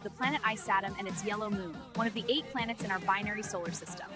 the planet Ice Saturn and its yellow moon, one of the 8 planets in our binary solar system.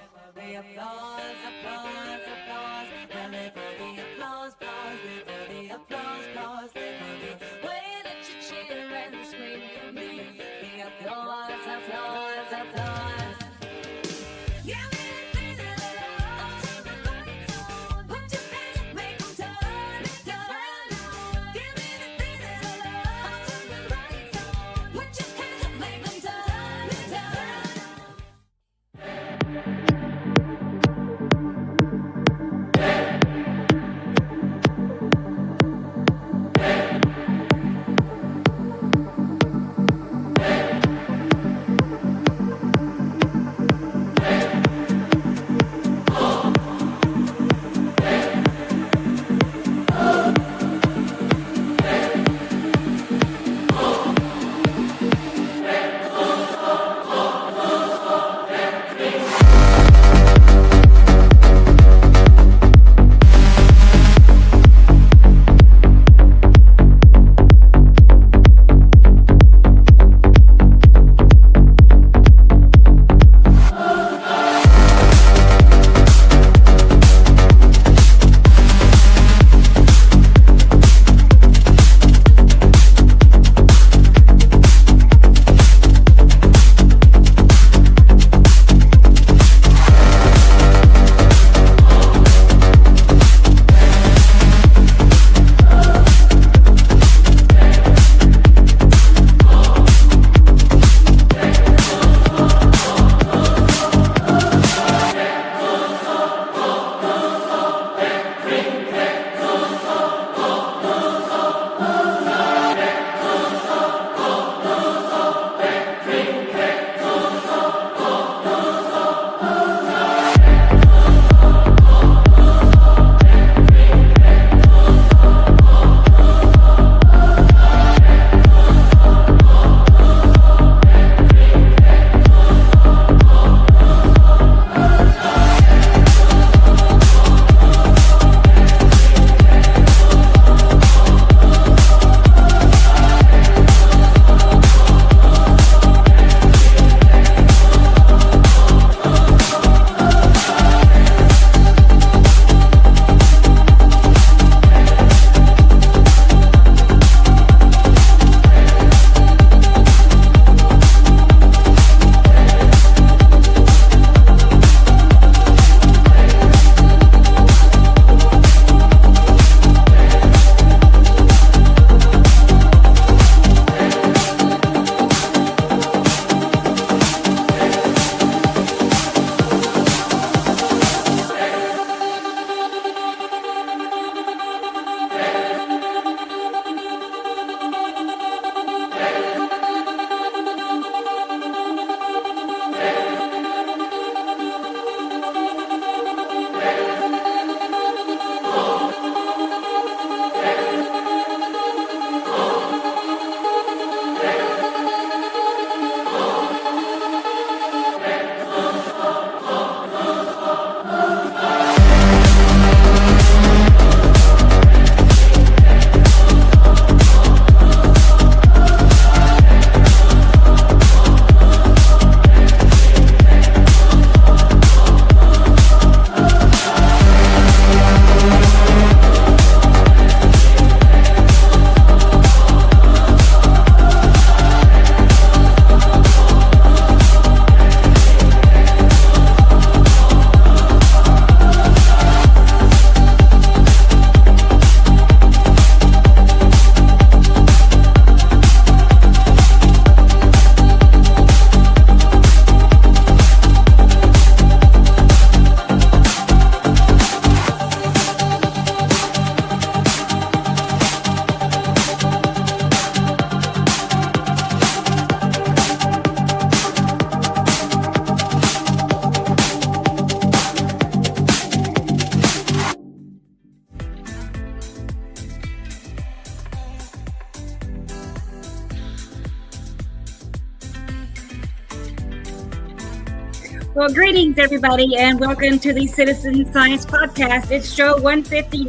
Well, greetings, everybody, and welcome to the Citizen Science Podcast. It's show 159.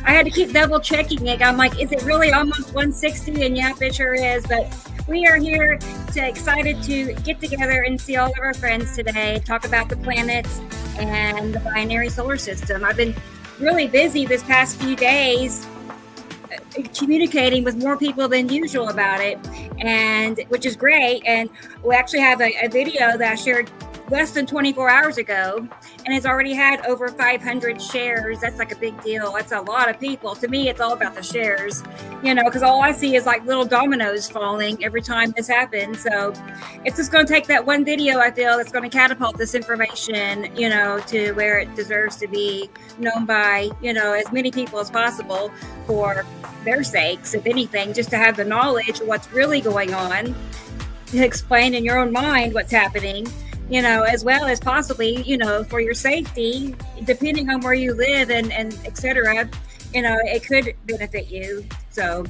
I had to keep double checking it. I'm like, is it really almost 160? And yep, it sure is. But We are here excited to get together and see all of our friends today, talk about the planets and the binary solar system. I've been really busy this past few days communicating with more people than usual about it, and which is great. And we actually have a video that I shared less than 24 hours ago, and it's already had over 500 shares. That's like a big deal. That's a lot of people. To me, it's all about the shares, because all I see is like little dominoes falling every time this happens. So it's just going to take that one video, I feel, that's going to catapult this information, to where it deserves to be known by, as many people as possible for their sakes, if anything, just to have the knowledge of what's really going on, to explain in your own mind what's happening, as well as possibly, for your safety, depending on where you live and et cetera, it could benefit you. So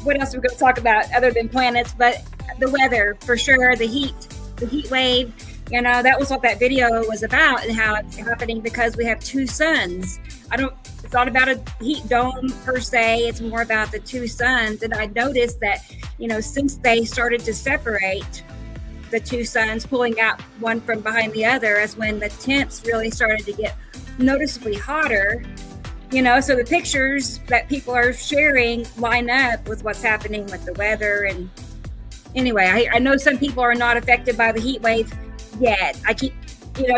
what else are we going to talk about other than planets, but the weather for sure, the heat wave, that was what that video was about, and how it's happening because we have two suns. It's not about a heat dome per se. It's more about the two suns. And I noticed that, since they started to separate the two suns, pulling out one from behind the other, as when the temps really started to get noticeably hotter, so the pictures that people are sharing line up with what's happening with the weather. And anyway, I know some people are not affected by the heat wave yet. I keep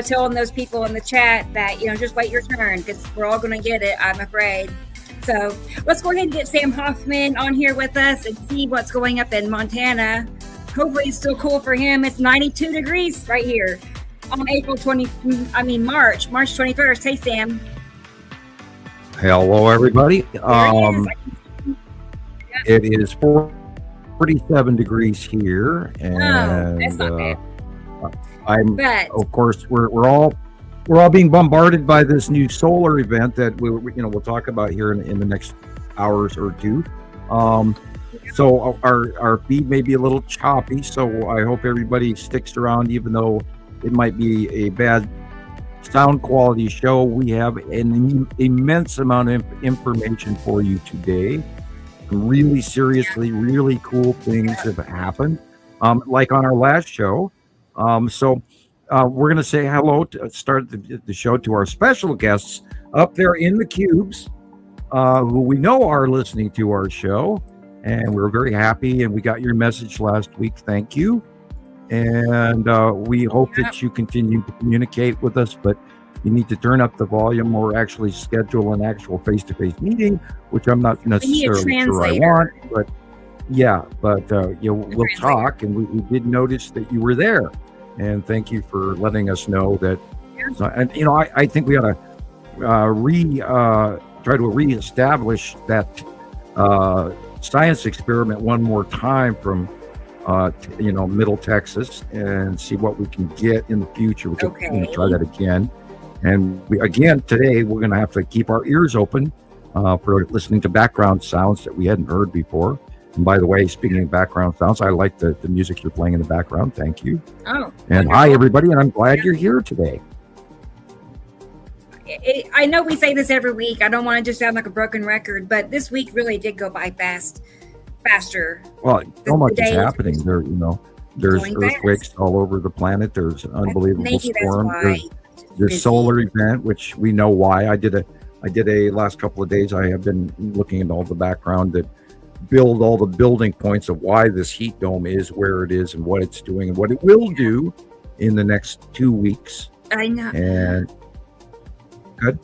telling those people in the chat that, just wait your turn, because we're all going to get it, I'm afraid. So let's go ahead and get Sam Hofman on here with us and see what's going up in Montana. Hopefully it's still cool for him. It's 92 degrees right here on March 21st. Hey, Sam. Hello, everybody. It is 47 degrees here, and that's not bad. Of course, we're all being bombarded by this new solar event that we'll talk about here in the next hours or two. So our feed may be a little choppy, so I hope everybody sticks around, even though it might be a bad sound quality show. We have an immense amount of information for you today. Really really cool things have happened, like on our last show. So we're going to say hello to start the show to our special guests up there in the cubes, who we know are listening to our show. And we're very happy, and we got your message last week. Thank you. And we hope that you continue to communicate with us, but you need to turn up the volume or actually schedule an actual face-to-face meeting, which I'm not necessarily sure I want. But we'll talk. And we did notice that you were there. And thank you for letting us know that. And I think we ought to try to reestablish that science experiment one more time from Middle Texas, and see what we can get in the future. We can try that again. And today we're going to have to keep our ears open for listening to background sounds that we hadn't heard before. And by the way, speaking of background sounds, I like the music you're playing in the background. Thank you. Oh, and hi everybody, and I'm glad you're here today. I know we say this every week. I don't want to just sound like a broken record, but this week really did go by faster. Well, so much is happening there. There's earthquakes all over the planet. There's unbelievable storms. There's solar event, which we know why. I did a last couple of days. I have been looking at all the background that build all the building points of why this heat dome is where it is and what it's doing and what it will do in the next 2 weeks. I know. And good.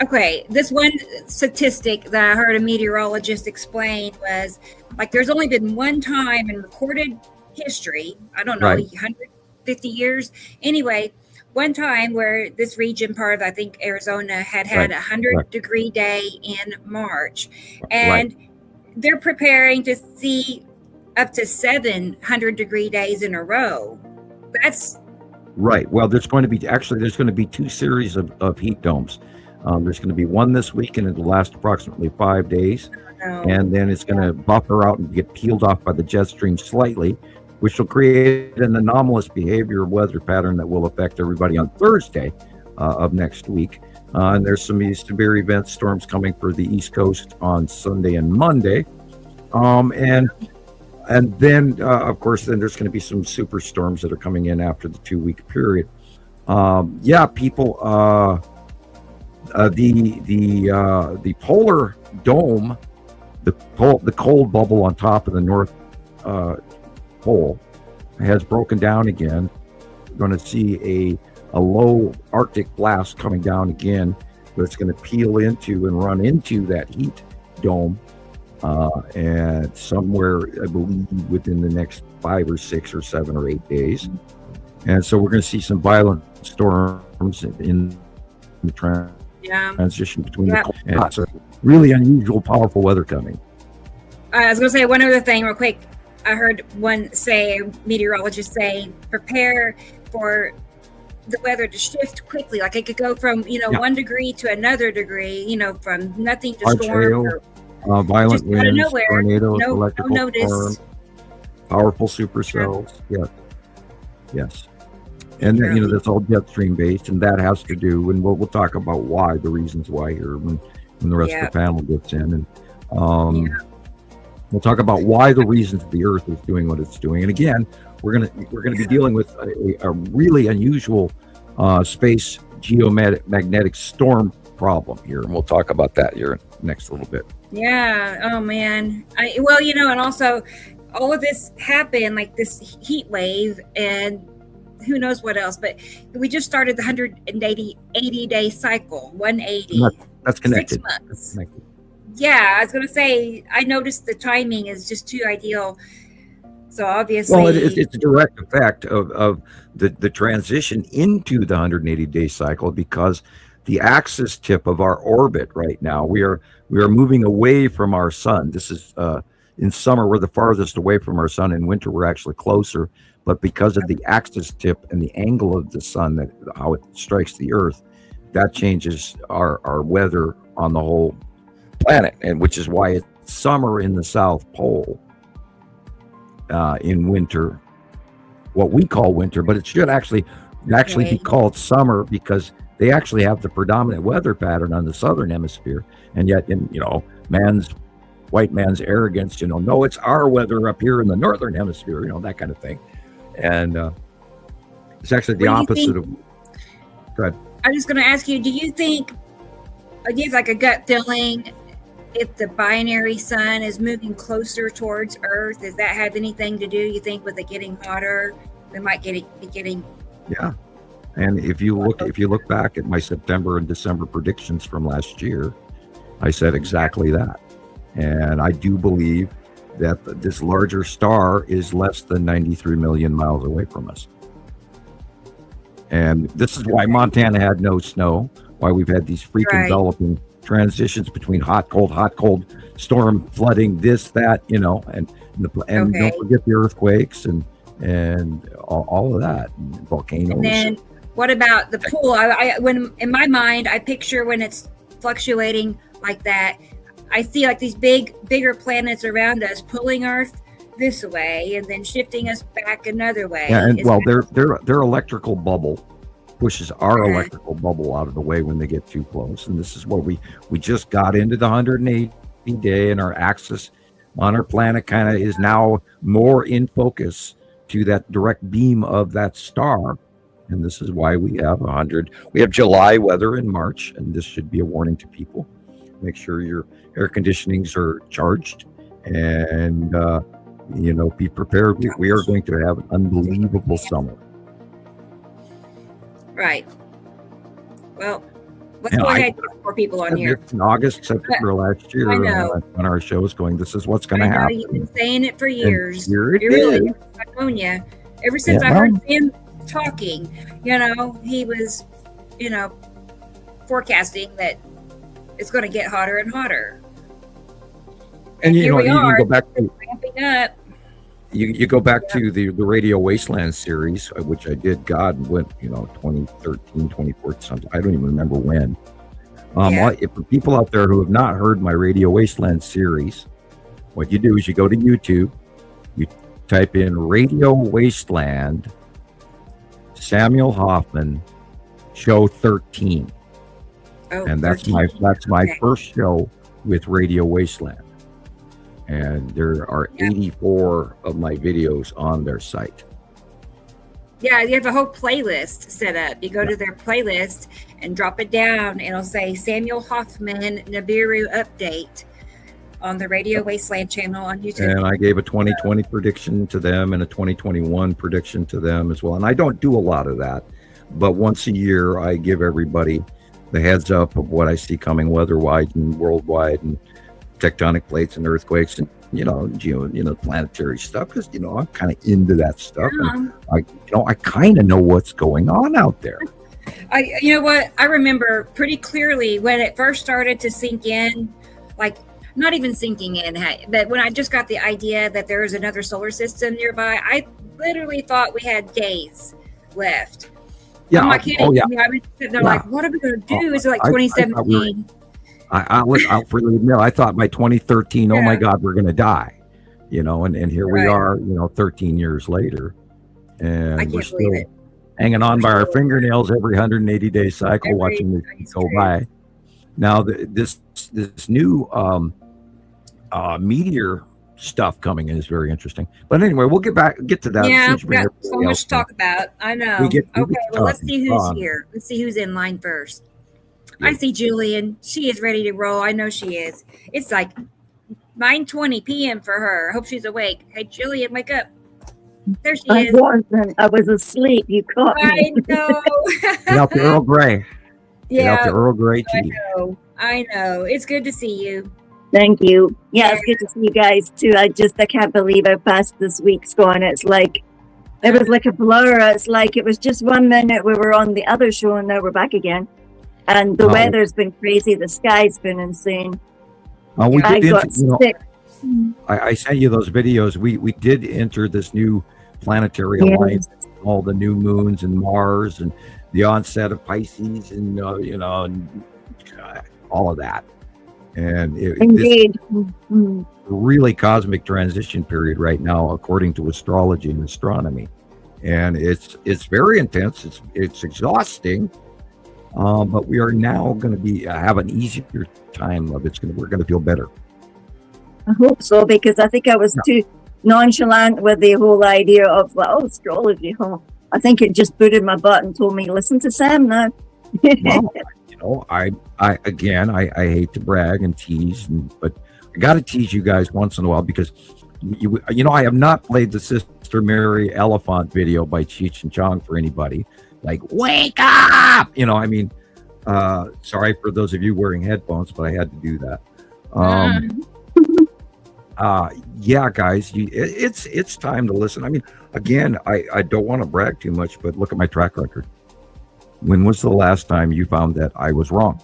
Okay, this one statistic that I heard a meteorologist explain was like there's only been one time in recorded history, I don't know, 150 years. Anyway, one time where this region, part of I think Arizona, had a 100-degree day in March, and they're preparing to see up to 700-degree days in a row. That's right. Well, there's going to be two series of heat domes. There's going to be one this week, and it'll last approximately 5 days. And then it's going to buffer out and get peeled off by the jet stream slightly, which will create an anomalous behavior weather pattern that will affect everybody on Thursday of next week. And there's some severe events, storms coming for the East Coast on Sunday and Monday. And And then, of course, then there's going to be some superstorms that are coming in after the 2-week period. People. The polar dome, the cold bubble on top of the North Pole, has broken down again. We're going to see a low Arctic blast coming down again, but it's going to peel into and run into that heat dome, and somewhere, I believe, within the next 5 or 6 or 7 or 8 days. And so we're going to see some violent storms in the transition between the cold and hot. So really unusual, powerful weather coming. I was going to say one other thing real quick. I heard a meteorologist say, prepare for the weather to shift quickly. Like it could go from 1 degree to another degree. From nothing to storm. Hail, violent winds, tornadoes, electrical storms, powerful supercells. Yes. And then, that's all jet stream based, and that has to do, and we'll talk about the reasons why here when the rest of the panel gets in, and we'll talk about why the reasons the Earth is doing what it's doing. And again, we're gonna be dealing with a really unusual space geomagnetic storm problem here, and we'll talk about that here next little bit. Yeah. Oh man. And also all of this happened, like this heat wave and who knows what else, but we just started the 80-day cycle. 180. That's connected. 6 months. That's connected. Yeah, I was going to say, I noticed the timing is just too ideal. So obviously, it's a direct effect of the transition into the 180-day cycle, because the axis tip of our orbit right now, we are moving away from our sun. This is in summer, we're the farthest away from our sun. In winter, we're actually closer. But because of the axis tip and the angle of the sun, how it strikes the Earth, that changes our weather on the whole planet, and which is why it's summer in the South Pole in winter, what we call winter, but it should actually be called summer, because they actually have the predominant weather pattern on the southern hemisphere, and yet in white man's arrogance, no, it's our weather up here in the northern hemisphere, that kind of thing. And it's actually the opposite of. Go ahead. I'm just going to ask you, do you think, do you have like a gut feeling if the binary sun is moving closer towards Earth? Does that have anything to do, you think, with it getting hotter? We might be getting. Yeah. And if you look back at my September and December predictions from last year, I said exactly that. And I do believe that this larger star is less than 93 million miles away from us. And this is why Montana had no snow, why we've had these freaking developing transitions between hot, cold, storm, flooding, this, that, and don't forget the earthquakes and all of that, and volcanoes. And then what about the pool? When in my mind, I picture when it's fluctuating like that, I see like these bigger planets around us pulling Earth this way and then shifting us back another way. Yeah, and their electrical bubble pushes our electrical bubble out of the way when they get too close. And this is what we just got into the 180 day, and our axis on our planet kind of is now more in focus to that direct beam of that star. And this is why we have July weather in March, and this should be a warning to people. Make sure your air conditionings are charged, and be prepared. We are going to have an unbelievable summer. Right. Well, let's go ahead and get more people on here. In August, September last year, on our shows, going, this is what's going to happen. You've been saying it for years. And here it is. I've known you ever since I heard him talking. He was, forecasting that it's going to get hotter and hotter. And you can go back to ramping up. You go back to the Radio Wasteland series, which I did, 2013, 2014, something. I don't even remember when. If for people out there who have not heard my Radio Wasteland series, what you do is you go to YouTube, you type in Radio Wasteland, Samuel Hofman, show 13. And that's 13. my first show with Radio Wasteland. and there are 84 of my videos on their site. Yeah, you have a whole playlist set up. You go to their playlist and drop it down. It'll say Samuel Hofman Nibiru update on the Radio Wasteland channel on YouTube. And I gave a 2020 prediction to them and a 2021 prediction to them as well. And I don't do a lot of that, but once a year I give everybody the heads up of what I see coming weather-wise and worldwide, and tectonic plates and earthquakes and planetary stuff, because I'm kind of into that stuff. And I kind of know what's going on out there. You know what? I remember pretty clearly when it first started to sink in, like not even sinking in, but when I just got the idea that there was another solar system nearby, I literally thought we had days left. Yeah. I'm not kidding. Oh, yeah. I was sitting there like, what are we going to do? Is it like 2017? I was out for the admit. I thought by 2013, oh my God, we're going to die, and here we are, 13 years later, and we're still hanging on by our fingernails every 180-day cycle, watching this go by. Now, this new meteor stuff coming in is very interesting. But anyway, we'll get to that. Yeah, we've got so much to talk about. I know. Well, let's see who's here. Let's see who's in line first. I see Gillian. She is ready to roll. I know she is. It's like 9:20 p.m. for her. I hope she's awake. Hey, Gillian, wake up. There she is. I was asleep. You caught me. I know. Get out the Earl Grey. Yeah. Get out the Earl Grey tea. I know. It's good to see you. Thank you. Yeah, it's good to see you guys too. I can't believe how fast this week's gone. It was like a blur. It's like it was just 1 minute we were on the other show and now we're back again. And the weather's been crazy. The sky's been insane. I sent you those videos. We did enter this new planetary alliance, all the new moons and Mars and the onset of Pisces and and all of that. And indeed, really cosmic transition period right now, according to astrology and astronomy, and it's very intense. It's exhausting. But we are now going to have an easier time of it. We're going to feel better. I hope so, because I think I was too nonchalant with the whole idea of astrology. I think it just booted my butt and told me, listen to Sam now. Well, I hate to brag and tease, but I got to tease you guys once in a while, because I have not played the Sister Mary Elephant video by Cheech and Chong for anybody. Like, wake up! Sorry for those of you wearing headphones, but I had to do that. Guys, it's time to listen. Again, I don't want to brag too much, but look at my track record. When was the last time you found that I was wrong?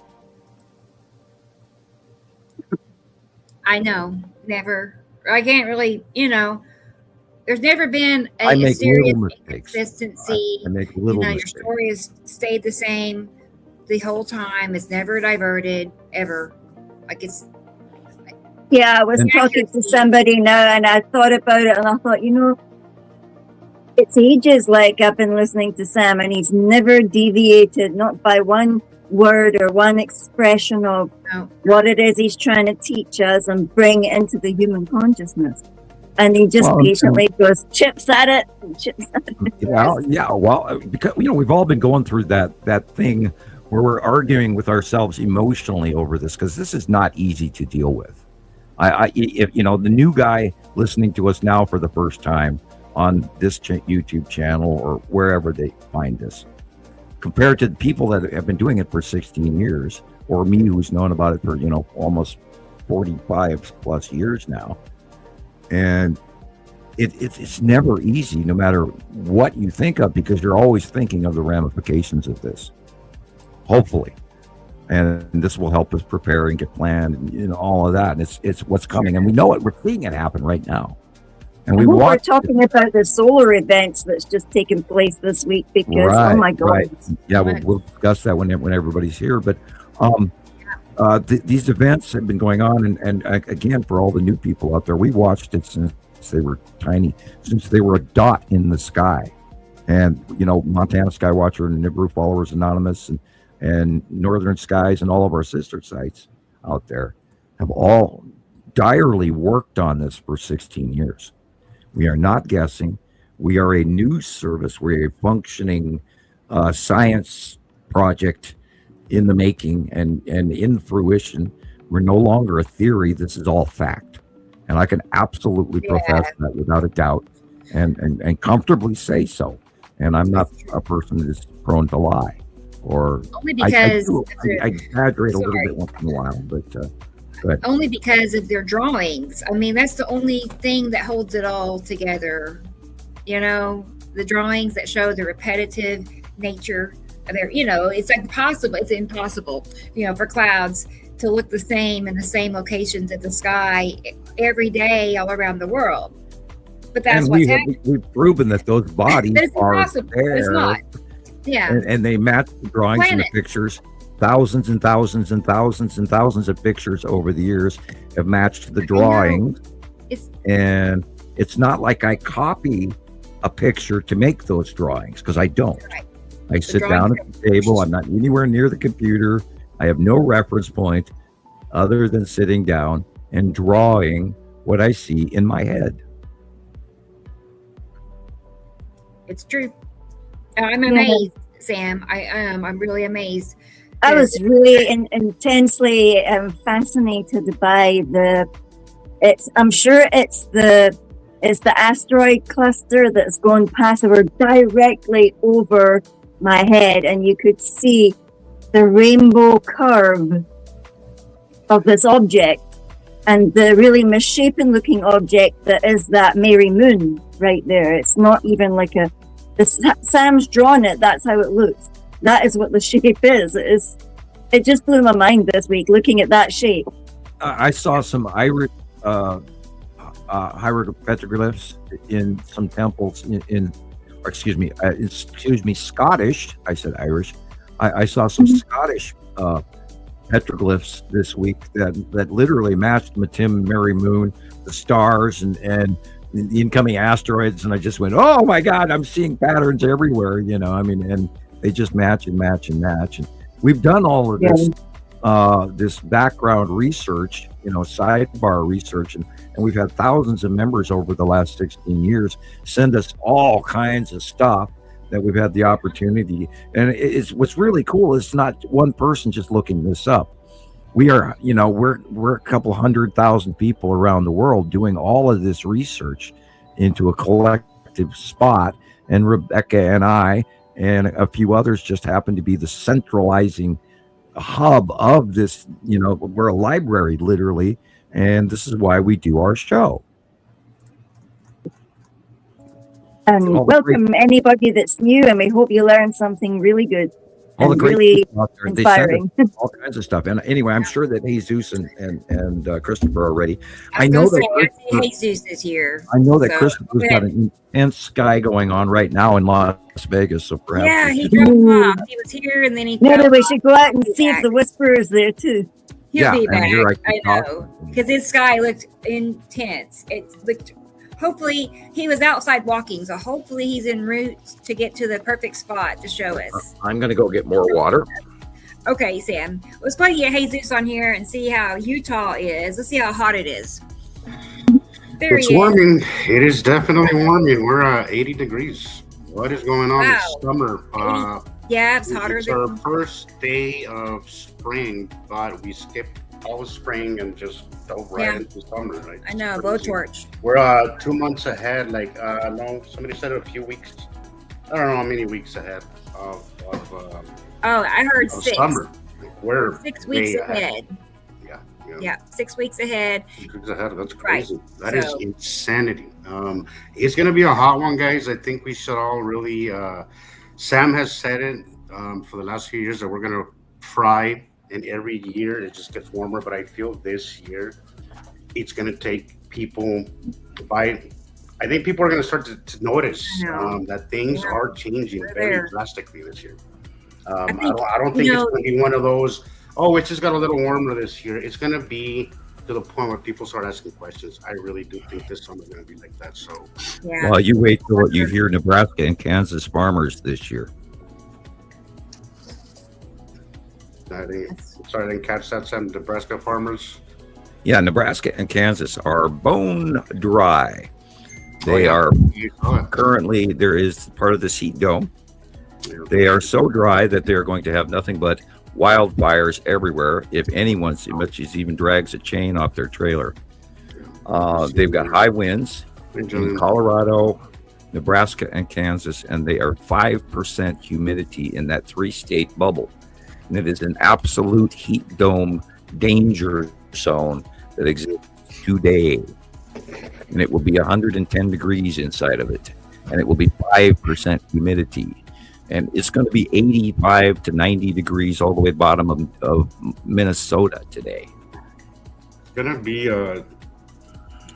I know, never. I can't really, there's never been a serious inconsistency. I make little your mistakes. story has stayed the same the whole time. It's never diverted, ever. Yeah, I was talking to somebody now, and I thought about it, and I thought, it's ages like I've been listening to Sam, and he's never deviated, not by one word or one expression of what it is he's trying to teach us and bring into the human consciousness. And he just patiently goes, chips at it. Well, because we've all been going through that thing where we're arguing with ourselves emotionally over this, because this is not easy to deal with. If the new guy listening to us now for the first time on this YouTube channel or wherever they find this, compared to the people that have been doing it for 16 years, or me who's known about it for almost 45 plus years now. And it's never easy, no matter what you think of, because you're always thinking of the ramifications of this, hopefully. And this will help us prepare and get planned and all of that. And it's what's coming. And we know it. We're seeing it happen right now. And we're talking about the solar events that's just taken place this week, because, oh my God. Right. Yeah, we'll discuss that when everybody's here. But these events have been going on, and again, for all the new people out there, we watched it since they were tiny, since they were a dot in the sky. And Montana Skywatcher and Nibiru Followers Anonymous and Northern Skies and all of our sister sites out there have all direly worked on this for 16 years. We are not guessing. We are a news service. We're a functioning science project in the making and in fruition. We're no longer a theory. This is all fact. And I can absolutely profess that without a doubt and comfortably say so. And I'm not a person that is prone to lie. Or only because I exaggerate a little bit once in a while, but only because of their drawings. I mean, that's the only thing that holds it all together. You know, the drawings that show the repetitive nature of their, you know, it's impossible. It's impossible, you know, for clouds to look the same in the same locations of the sky every day all around the world. But that's what's happening. We've proven that those bodies are there. It's not. Yeah. And they match the drawings and the pictures. Thousands and thousands and thousands and thousands of pictures over the years have matched the drawings. And it's not like I copy a picture to make those drawings, because I don't. Right. I sit down at the table. I'm not anywhere near the computer. I have no reference point other than sitting down and drawing what I see in my head. It's true. I'm amazed, Sam. I am. I'm really amazed. I was really intensely fascinated by I'm sure it's the asteroid cluster that's going past over directly over my head, and you could see the rainbow curve of this object and the really misshapen looking object that is that Mary Moon right there. It's not even like Sam's drawn it. That's how it looks. That is what the shape is. It just blew my mind this week looking at that shape. I saw some Irish hieroglyphs in some temples Scottish. I said Irish. I saw some Scottish petroglyphs this week that literally matched Matim and Mary Moon, the stars and the incoming asteroids, and I just went, oh my God, I'm seeing patterns everywhere, you know. I mean, and they just match and match and match. And we've done all of this this background research, you know, sidebar research, and we've had thousands of members over the last 16 years send us all kinds of stuff that we've had the opportunity. And it's what's really cool is not one person just looking this up. We are, you know, we're a couple 100,000 people around the world doing all of this research into a collective spot, and Rebecca and I and a few others just happen to be the centralizing hub of this. You know, we're a library literally, and this is why we do our show. Welcome anybody that's new, and we hope you learn something really good. All the great really inspiring. All kinds of stuff. And anyway, I'm sure that Jesus and Christopher are ready. I know that Jesus is here. I know that Christopher's got an intense sky going on right now in Las Vegas. So perhaps he drove off. He was here and then he. Maybe we should go out and see if the Whisperer is there too. He'll be back. I know, because his sky looked intense. It looked. Hopefully he was outside walking, so hopefully he's en route to get to the perfect spot to show us. I'm going to go get more water. Okay, Sam. Let's go get Jesus on here and see how Utah is. Let's see how hot it is. There it's warming. It is definitely warming. We're at 80 degrees. What is going on? Wow. It's summer. Yeah, it's hotter. It's our first day of spring, but we skipped all of spring and just dove right into summer. Right? I know, blowtorch. We're 2 months ahead. No, somebody said a few weeks. I don't know how many weeks ahead of I heard 6. Summer. We're 6 weeks ahead. Yeah, 6 weeks ahead. 6 weeks ahead. That's crazy. Right. That is insanity. It's going to be a hot one, guys. I think we should all really. Sam has said it for the last few years that we're going to fry. And every year it just gets warmer, but I feel this year it's going to take people I think people are going to start to notice that things are changing very drastically this year. I don't think it's going to be one of those, it's just got a little warmer this year. It's going to be to the point where people start asking questions. I really do think this summer is going to be like that. So, well, you wait till what you hear Nebraska and Kansas farmers this year. I didn't catch that, Sam. Nebraska farmers. Yeah, Nebraska and Kansas are bone dry. They are currently, there is part of this heat dome. They are so dry that they're going to have nothing but wildfires everywhere if anyone even drags a chain off their trailer. They've got high winds in Colorado, Nebraska, and Kansas, and they are 5% humidity in that 3-state bubble. And it is an absolute heat dome danger zone that exists today. And it will be 110 degrees inside of it. And it will be 5% humidity. And it's going to be 85 to 90 degrees all the way bottom of Minnesota today. It's going to be, I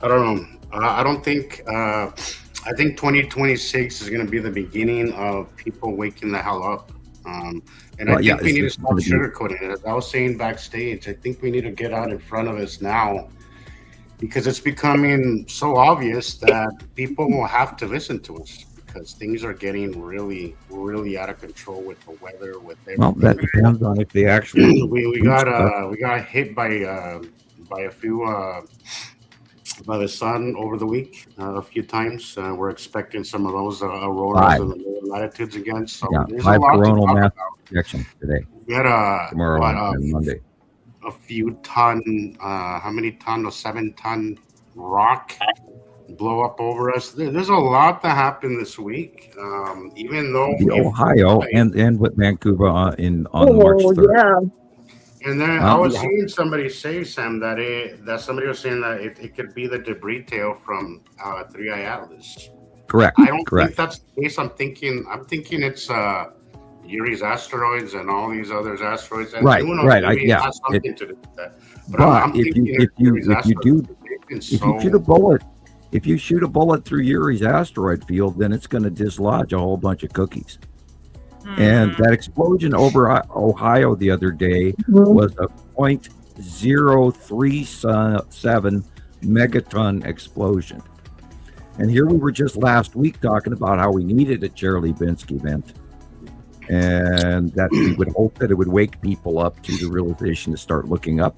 don't know. I think 2026 is going to be the beginning of people waking the hell up. And I think we need to stop sugarcoating it. As I was saying backstage, I think we need to get out in front of this now, because it's becoming so obvious that people will have to listen to us, because things are getting really, really out of control with the weather, with everything. Well, that depends on if they actually. we got hit by a few by the sun over the week a few times. We're expecting some of those auroras in the lower latitudes again. So there's 5 a lot coronal to mass talk projection today. We had tomorrow and Monday. A few ton, how many ton? A 7-ton rock blow up over us. There's a lot that happened this week. Even though Ohio and with Vancouver on March 3rd. Yeah. And then I was seeing somebody say, Sam, that somebody was saying that it could be the debris tail from 3i Atlas. Correct. I don't think that's the case. I'm thinking it's Uri's asteroids and all these other asteroids. And right. It has something to do with that. But if you shoot a bullet through Uri's asteroid field, then it's going to dislodge a whole bunch of cookies. And that explosion over Ohio the other day was a 0.037 megaton explosion. And here we were just last week talking about how we needed a Charlie Binsky event, and that we would hope that it would wake people up to the realization to start looking up.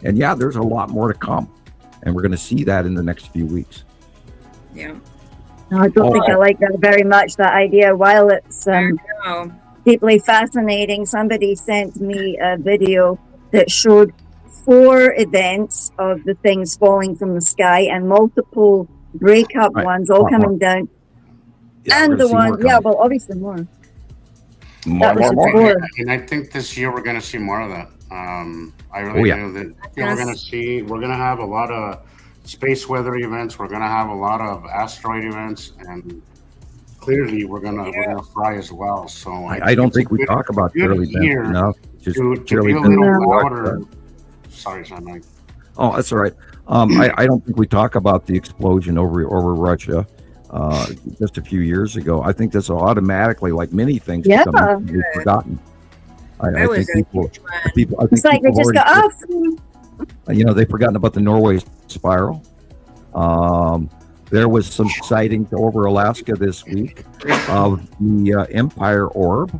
And yeah, there's a lot more to come, and we're going to see that in the next few weeks. Yeah. No, I don't think I like that very much, that idea. While it's deeply fascinating, somebody sent me a video that showed 4 events of the things falling from the sky and multiple breakup ones all coming down. Yeah, and the one, obviously more. More. And I think this year we're going to see more of that. I really do. We're going to have a lot of space weather events. We're going to have a lot of asteroid events, and clearly we're gonna fry as well. So I don't think we talk about Charlie Benson enough. Just Charlie Benson. Sorry, Sam. Oh, that's all right. I don't think we talk about the explosion over Russia just a few years ago. I think that's automatically, like many things, become forgotten. I think people. It's like they just got off. They've forgotten about the Norway spiral. There was some sightings over Alaska this week of the Empire Orb,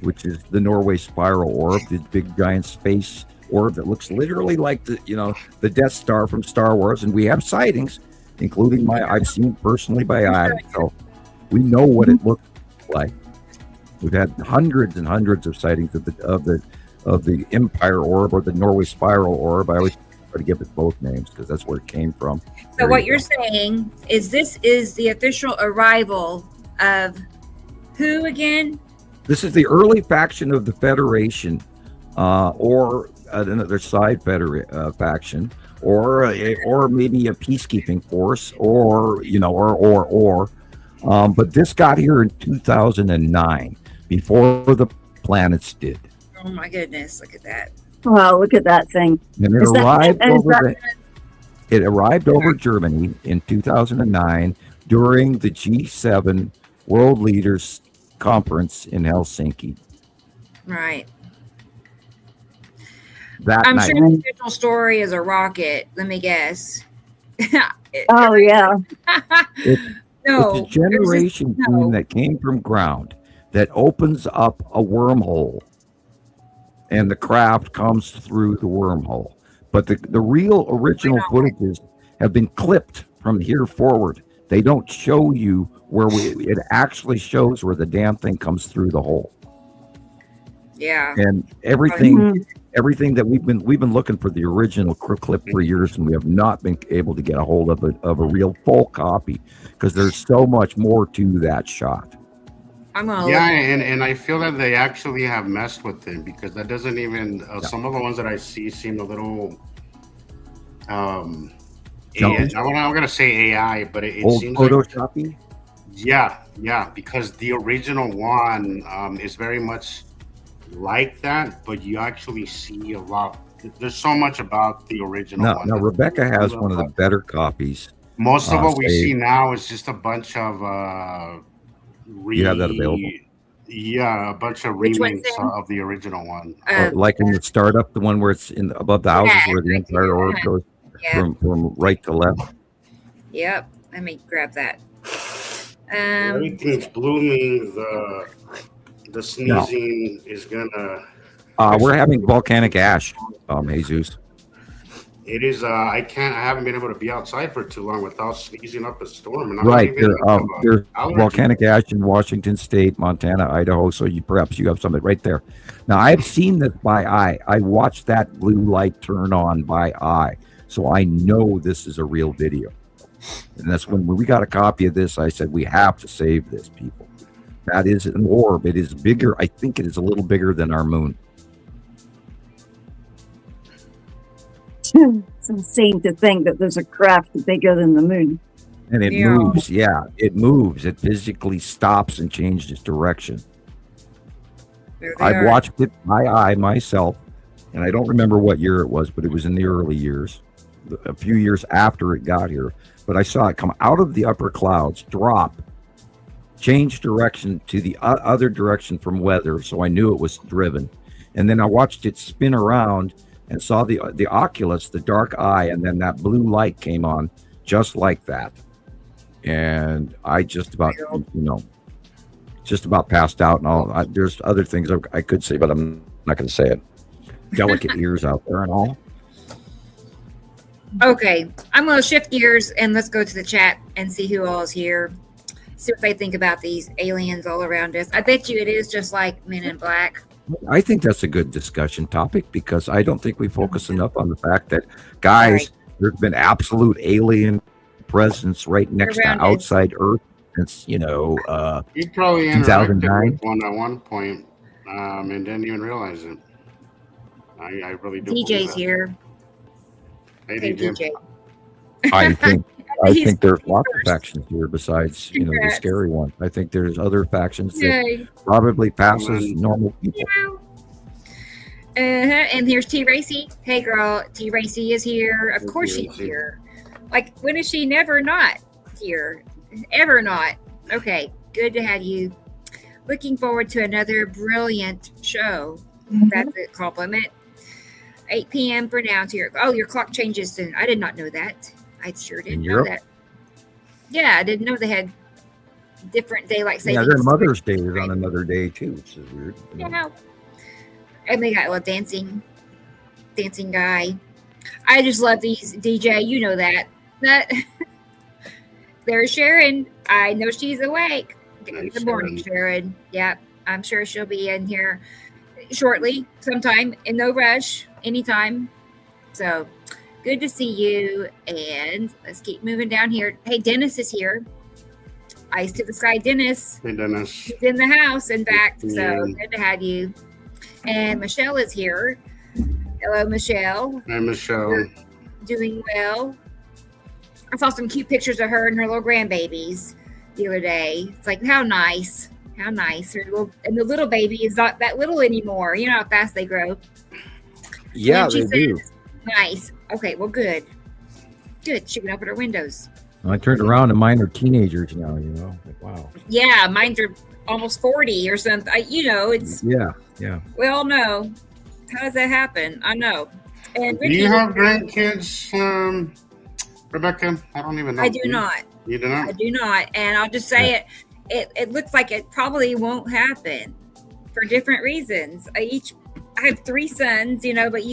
which is the Norway spiral orb, this big giant space orb that looks literally like the Death Star from Star Wars. And we have sightings, including I've seen it personally by eye, so we know what it looks like. We've had hundreds and hundreds of sightings of the Empire Orb or the Norway Spiral Orb. I always try to give it both names because that's where it came from. So what you're saying is this is the official arrival of who again? This is the early faction of the Federation, or another side faction, or maybe a peacekeeping force, or but this got here in 2009 before the planets did. Oh my goodness, look at that. Wow, look at that thing. And it arrived over Germany in 2009 during the G7 World Leaders Conference in Helsinki. Right. I'm sure the official story is a rocket. Let me guess. Oh, yeah. It's a generation beam that came from ground that opens up a wormhole, and the craft comes through the wormhole. But the real original footages have been clipped from here forward. They don't show you where it actually shows where the damn thing comes through the hole. Yeah. And everything that we've been looking for the original clip for years, and we have not been able to get a hold of a real full copy because there's so much more to that shot. And I feel that they actually have messed with him because that doesn't even some of the ones that I see seem a little I'm gonna say AI, but it seems photoshoppy. Yeah, because the original one is very much like that, but you actually see a lot. There's so much about the original one. Now Rebecca has one of the better copies. Most of what we see now is just a bunch of you have that available? Yeah, a bunch of remakes of the original one. Like in the startup, the one where it's above the houses where the entire orb goes from right to left. Yep. Let me grab that. Everything's blooming. The sneezing is gonna. We're having volcanic ash, Jesus. It is. I haven't been able to be outside for too long without sneezing up a storm. And right. There's volcanic ash in Washington State, Montana, Idaho. So perhaps you have something right there. Now I've seen this by eye. I watched that blue light turn on by eye, so I know this is a real video. And that's when we got a copy of this. I said we have to save this, people. That is an orb. It is bigger. I think it is a little bigger than our moon. It's insane to think that there's a craft bigger than the moon. And it moves. Yeah, it moves. It physically stops and changes direction. I've watched it by eye myself, and I don't remember what year it was, but it was in the early years, a few years after it got here. But I saw it come out of the upper clouds, drop, change direction to the other direction from weather, so I knew it was driven. And then I watched it spin around and saw the oculus, the dark eye, and then that blue light came on just like that. And I just about, just about passed out and all. There's other things I could say, but I'm not going to say it. Delicate ears out there and all. Okay, I'm going to shift gears and let's go to the chat and see who all is here. See what they think about these aliens all around us. I bet you it is just like Men in Black. I think that's a good discussion topic because I don't think we focus enough on the fact that, guys, there's been absolute alien presence right next to outside Earth since, you probably 2009. With one at one point and didn't even realize it. I really do. DJ's here. Hey, DJ. I think there's lots of factions here besides, the scary one. I think there's other factions that probably passes normal people. And here's T. Racy. Hey, girl. T. Racy is here. Of course she's here. Like, when is she never not here? Ever not. Okay, good to have you. Looking forward to another brilliant show. That's a compliment. 8 p.m. for now. Your clock changes soon. I did not know that. I sure didn't know that. Yeah, I didn't know they had different daylight savings. Yeah, their Mother's Day is on another day too, which is weird. And they got dancing guy. I just love these DJ. You know that. There's Sharon. I know she's awake. Good morning, Sharon. Yeah, I'm sure she'll be in here shortly, sometime. In no rush, anytime. So. Good to see you, and let's keep moving down here. Hey, Dennis is here. Eyes to the sky, Dennis. Hey, Dennis. He's in the house, in fact, so good to have you. And Michelle is here. Hello, Michelle. Hi, Michelle. You're doing well. I saw some cute pictures of her and her little grandbabies the other day. It's like, how nice. How nice. And the little baby is not that little anymore. You know how fast they grow. Yeah, they do. Nice. Okay, well, good. She can open her windows. I turned around and mine are teenagers now, Like, wow. Yeah, mine are almost 40 or something. It's... Yeah. We all know. How does that happen? I know. And Ricky, do you have grandkids, Rebecca? I don't even know. I do not. You do not? I do not. And I'll just say it looks like it probably won't happen for different reasons. I have 3 sons, but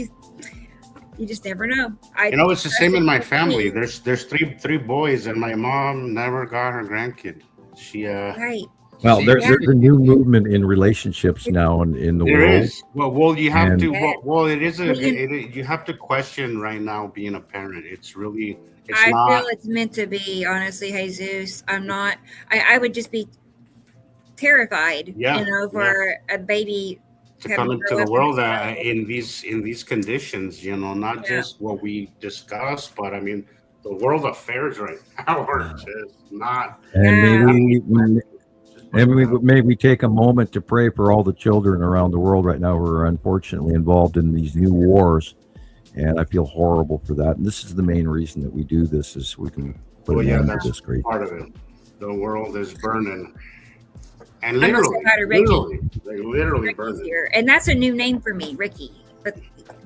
You just never know. It's the same in my family. There's three boys, and my mom never got her grandkid. She right. Well, there's a new movement in relationships now in the world. There is. Well, you have to. Well, it is you have to question right now being a parent. It's really. I feel it's meant to be. Honestly, Jesus, I'm not. I would just be terrified. For a baby to come into the world in these conditions. Not just what we discussed, but I mean, the world affairs right now are just not. And maybe we take a moment to pray for all the children around the world right now who are unfortunately involved in these new wars. And I feel horrible for that. And this is the main reason that we do this, is we can put an end to this great. Part of it. The world is burning. And literally burning. Here. And that's a new name for me, Ricky. But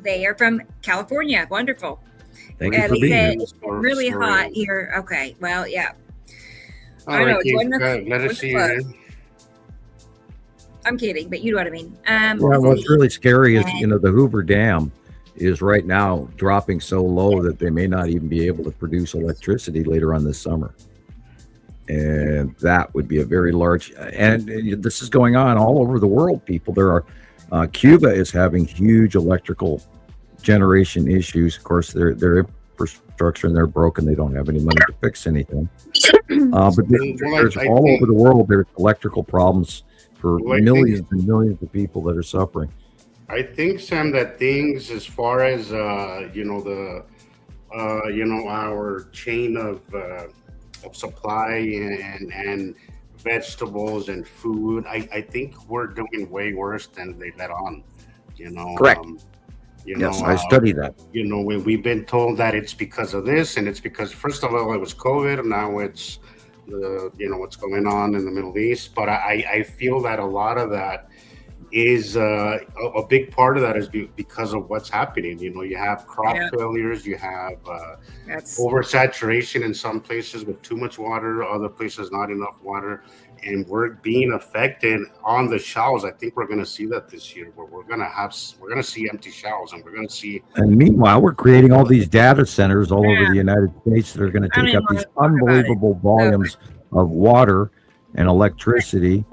they are from California. Wonderful. Thank you for being here. It's really hot here. Okay. Well, yeah. All right, let us see you. I'm kidding, but you know what I mean. What's really scary is, the Hoover Dam is right now dropping so low that they may not even be able to produce electricity later on this summer. And that would be a very large, and this is going on all over the world, people. There are, Cuba is having huge electrical generation issues. Of course, their infrastructure, and they're broken. They don't have any money to fix anything. But there's all over the world, there's electrical problems for millions and millions of people that are suffering. I think, Sam, that things as far as our chain of supply and vegetables and food, I think we're doing way worse than they let on. Correct. Yes, I studied that. When we've been told that it's because of this, and it's because, first of all, it was COVID, and now it's what's going on in the Middle East. But I feel that a lot of that is a big part of that is because of what's happening. You have crop failures, you have oversaturation in some places with too much water, other places not enough water, and we're being affected on the shelves. I think we're going to see that this year, where we're going to see empty shelves, and we're going to see. And meanwhire, we're creating all these data centers all over the United States that are going to take up these unbelievable volumes of water and electricity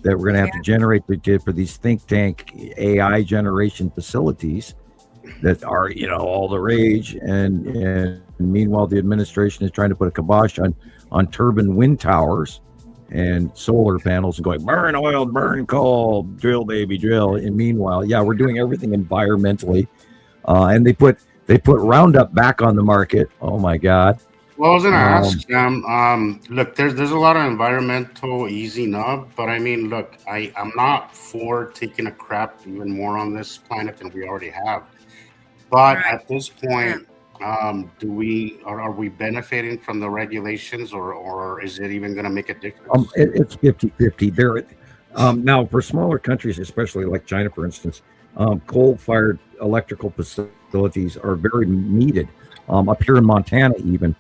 that we're going to have to generate for these think tank AI generation facilities that are, all the rage. And meanwhile, the administration is trying to put a kibosh on turbine wind towers and solar panels and going, burn oil, burn coal, drill, baby, drill. And meanwhile, we're doing everything environmentally. And they put Roundup back on the market. Oh my God. Well, I was going to ask them, look, there's a lot of environmental easing up, but I mean, look, I'm not for taking a crap even more on this planet than we already have. But at this point, are we benefiting from the regulations, or is it even going to make a difference? It's 50-50. Now, for smaller countries, especially like China, for instance, coal-fired electrical facilities are very needed. Up here in Montana, even,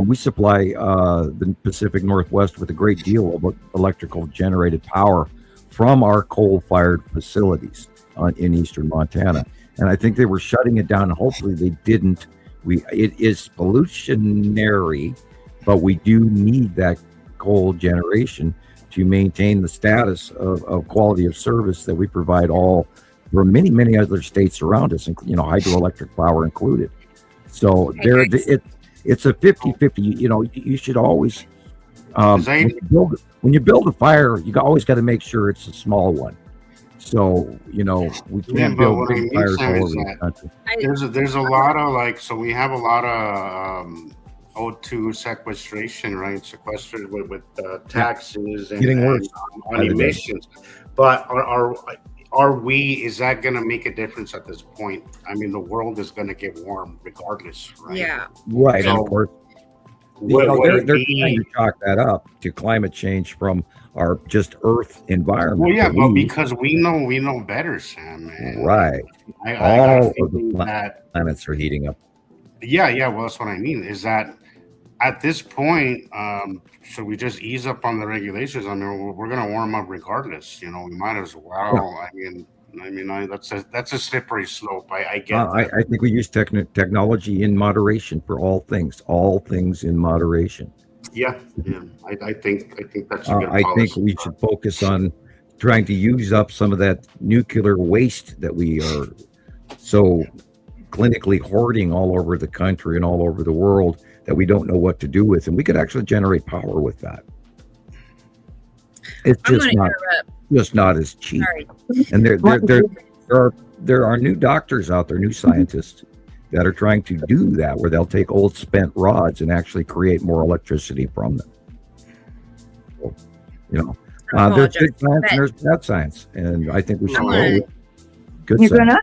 we supply the Pacific Northwest with a great deal of electrical generated power from our coal-fired facilities in eastern Montana. And I think they were shutting it down. Hopefully they didn't. It is pollutionary, but we do need that coal generation to maintain the status of quality of service that we provide all from many, many other states around us, hydroelectric power included. So it's a 50-50. You should always, when you build a fire, you always got to make sure it's a small one. So, we can't build big fires all over the country. There's a lot of we have a lot of O2 sequestration, right? Sequestered with taxes and on emissions. But is that going to make a difference at this point? I mean, the world is going to get warm regardless, right? Yeah. Right. So, and of course, they're trying to chalk that up to climate change from our just Earth environment. Well, yeah, but because we know better, Sam. Man. Right. All of the planets are heating up. Yeah. Well, that's what I mean. Is that at this point, should we just ease up on the regulations? I mean, we're going to warm up regardless. We might as well. Yeah. I mean, I mean, that's a slippery slope. I get that. I think we use technology in moderation for all things in moderation. Yeah. I think that's a good I policy. think we should focus on trying to use up some of that nuclear waste that we are so clinically hoarding all over the country and all over the world that we don't know what to do with, and we could actually generate power with that. It's just not as cheap. Sorry. And there are new doctors out there, new scientists that are trying to do that, where they'll take old spent rods and actually create more electricity from them. So, there's good science and there's bad science, and I think we should go with good science.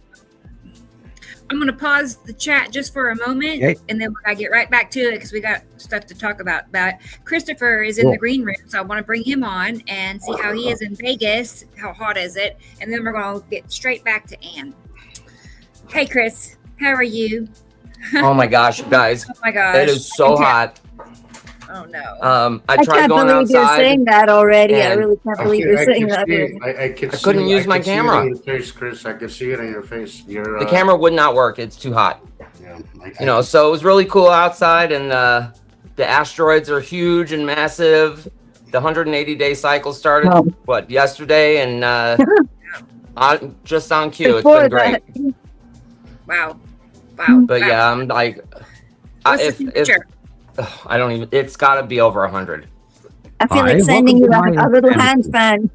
I'm going to pause the chat just for a moment, and then we're going to get right back to it because we got stuff to talk about. But Christopher is in the green room, so I want to bring him on and see how he is in Vegas. How hot is it? And then we're going to get straight back to Anne. Hey, Chris, how are you? Oh my gosh, guys! Oh my gosh, it is so hot. Oh no! I tried going outside. You're saying that already. I really can't believe you're saying that. I couldn't use my camera. See it on your face, Chris. I can see it on your face. The camera would not work. It's too hot. Yeah. So it was really cool outside, and the asteroids are huge and massive. The 180-day cycle started yesterday, and just on cue. It's been great. Wow. But yeah, I'm like, I don't even. It's got to be over 100. I feel like sending you a little hand fan.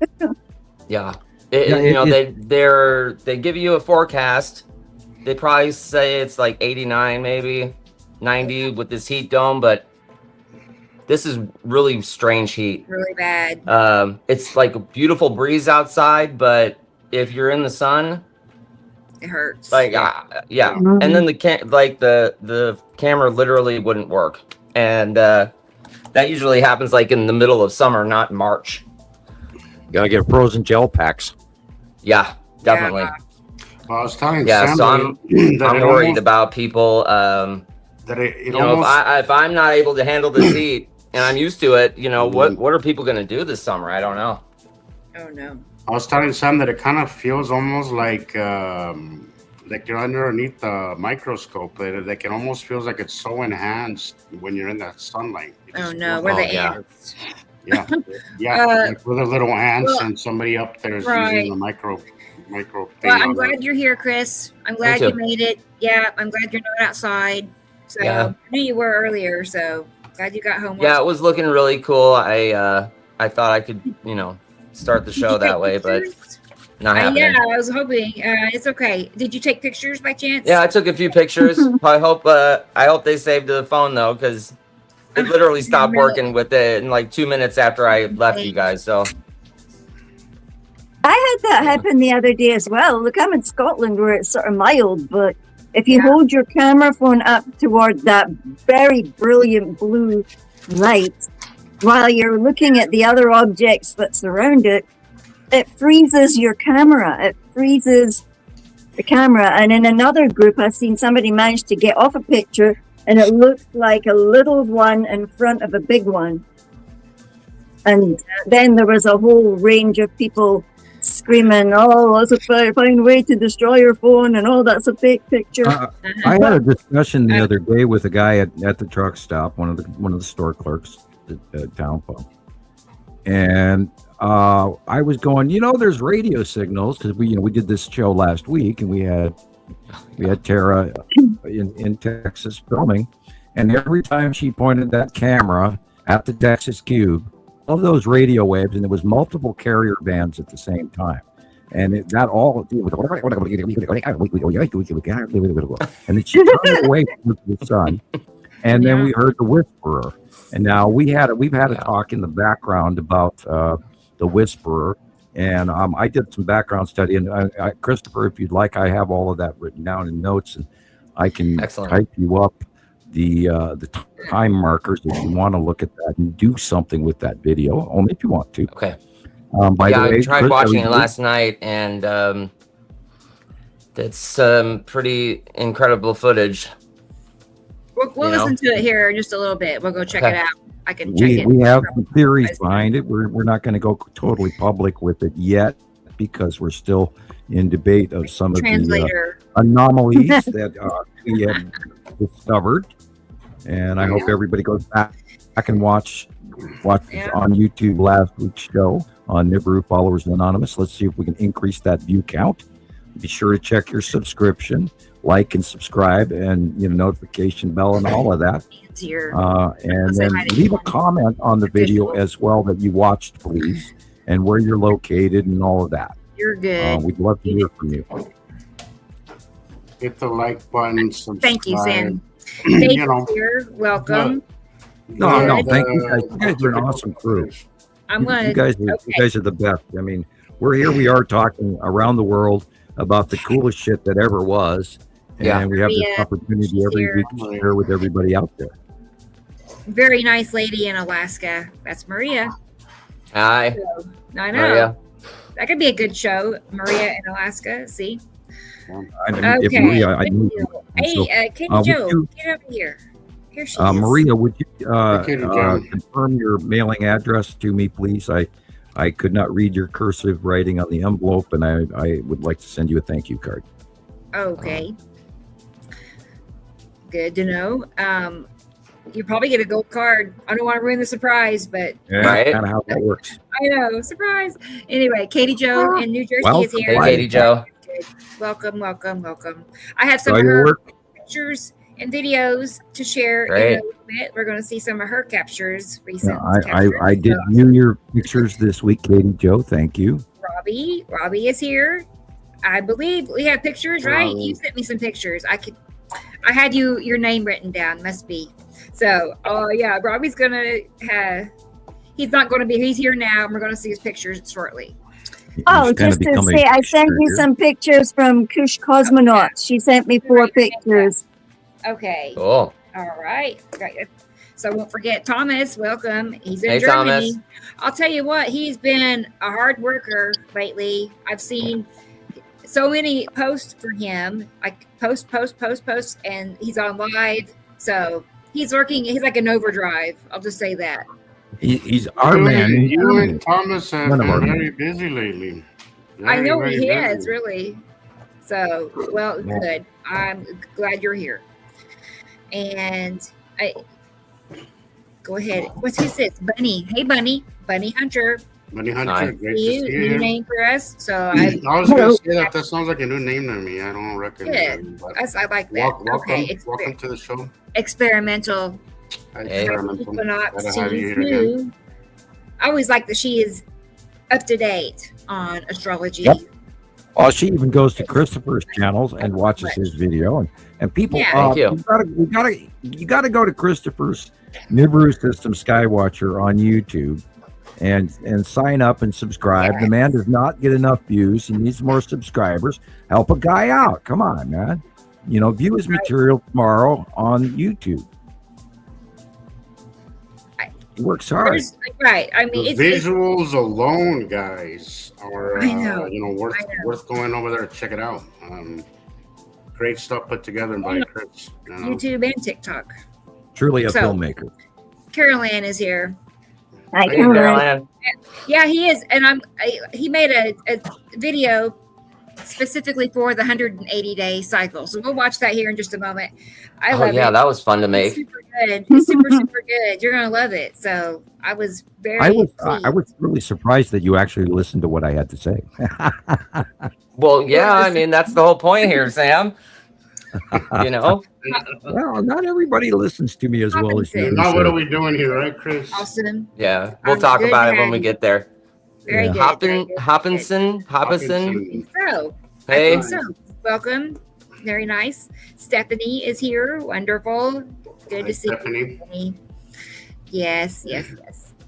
Yeah, they give you a forecast. They probably say it's like 89, maybe 90 with this heat dome, but this is really strange heat. Really bad. It's like a beautiful breeze outside, but if you're in the sun, it hurts. Like yeah, and then the camera literally wouldn't work. And that usually happens like in the middle of summer, not in March. Gotta get frozen gel packs. Yeah, definitely. Well, I was telling Sam so I'm worried about people. If I'm not able to handle this heat and I'm used to it, what are people going to do this summer? I don't know. Oh no. I was telling Sam that it kind of feels almost like you're underneath the microscope. It almost feels like it's so enhanced when you're in that sunlight. Oh no, where the ants? Yeah, like with the little ants and somebody up there is using the micro thing. Well, I'm glad you're here, Chris. I'm glad you made it. Yeah, I'm glad you're not outside. So I knew you were earlier, so glad you got home. Yeah, it was looking really cool. I thought I could, start the show that way, but not happening. Yeah, I was hoping. It's okay. Did you take pictures by chance? Yeah, I took a few pictures. I hope they saved the phone though, because it literally stopped working with it in like 2 minutes after I left you guys. So I had that happen the other day as well. Look, I'm in Scotland where it's sort of mild, but if you hold your camera phone up toward that very brilliant blue light while you're looking at the other objects that surround it, it freezes your camera. It freezes the camera. And in another group, I've seen somebody manage to get off a picture and it looked like a little one in front of a big one. And then there was a whole range of people screaming, "Oh, that's a fine way to destroy your phone," and "Oh, that's a fake picture." I had a discussion the other day with a guy at the truck stop, one of the store clerks at Town Pump, and I was going, there's radio signals because we did this show last week and we had Tara in Texas filming, and every time she pointed that camera at the Texas Cube, all those radio waves, and there was multiple carrier bands at the same time, and and then she turned away from the sun, and then we heard the Whisperer, and now we've had a talk in the background about the Whisperer, and I did some background study, and Christopher, if you'd like, I have all of that written down in notes, and I can type you up the time markers if you want to look at that and do something with that video, only if you want to. Okay. By the way, I tried watching it last night, and that's some pretty incredible footage. We'll listen to it here in just a little bit. We'll go check it out. I can check it. We have some theories behind it. We're not going to go totally public with it yet, because we're still in debate of some of the Translator. anomalies that we have discovered. And I hope everybody goes back and watch on YouTube last week's show on Nibiru Followers Anonymous. Let's see if we can increase that view count. Be sure to check your subscription, like and subscribe, and notification bell and all of that. And then leave a comment on the video as well that you watched, please, and where you're located and all of that. You're good. We'd love to hear from you. Hit the like button. Subscribe. Thank you, Sam. David's here. Welcome. No, thank you guys. You guys are an awesome crew. You guys are the best. I mean, we're here. We are talking around the world about the coolest shit that ever was, and we have this opportunity every week to share with everybody out there. Very nice lady in Alaska. That's Maria. Hi. So, I know. Maria. That could be a good show, Maria in Alaska. See? Hey, Katie Jo, get over here. Here she is. Maria, would you confirm your mailing address to me, please? I could not read your cursive writing on the envelope, and I would like to send you a thank you card. Okay. Good to know. You probably get a gold card. I don't want to ruin the surprise, but kind of how that works. I know, surprise. Anyway, Katie Jo in New Jersey is here. Hey, Katie Jo. Welcome. I have some of her pictures and videos to share in a little bit. We're going to see some of her captures, recent captures. I did view your pictures this week, Katie Jo. Thank you. Robbie is here. I believe we have pictures, right? You sent me some pictures. I had your name written down. Must be. So, Robbie's gonna he's not going to be. He's here now, and we're going to see his pictures shortly. Just to say, I sent you some pictures from Kush Cosmonauts. She sent me 4 pictures. Okay. Cool. All right. So I won't forget Thomas. Welcome. He's in Hey, Germany. Thomas. I'll tell you what, he's been a hard worker lately. I've seen so many posts for him, like post, and he's on live. So he's working. He's like an overdrive. I'll just say that. He's our man. You and Thomas have been very busy lately. I know he is, really. So, good. I'm glad you're here. And go ahead. Who's this? Bunny. Hey, Bunny. Bunny Hunter. Bunny Hunter. Great to see you. New name for us. So I was going to say that sounds like a new name to me. I don't recognize it. I like that. Welcome to the show. Experimental. Equinox to I always like that she is up to date on astrology. Yep. Oh, she even goes to Christopher's channels and watches his video, and people. Thank you. You gotta go to Christopher's Nibiru System Skywatcher on YouTube and sign up and subscribe. The man does not get enough views. He needs more subscribers. Help a guy out. Come on, man. View his material tomorrow on YouTube. He works hard. Right. I mean, the visuals alone, guys, are worth going over there to check it out. Great stuff put together by Chris. YouTube and TikTok. Truly a filmmaker. Carol Ann is here. Hi, Carol Ann. Yeah, he is, and he made a video specifically for the 180-day cycle. So we'll watch that here in just a moment. I love it. That was fun to make. Super good. Super good. You're gonna love it. So I was I was really surprised that you actually listened to what I had to say. Well, I mean, that's the whole point here, Sam. Well, not everybody listens to me as well as you. Now what are we doing here, right, Chris? Awesome. Yeah, we'll talk about it when we get there. Very good. Hopkinson. So, hey. So, welcome. Very nice. Stephanie is here. Wonderful. Good to see you, Stephanie. Yes.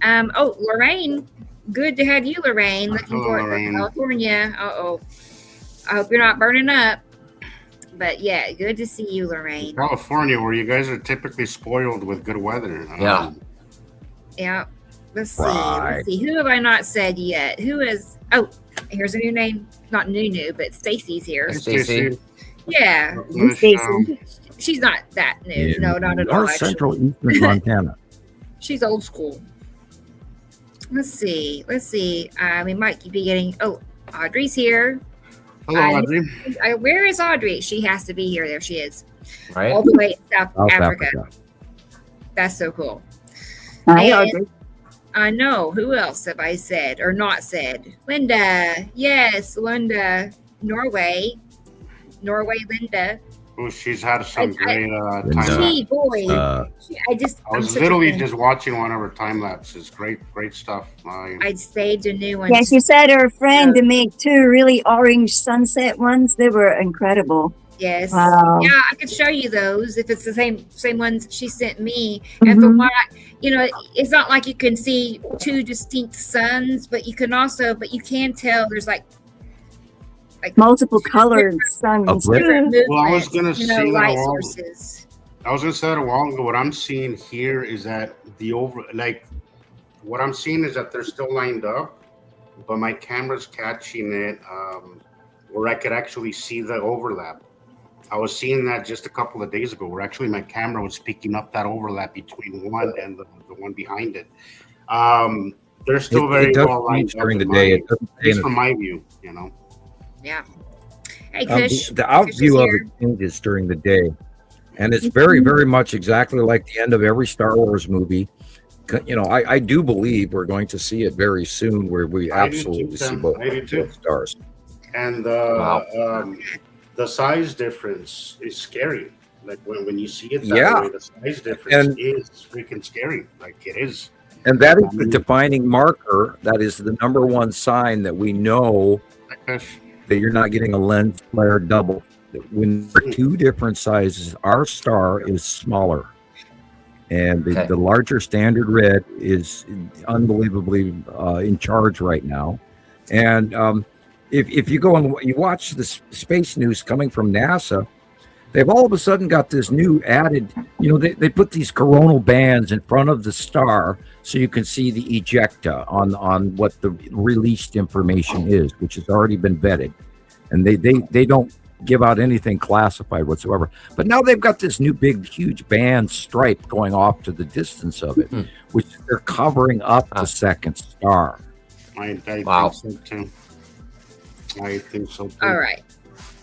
Lorraine. Good to have you, Lorraine. Looking forward to California. I hope you're not burning up. But good to see you, Lorraine. California, where you guys are typically spoiled with good weather. Yeah. Let's see. Who have I not said yet? Who is? Oh, here's a new name. Not new, but Stacy's here. Stacy. Yeah. Stacy. She's not that new. Yeah. No, not at all. Central Eastern Montana. She's old school. Let's see. We might be getting. Oh, Audrey's here. Hello, Audrey. Where is Audrey? She has to be here. There she is. Right? All the way in South Africa. Africa. That's so cool. Hi, And Audrey. I know. Who else have I said or not said? Linda. Yes, Linda. Norway, Linda. Oh, she's had some great time Gee, lapse. boy. Uh, I was literally just watching one of her time lapses. Great stuff. I saved a new one. Yeah, she said her friend made 2 really orange sunset ones. They were incredible. Yes. Wow. Yeah, I could show you those if it's the same ones she sent me. And from what it's not like you can see 2 distinct suns, but you can tell there's like Multiple colored suns. different Well, I was movements, gonna say that light a while. sources. I was gonna say that a while ago. What I'm seeing here is that what I'm seeing is that they're still lined up, but my camera's catching it where I could actually see the overlap. I was seeing that just a couple of days ago, where actually my camera was picking up that overlap between one and the one behind it. They're still very it does well lined change up during the in day. my- It doesn't at least stay in from my view, you know. Yeah. Hey, Kush. the out Kush view is of here. it changes during the day, and it's very, very much exactly like the end of every Star Wars movie. I do believe we're going to see it very soon, where we I do absolutely too, see Sam. both I do too. stars. And the size difference is scary. Like when you see it that way, the size difference is freaking scary. Like it is. And that is the defining marker. That is the number one sign that we know that you're not getting a lens flare double. When they're 2 different sizes, our star is smaller. And the larger standard red is unbelievably in charge right now. And if you go and you watch the space news coming from NASA, they've all of a sudden got this new added, they put these coronal bands in front of the star so you can see the ejecta on what the released information is, which has already been vetted. And they don't give out anything classified whatsoever. But now they've got this new big, huge band stripe going off to the distance of it, which they're covering up the second star. I think so too. I think so too. All right.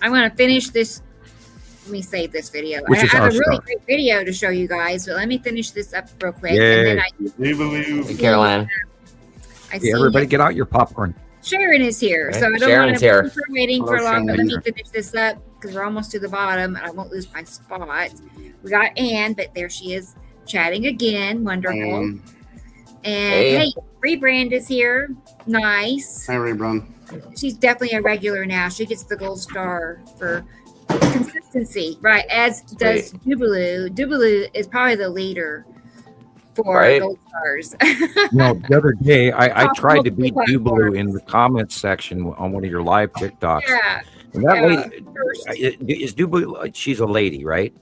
I'm going to finish this. Let me save this video. Which I is have our a really star. great video to show you guys, but let me finish this up real quick. Yay. And then Hey, Caroline. I see Everybody get out your popcorn. Sharon is here. Okay. So I don't Sharon's want to here. keep her waiting for Hello, long, but let Sharon. me finish this up because we're almost to the bottom and I won't lose my spot. We got Anne, but there she is chatting again. Wonderful. And hey, Rebrand is here. Nice. Hi, Rebrand. She's definitely a regular now. She gets the gold star for consistency, right? As does Dubaloo. Dubaloo is probably the leader for gold stars. The other day I tried to beat Dubaloo in the comments section on one of your live TikToks. Yeah. And that lady is Dubaloo. She's a lady, right?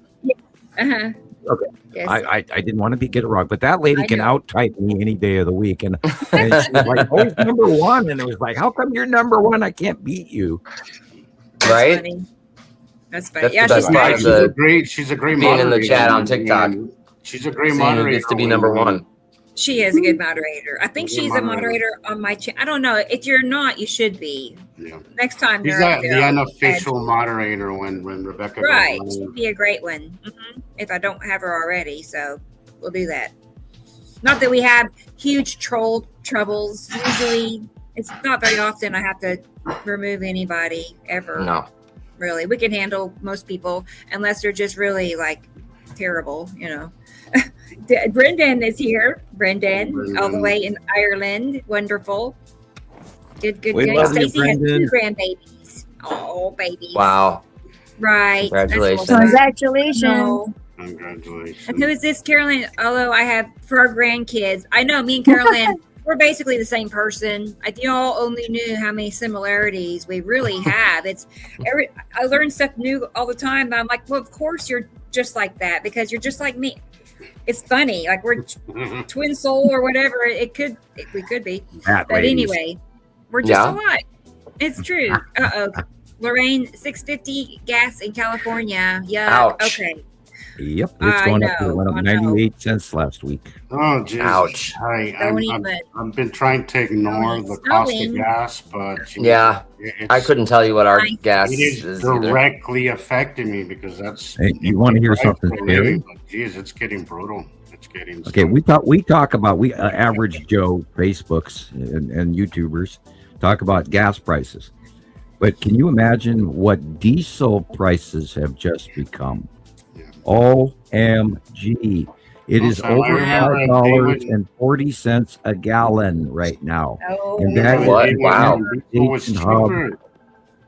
Uh-huh. Okay. Yes. I didn't want to get it wrong, but that lady can know. out type me any day of the week, and she was like, "Always number one," and it was like, "How come you're number one? I can't beat you." That's Right? funny. That's funny. That's Yeah, the she's best part nice. of She's a great being moderator. in the chat on TikTok. She's a great Seeing who moderator. gets to be number one. She is a good moderator. I think Good she's a moderator on my channel. I don't know. If you're not, you should be. Yeah. Next time She's you're up the there, I'll unofficial moderator when Rebecca goes right. live. She'd be a great one. If I don't have her already, so we'll do that. Not that we have huge troll troubles. Usually, it's not very often I have to remove anybody ever. No. Really, we can handle most people unless they're just really like terrible, Brendan is here. Brendan, all the way in Ireland. Wonderful. Good. We love you, Stacey has Brendan. 2 grandbabies. Oh, babies. Wow. Right. That's Congratulations. awesome. Congratulations. No. Congratulations. And who is this, Carolyn? Although I have for our grandkids, I know me and Carolyn, we're basically the same person. You all only knew how many similarities we really have. I learn stuff new all the time. And I'm like, well, of course you're just like that because you're just like me. It's funny, like we're twin soul or whatever. We could be, but anyway, we're just alike. It's true. Lorraine, $6.50 gas in California. Yuck. Ouch. Okay. Yep, it's going up. It went up 98 cents last week. Oh, geez. Ouch. I've been trying to ignore the cost of gas, but geez, Yeah, I couldn't tell you what our gas it is is either. directly affecting me because that's. Hey, you want to hear something scary? Geez, it's getting brutal. It's getting. Okay, we talk about average Joe Facebooks and YouTubers talk about gas prices, but can you imagine what diesel prices have just become? OMG. It is over $5.40 a gallon right now. Oh, and that what? is Wow.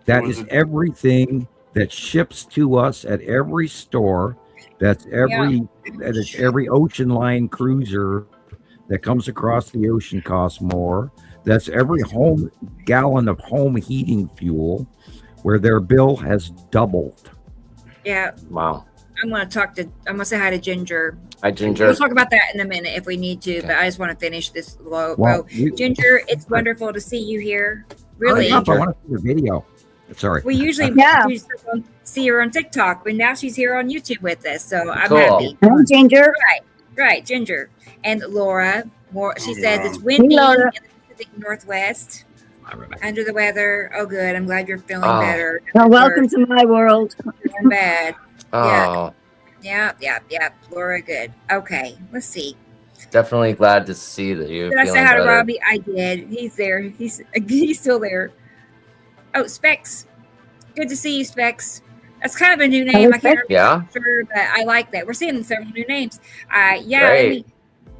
That is everything that ships to us at every store. That is every ocean line cruiser that comes across the ocean costs more. That's every gallon of home heating fuel where their bill has doubled. Yeah. Wow. I'm going to say hi to Ginger. Hi, Ginger. We'll talk about that in a minute if we need to, but I just want to finish this low. Well, Ginger, it's wonderful to see you here. Really. I want to see the video. Sorry. We usually see her on TikTok, but now she's here on YouTube with us, so I'm Cool. happy. Hi, Ginger. Right, Ginger. And Laura, she says it's windy in the Pacific Northwest. Under the weather. Oh, good. I'm glad you're feeling better. Well, welcome to my world. Feeling bad. Oh, Yeah. Laura, good. Okay, let's see. definitely glad to see that you're Did I feeling say hi to better. Robbie? I did. He's there. He's still there. Oh, Specs. Good to see you, Specs. That's kind of a new name. I can't remember, sure, but I like that. We're seeing several new names. Great.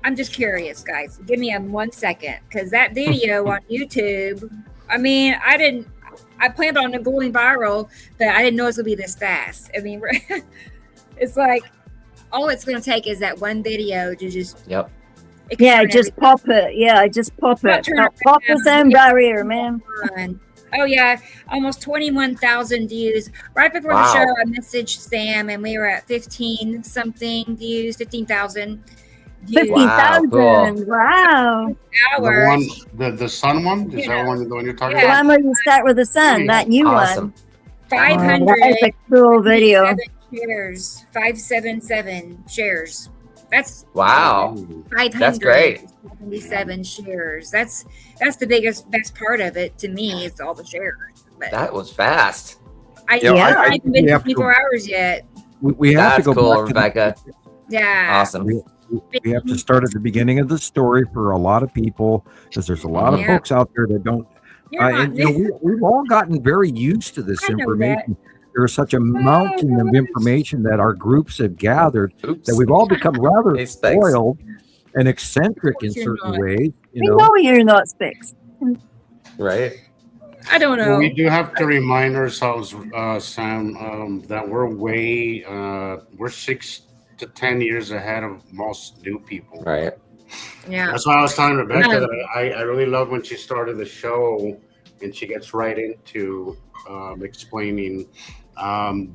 I'm just curious, guys. Give me 1 second, because that video on YouTube. I mean, I planned on it going viral, but I didn't know it was gonna be this fast. I mean, it's like all it's gonna take is that one video to just. Yep. Just pop it. Yeah, just pop it. Pop the sound barrier, man. Oh yeah, almost 21,000 views. Right before the show, I messaged Sam, and we were at 15,000 views. 15,000 views. 15,000. Wow. The sun one? Is that the one you're talking The about? one where you start with the sun, that new Awesome. one. 500. That is a cool video. Shares. 577 shares. That's Wow. 500. That's great. 77 shares. That's the best part of it to me. It's all the shares. But That was fast. I haven't been 24 hours yet. We have That's to go cool, back Rebecca. Yeah. Awesome. We have to start at the beginning of the story for a lot of people, because there's a lot of folks out there that don't. We've all gotten very used to this information. There's such a mountain of information that our groups have gathered that we've all become rather spoiled and eccentric in certain ways. We know you're not Specs. Right. I don't know. Well, we do have to remind ourselves, Sam, that we're 6 to 10 years ahead of most new people. Right. Yeah. That's why I was telling Rebecca that I really love when she started the show and she gets right into explaining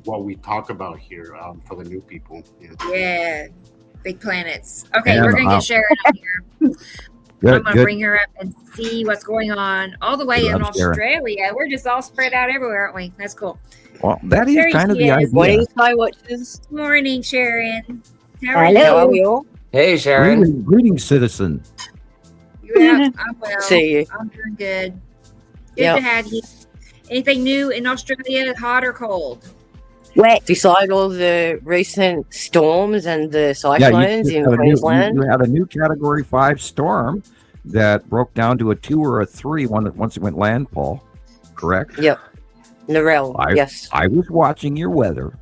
what we talk about here for the new people. Yeah. Big planets. Okay, we're going to get Sharon on here. I'm going to bring her up and see what's going on all the way in Australia. We're just all spread out everywhere, aren't we? That's cool. Well, that is kind of the idea. Morning, Sky Watchers. Good morning, Sharon. How are you all? Hey, Sharon. Greetings, citizen. Yeah, I'm well. See you. I'm doing good. Good to have you. Anything new in Australia, hot or cold? Wet. Beside all the recent storms and the cyclones in Queensland. You had a new Category 5 storm that broke down to a 2 or a 3 once it went landfall, correct? Yep. Narelle, yes. I was watching your weather.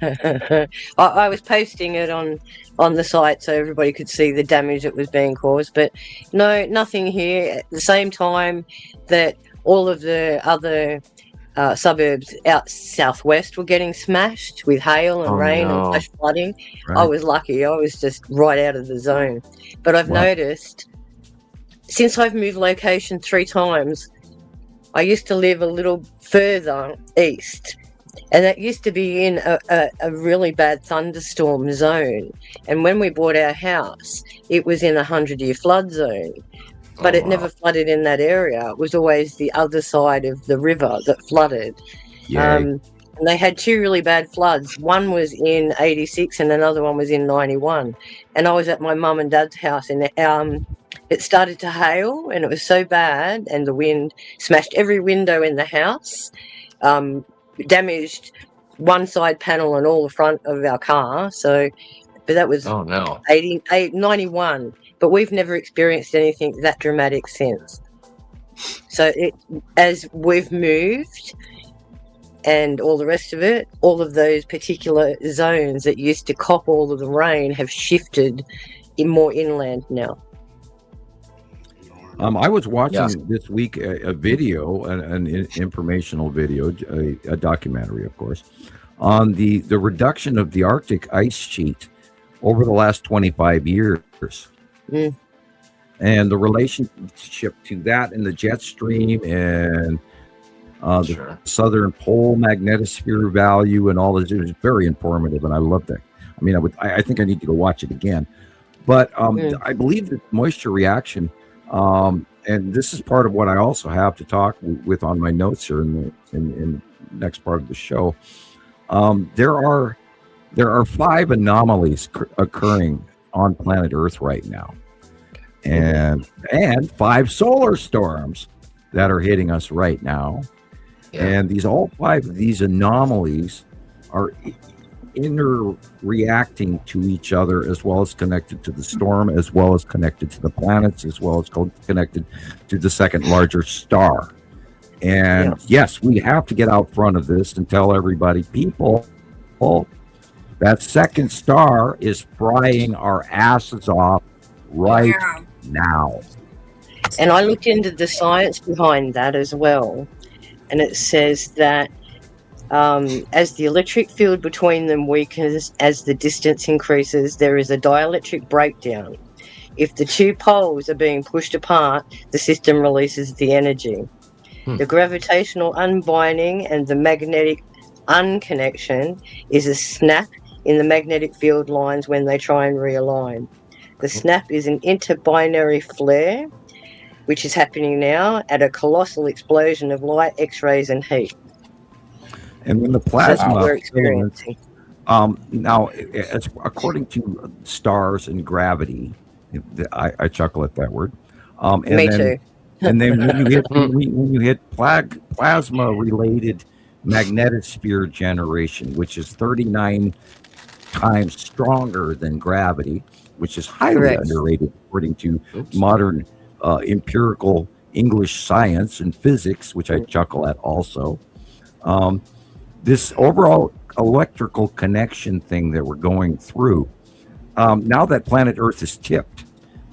I was posting it on the site so everybody could see the damage that was being caused, but no, nothing here. At the same time that all of the other suburbs out southwest were getting smashed with hail and rain and flash flooding. Right. I was lucky. I was just right out of the zone. But I've noticed since I've moved location 3 times, I used to live a little further east, and that used to be in a really bad thunderstorm zone. And when we bought our house, it was in a 100-year flood zone. But it never flooded in that area. It was always the other side of the river that flooded. And they had two really bad floods. One was in 86 and another one was in 91. And I was at my mum and dad's house, and it started to hail, and it was so bad, and the wind smashed every window in the house, damaged one side panel and all the front of our car. So, but that was 91. But we've never experienced anything that dramatic since. So as we've moved and all the rest of it, all of those particular zones that used to cop all of the rain have shifted more inland now. I was watching this week a video, an informational video, a documentary, of course, on the reduction of the Arctic ice sheet over the last 25 years. Mm. And the relationship to that and the jet stream and the southern pole magnetosphere value and all this. It was very informative, and I loved it. I mean, I think I need to go watch it again. But I believe that moisture reaction, and this is part of what I also have to talk with on my notes here in the next part of the show. There are 5 anomalies occurring on planet Earth right now, and 5 solar storms that are hitting us right now. And all 5 of these anomalies are interreacting to each other, as well as connected to the storm, as well as connected to the planets, as well as connected to the second largest star. And yes, we have to get out front of this and tell everybody, people, that second star is frying our asses off right now. And I looked into the science behind that as well. And it says that as the electric field between them weakens, as the distance increases, there is a dielectric breakdown. If the two poles are being pushed apart, the system releases the energy. The gravitational unbinding and the magnetic unconnection is a snap in the magnetic field lines when they try and realign. The snap is an interbinary flare, which is happening now at a colossal explosion of light, X-rays, and heat. And when the plasma we're experiencing. Now, according to stars and gravity, I chuckle at that word. Me too. And then when you hit plasma-related magnetosphere generation, which is 39 times stronger than gravity, which is highly underrated according to modern empirical English science and physics, which I chuckle at also. This overall electrical connection thing that we're going through, now that planet Earth is tipped,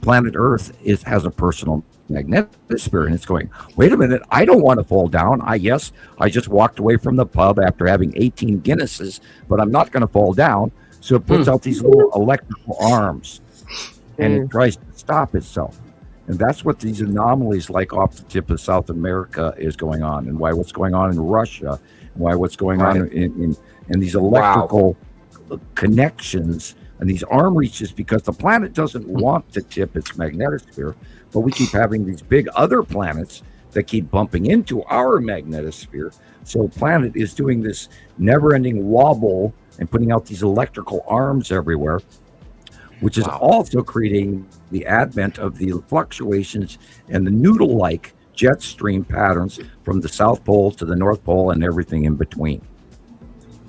planet Earth has a personal magnetosphere, and it's going, wait a minute, I don't want to fall down. I just walked away from the pub after having 18 Guinnesses, but I'm not going to fall down. So it puts out these little electrical arms, and it tries to stop itself. And that's what these anomalies like off the tip of South America is going on, and why what's going on in Russia, and why what's going on in these electrical connections and these arm reaches, because the planet doesn't want to tip its magnetosphere, but we keep having these big other planets that keep bumping into our magnetosphere. So the planet is doing this never-ending wobble and putting out these electrical arms everywhere, which is also creating the advent of the fluctuations and the noodle-like jet stream patterns from the South Pole to the North Pole and everything in between.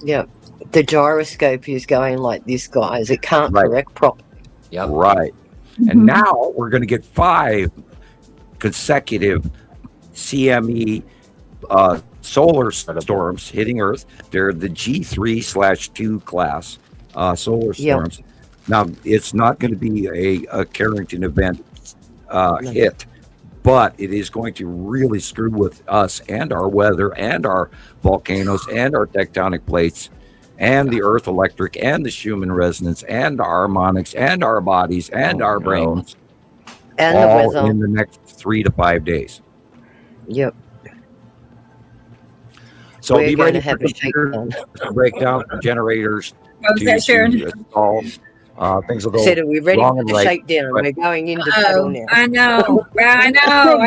Yep. The gyroscope is going like this, guys. It can't correct properly. Yep. Right. And now we're going to get 5 consecutive CME solar storms hitting Earth. They're the G3/2 class solar storms. Now, it's not going to be a Carrington event hit, but it is going to really screw with us and our weather and our volcanoes and our tectonic plates and the Earth electric and the Schumann resonance and our harmonics and our bodies and our brains, and all the weather in the next 3 to 5 days. Yep. So we're be going ready to have a shakedown. to break down generators. How's that, Sharon? Things will go Said, are we ready wrong for and the right. shakedown? We're going into battle now. I know. I know.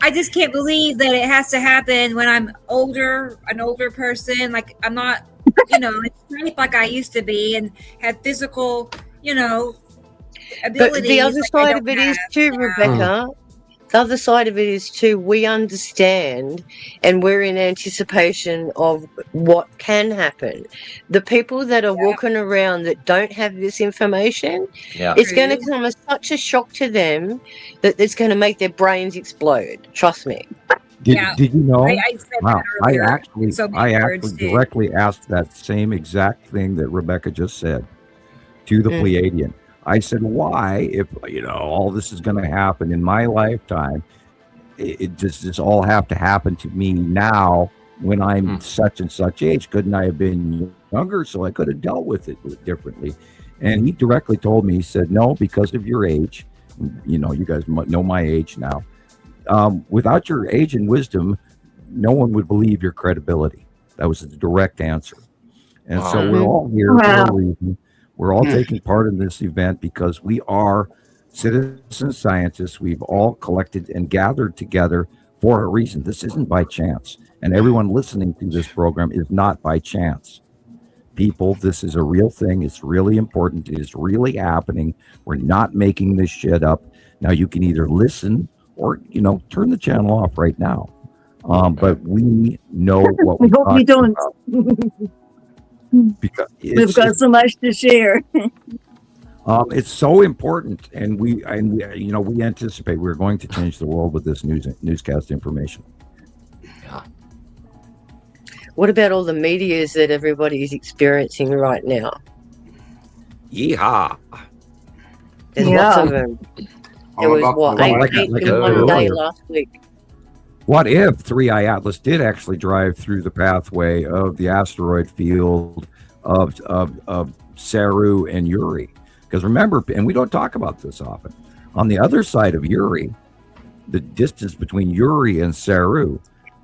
I just can't believe that it has to happen when I'm older, an older person. Like I'm not, in shape like I used to be, and have physical, abilities. But the other like side of it is too, Rebecca. The other side of it is too, we understand and we're in anticipation of what can happen. The people that are walking around that don't have this information, it's going to come as such a shock to them that it's going to make their brains explode. Trust me. Did you know? I said that earlier. I actually directly asked that same exact thing that Rebecca just said to the Pleiadian. I said, why, if all this is going to happen in my lifetime, does this all have to happen to me now when I'm such and such age? Couldn't I have been younger so I could have dealt with it differently? And he directly told me, he said, no, because of your age. You guys know my age now. Without your age and wisdom, no one would believe your credibility. That was the direct answer. And so we're all here for a reason. We're all taking part in this event because we are citizen scientists. We've all collected and gathered together for a reason. This isn't by chance. And everyone listening to this program is not by chance. People, this is a real thing. It's really important. It is really happening. We're not making this shit up. Now, you can either listen or, turn the channel off right now. But we know what we hope you don't. Because we've got so much to share. It's so important, and we anticipate we're going to change the world with this newscast information. Yeah. What about all the medias that everybody is experiencing right now? Yeehaw! There's lots of them. There was eight in one day last week. What if 3i Atlas did actually drive through the pathway of the asteroid field of Saru and Uri? Because remember, and we don't talk about this often, on the other side of Uri, the distance between Uri and Saru,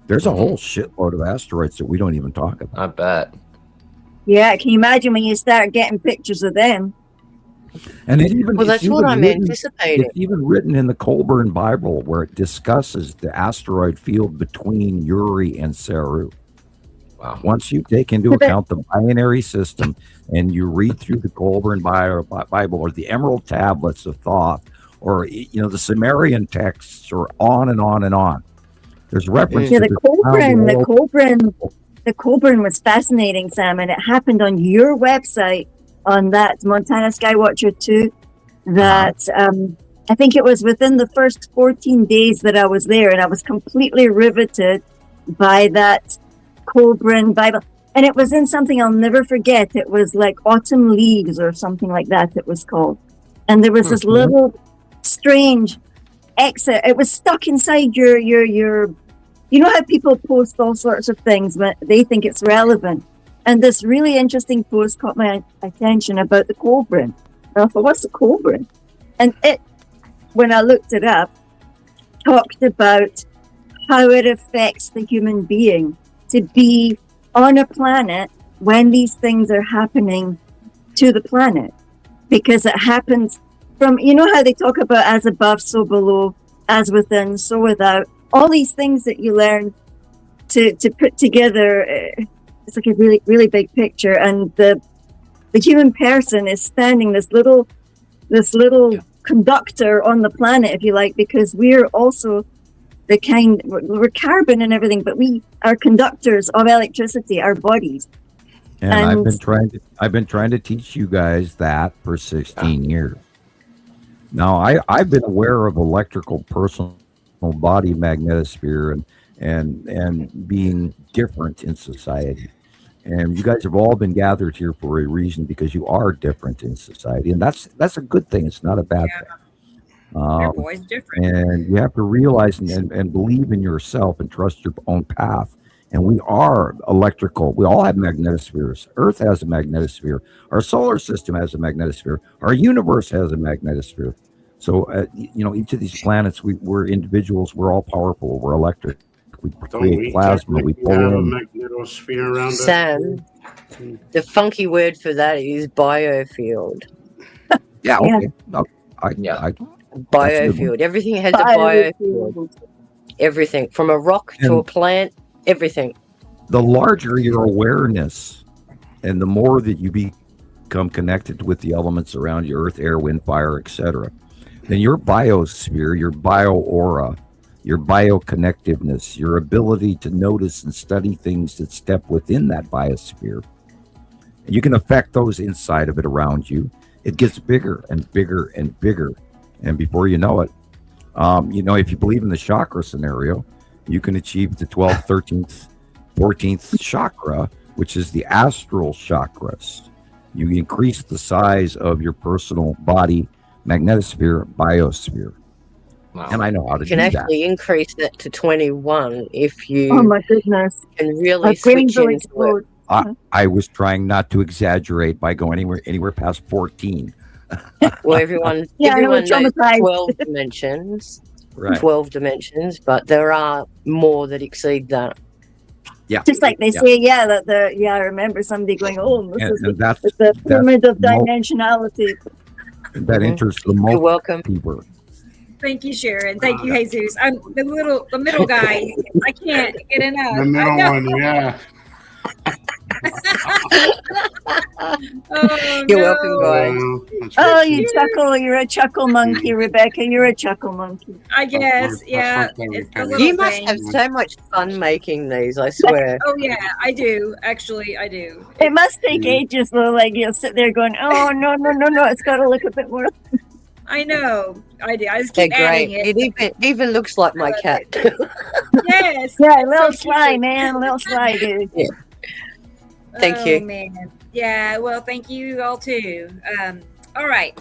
there's a whole shitload of asteroids that we don't even talk about. I bet. Yeah, can you imagine when you start getting pictures of them? And that's what I'm anticipating. It's even written in the Colburn Bible where it discusses the asteroid field between Uri and Saru. Wow. Once you take into account the binary system and you read through the Colburn Bible or the Emerald Tablets of Thoth or the Sumerian texts or on and on and on, there's reference to the Colburn was fascinating, Sam, and it happened on your website. On that Montana Skywatcher 2, that I think it was within the first 14 days that I was there, and I was completely riveted by that Colburn Bible. And it was in something I'll never forget. It was like Autumn Leaves or something like that it was called. And there was this little strange exit. It was stuck inside your how people post all sorts of things when they think it's relevant. And this really interesting post caught my attention about the Colburn. And I thought, what's the Colburn? And it, when I looked it up, talked about how it affects the human being to be on a planet when these things are happening to the planet. Because it happens from, how they talk about as above, so below, as within, so without. All these things that you learn to put together. It's like a really, really big picture, and the human person is standing this little conductor on the planet, if you like, because we're also we're carbon and everything, but we are conductors of electricity, our bodies. And I've been trying to teach you guys that for 16 years. Now I've been aware of electrical personal body magnetosphere and being different in society. And you guys have all been gathered here for a reason because you are different in society. And that's a good thing. It's not a bad thing. Everybody's different. And you have to realize and believe in yourself and trust your own path. And we are electrical. We all have magnetospheres. Earth has a magnetosphere. Our solar system has a magnetosphere. Our universe has a magnetosphere. So, each of these planets, we're individuals. We're all powerful. We're electric. We create plasma. We pull in. Magnetosphere around Sam, the funky word for that is biofield. Yeah. Okay. Biofield. Everything has a biofield. everything from a rock to a plant, everything. The larger your awareness and the more that you become connected with the elements around you, earth, air, wind, fire, etc., then your biosphere, your bio-aura, your bioconnectiveness, your ability to notice and study things that step within that biosphere, you can affect those inside of it around you. It gets bigger and bigger and bigger. And before you know it, if you believe in the chakra scenario, you can achieve the 12th, 13th, 14th chakra, which is the astral chakras. You increase the size of your personal body, magnetosphere, biosphere. Wow. And I know how to do that. You can actually increase that to 21 if you oh my goodness, can really switch into it. I was trying not to exaggerate by going anywhere past 14. Well, everyone knows 12 dimensions. Right. 12 dimensions, but there are more that exceed that. Yeah. Just like they say, I remember somebody going, oh, this is the pyramid of dimensionality. That enters the most. You're welcome. Deeper. Thank you, Sharon. Thank you, Jesus. I'm the middle guy. I can't get enough. The middle one, yeah. You're welcome, guys. Oh, you chuckle. You're a chuckle monkey, Rebecca. You're a chuckle monkey. I guess, yeah. You must have so much fun making these, I swear. Oh, yeah, I do. Actually, I do. It must take ages, though. Like, you'll sit there going, oh, no. It's got to look a bit more. I know. I do. I just keep adding it. It even looks like my cat. Yes. Yeah, little sly, man. Little sly, dude. Yeah. Thank you. Man. Yeah, well, thank you all too. All right.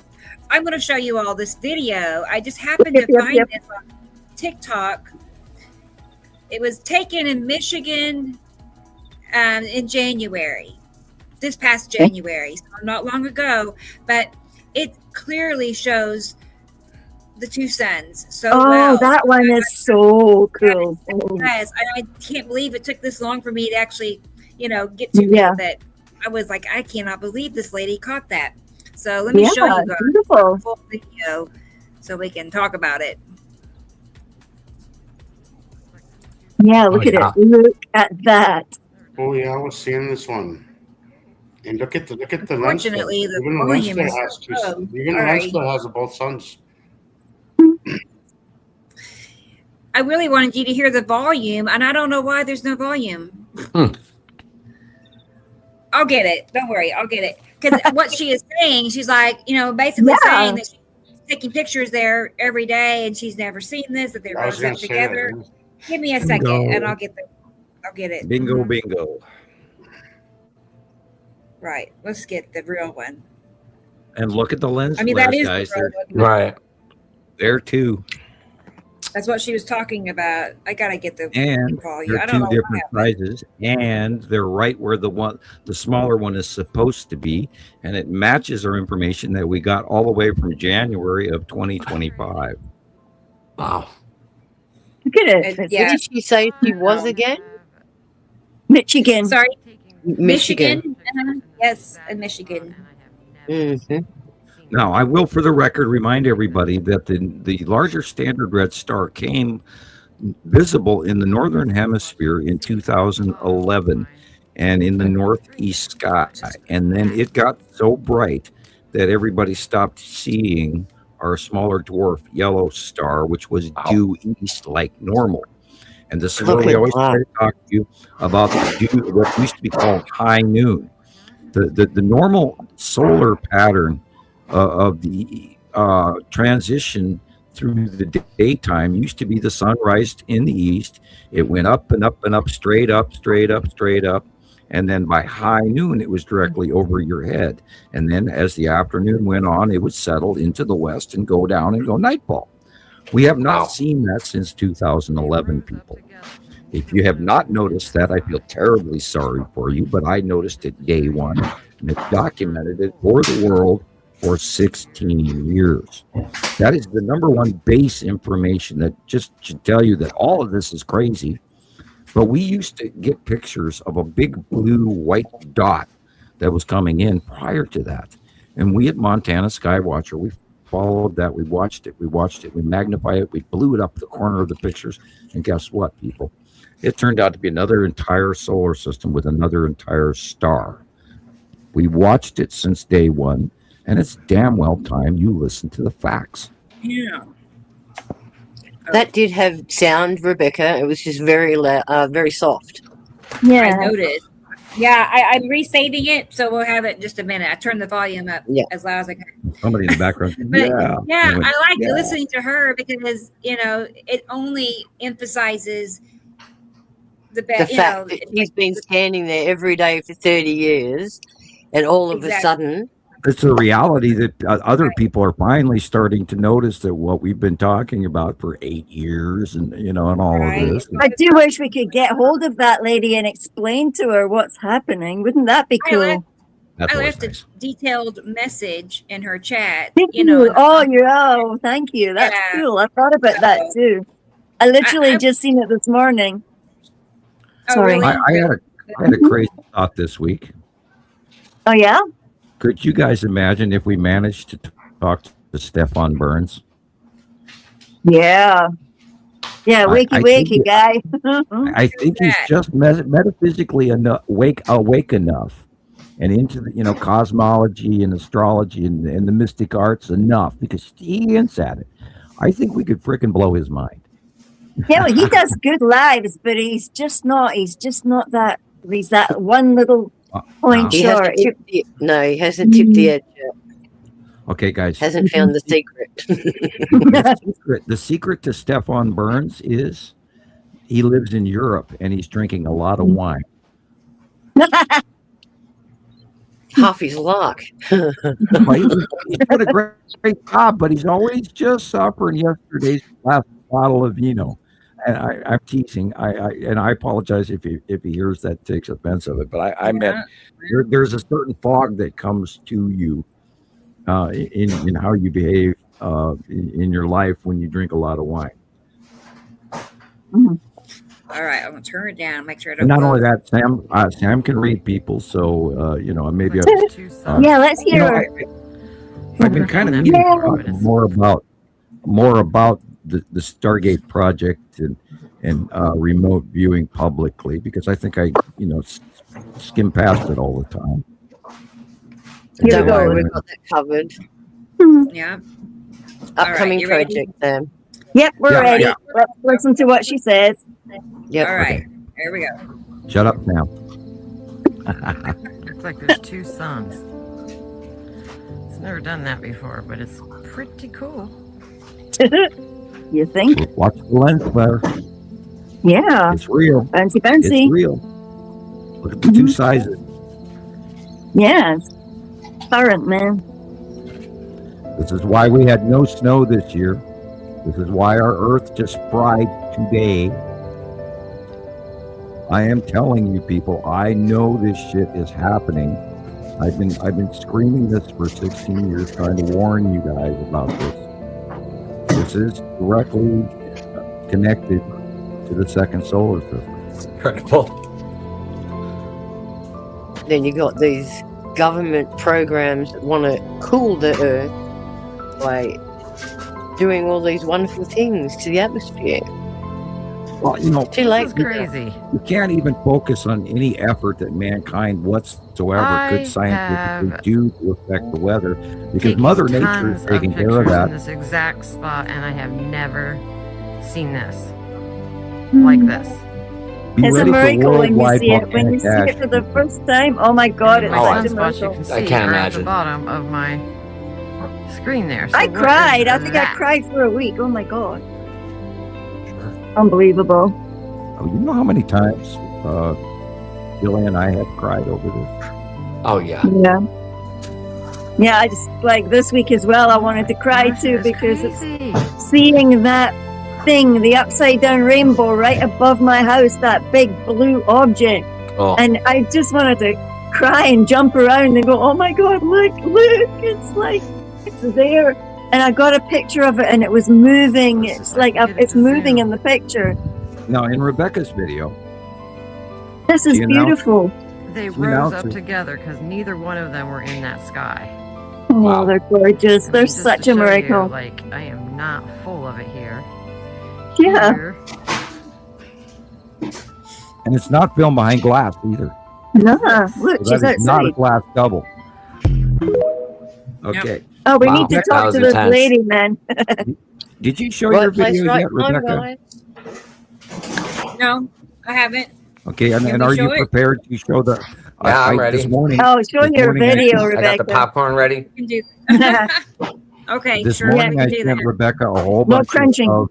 I'm going to show you all this video. I just happened to find this on TikTok. It was taken in Michigan in January, this past January, so not long ago, but it clearly shows the two suns so well. Oh, that one is so cool. Yes, I can't believe it took this long for me to actually get to it, that I was like, I cannot believe this lady caught that. So let me show you guys the full video so we can talk about it. Yeah, look at it. Look at that. Oh yeah, I was seeing this one. And look at the lens. Unfortunately, the volume is so low. Even the lens still has both suns. I really wanted you to hear the volume, and I don't know why there's no volume. I'll get it. Don't worry. I'll get it. Because what she is saying, she's like, basically saying that she's taking pictures there every day and she's never seen this, that they're all set together. Give me a second and I'll get it. Bingo. Right. Let's get the real one. And look at the lens. I mean, that is guys. The right. There too. That's what she was talking about. I gotta get the volume. They're two different sizes, and they're right where the smaller one is supposed to be, and it matches our information that we got all the way from January of 2025. Wow! Look at it. What did she say she was again? Michigan. Sorry, Michigan. Yes, in Michigan. Mm-hmm. Now, I will, for the record, remind everybody that the larger standard red star came visible in the northern hemisphere in 2011 and in the northeast sky. And then it got so bright that everybody stopped seeing our smaller dwarf yellow star, which was due east like normal. And this is where we always try to talk to you about what used to be called high noon. The normal solar pattern of the transition through the daytime used to be the sun rised in the east. It went up and up and up, straight up. And then by high noon, it was directly over your head. And then as the afternoon went on, it would settle into the west and go down and go nightfall. We have not seen that since 2011, people. If you have not noticed that, I feel terribly sorry for you, but I noticed it day one and it documented it for the world for 16 years. That is the number one base information that just should tell you that all of this is crazy. But we used to get pictures of a big blue white dot that was coming in prior to that. And we at Montana Skywatcher, we followed that. We watched it. We magnified it. We blew it up the corner of the pictures. And guess what, people? It turned out to be another entire solar system with another entire star. We watched it since day one, and it's damn well time you listen to the facts. Yeah. That did have sound, Rebecca. It was just very very soft. Yeah. I noticed. Yeah, I'm resaving it, so we'll have it in just a minute. I turned the volume up as loud as I can. Somebody in the background. But yeah. I like listening to her because, it only emphasizes the fact that he's been standing there every day for 30 years, and all of a sudden... It's a reality that other people are finally starting to notice that what we've been talking about for 8 years and, and all of this. I do wish we could get hold of that lady and explain to her what's happening. Wouldn't that be cool? I left a detailed message in her chat. Thank you. Thank you. That's cool. I thought about that too. I literally just seen it this morning. Sorry. Really? I had a crazy thought this week. Oh, yeah? Could you guys imagine if we managed to talk to Stefan Burns? Yeah. Yeah, wakey guy. I think he's just metaphysically awake enough and into the, cosmology and astrology and the mystic arts enough because he hints at it. I think we could frickin' blow his mind. Yeah, well, he does good lives, but he's just not that. He's that one little point short. He hasn't tipped the edge yet. Okay, guys. Hasn't found the secret. The secret to Stefan Burns is he lives in Europe and he's drinking a lot of wine. Half his luck. He's got a great job, but he's always just suffering yesterday's last bottle of vino. And I'm teasing. I apologize if he hears that, takes offense of it. But I meant there's a certain fog that comes to you in how you behave in your life when you drink a lot of wine. Mm-hmm. All right, I'm gonna turn it down. Make sure I don't. Not only that, Sam can read people, so maybe. Let's hear her. I've been kind of meaning to talk more about the Stargate project and remote viewing publicly because I think I skim past it all the time. Don't worry, we've got that covered. Yeah. Upcoming project then. Yep, we're ready. Yeah. Let's listen to what she says. Yep. All right. Here we go. Shut up now. Looks like there's two suns. It's never done that before, but it's pretty cool. You think? Watch the lens flare. Yeah. It's real. Fancy. It's real. Look at the two sizes. Yeah. It's current, man. This is why we had no snow this year. This is why our Earth just fried today. I am telling you people, I know this shit is happening. I've been screaming this for 16 years, trying to warn you guys about this. This is directly connected to the second solar system. It's incredible. Then you got these government programs that want to cool the Earth by doing all these wonderful things to the atmosphere. Well, too late. This is crazy. You can't even focus on any effort that mankind whatsoever could scientifically do to affect the weather, because Mother Nature is taking care of that. In this exact spot, and I have never seen this like this. It's a miracle when you see it. When you see it for the first time, oh my God, it's such a miracle. I can't imagine. At the bottom of my screen there. So I cried. I think I cried for a week. Oh my God. Unbelievable. Oh, you know how many times Gillian and I have cried over this? Oh, yeah. Yeah, I just, like, this week as well, I wanted to cry too, because it's seeing that thing, the upside down rainbow right above my house, that big blue object. Oh. And I just wanted to cry and jump around and go, oh my God, look, it's like, it's there. And I got a picture of it, and it was moving. It's like it's moving in the picture. No, in Rebecca's video. This is beautiful. They rose up together because neither one of them were in that sky. Oh, Wow. they're gorgeous. They're Just to such a show you, miracle. like, I am not full of it here. Yeah. Here. And it's not filmed behind glass either. No, look, So she's that is not a outside. glass double. Okay. Oh, we Wow. need to That talk was to this intense. lady, man. Did you show Right your place, video right yet, time, Rebecca? guys. No, I haven't. Okay, and Can are we you show it? prepared to show the? Yeah, I'm ready. This morning. Oh, show This your morning I video, I got Rebecca. the popcorn ready. We can do. Okay, This sure. morning we I can do sent that. Rebecca a whole No bunch crunching. of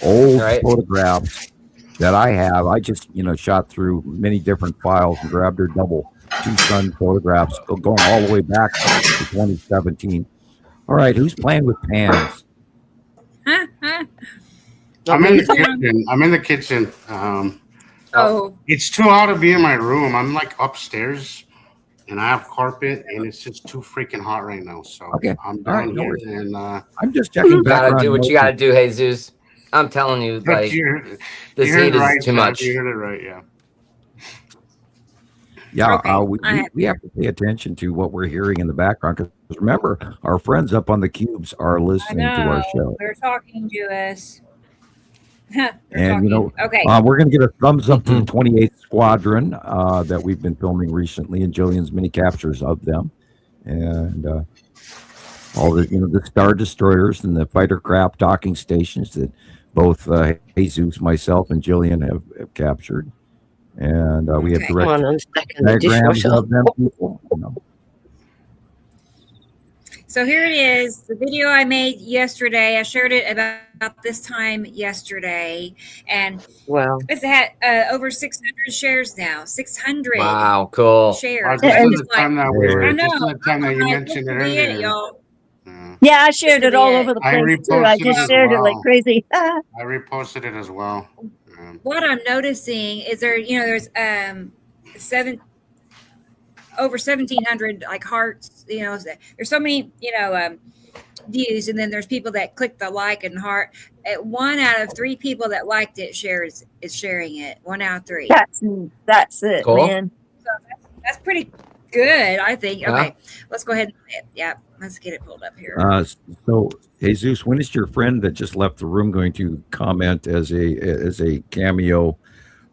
old Right. photographs that I have. I just, shot through many different files and grabbed her double two sun photographs going all the way back to 2017. All right, who's playing with pans? I'm in the kitchen. I'm in the kitchen. Oh, It's too hot to be in my room. I'm like upstairs, and I have carpet, and it's just too freaking hot right now. So Okay. I'm All right, down no here, worries. and I'm just checking You gotta background do what you noise. gotta do, Jesus. I'm telling you, like, you this heard heat it right, is too Sam. much. You heard it right, yeah. Yeah, Okay, we have to pay attention to what we're hearing in the background because remember, our friends up on the cubes are I listening to our know. show. They're talking to us. They're And, talking. Okay. we're going to get a thumbs up to the Mhm. 28th Squadron that we've been filming recently, and Jillian's mini captures of them, and all the the Star Destroyers and the fighter craft docking stations that both Jesus, myself, and Jillian have captured, and we have Okay. Come direct on, I'm stacking the diagrams dishwasher. of them. People, So here it is, the video I made yesterday. I shared it about this time yesterday, and Wow. it's had over 600 shares now. 600 Wow, cool. shares. This I'm is just the time like, that we I were. know. Just the time that you I'm like, mentioned this it could be it, earlier. y'all. Yeah. Yeah, I shared could it be all it. over the I place too. I reposted just as shared it like well. crazy. I reposted it as well. What I'm noticing is there's over 1,700 like hearts. There's so many views, and then there's people that click the like and heart. 1 out of 3 people that liked it is sharing it. 1 out of 3. That's it, Cool. man. So that's pretty good, I think. Yeah. Okay, let's go ahead and play it. Yeah, let's get it pulled up here. So, Jesus, when is your friend that just left the room going to comment as a cameo?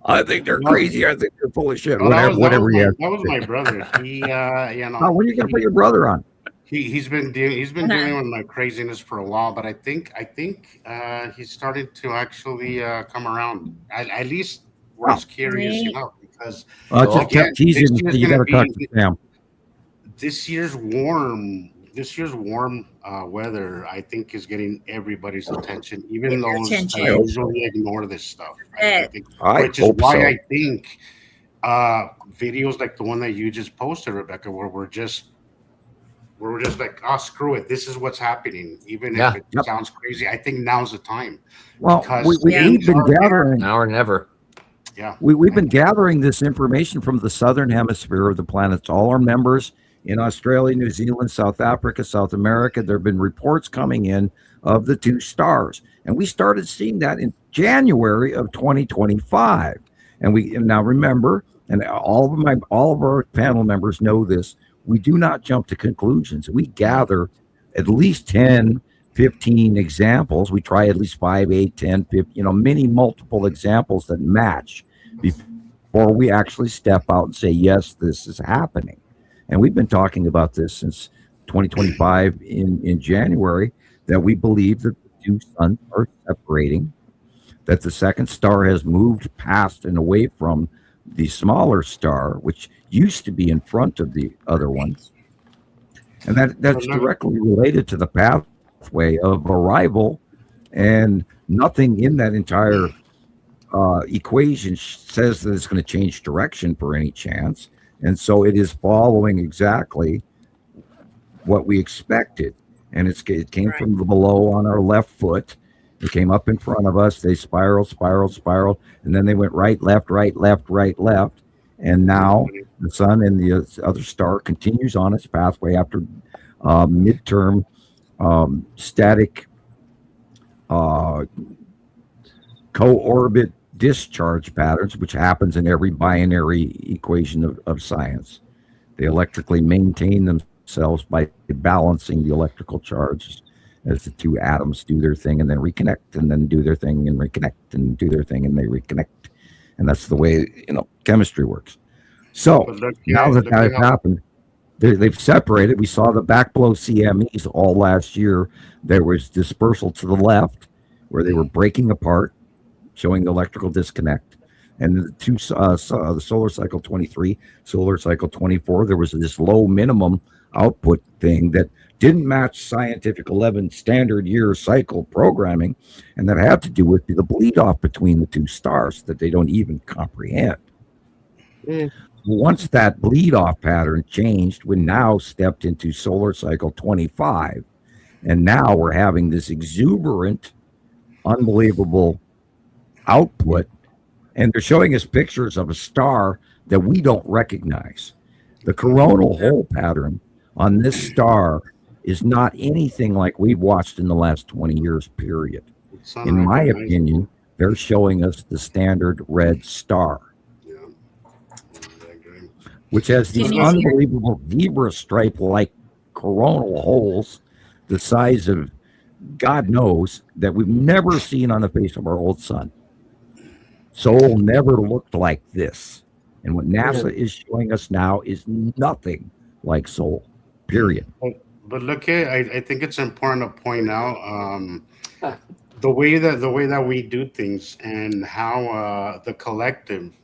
I think they're crazy. I think they're full of shit. Oh, whatever he has. that was my brother. He, When are you going to put your brother on? he's been dealing with my craziness for a while, but I think he's started to actually come around. At least we're curious enough because Just again, tease him. this year's You got to gonna talk to Sam. this year's warm weather, I think, is getting everybody's attention, even Get your those attention. that usually ignore this stuff. I think, I which is hope why so. I think videos like the one that you just posted, Rebecca, where we're just like, oh, screw it, this is what's happening, even if it sounds crazy. I think now's the time. Well, because we've been gathering. Now or never. Yeah, We've been gathering this information from the southern hemisphere of the planet. All our members in Australia, New Zealand, South Africa, South America, there have been reports coming in of the 2 stars. And we started seeing that in January of 2025. And now remember, and all of our panel members know this, we do not jump to conclusions. We gather at least 10, 15 examples. We try at least 5, 8, 10, 15, many multiple examples that match before we actually step out and say, yes, this is happening. And we've been talking about this since 2025 in January, that we believe that the 2 suns are separating, that the second star has moved past and away from the smaller star, which used to be in front of the other ones. And that's directly related to the pathway of arrival, and nothing in that entire equation says that it's going to change direction for any chance. And so it is following exactly what we expected. And it came from below on our left foot. It came up in front of us. They spiraled. And then they went right, left. And now the sun and the other star continues on its pathway after midterm static co-orbit discharge patterns, which happens in every binary equation of science. They electrically maintain themselves by balancing the electrical charges as the two atoms do their thing and then reconnect and then do their thing and reconnect and do their thing and they reconnect. And that's the way, chemistry works. So now that has happened, they've separated. We saw the backblow CMEs all last year. There was dispersal to the left where they were breaking apart, showing the electrical disconnect. And the two, the solar cycle 23, solar cycle 24, there was this low minimum output thing that didn't match scientific 11 standard year cycle programming. And that had to do with the bleed off between the two stars that they don't even comprehend. Once that bleed off pattern changed, we now stepped into solar cycle 25. And now we're having this exuberant, unbelievable output. And they're showing us pictures of a star that we don't recognize. The coronal hole pattern on this star is not anything like we've watched in the last 20 years, period. In my opinion, they're showing us the standard red star, which has these unbelievable zebra stripe-like coronal holes the size of God knows that we've never seen on the face of our old sun. Sol never looked like this. And what NASA is showing us now is nothing like Sol, period. But look, I think it's important to point out the way that we do things and how the collective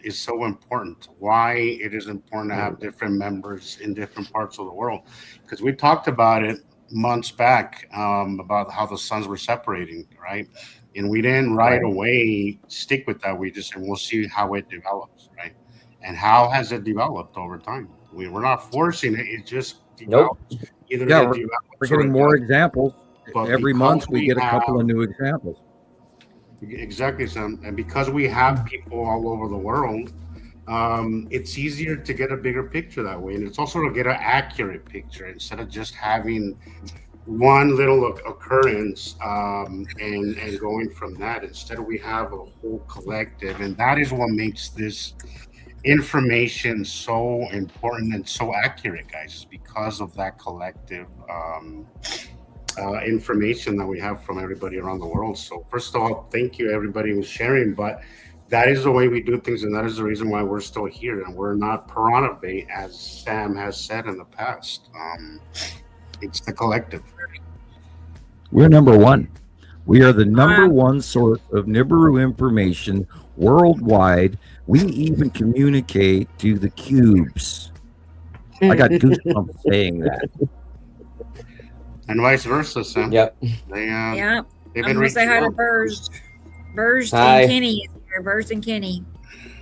is so important. Why it is important to have different members in different parts of the world, because we talked about it months back about how the suns were separating, right? And we didn't right away stick with that. We just said we'll see how it develops, right? And how has it developed over time? We're not forcing it; it just develops. We're getting more examples every month. We get a couple of new examples. Exactly, Sam. And because we have people all over the world, it's easier to get a bigger picture that way, and it's also to get an accurate picture instead of just having one little occurrence and going from that. Instead, we have a whole collective, and that is what makes this information so important and so accurate, guys, is because of that collective information that we have from everybody around the world. So first of all, thank you everybody who's sharing, but that is the way we do things, and that is the reason why we're still here, and we're not piranha bait, as Sam has said in the past. It's the collective. We're number one. We are the number one source of Nibiru information worldwide. We even communicate to the cubes. I got goosebumps saying that. And vice versa, Sam. Yep. I'm They've going to say hi to Burst. Burst and Kenny is here. Burst and Kenny.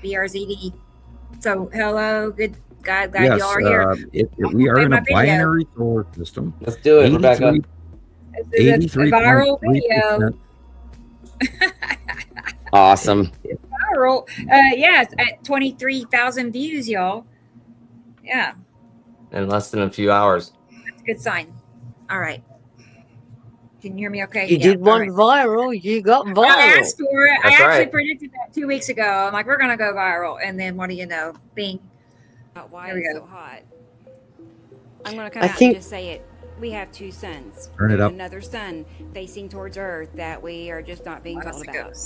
BRZD. So, hello. Good. Glad y'all are here. We are in a binary solar system. Let's do it, Rebecca. 83 viral video. Awesome. It's viral. It's at 23,000 views, y'all. Yeah. In less than a few hours. That's a good sign. All right. Can you hear me okay? You did one viral. You got viral. I asked for it. That's I actually right. predicted that 2 weeks ago. I'm like, we're going to go viral. And then what do you know? Bing. Why There we it's go. so hot. I'm going to come out and just say it. We have two suns. Turn it There's up. another sun facing towards Earth that we are just not being told about.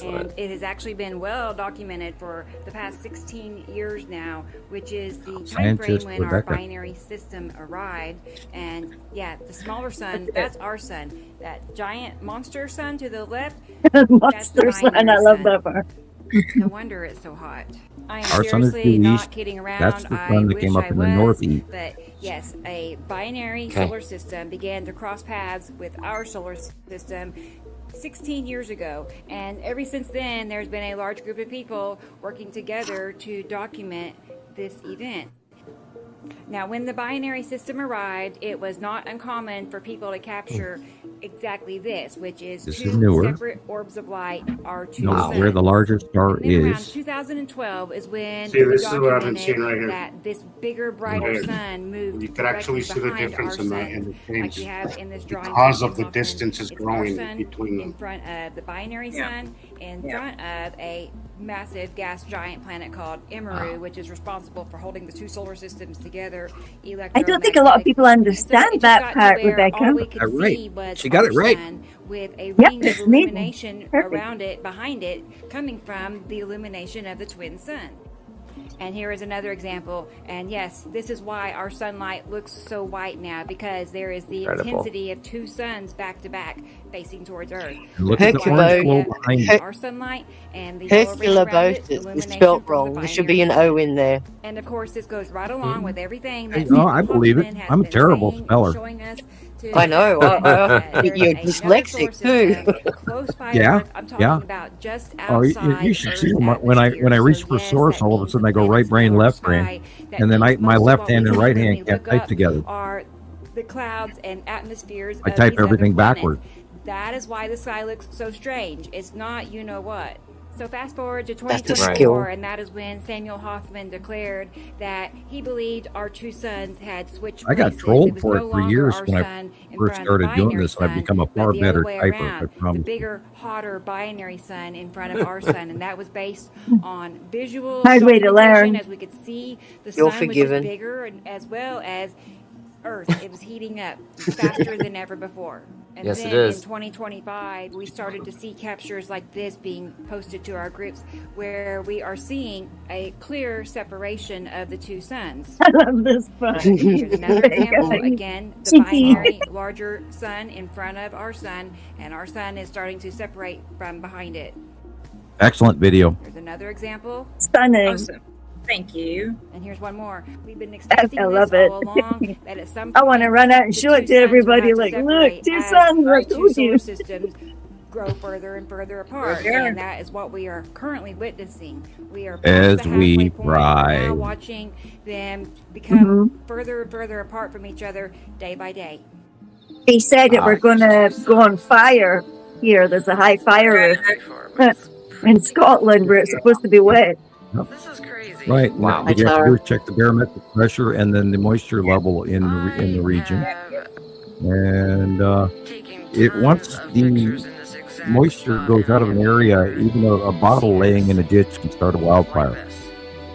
And it has actually been well documented for the past 16 years now, which is the time frame Scientist when our Rebecca. binary system arrived. And the smaller sun, that's our sun. That giant monster sun to the left, Monster sun. I love that part. no wonder it's so hot. I am Our sun is seriously due not east. kidding around. That's the I sun that wish came up I in the was, northeast. But yes, a binary solar system began to cross paths with our solar system 16 years ago. And ever since then, there's been a large group of people working together to document this event. Now, when the binary system arrived, it was not uncommon for people to capture exactly this, which is This is two newer. separate orbs of light are two No, suns. where the largest star And then around is. 2012 is when See, we this is what I've been documented seeing right here. that this bigger, brighter Right. sun moved You could actually directly see the behind difference our in the sun, like change we have in this drawing. because from of the Hoffman. distances It's our growing sun between in them. front of the binary sun, in front of a massive gas giant planet called Nibiru, which is responsible for holding the two solar systems together. I don't think a lot of people understand that part, All Rebecca. we could Right. see was She got our it right. sun with a Yep, ring of it's amazing. illumination Perfect. around it, behind it, coming from the illumination of the twin sun. And here is another example. And yes, this is why our sunlight looks so white now, because there is the Incredible. intensity of two suns back to back facing towards Earth. And look at the Hercules. orange glow behind it. Our sunlight and the yellow ring Hercula around it, both is illumination spelt from the wrong. There should be an binary O in there. and of course, this goes right along with everything that No, I Samuel believe it. Hofman has I'm a been terrible saying and speller. showing us to- I know. There's You're another dyslexic solar too. system close by Yeah, Earth. I'm talking yeah. about just Oh, outside you should see Earth's them when I atmosphere. reach So for yes, source. that All of a means sudden, I the go right planets brain, in our left brain, sky. That and then means my most of left what we hand and see right when hand we can't look type up together. Are the clouds and atmospheres I of type these other everything planets. backward. That is why the sky looks so strange. It's not you know what. So fast forward to That's a 2024, skill. and that is when Samuel Hofman declared that he believed our two suns had switched I got places. trolled It was for it no for longer years our when I sun in first front of started the doing binary this, and I've sun, become a but far the better other way typer. I around, the promise. bigger, hotter binary sun in front of our sun, and that was based on visual Hard way to documentation, learn. as we could see the You're sun, which forgiven. is bigger, and as well as Earth. It was heating up faster than ever before. And Yes, it then is. in 2025, we started to see captures like this being posted to our groups, where we are seeing a clear separation of the two suns. I love this part. Here's another example. Again, the Cheeky. binary larger sun in front of our sun, and our sun is starting to separate from behind it. Excellent video. Here's another example. Stunning. Awesome. Thank you. And here's one more. We've been expecting I this love it. all along, that at some I want to point, run out and the show it two to suns everybody. will have Like, to look, separate two as suns. our I two told solar you. systems grow further and further apart. Sure. And that is what we are currently witnessing. We are As past the we halfway point. We're now ride. watching them become further and further apart from each other day by day. He said that we're going to go on fire here. There's a high fire risk Before, but it's in Scotland where it's supposed to be wet. this is crazy. Right. Wow. What you have to do is check the barometric pressure and then the moisture level in the region. And once the moisture goes out of an area, even a bottle laying in a ditch can start a wildfire.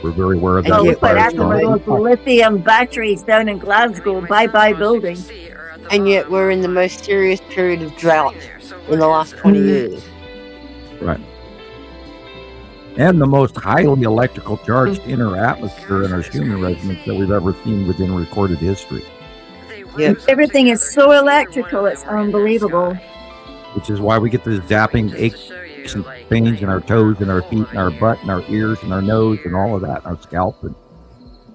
We're very aware of that. Oh, you- look what Fire happened with starting. those lithium batteries down in Glasgow. Bye-bye building. And yet we're in the most serious period of drought in the last 20 years. Right. And the most highly electrical charged inner atmosphere in our human resonance that we've ever seen within recorded history. Yeah. Everything is so electrical, it's unbelievable. Which is why we get the zapping aches and pains in our toes and our feet and our butt and our ears and our nose and all of that, and our scalp. And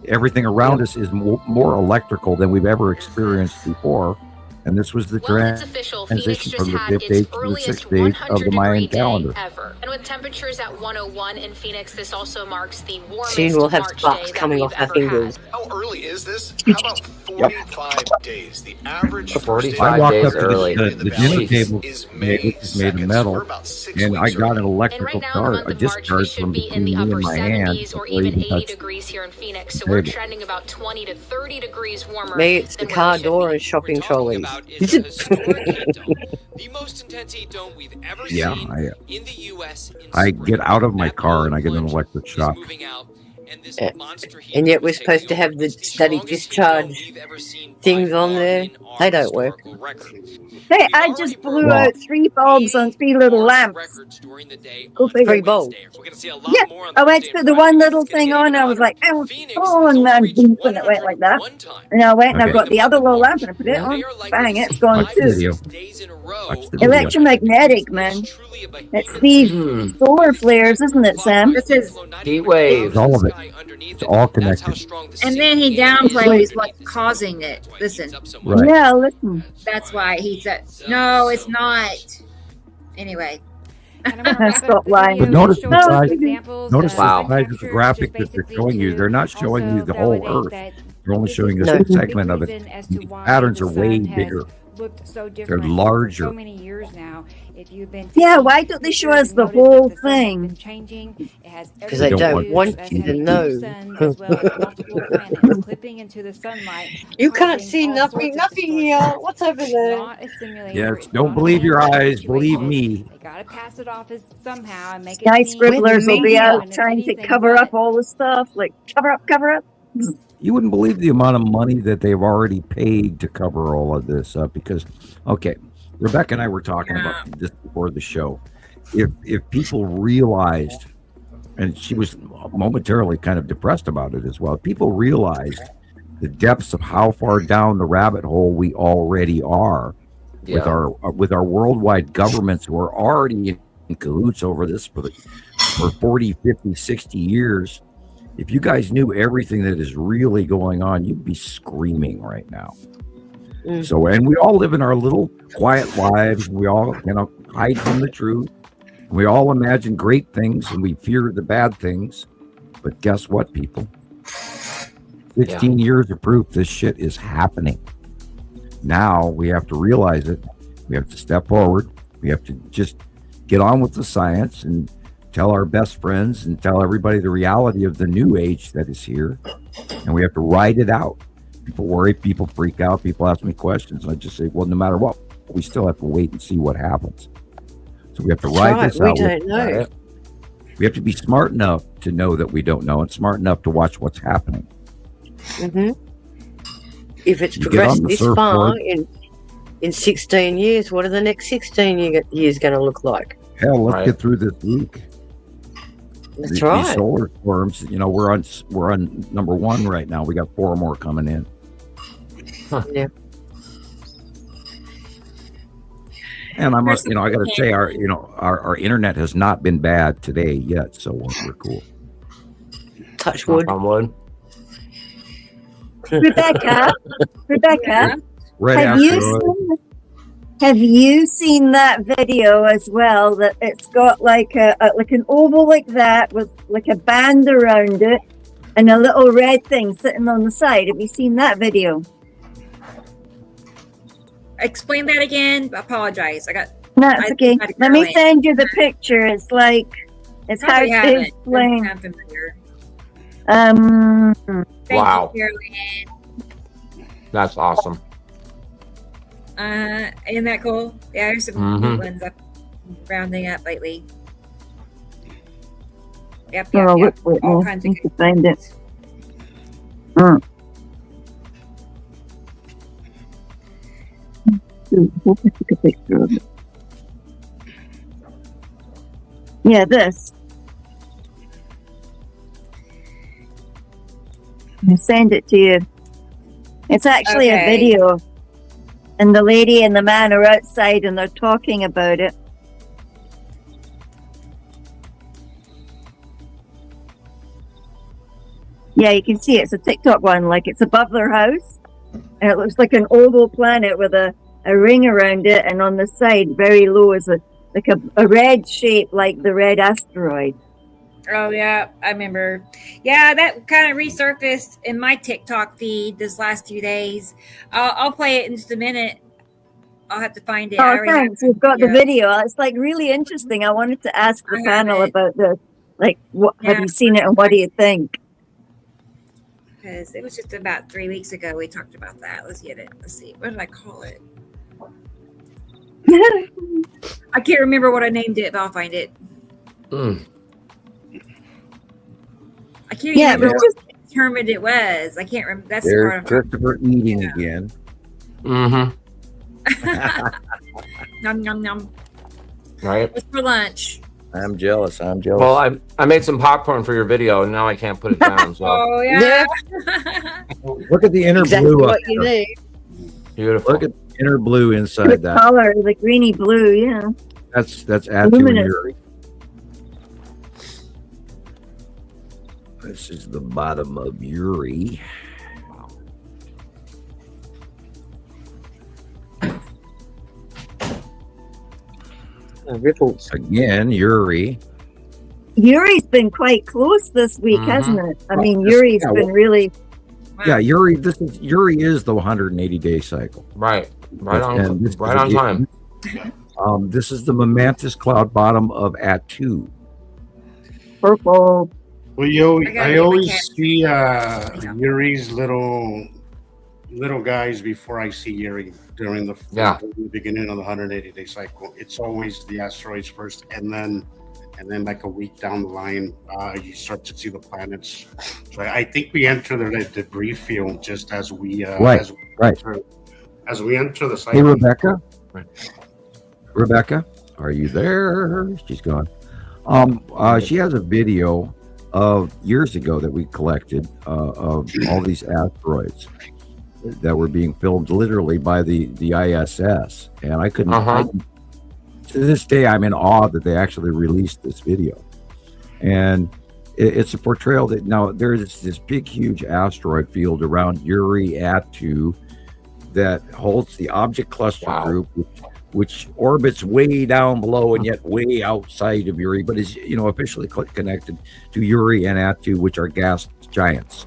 everything around us is more electrical than we've ever experienced before. And this was the Well, it's official. Phoenix transition just from the had fifth its age to the earliest sixth age of the 100-degree Mayan day calendar. ever. And with temperatures at 101 in Phoenix, this also marks the warmest Soon we'll have March sparks day that coming we've off our ever fingers. had. How early is this? How about 45 days? The average 45 I walked days up to early. the dinner Jeez. table, is which May is made of 2nd. metal, We're about 6 and I weeks got an early. And electrical right now, in the charge, month a of March, we discharge should from be in between the me and upper my hand 70s or before I even even 80 touched degrees here in Phoenix. So the we're table. trending about 20 to 30 degrees warmer Me, it's the than car where we should door be. and shopping We're talking trolleys. about is a historic heat dome, the most intense heat dome we've ever Yeah, seen in the U.S. in I spring. get out of my That car and I get an plunge electric is shock. moving out, and this monster heat And yet dome we're is supposed to taking have over. the It's steady strongest heat dome discharge we've ever seen by things on far there. in our They don't work. historical record. Hey, We've I already just blew broken out 3 bulbs on 3 little March lamps. records during the day Go on figure. 3 bulbs. Wednesday. We're going to see a lot Yeah, more on I went to Thursday put and the Friday one because little it's gonna thing get on. even I was hotter. like, oh, Phoenix oh, has and only I reached didn't put it went like that. 101 time. And I went and I Okay. got the other little lamp and I put it We on. are likely Bang, to it's see gone 5 too. to Video. 6 days in a row Watch the of video. Electromagnetic, man. truly a behemoth It's these solar flares, isn't it, Sam? This is- Heat waves. All of it. It's all connected. And then he downplays what's causing it. Listen, Right. Yeah, listen. that's why he said, no, it's not. Anyway. And I'm gonna wrap up Stop the lying. video But notice showing the some size- examples Notice of the Wow. size of the captures, graphic just that they're basically showing you. to They're not showing also you the whole validate Earth. that They're only this showing is us No. a the segment of it. reason as to The why patterns the are way sun has bigger. looked so different larger. for so many years now. If you've been Yeah, why don't they show us the whole thing? Because they don't want you to know. As well as multiple planets clipping into the sunlight. You can't see nothing here. What's over there? Not a simulation. Yes, don't believe your eyes, believe me. They gotta pass it off as somehow and make Sky it seem scribblers will be out it's trying to anything cover but. up all the stuff, like cover up. You wouldn't believe the amount of money that they've already paid to cover all of this up because, okay, Rebecca and I were talking about this before the show. If people realized, and she was momentarily kind of depressed about it as well, people realized the depths of how far down the rabbit hole we already are with our worldwide governments who are already in cahoots over this for 40, 50, 60 years. If you guys knew everything that is really going on, you'd be screaming right now. So, and we all live in our little quiet lives. We all, hide from the truth. We all imagine great things and we fear the bad things. But guess what, people? 16 years of proof this shit is happening. Now we have to realize it. We have to step forward. We have to just get on with the science and tell our best friends and tell everybody the reality of the new age that is here. And we have to ride it out. People worry, people freak out, people ask me questions. And I just say, well, no matter what, we still have to wait and see what happens. So we have to ride this out. We don't know. We have to be smart enough to know that we don't know and smart enough to watch what's happening. If it's progressed this far in 16 years, what are the next 16 years going to look like? Hell, let's get through this week. That's right. These solar storms, we're on number 1 right now. We got 4 more coming in. Yeah. And I got to say, our internet has not been bad today yet, so we're cool. Touch wood. On wood. Rebecca, Right have you seen that video as well? That it's got like an oval like that with like a band around it and a little red thing sitting on the side. Have you seen that video? Explain that again. I apologize. No, it's okay. Let me send you the picture. It's like it's hard to explain. Wow. You, that's awesome. Isn't that cool? Yeah, there's some new ones up rounding up lately. Yep. All kinds of good. Find it. We'll take a picture of it. Yeah, this. I'll send it to you. It's actually a video. And the lady and the man are outside and they're talking about it. Yeah, you can see it's a TikTok one. Like it's above their house. And it looks like an oval planet with a ring around it. And on the side, very low, is a red shape like the red asteroid. Oh, yeah, I remember. Yeah, that kind of resurfaced in my TikTok feed this last few days. I'll play it in just a minute. I'll have to find it. Oh, thanks. You've got the video. It's like really interesting. I wanted to ask the panel about this. Like, have you seen it and what do you think? Because it was just about 3 weeks ago we talked about that. Let's get it. Let's see. What did I call it? I can't remember what I named it, but I'll find it. I can't remember what determined it was. I can't remember. That's the part Christopher eating again. Nom nom nom. Right. What's for lunch? I'm jealous. Well, I made some popcorn for your video, and now I can't put it down. So. Oh yeah. Look at the inner blue. What you need. Beautiful. Look at the inner blue inside The that. color, the greeny blue, yeah. That's Atu and Yuri. This is the bottom of Yuri. Ripples. Again, Yuri. Yuri's been quite close this week, hasn't it? I mean, Yuri's been really Yeah, Yuri. Yuri is the 180-day cycle. Right on And time. This is the momentous cloud bottom of Atu. Purple. Well, I always cat. see Yuri's little guys before I see Yuri during the beginning of the 180-day cycle. It's always the asteroids first, and then like a week down the line, you start to see the planets. So I think we enter the debris field just as we as we enter the cycle. Hey, Rebecca. Rebecca, are you there? She's gone. She has a video of years ago that we collected of all these asteroids that were being filmed literally by the ISS, and I couldn't. To this day, I'm in awe that they actually released this video, and it's a portrayal that now there's this big, huge asteroid field around Yuri Atu that holds the object cluster group, which orbits way down below and yet way outside of Yuri, but is officially connected to Yuri and Atu, which are gas giants,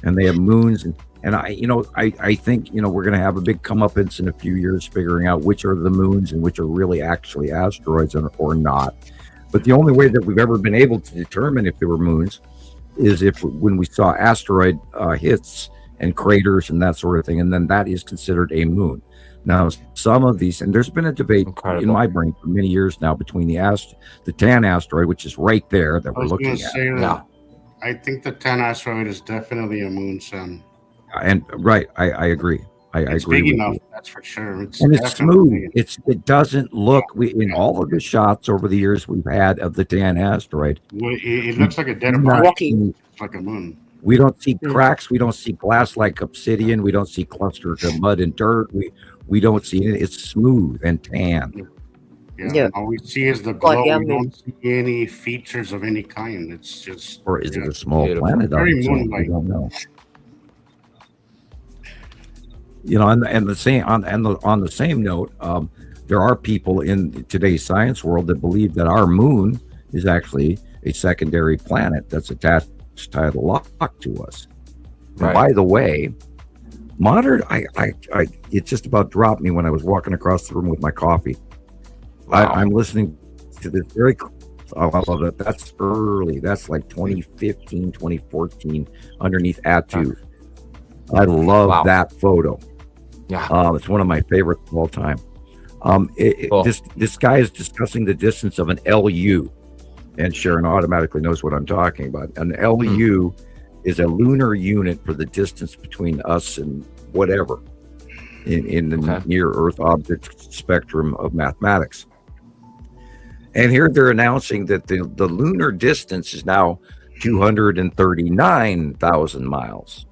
and they have moons. And I think we're going to have a big comeuppance in a few years figuring out which are the moons and which are really actually asteroids or not. But the only way that we've ever been able to determine if they were moons is when we saw asteroid hits and craters and that sort of thing, and then that is considered a moon. Now, some of these, and there's been a debate in my brain for many years now between the Tan asteroid, which is right there that we're looking at. I think the Tan asteroid is definitely a moon, Sam. And I agree. It's agree big with enough, you. that's for sure. It's smooth. It doesn't look. In all of the shots over the years we've had of the Tan asteroid, it looks like a dead rocky, like a moon. We don't see cracks. We don't see glass like obsidian. We don't see clusters of mud and dirt. We don't see it. It's smooth and tan. Yeah. All we see is the glow. We don't see any features of any kind. It's just. Or is it a small planet? Very moon-like. I don't know. And the same on the same note, there are people in today's science world that believe that our moon is actually a secondary planet that's attached tidal lock to us. Right. By the way, modern it just about dropped me when I was walking across the room with my coffee. I'm listening to this very. That's early. That's like 2015, 2014, underneath Atu. I love that photo. Yeah, it's one of my favorites of all time. Cool. This guy is discussing the distance of an LU, and Sharon automatically knows what I'm talking about. An LU is a lunar unit for the distance between us and whatever in the near Earth object spectrum of mathematics. And here they're announcing that the lunar distance is now 239,000 miles.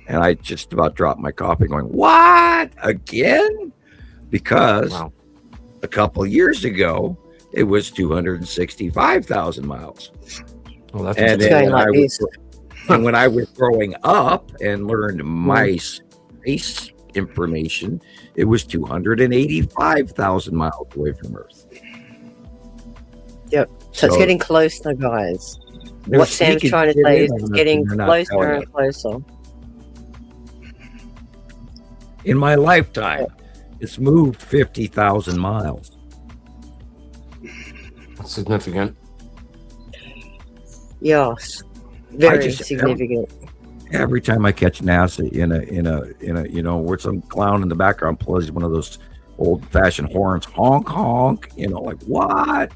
And I just about dropped my coffee going, what? Again? Because a couple years ago, it was 265,000 miles. Well, that's and when I was growing up and learned my space information, it was 285,000 miles away from Earth. Yep. So it's getting closer, guys. What Sam's trying to say is it's getting closer and closer. In my lifetime, it's moved 50,000 miles. That's significant. Yes, very significant. Every time I catch NASA in a where some clown in the background plays one of those old-fashioned horns, honk honk, like what?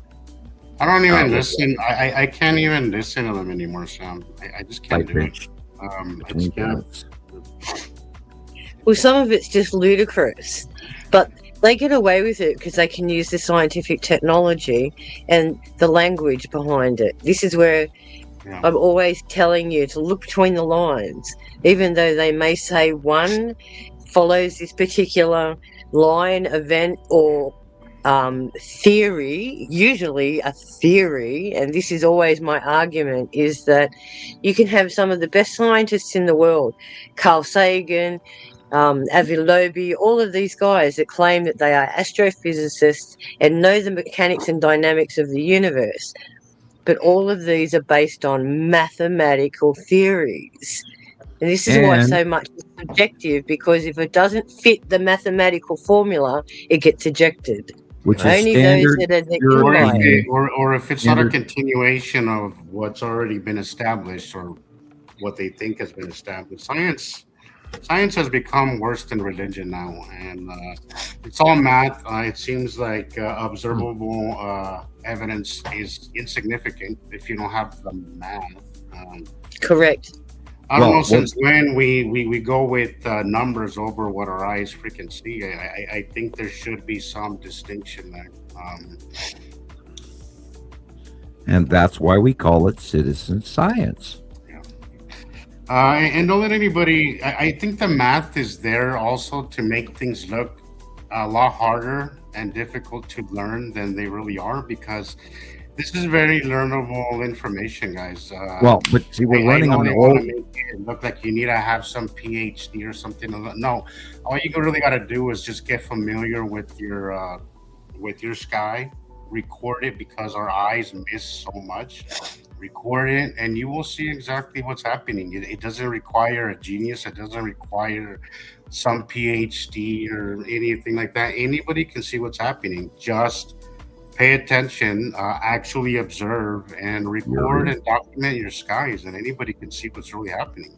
I don't even listen. I can't even listen to them anymore, Sam. I just can't do it. I just can't. Well, some of it's just ludicrous, but they get away with it because they can use the scientific technology and the language behind it. This is where I'm always telling you to look between the lines, even though they may say one follows this particular line, event, or theory, usually a theory, and this is always my argument, is that you can have some of the best scientists in the world, Carl Sagan, Avi Loeb, all of these guys that claim that they are astrophysicists and know the mechanics and dynamics of the universe. But all of these are based on mathematical theories. And this is why so much is subjective, because if it doesn't fit the mathematical formula, it gets ejected. Which is only standard, those that are or if it's not a continuation of what's already been established or what they think has been established. Science has become worse than religion now, and it's all math. It seems like observable evidence is insignificant if you don't have the math. Correct. I don't know since when we go with numbers over what our eyes freaking see. I think there should be some distinction there. And that's why we call it citizen science. And don't let anybody. I think the math is there also to make things look a lot harder and difficult to learn than they really are, because this is very learnable information, guys. Well, but see, we're running on they old. want to make it look like you need to have some PhD or something. No, all you really got to do is just get familiar with your sky, record it, because our eyes miss so much. Record it, and you will see exactly what's happening. It doesn't require a genius. It doesn't require some PhD or anything like that. Anybody can see what's happening. Just pay attention, actually observe, and record and document your skies, and anybody can see what's really happening.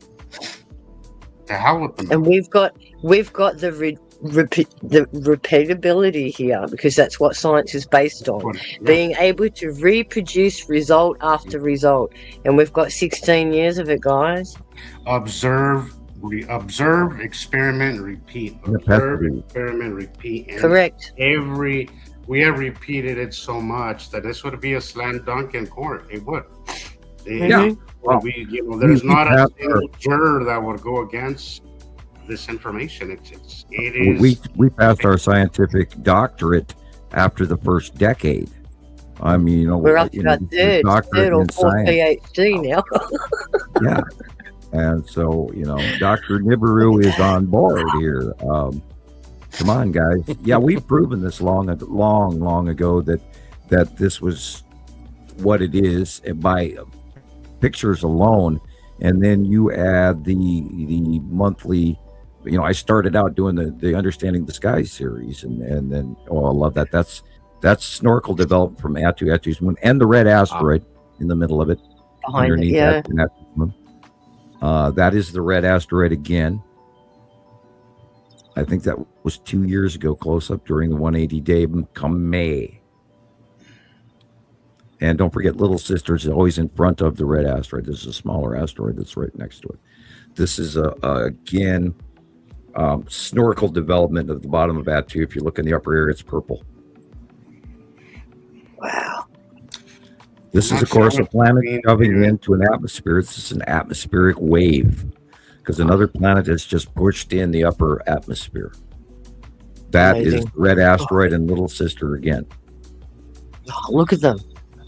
To hell with them. And we've got the repeatability here, because that's what science is based on, being able to reproduce result after result, and we've got 16 years of it, guys. Observe, experiment, repeat. Observe, experiment, repeat. And correct. We have repeated it so much that this would be a slam dunk in court. It would. Well, there's not a single juror that would go against this information. It is. We passed our scientific doctorate after the first decade. I mean, we're up to our third or fourth PhD now. Yeah, and so Dr. Nibiru is on board here. Come on, guys. Yeah, we've proven this long ago that this was what it is by pictures alone, and then you add the monthly. I started out doing the Understanding the Sky series, and then I love that. That's snorkel developed from Atu's moon and the red asteroid in the middle of it, underneath Atu's moon. That is the red asteroid again. I think that was 2 years ago, close up during the 180 day come May. And don't forget, Little Sister is always in front of the red asteroid. This is a smaller asteroid that's right next to it. This is again snorkel development at the bottom of Atu. If you look in the upper area, it's purple. Wow. This is, of course, a planet shoving into an atmosphere. This is an atmospheric wave, because another planet has just pushed in the upper atmosphere. That is red asteroid and Little Sister again. Oh, look at them.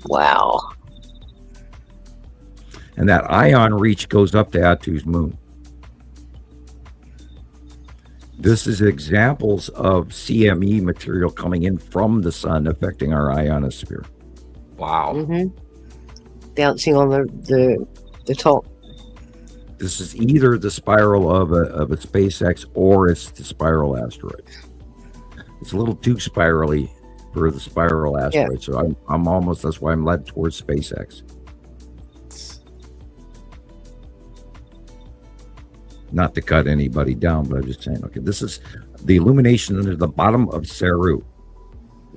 Wow. And that ion reach goes up to Atu's moon. This is examples of CME material coming in from the sun affecting our ionosphere. Wow. Bouncing on the top. This is either the spiral of a SpaceX or it's the spiral asteroid. It's a little too spirally for the spiral asteroid, so I'm almost, that's why I'm led towards SpaceX. Not to cut anybody down, but I'm just saying, okay, this is the illumination under the bottom of Saru.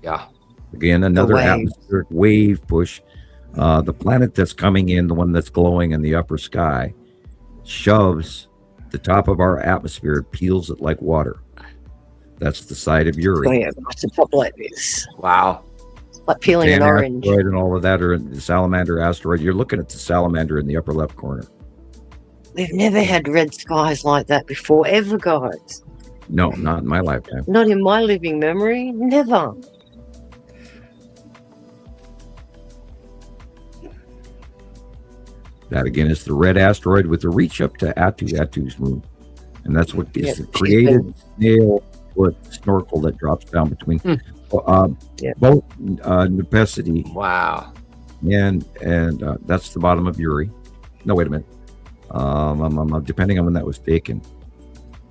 Yeah. Again, another atmospheric wave push. The planet that's coming in, the one that's glowing in the upper sky, shoves the top of our atmosphere, peels it like water. That's the side of Uri. Oh, yeah, it's a top like this. Wow. Like peeling an orange. And all of that, or the salamander asteroid. You're looking at the salamander in the upper left corner. We've never had red skies like that before, ever, guys. No, not in my lifetime. Not in my living memory. Never. That again is the red asteroid with the reach up to Atu's moon, and that's what is the created snail foot snorkel that drops down between both necessity. Wow. And that's the bottom of Uri. No, wait a minute. Depending on when that was taken.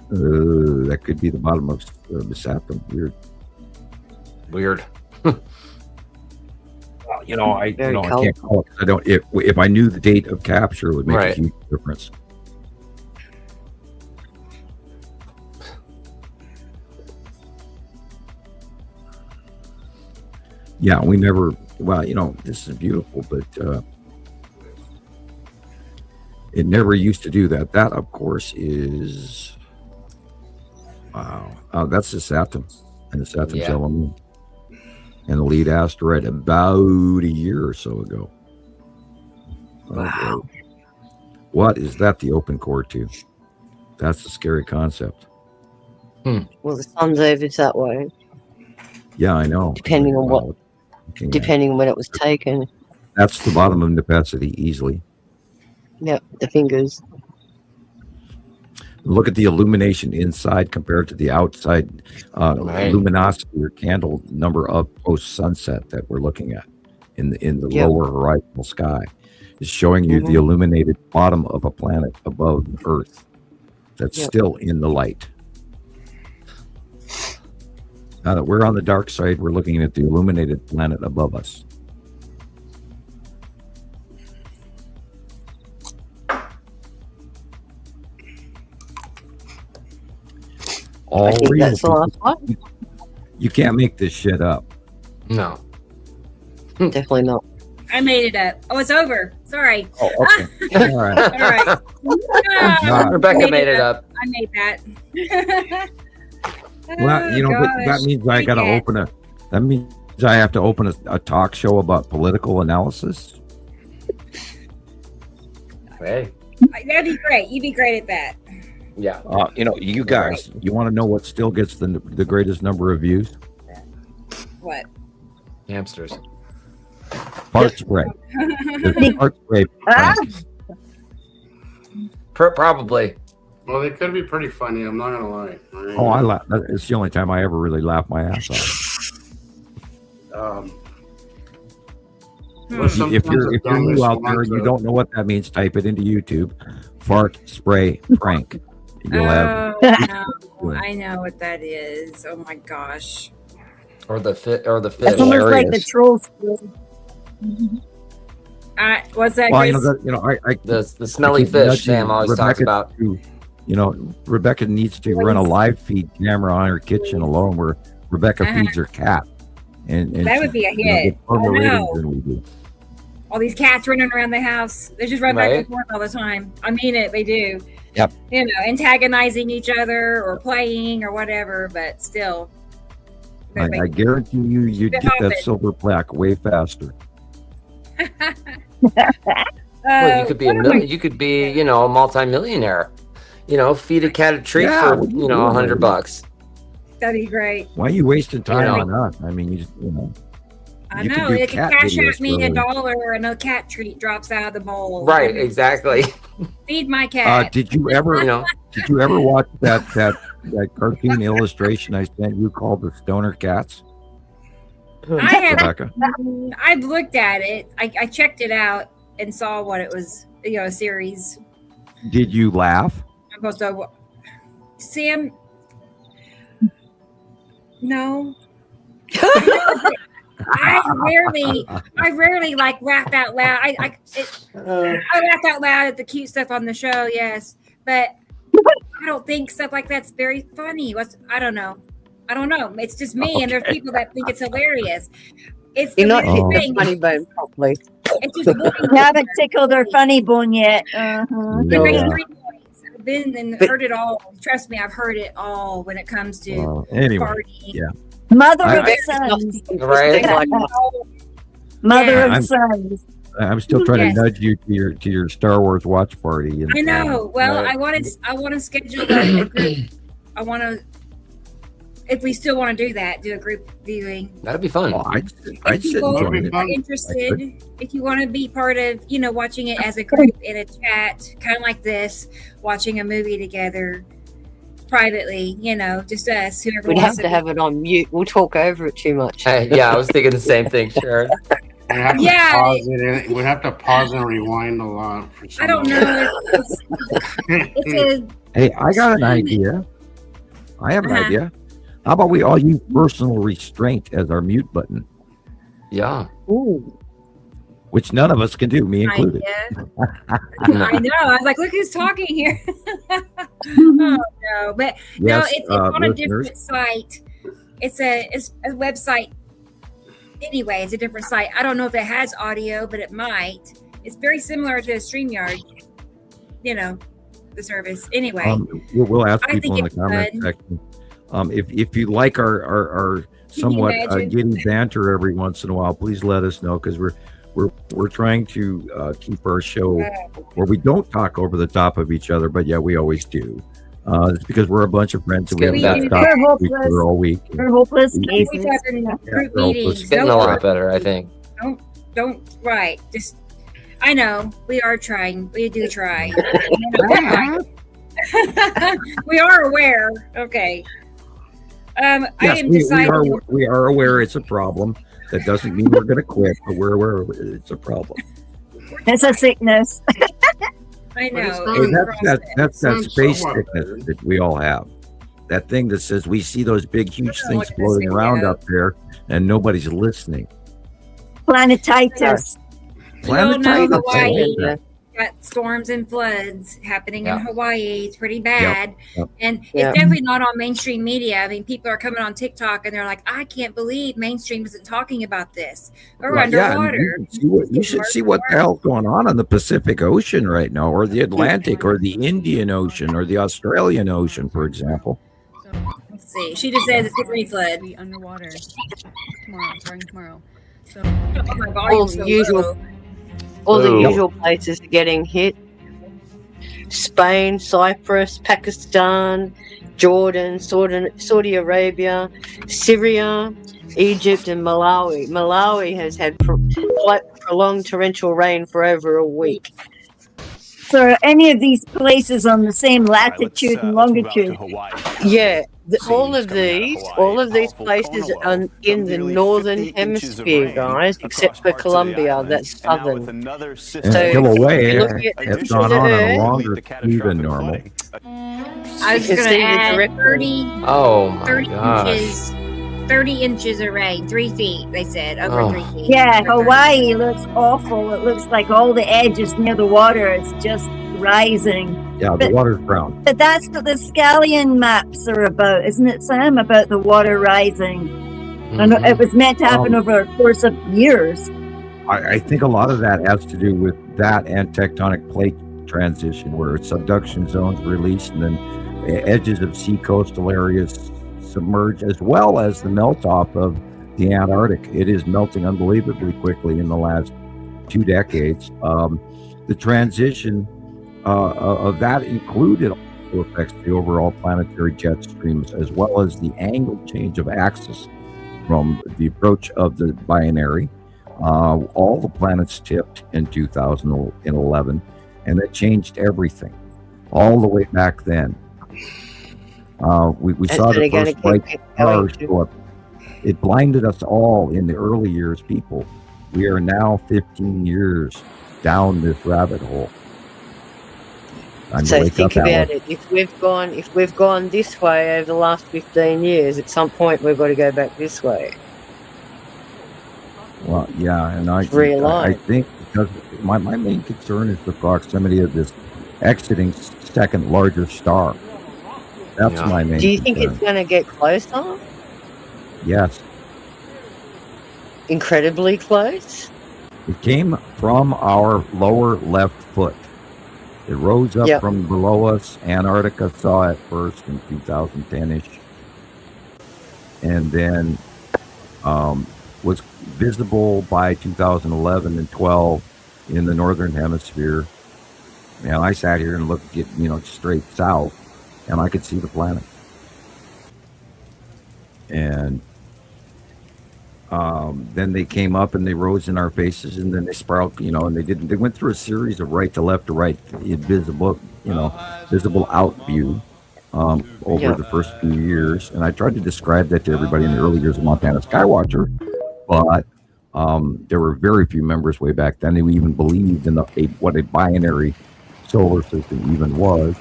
That could be the bottom of the Saturn. Weird. Well, I can't call it 'cause I don't. If I knew the date of capture, it would make a huge difference. Yeah, we never. Well, this is beautiful, but it never used to do that. That, of course, is wow. That's the Saturn, and the Saturn's yellow moon, and the lead asteroid about a year or so ago. Wow. What is that? The open core to? That's a scary concept. Well, the sun's over that way. Yeah, I know. Depending on when it was taken. That's the bottom of Nepacity easily. Yep, the fingers. Look at the illumination inside compared to the outside luminosity or candle number of post sunset that we're looking at in the lower horizontal sky. Is showing you the illuminated bottom of a planet above Earth that's still in the light. Now that we're on the dark side, we're looking at the illuminated planet above us. I think that's the last one. You can't make this shit up. No. Definitely not. I made it up. Oh, it's over. Sorry. Oh, okay. All right. All right. Rebecca made it up. I made that. Well, that means I got to open a. That means I have to open a talk show about political analysis. Hey. That'd be great. You'd be great at that. Yeah. You guys, you want to know what still gets the greatest number of views? What? Hamsters. Fart spray. Fart spray. Probably. Well, they could be pretty funny. I'm not gonna lie. Oh, I laugh. It's the only time I ever really laugh my ass off. If you're new out there and you don't know what that means, type it into YouTube. Fart spray prank. You'll have. I know what that is. Oh my gosh. Or the fish. It's almost like the troll school. What's that? Well, the smelly fish Sam always talks about. Rebecca needs to run a live feed camera on her kitchen alone, where Rebecca feeds her cat, and that would be a hit. I know. Than we do. All these cats running around the house. They just run back and forth all the time. I mean it. They do. Yep. Antagonizing each other or playing or whatever, but still. I guarantee you'd get that silver plaque way faster. Well, you could be you could be, a multimillionaire. Feed a cat a treat for $100. That'd be great. Why are you wasting time on that? I mean, I know. It can cash out me $1 and a cat treat drops out of the bowl. Right, exactly. Feed my cat. Did you ever watch that cartoon illustration I sent you called the Stoner Cats? I've looked at it. I checked it out and saw what it was, a series. Did you laugh? Sam, no. I rarely like laughed out loud. I laughed out loud at the cute stuff on the show, yes, but I don't think stuff like that's very funny. I don't know. It's just me, and there's people that think it's hilarious. It's You're not hitting the funny bone properly. You haven't tickled our funny bone yet. No. I've been and heard it all. Trust me, I've heard it all when it comes to partying. Yeah. Mother of sons. Right? Mother of sons. I'm still trying to nudge you to your Star Wars watch party. I know. Well, I want to schedule a group. I want to. If we still want to do that, do a group viewing. That'd be fun. I'd sit and if you're interested, if you want to be part of, watching it as a group in a chat, kind of like this, watching a movie together privately, just us. We'd have to have it on mute. We'll talk over it too much. Yeah, I was thinking the same thing, Sharon. We'd have to pause and rewind a lot. For I don't know. Hey, I got an idea. I have an idea. How about we all use personal restraint as our mute button? Yeah. Ooh. Which none of us can do, me included. I know. I was like, look who's talking here. Oh no, but no, it's on a different site. It's a website. Anyway, it's a different site. I don't know if it has audio, but it might. It's very similar to StreamYard. You know, the service. Anyway, we'll ask people in the comment section. If you like our somewhat giddy banter every once in a while, please let us know, because we're trying to keep our show where we don't talk over the top of each other, but yeah, we always do. It's because we're a bunch of friends and we haven't talked to each other all week. We're hopeless. Group meetings. It's getting a lot better, I think. Don't right. Just I know we are trying. We do try. We are aware. Okay. I am deciding. We are aware it's a problem. That doesn't mean we're going to quit, but we're aware it's a problem. It's a sickness. I know. That's that space sickness that we all have. That thing that says we see those big, huge things floating around up there, and nobody's listening. Planetitis. Hawaii got storms and floods happening in Hawaii. It's pretty bad. And it's definitely not on mainstream media. I mean, people are coming on TikTok and they're like, I can't believe mainstream isn't talking about this. We're underwater. You should see what the hell's going on in the Pacific Ocean right now, or the Atlantic, or the Indian Ocean, or the Australian Ocean, for example. Let's see. She just says it's getting ready to flood. Be underwater tomorrow. So all the usual places are getting hit. Spain, Cyprus, Pakistan, Jordan, Saudi Arabia, Syria, Egypt, and Malawi. Malawi has had prolonged torrential rain for over a week. So are any of these places on the same latitude and longitude? Yeah, all of these places are in the northern hemisphere, guys, except for Colombia, that's southern. So Kilauea has gone on a longer speed than normal. I was going to add 30 inches. 30 inches of rain, 3 feet, they said, over 3 feet. Yeah, Hawaii looks awful. It looks like all the edges near the water is just rising. Yeah, the water's brown. But that's what the scallion maps are about, isn't it, Sam? About the water rising. And it was meant to happen over a course of years. I think a lot of that has to do with that and tectonic plate transition, where subduction zones release and then edges of sea coastal areas submerge, as well as the melt off of the Antarctic. It is melting unbelievably quickly in the last 2 decades. The transition of that included also affects the overall planetary jet streams, as well as the angle change of axis from the approach of the binary. All the planets tipped in 2011, and that changed everything all the way back then. We saw the first bright stars show up. It blinded us all in the early years, people. We are now 15 years down this rabbit hole. So think about it. If we've gone this way over the last 15 years, at some point we've got to go back this way. Well, yeah, and I think because my main concern is the proximity of this exiting second largest star. That's my main concern. Do you think it's going to get closer? Yes. Incredibly close? It came from our lower left foot. It rose up from below us. Antarctica saw it first in 2010-ish. And then was visible by 2011 and 12 in the northern hemisphere. And I sat here and looked at, straight south, and I could see the planet. And then they came up and they rose in our faces, and then they spiraled, and they went through a series of right to left to right, visible out view over the first few years. And I tried to describe that to everybody in the early years of Montana Skywatcher, but There were very few members way back then who even believed in what a binary solar system even was.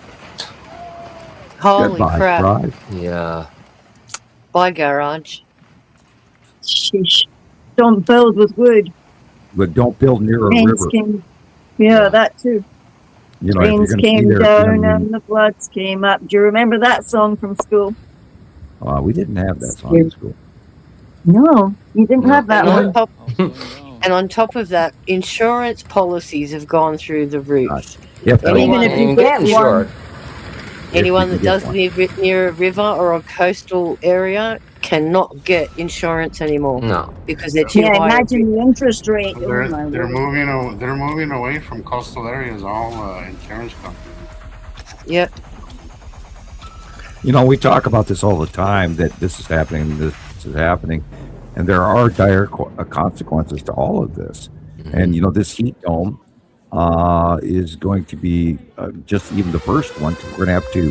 Holy Goodbye, crap. Fry. Yeah. Bye, garage. Sheesh. Don't build with wood. But don't build near a Rains river. came. Yeah, that too. You know, if you're Rains going to be came there, down and the floods came up. Do you remember that song from school? we didn't have that song in school. No, you didn't have that And one. and on top of that, insurance policies have gone through the roof. Yep, Even if you get one, anyone that does live near a river or a coastal area cannot get insurance anymore. No, because they're too yeah, high. imagine the interest rate. They're, Oh my they're word. moving away from coastal areas. All insurance companies. Yep. You know, we talk about this all the time, that this is happening, and there are dire consequences to all of this. And, you know, this heat dome is going to be just even the first one, because we're going to have two.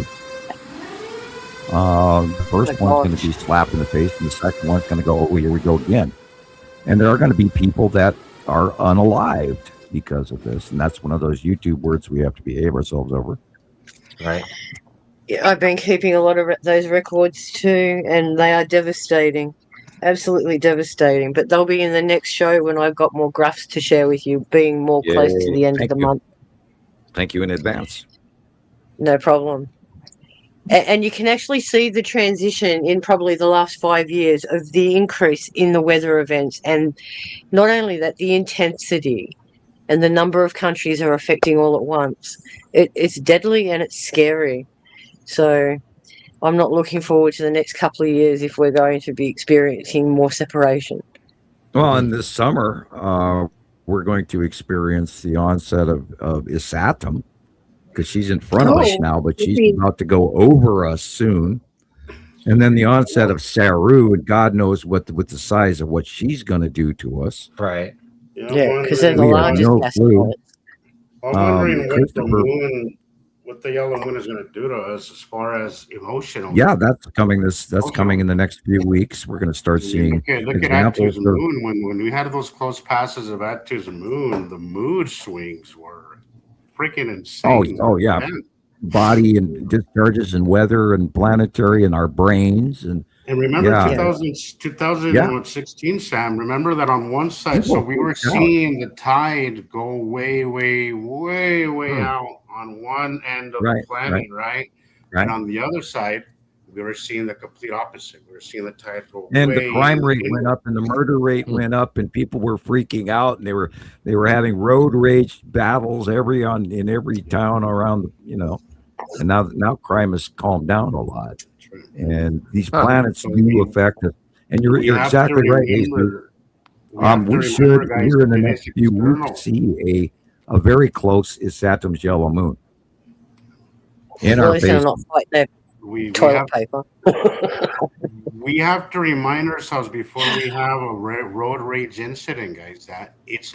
The first one's going to be slap in the face, and the second one's going to go, oh, here we go again. And there are going to be people that are unalived because of this, and that's one of those YouTube words we have to behave ourselves over. Right. Yeah, I've been keeping a lot of those records too, and they are devastating. Absolutely devastating. But they'll be in the next show when I've got more graphs to share with you, being more close to the end of the month. Thank you in advance. No problem. And you can actually see the transition in probably the last 5 years of the increase in the weather events. And not only that, the intensity and the number of countries are affecting all at once. It's deadly and it's scary. So I'm not looking forward to the next couple of years if we're going to be experiencing more separation. Well, in this summer, we're going to experience the onset of Isatum, because she's in front of us now, but she's about to go over us soon. And then the onset of Saru, and God knows what the size of what she's going to do to us. Right. Yeah, because they're the largest clue. I'm wondering what the yellow moon is going to do to us as far as emotional. Yeah, that's coming. That's coming in the next few weeks. We're going to start seeing look at Atu's moon. When we had those close passes of Atu's moon, the mood swings were freaking insane. Oh yeah. Body and discharges and weather and planetary and our brains and remember 2016, Sam. Remember that on one side, so we were seeing the tide go way out on one end of the planet, right? And on the other side, we were seeing the complete opposite. We were seing the tide go and the crime rate went up and the murder rate went up and people were freaking out and they were having road rage battles in every town around, you know. And now crime has calmed down a lot. And these planets do affect us. And you're exactly right. We should here in the next few weeks see a very close Isatum's yellow moon in our face. Toilet paper. We have to remind ourselves before we have a road rage incident, guys, that it's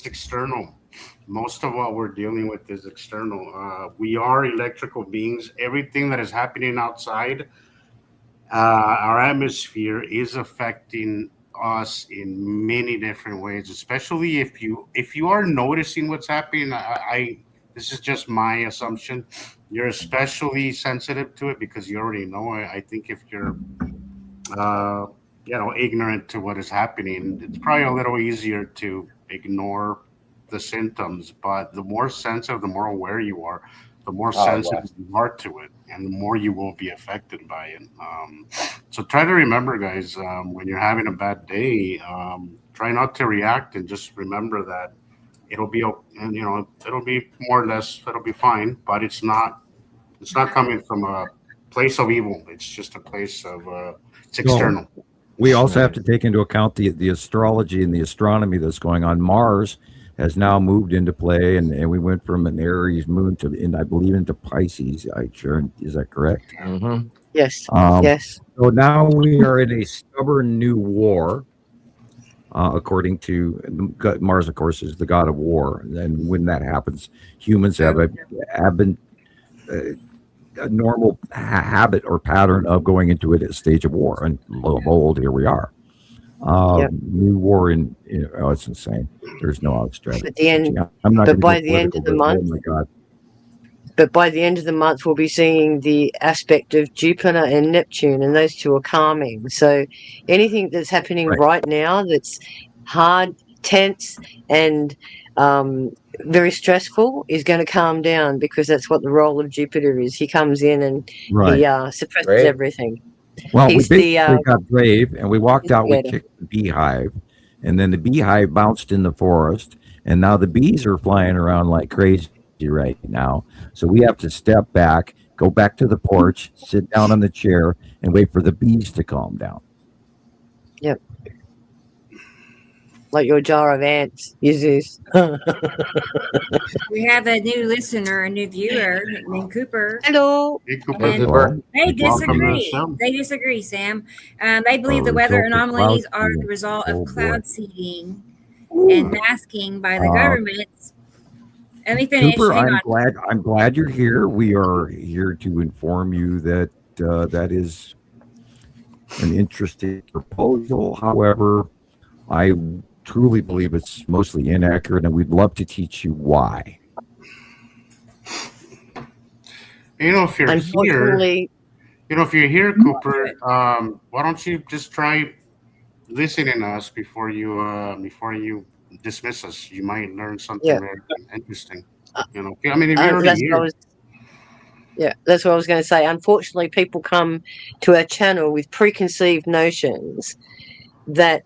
external. Most of what we're dealing with is external. We are electrical beings. Everything that is happening outside our atmosphere is affecting us in many different ways, especially if you are noticing what's happening. This is just my assumption. You're especially sensitive to it because you already know. I think if you're ignorant to what is happening, it's probably a little easier to ignore the symptoms. But the more sensitive, the more aware you are, the more sensitive you are to it, and the more you will be affected by it. So try to remember, guys, when you're having a bad day, try not to react and just remember that it'll be more or less, it'll be fine, but it's not coming from a place of evil. It's just a place of it's external. We also have to take into account the astrology and the astronomy that's going on. Mars has now moved into play, and we went from an Aries moon I believe into Pisces. Is that correct? Mm-hmm. Yes. Yes. So now we are in a stubborn new war. According to Mars, of course, is the god of war, and when that happens, humans have been a normal habit or pattern of going into it at a stage of war, and lo and behold, here we are. New war oh, it's insane. There's no outstretch. At the end, I'm not. But by the end of the month, oh my God. But by the end of the month, we'll be seeing the aspect of Jupiter and Neptune, and those two are calming. So anything that's happening right now that's hard, tense, and very stressful is going to calm down, because that's what the role of Jupiter is. He comes in and he suppresses everything. Well, we basically got brave, and we walked out, we kicked the beehive, and then the beehive bounced in the forest, and now the bees are flying around like crazy right now. So we have to step back, go back to the porch, sit down on the chair, and wait for the bees to calm down. Yep. Like your jar of ants, Jesus. We have a new listener, a new viewer named Cooper. Hello. Hey, Cooper. They disagree. They disagree, Sam. They believe the weather anomalies are the result of cloud seeding and masking by the government. Let me finish. Cooper, I'm glad you're here. We are here to inform you that that is an interesting proposal. However, I truly believe it's mostly inaccurate, and we'd love to teach you why. If you're here, Cooper, why don't you just try listening to us before you dismiss us? You might learn something very interesting. I mean, if you're already here. That's what I was going to say. Unfortunately, people come to our channel with preconceived notions that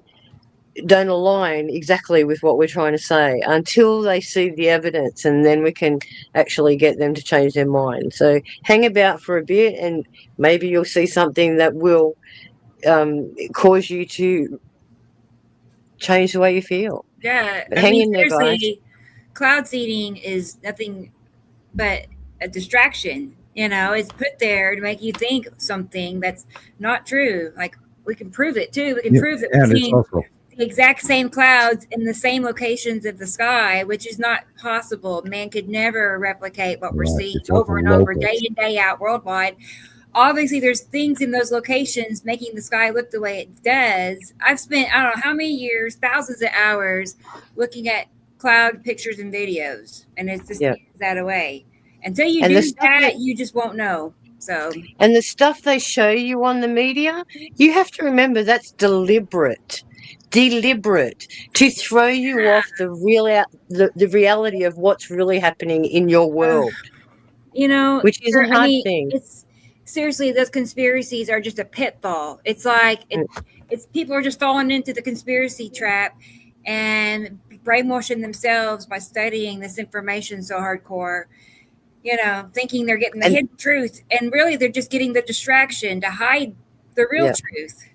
don't align exactly with what we're trying to say until they see the evidence, and then we can actually get them to change their mind. So hang about for a bit, and maybe you'll see something that will cause you to change the way you feel. Yeah, but hang in there, guys. Cloud seeding is nothing but a distraction. It's put there to make you think something that's not true. Like, we can prove it too. We can prove that we're seeing the exact same clouds in the same locations of the sky, which is not possible. Man could never replicate what we're seeing over and over, day in, day out, worldwide. Obviously, there's things in those locations making the sky look the way it does. I've spent, I don't know how many years, thousands of hours looking at cloud pictures and videos, and it's just that away. Until you do that, you just won't know. So, and the stuff they show you on the media, you have to remember that's deliberate to throw you off the reality of what's really happening in your world. Which is a hard thing. Seriously, those conspiracies are just a pitfall. It's like it's people are just falling into the conspiracy trap and brainwashing themselves by studying this information so hardcore, thinking they're getting the hidden truth, and really they're just getting the distraction to hide the real truth.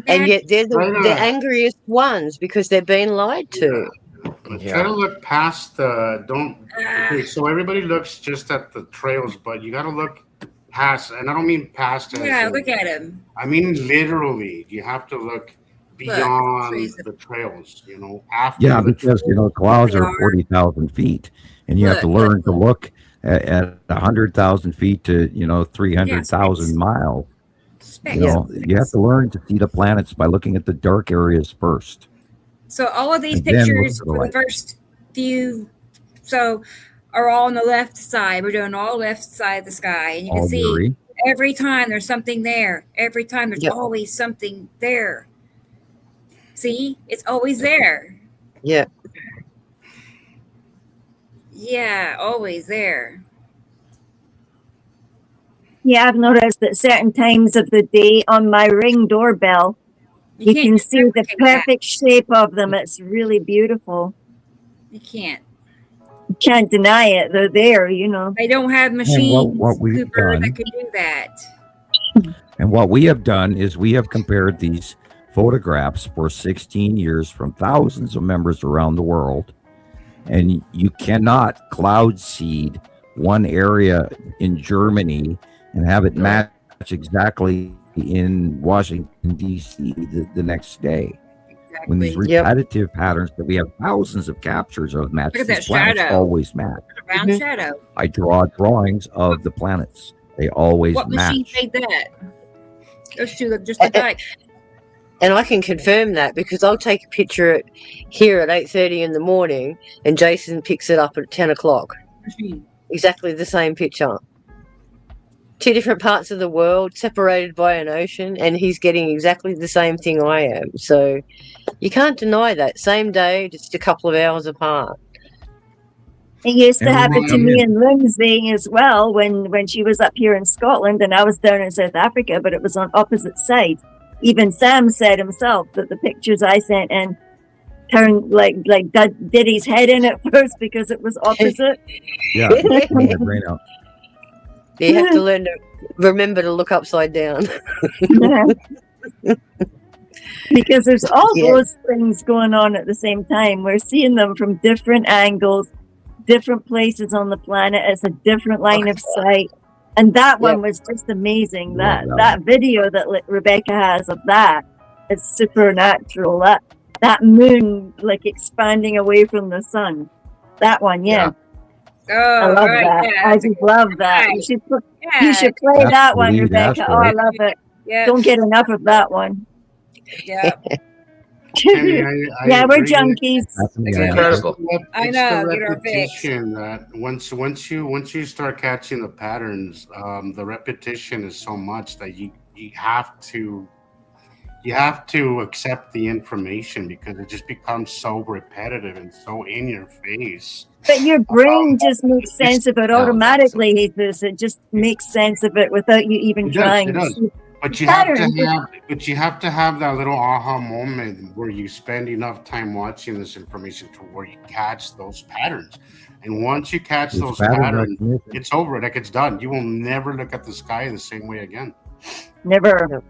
And yet they're the angriest ones because they're being lied to. Try to look past so everybody looks just at the trails, but you got to look past, and I don't mean past. Look at them. I mean literally. You have to look beyond the trails. After because clouds are 40,000 feet, and you have to learn to look at 100,000 feet to 300,000 miles. You have to learn to see the planets by looking at the dark areas first. So all of these pictures for the first few are all on the left side. We're doing all left side of the sky, and you can see every time there's something there. Every time there's always something there. See, it's always there. Yeah, always there. Yeah, I've noticed at certain times of the day on my Ring doorbell, you can see the perfect shape of them. It's really beautiful. You can't deny it. They're there, They don't have machines, Cooper, that can do that. And what we have done is we have compared these photographs for 16 years from thousands of members around the world. And you cannot cloud seed one area in Germany and have it match exactly in Washington, D.C. the next day. Exactly. When these repetitive patterns that we have thousands of captures of match, these planets always match. Round shadow. I draw drawings of the planets. They always match. What machine made that? Those two look just alike. And I can confirm that because I'll take a picture here at 8:30 in the morning and Jason picks it up at 10 o'clock. Exactly the same picture. 2 different parts of the world separated by an ocean, and he's getting exactly the same thing I am. So you can't deny that. Same day, just a couple of hours apart. It used to happen to me in Lindsay as well when she was up here in Scotland and I was down in South Africa, but it was on opposite sides. Even Sam said himself that the pictures I sent in turned like did his head in at first because it was opposite. Yeah, my brain out. You have to learn to remember to look upside down. Because there's all those things going on at the same time. We're seeing them from different angles, different places on the planet. It's a different line of sight. And that one was just amazing. That video that Rebecca has of that is supernatural. That moon like expanding away from the sun. That one, Oh, I love that. yeah, I just love that. You should play That's that the one, lead, Rebecca. that's Oh, I right. love it. Yeah. Don't get enough of that one. Yeah. Kenny, I Yeah, we're agree. junkies. That's It's incredible. I It's know, the get our fix. repetition that once you start catching the patterns, the repetition is so much that you have to accept the information because it just becomes so repetitive and so in your face. But your brain just makes sense of it automatically, Jesus. It just makes sense of it without you even trying. It does. But you have to have that little aha moment where you spend enough time watching this information to where you catch those patterns. And once you catch It's those pattern patterns, recognition. it's over. Like it's done. You will never look at the sky the same way again. Never.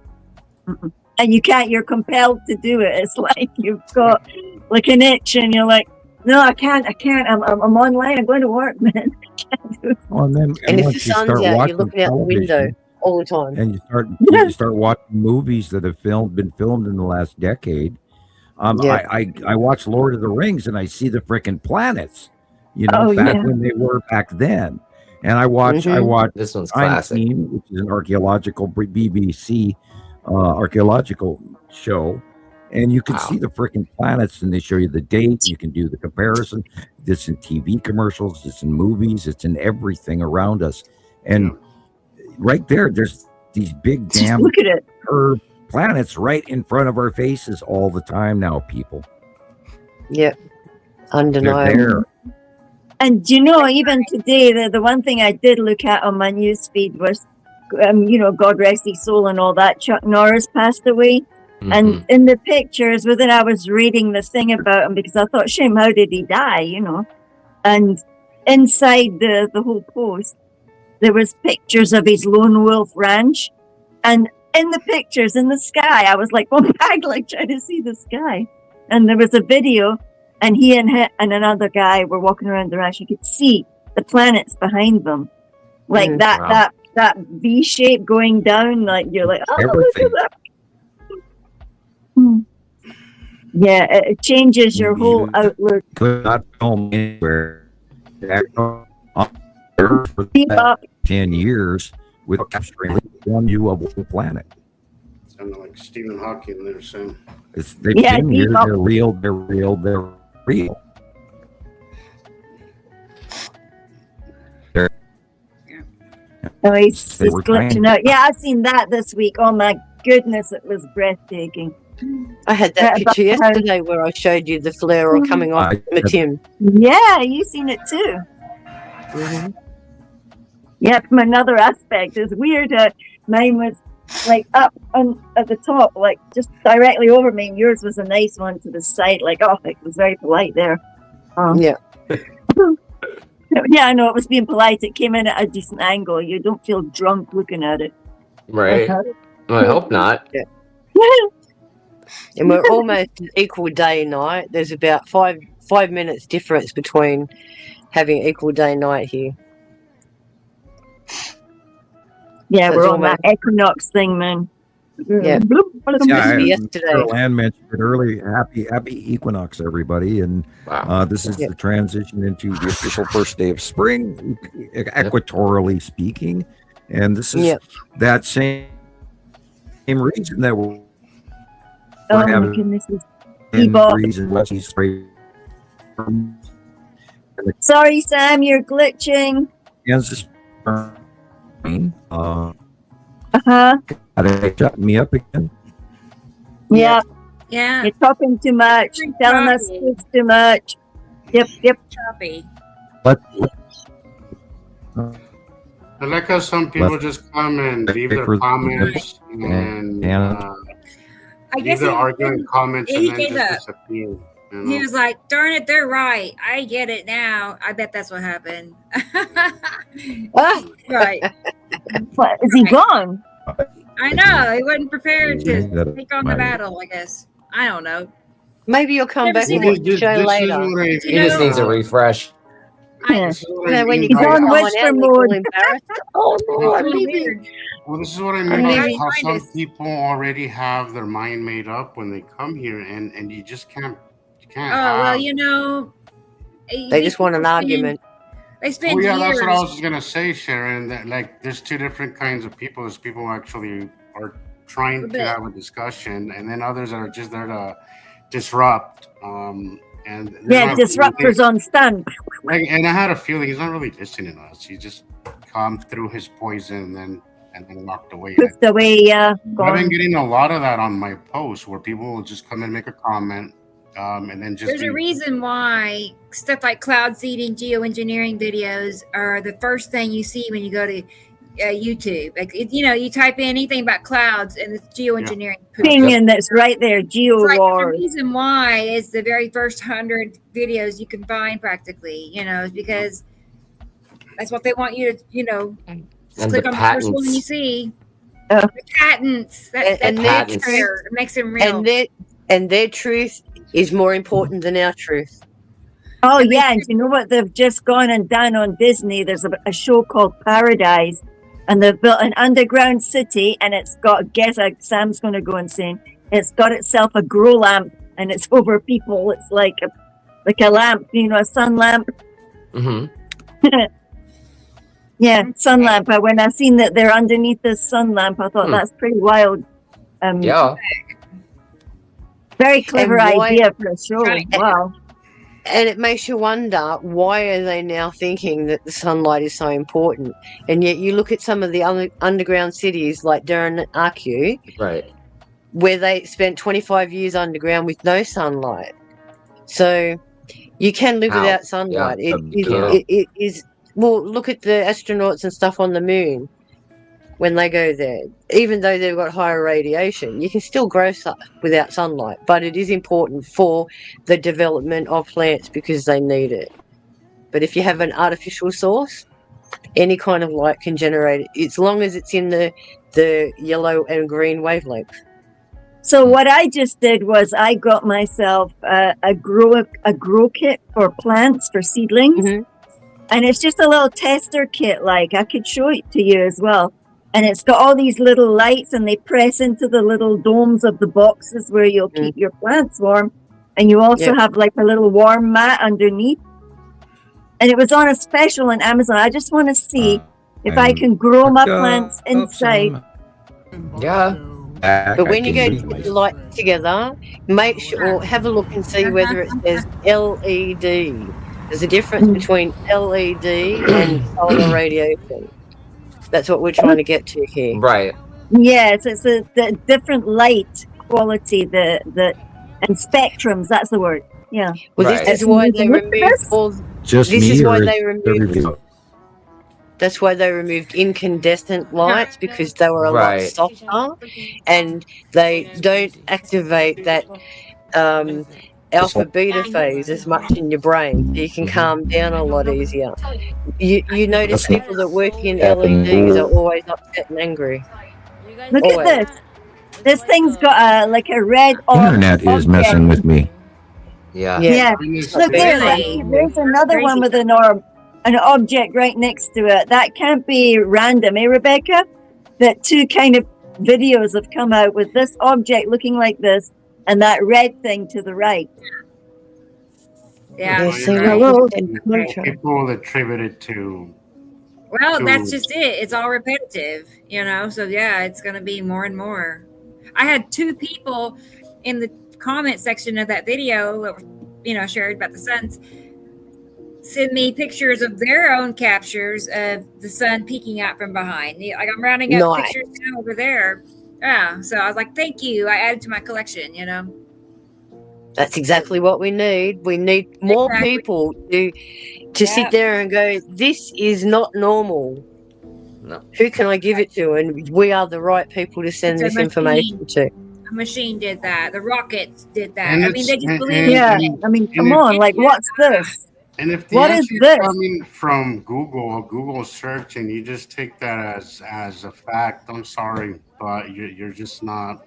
Mm-mm. And you're compelled to do it. It's like you've got like an itch and you're like, no, I can't. I'm online. I'm going to work, man. I can't do it. Well, and And if once the you sun's start out, watching you're looking out the window television, all the time. and you start watching movies that have been filmed in the last decade. I watch Lord of the Rings and I see the freaking planets, back when they were back then. And I watch This one's Time classic. Team, which is an archaeological BBC archaeological show, and you can see the freaking planets, and they show you the date. You can do the comparison. It's in TV commercials, it's in movies, it's in everything around us, and right there's these big damn Look at it. curved planets right in front of our faces all the time now, people. Yep. They're Undeniable. there. And even today, the one thing I did look at on my news feed was, God rest his soul and all that. Chuck Norris passed away. And in the pictures, within I was reading the thing about him because I thought, shame, how did he die? And inside the whole post, there was pictures of his lone wolf ranch. And in the pictures in the sky, I was like, one bag, like trying to see the sky. And there was a video, and he and another guy were walking around the ranch. You could see the planets behind them, like that V shape going down. Like you're like, oh, look at that. Yeah, it changes your whole outlook. Could not film anywhere on Earth for 10 years with capturing one view of one planet. Sounded like Stephen Hawking there, Sam. They've been here. They're real. They're real. They're real. Oh, he's glitching out. Yeah, I've seen that this week. Oh my goodness, it was breathtaking. I had that picture yesterday where I showed you the flare coming off Matim. Yeah, you seen it too. Mm-hmm. Yeah, from another aspect. It's weird. Mine was like up at the top, like just directly over me. And yours was a nice one to the side. Like, oh, it was very polite there. Yeah. Yeah, I know it was being polite. It came in at a decent angle. You don't feel drunk looking at it. Right. I hope not. Yeah. And we're almost equal day and night. There's about five minutes difference between having equal day and night here. Yeah, we're on that equinox thing, man. Yeah. Yesterday. Carol Ann mentioned it earlier. Happy equinox, everybody. And this is the transition into the official first day of spring, equatorially speaking. And this is that same reason that we're Oh We're my having goodness, it's 10 Bebop. degrees in West East right. Sorry, Sam, you're glitching. Kansas. Uh-huh. They shut me up again. Yeah. Yeah. You're talking too much. Very Telling us choppy. it's too much. Yep. Choppy. But I like how some people just come and leave their comments and I leave guess their he- arguing comments he and then gave just up. disappear. You know? He was like, darn it, they're right. I get it now. I bet that's what happened. Right. What, is he gone? I know. He wasn't prepared to take on the battle, I guess. I don't know. Maybe you'll come Never back seen and watch it. the show later. He just needs a refresh. Yeah. When you He's call on someone whisper out, they mode. feel embarrassed. Oh no, I'm Really leaving. weird. Well, this is what I I'm mean by leaving. how some people already have their mind made up when they come here, and you just can't. You can't. Oh, well, have- you know. They just want an argument. They spend Well, yeah, years. that's what I was just gonna say, Sharon. That like, there's two different kinds of people. There's people who actually are trying to have a discussion, and then others that are just there to disrupt. And Yeah, disruptors on stun. And I had a feeling he's not really listening to us. He just calmed through his poison and then walked away. Pushed away, yeah. I've been Gone. getting a lot of that on my posts where people will just come and make a comment, and then just There's a reason why stuff like cloud seeding, geoengineering videos are the first thing you see when you go to YouTube. Like, you type in anything about clouds and it's geoengineering. Thing, and that's right there, Geo Right, the Wars. reason why is the very first 100 videos you can find practically, is because that's what they want you to, just And click the on the first one patents. you see. The patents. That And patents their truth, it makes them real. and their truth is more important than our truth. Oh, yeah, and you know what they've just gone and done on Disney? There's a show called Paradise, and they've built an underground city, and it's got, Sam's going to go insane. It's got itself a grow lamp, and it's over people. It's like a lamp, a sun lamp. Mm-hmm. Yeah, sun lamp. When I seen that they're underneath this sun lamp, I thought that's pretty wild. Yeah. Very clever And why- idea for a show. Wow. And it makes you wonder, why are they now thinking that the sunlight is so important? And yet you look at some of the underground cities like Durham and Arcu, Right. where they spent 25 years underground with no sunlight. So you can live How? without sunlight. Yeah. It is. Well, look at the astronauts and stuff on the moon when they go there. Even though they've got higher radiation, you can still grow without sunlight. But it is important for the development of plants because they need it. But if you have an artificial source, any kind of light can generate it, as long as it's in the yellow and green wavelength. So what I just did was I got myself a grow kit for plants, for seedlings. Mm-hmm. And it's just a little tester kit, like I could show it to you as well. And it's got all these little lights, and they press into the little domes of the boxes where you'll keep your plants warm. And you also have like a little warm mat underneath. And it was on a special on Amazon. I just want to see if I can grow my plants inside. Yeah. But when you go to put the light together, make sure, or have a look and see whether it says LED. There's a difference between LED and solar radiation. That's what we're trying to get to here. Right. Yes, it's the different light quality, and spectrums. That's the word. Yeah. Well, this is why they removed all. Just this me is why or they removed. That's why they removed incandescent lights, because they were a lot Right. softer, and they don't activate that alpha beta phase as much in your brain. You can calm down a lot easier. You notice people that work in LEDs are always upset and angry. Look Always. at this. This thing's got a red Internet is object. messing with me. Yeah. Yeah. Look, there's another one with an object right next to it. That can't be random, eh, Rebecca? That two kind of videos have come out with this object looking like this and that red thing to the right. Yeah. People will attribute it to. Well, that's just it. It's all repetitive, So yeah, it's going to be more and more. I had two people in the comment section of that video, shared about the suns, send me pictures of their own captures of the sun peeking out from behind. Like I'm rounding up pictures now over there. Yeah. So I was like, thank you. I added to my collection, That's exactly what we need. We need more people to sit there and go, this is not normal. No. Who can I give it to? And we are the right people to send this information to. A machine did that. The rockets did that. And I mean, they just believe. I mean, come on. Like, what's this? And if the What answer is is this? coming from Google search, and you just take that as a fact, I'm sorry, but you're just not.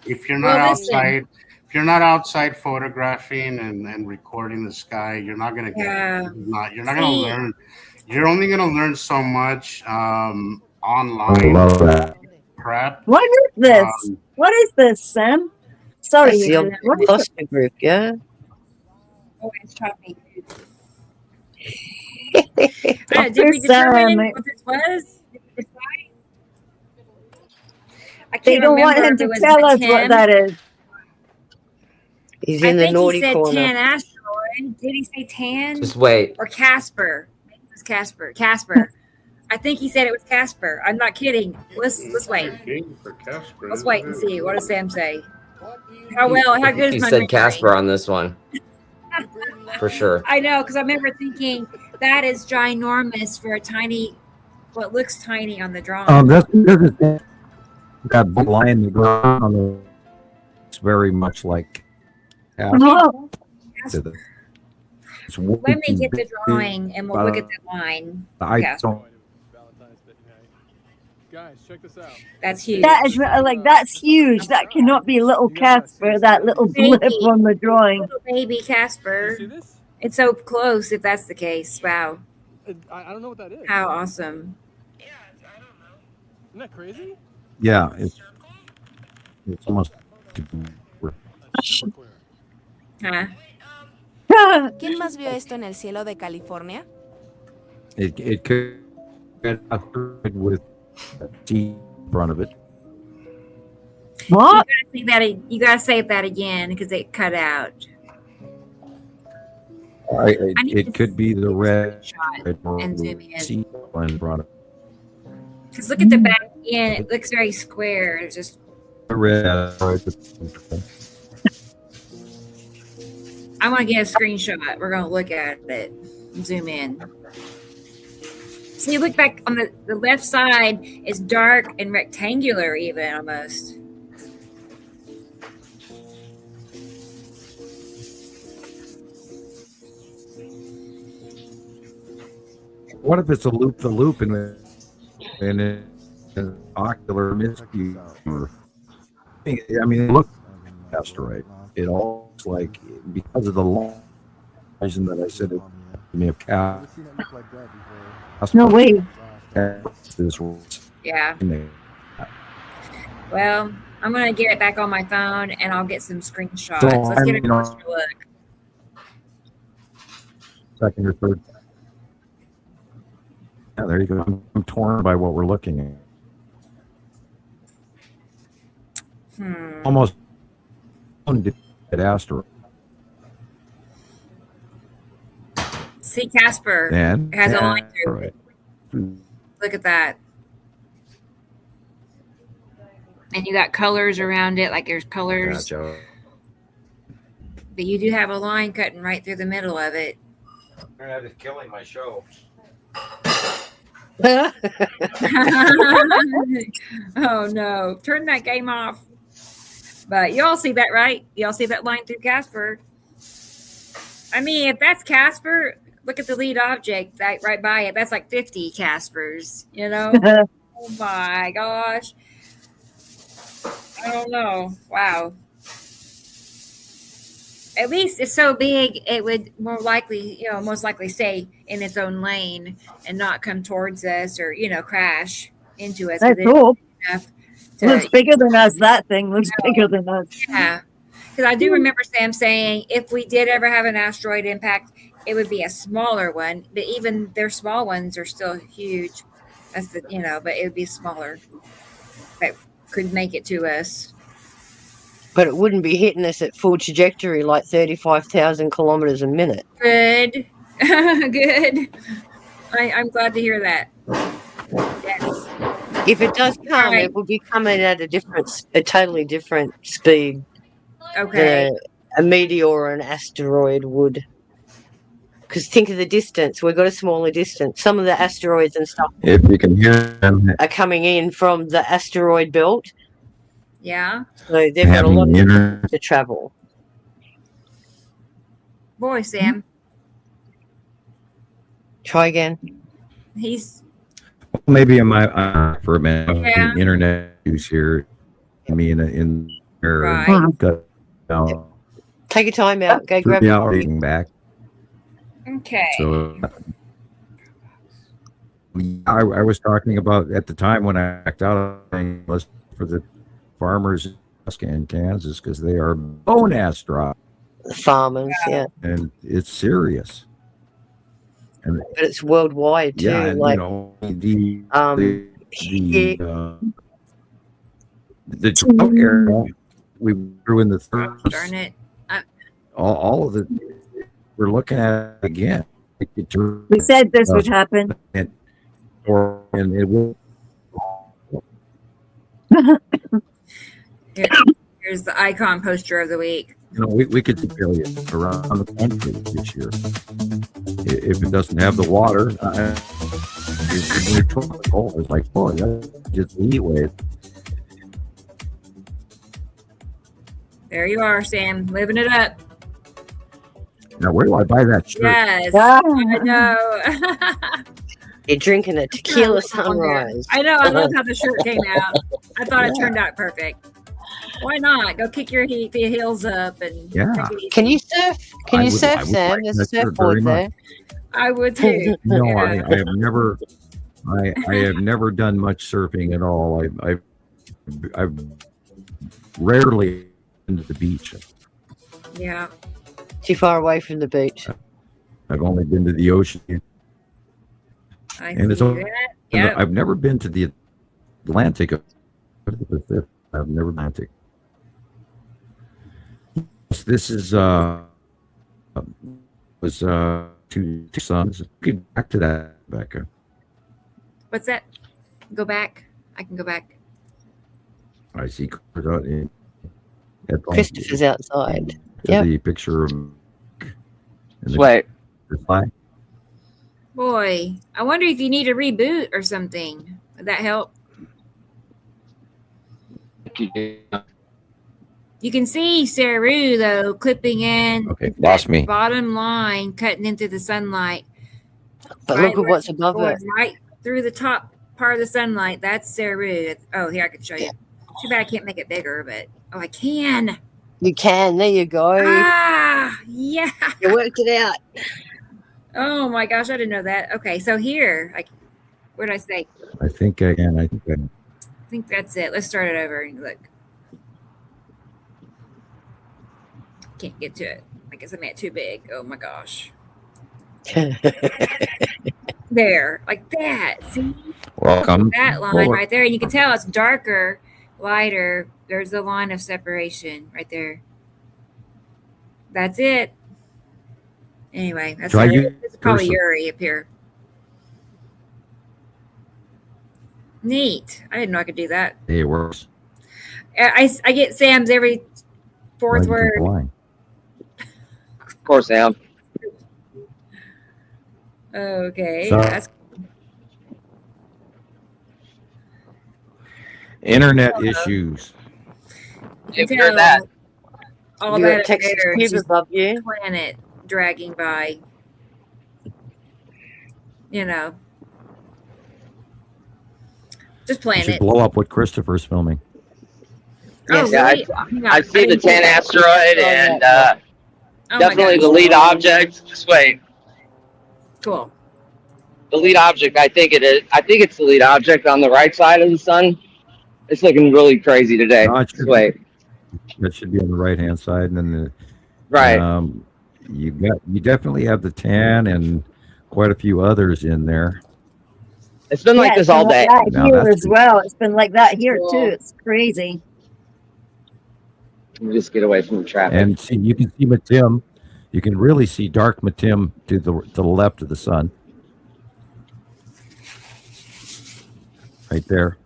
If you're not outside, if you're not outside photographing and recording the sky, you're not gonna get it. You're not gonna learn. You're only gonna learn so much online. I love that. Prep. What is this? What is this, Sam? Sorry, That's the cluster group, yeah. Oh, it's choppy. Did we determine what this was? I can't they don't want him to tell us what that is. He's in the naughty corner. corner. Tan asteroid. Did he say Tan? Just wait. Or Casper? Maybe it was Casper. Casper. I think he said it was Casper. I'm not kidding. Let's wait. Let's wait and see. What does Sam say? How good is my He said memory? Casper on this one. For sure. I know, because I remember thinking that is ginormous for a tiny, what looks tiny on the drawing. That's because it's that line in the ground on the. It's very much like. Let me get the drawing and we'll look at the line. Guys, check this out. That's huge. That is that's huge. That cannot be little Casper. That little blip on the drawing. Little baby Casper. It's so close. If that's the case, wow. I don't know what that is. How awesome. Isn't that crazy? Yeah, it's almost. ¿Quién más vio esto en el cielo de California? It could get with a T in front of it. What? You gotta say that again because it cut out. It could be the red and zoom in. in front of it. Because look at the back end; it looks very square. It's just red. I want to get a screenshot. We're going to look at it. Zoom in. See, look back on the left side is dark and rectangular even almost. What if it's a loop-the-loop and an ocular miscue? I mean, look, asteroid. It all looks like because of the long reason that I said it may have cast. No way. Yeah. Well, I'm gonna get it back on my phone and I'll get some screenshots. Let's get a closer look. Second or third. Yeah, there you go. I'm torn by what we're looking at. Almost at asteroid. See Casper. And it has a line through it. Look at that. And you got colors around it, like there's colors. Gotcha. But you do have a line cutting right through the middle of it. That is killing my show. Oh no, turn that game off. But you all see that, right? You all see that line through Casper. I mean, if that's Casper, look at the lead object right by it. That's like 50 Caspers, you know? Oh my gosh. I don't know. Wow. At least it's so big, it would most likely stay in its own lane and not come towards us or, crash into us. That's cool. Looks bigger than us. That thing looks bigger than us. Yeah. Because I do remember Sam saying if we did ever have an asteroid impact, it would be a smaller one. But even their small ones are still huge. That's but it would be smaller. That could make it to us. But it wouldn't be hitting us at full trajectory like 35,000 kilometers a minute. Good. Good. I'm glad to hear that. Yes. If it does come, Right. it will be coming at a totally different speed Okay. than a meteor or an asteroid would. Because think of the distance. We've got a smaller distance. Some of the asteroids and stuff If you can hear them are coming in from the asteroid belt. Yeah. So they've got a having lot of the internet, distance to travel. Boy, Sam. Try again. He's maybe in my for a minute, Yeah. internet use here. I mean, in Right. cut down Take your time out. Go grab 3 it. hours back. okay. So I was talking about at the time when I backed out was for the farmers in Kansas because they are bone ass dry Farmers, yeah. and it's serious. And But it's worldwide too. yeah, and like you know the drought area we grew in the 30s. Darn it. All of it. We're looking at it again. We said this would happen. And it will. Here's the icon poster of the week. You know, we could see affiliates around the country this year. If it doesn't have the water, it's like, boy, that's just the heat wave. There you are, Sam, living it up. Now, where do I buy that shirt? Yes, Ah. I know. You're drinking a tequila sunrise. I know. I love how the shirt came out. I thought it turned out perfect. Why not? Go kick your heels up and Yeah. take it easy. Can you surf? Can I you would- surf, I would Sam? like There's a that shirt very surfboard there. much. I would too. No, Yeah. I have never. I have never done much surfing at all. I've rarely been to the beach. Yeah. Too far away from the beach. I've only been to the ocean, I and it's see all. that. Yep. I've never been to the Atlantic. I've never been to. This is was two sons. Get back to that, Becca. What's that? Go back. I can go back. I see Chris out in- at home. Christopher's outside. To Yep. the picture of Sweat. the flag. Boy, I wonder if you need a reboot or something. Would that help? You can see Saru though clipping in. Okay, lost me. Bottom line cutting into the sunlight. But look at what's above Going it. right through the top part of the sunlight. That's Saru. Oh, here I can show you. Too bad I can't make it bigger, but I can. You can. There you go. Ah, yeah. You worked it out. Oh my gosh, I didn't know that. Okay, so here, where did I say? I think I can. I think that's it. Let's start it over and look. Can't get to it. I guess I made it too big. Oh my gosh. There, like that. See? Welcome. That line right there. And you can tell it's darker, lighter. There's the line of separation right there. That's it. Anyway, that's Try this is probably cursor. Yuri up here. Neat. I didn't know I could do that. Hey, it works. I get Sam's every fourth Why do you word. think why? Of course, Sam. Okay. So- That's Internet issues. you If can you're tell that, all You that got up Texas there is Cube just above you. planet dragging by. You know. Just You should planet. blow up what Christopher's filming. Oh, yeah, really? Hang on, I see the didn't see 10 that. asteroid and Oh my definitely gosh. the lead object. Just wait. Cool. The lead object, I think it is. I think it's the lead object on the right side of the sun. It's looking really crazy today. No, it Just should- wait. That should be on the right hand side, and then the Right. you definitely have the 10 and quite a few others in there. It's been like Yeah, this it's all been day. like that No, here that's as well. It's been like that here too. It's crazy. Let me just get away from the traffic. And see, you can see Matim. You can really see dark Matim to the left of the sun. Right there.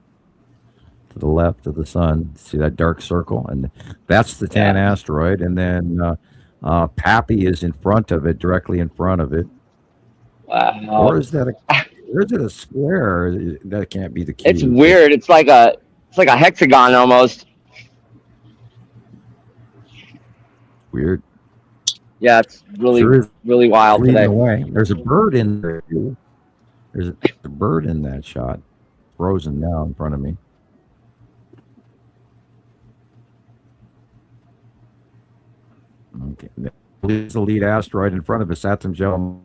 To the left of the sun. See that dark circle? And that's the tan asteroid. And then Pappy is in front of it, directly in front of it. Wow. Or is that or is it a square? That can't be the cube. It's weird. It's like a hexagon almost. Weird. Yeah, it's really really wild leading today. Away. There's a bird in there. There's a bird in that shot, frozen now in front of me. Okay, there's the lead asteroid in front of us, Saturn Gel,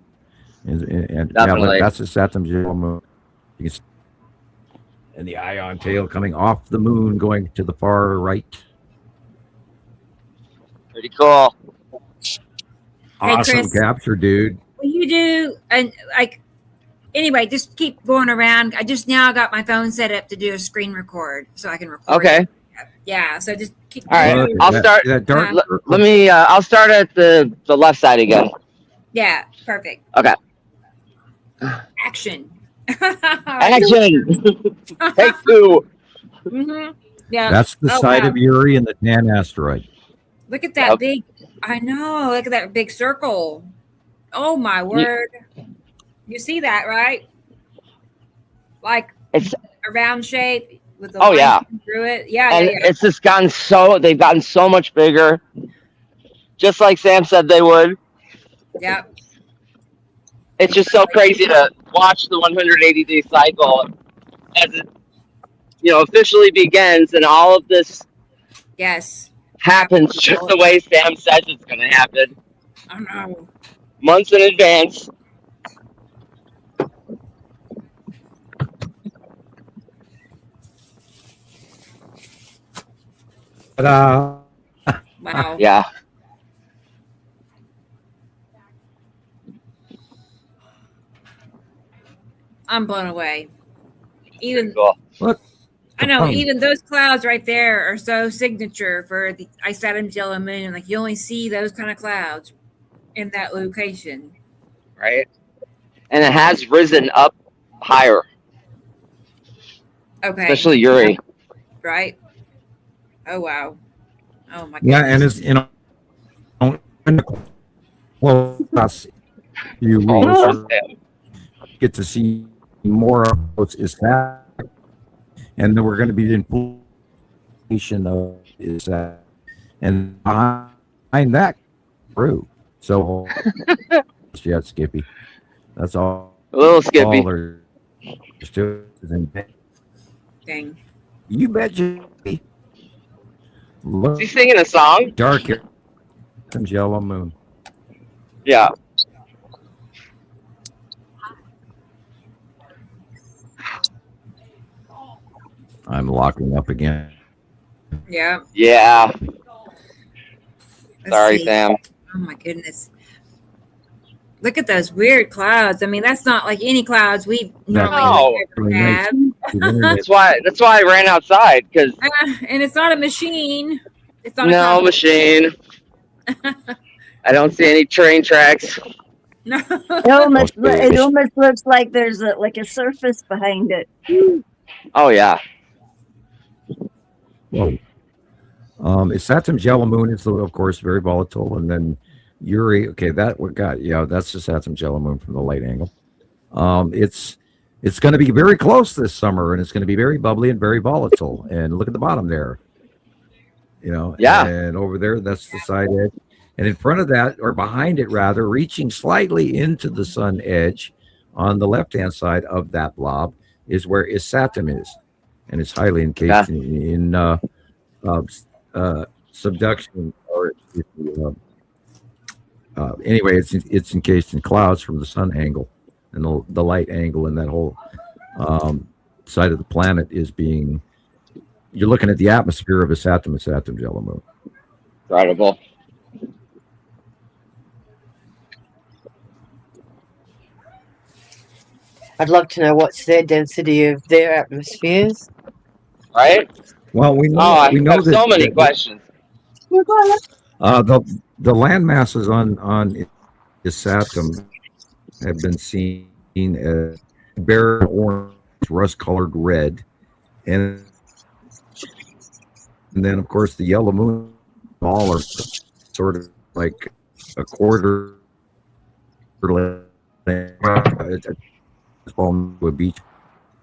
and that's the Saturn Gel moon. You can see, and the ion tail coming off the moon, going to the far right. Pretty cool. Awesome Chris, capture, dude. Will you do and anyway, just keep going around. I just now got my phone set up to do a screen record so I can record. Okay. Yeah, so just keep All right. going. I'll start. Let me. I'll start at the left side again. Yeah, perfect. Okay. Action. Action. Take two. Mm-hmm. Yeah. That's the side of Uri and the tan asteroid. Look at that big. I know. Look at that big circle. Oh my word! You see that, right? Like it's a round shape with the Oh, line yeah. through it. Yeah, And yeah, yeah. it's just they've gotten so much bigger. Just like Sam said they would. Yep. It's just so crazy to watch the 180-day cycle as it, officially begins, and all of this Yes. happens just the way Sam says it's going to happen. I know. Months in advance. Ta-da. Wow. Yeah. I'm blown away. Even Look. I know, funny. even those clouds right there are so signature for the Isatum yellow moon. Like you only see those kind of clouds in that location. Right? And it has risen up higher. Okay. Especially Uri. Right? Oh wow. Oh my goodness. Yeah, and it's well, that's you will get to see more of what's is that, and then we're going to be in inflation of is that, and behind that crew. So yeah, Skippy. That's all. A little Skippy. All there's to it. Dang. You bet you. Is he singing a song? Dark comes yellow moon. Yeah. I'm locking up again. Yeah. Yeah. Let's Sorry, see. Sam. Oh my goodness. Look at those weird clouds. I mean, that's not like any clouds we normally ever have. That's why I ran outside, because And it's not a machine. It's not a no cloud. machine. I don't see any train tracks. No. It almost looks like there's a surface behind it. Oh yeah. Whoa. It's Saturn's yellow moon is of course very volatile, and then Uri. Okay, that's the Saturn's yellow moon from the light angle. It's going to be very close this summer, and it's going to be very bubbly and very volatile. And look at the bottom there. Yeah. And over there, that's the side edge. And in front of that, or behind it rather, reaching slightly into the sun edge on the left-hand side of that blob is where Isatum is. And it's highly encased in subduction, or anyway, it's encased in clouds from the sun angle, and the light angle in that whole side of the planet is being. You're looking at the atmosphere of Isatum's yellow moon. Incredible. I'd love to know what's their density of their atmospheres. Right? Well, we know. I we know have so many questions. The land masses on Isatum have been seen as bare orange, rust-colored red, and then of course the yellow moon all are sort of like a quarter to a beach,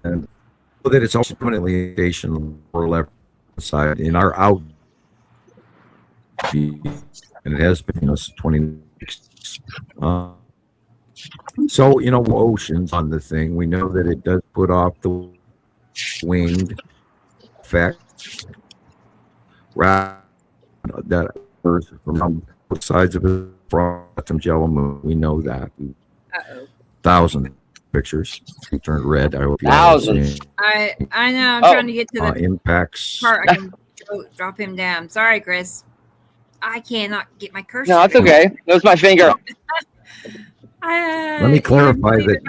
and so that it's also permanently station or left side in our out view, and it has been 26. So oceans on the thing. We know that it does put off the winged effect. That Earth from both sides of it from yellow moon. We know that. 1,000 pictures. He turned red. I hope you Thousands. I know. I'm trying to get to the impacts. part. I can drop him down. Sorry, Chris. I cannot get my cursor. No, it's okay. That was my finger. Let me clarify that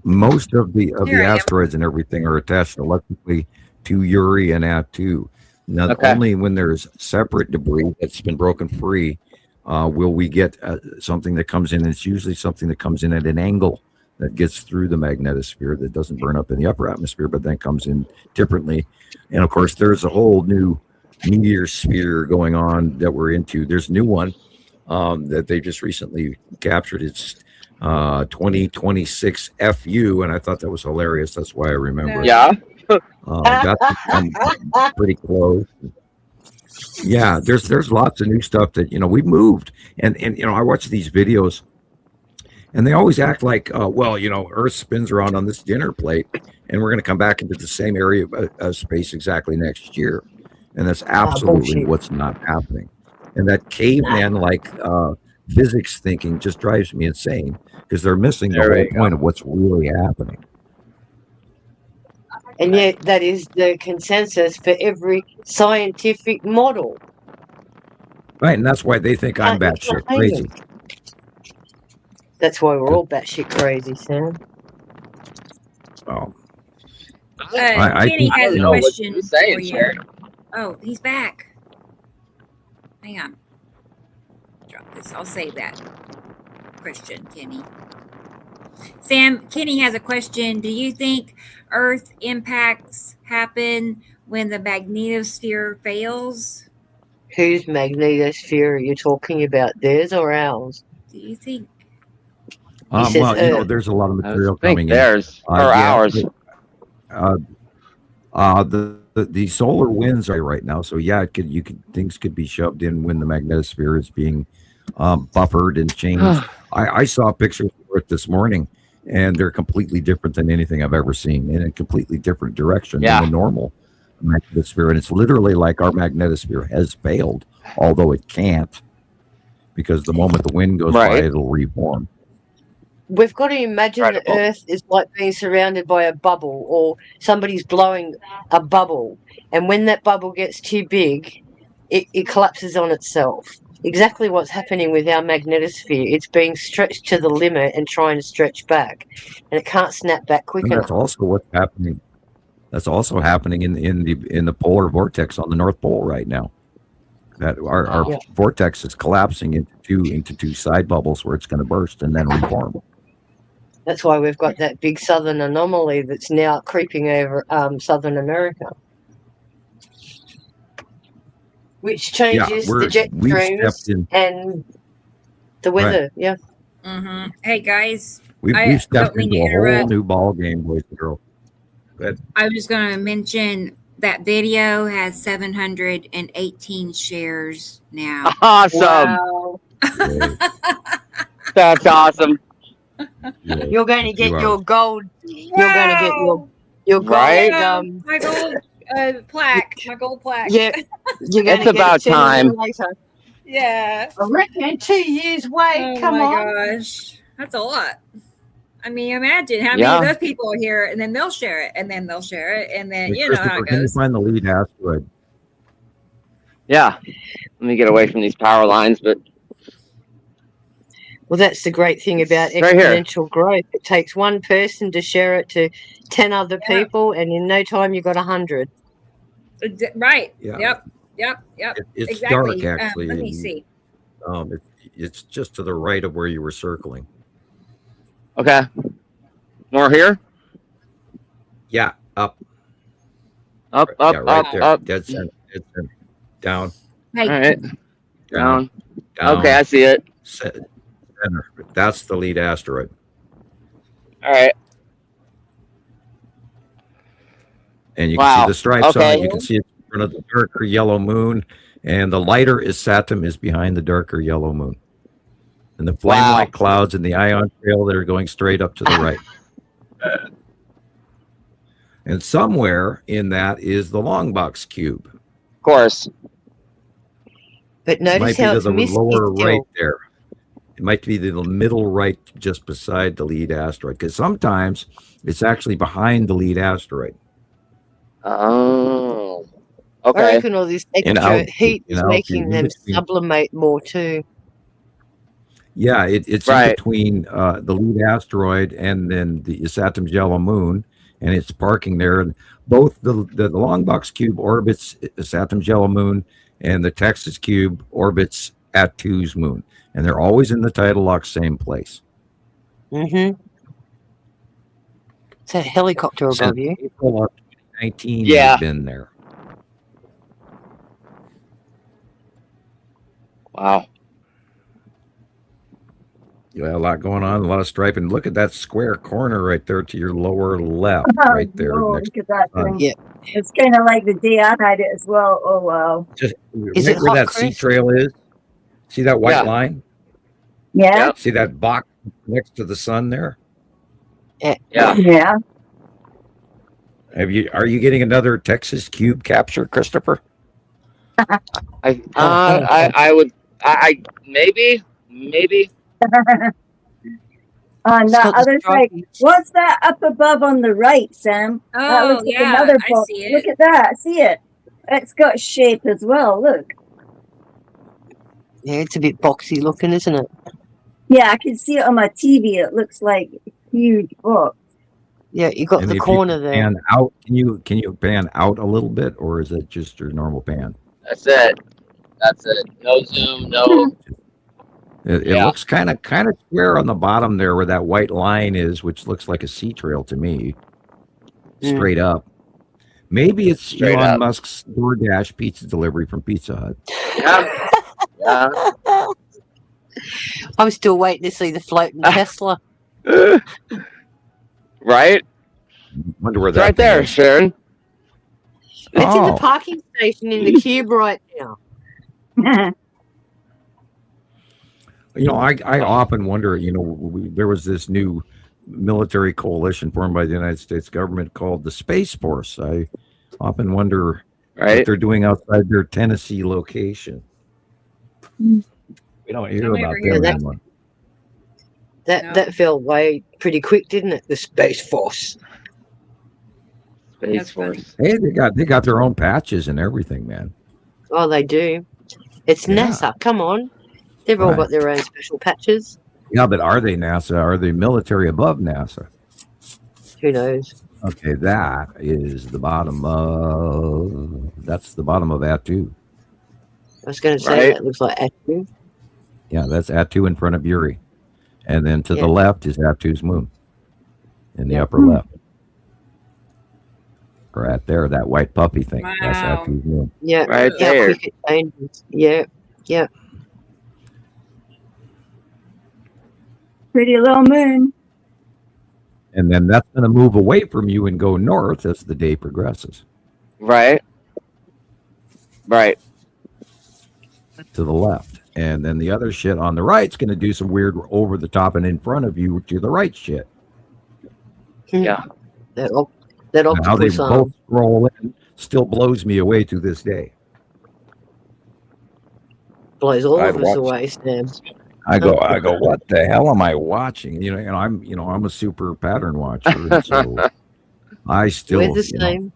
most of the asteroids and everything are attached electrically to Uri and Atu. Now, only when there's separate debris that's been broken free will we get something that comes in. It's usually something that comes in at an angle that gets through the magnetosphere that doesn't burn up in the upper atmosphere, but then comes in differently. And of course, there's a whole new meteor sphere going on that we're into. There's a new one that they just recently captured. It's 2026 FU, and I thought that was hilarious. That's why I remember. Yeah. That's pretty close. Yeah, there's lots of new stuff that we've moved, and I watch these videos, and they always act like, Earth spins around on this dinner plate, and we're going to come back into the same area of space exactly next year, and that's absolutely what's not happening. And that caveman physics thinking just drives me insane because they're missing the whole point of what's really happening. And yet that is the consensus for every scientific model. Right, and that's why they think I'm batshit crazy. That's why we're all batshit crazy, Sam. Oh. Kenny has a question for you. Sharon. Oh, he's back. Hang on. Drop this. I'll save that question, Kenny. Sam, Kenny has a question. Do you think Earth impacts happen when the magnetosphere fails? Whose magnetosphere are you talking about? Theirs or ours? Do you think? There's a lot of material coming in. Theirs or ours. The solar winds are right now, so yeah, things could be shoved in when the magnetosphere is being buffered and changed. I saw pictures of it this morning, and they're completely different than anything I've ever seen, in a completely different direction than the normal magnetosphere. And it's literally like our magnetosphere has failed, although it can't, because the moment the wind goes by, it'll reform. We've got to imagine the Earth is like being surrounded by a bubble, or somebody's blowing a bubble, and when that bubble gets too big, it collapses on itself. Exactly what's happening with our magnetosphere. It's being stretched to the limit and trying to stretch back, and it can't snap back quick enough. That's also what's happening. That's also happening in the polar vortex on the North Pole right now. That our vortex is collapsing into two side bubbles where it's going to burst and then reform. That's why we've got that big southern anomaly that's now creeping over Southern America, which changes the jet streams and the weather. Right. Yeah. Hey guys, we've stepped into a whole new ball game, boys and girls. I was just going to mention that video has 718 shares now. Awesome! Wow. That's awesome. You're going to get your gold. You're going to get your gold. My gold plaque. My gold plaque. Yeah, you're going it's about time. Yeah, I reckon 2 years wait. Come on. Gosh, that's a lot. I mean, imagine how many of those people are here, and then they'll share it, and then they'll share it, and then you know how it goes. Can you find the lead asteroid? Yeah, let me get away from these power lines, but. Well, that's the great thing about exponential growth. It takes one person to share it to 10 other people, and in no time you've got 100. Right. Yeah. Yep. It's Exactly. dark actually. Let me see. It's just to the right of where you were circling. Okay. More here? Yeah, up. Up, Yeah, right there. up. Dead center. Dead center. Down. Hey. All right. Down. Down. Okay, I see it. Center. That's the lead asteroid. All right. And you can see the stripes on it. You can see it in front of the darker yellow moon. And the lighter is Saturn is behind the darker yellow moon. And the flame-like clouds and the ion trail that are going straight up to the right. And somewhere in that is the long box cube. Of course. But notice how it's the misty lower still. right there. It might be the middle right just beside the lead asteroid. Because sometimes it's actually behind the lead asteroid. Oh. I Okay. reckon all this extra heat is making them between- sublimate more too. Yeah, it's in between the lead asteroid and then the Saturn's yellow moon, and it's parking there. And both the long box cube orbits Saturn's yellow moon, and the Texas cube orbits Atu's moon, and they're always in the tidal lock same place. Mm-hmm. It's a helicopter above you. April of 2019, Yeah. has been there. Wow. Yeah, a lot going on, a lot of striping. Look at that square corner right there to your lower left, right there. Oh, next look at that to the sun. thing. It's kind of like the day I had it as well. Oh, wow. Just Is right it where hot, that sea Chris? trail is. See that white Yeah. line? Yeah. See that box next to the sun there? Yeah. Yeah. Are you getting another Texas cube capture, Christopher? I would maybe. On It's the got the other side, stripes. what's that up above on the right, Sam? That Oh, looks like yeah, another I box. see it. Look at that. See it? It's got shape as well. Look. Yeah, it's a bit boxy looking, isn't it? Yeah, I can see it on my TV. It looks like a huge box. Yeah, you got And the if you corner there. pan out, can you pan out a little bit, or is it just your normal pan? That's it. No zoom. No. It Yeah. looks kind of square on the bottom there where that white line is, which looks like a sea trail to me. Straight up. Maybe it's Straight Elon up. Musk's DoorDash pizza delivery from Pizza Hut. Yeah. Yeah. I'm still waiting to see the floating Tesla. Right. Wonder where It's that right there, thing is. Sharon. It's in Oh. the parking station in the cube right now. You know, I often wonder, there was this new military coalition formed by the United States government called the Space Force. I often wonder what Right. they're doing outside their Tennessee location. We don't hear Don't about ever hear them that. anymore. That fell away pretty quick, didn't it? The Space Force. Space That's funny. Force. Hey, they got their own patches and everything, man. Oh, they do. It's Yeah. NASA. Come on. They've all Right. got their own special patches. Yeah, but are they NASA? Are they military above NASA? Who knows? Okay, that is the bottom of Atu. I was going to say Right. that looks like Atu. Yeah, that's Atu in front of Uri. And then to Yeah. the left is Atu's moon in the Yeah. upper left. Right there, that white puppy thing. That's Wow. Atu's moon. Yeah. Right How there. quick it changes. Yeah. Yeah. Pretty little moon. And then that's going to move away from you and go north as the day progresses Right. Right. to the left. And then the other shit on the right is going to do some weird over the top and in front of you to the right shit. Yeah. That And how they octopus both arm. scroll in still blows me away to this day. Blows all I've of us watched- away, Sam. I go, what the hell am I watching? And I'm a super pattern watcher. And so I still, We're the same.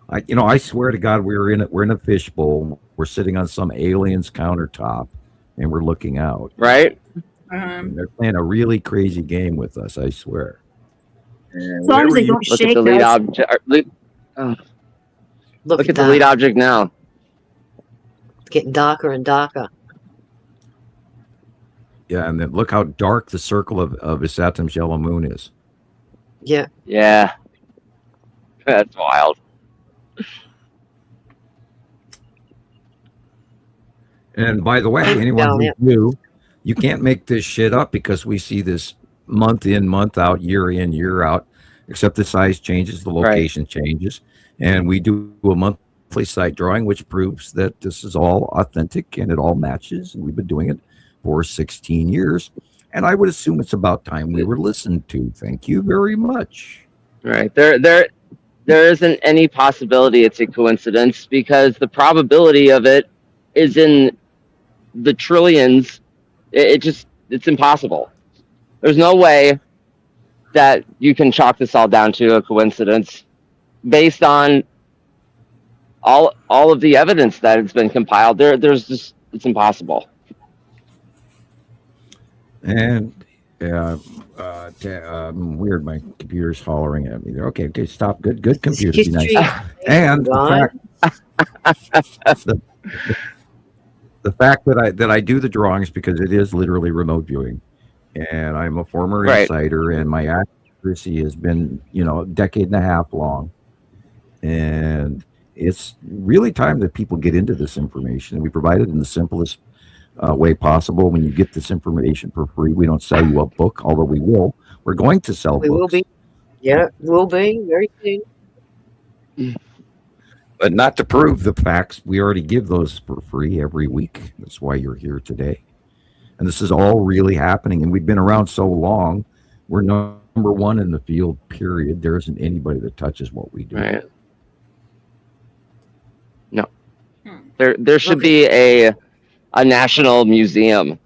I swear to God, we're in a fishbowl. We're sitting on some alien's countertop, and we're looking out. Right. And they're playing a really crazy game with us. I swear. As long as they don't Look at shake the lead us. object. Look at the lead object now. It's getting darker and darker. Yeah, and then look how dark the circle of Saturn's yellow moon is. Yeah. Yeah. That's wild. And by the way, anyone who's new, you can't make this shit up because we see this month in, month out, year in, year out, except the size changes, the location changes. And we do a monthly site drawing, which proves that this is all authentic and it all matches. And we've been doing it for 16 years. And I would assume it's about time we were listened to. Thank you very much. Right. There isn't any possibility it's a coincidence because the probability of it is in the trillions. It's impossible. There's no way that you can chalk this all down to a coincidence based on all of the evidence that has been compiled. It's impossible. And weird, my computer's hollering at me there. Okay, stop. Good computer. Be nice. And the fact that I do the drawings because it is literally remote viewing, and I'm a former insider, and my accuracy has been a decade and a half long, and it's really time that people get into this information. And we provide it in the simplest way possible. When you get this information for free, we don't sell you a book, although we will. We're going to sell books. We will be. Yeah, we'll be very soon. But not to prove the facts. We already give those for free every week. That's why you're here today. And this is all really happening. And we've been around so long. We're number one in the field, period. There isn't anybody that touches what we do. Right. No. There should be a national museum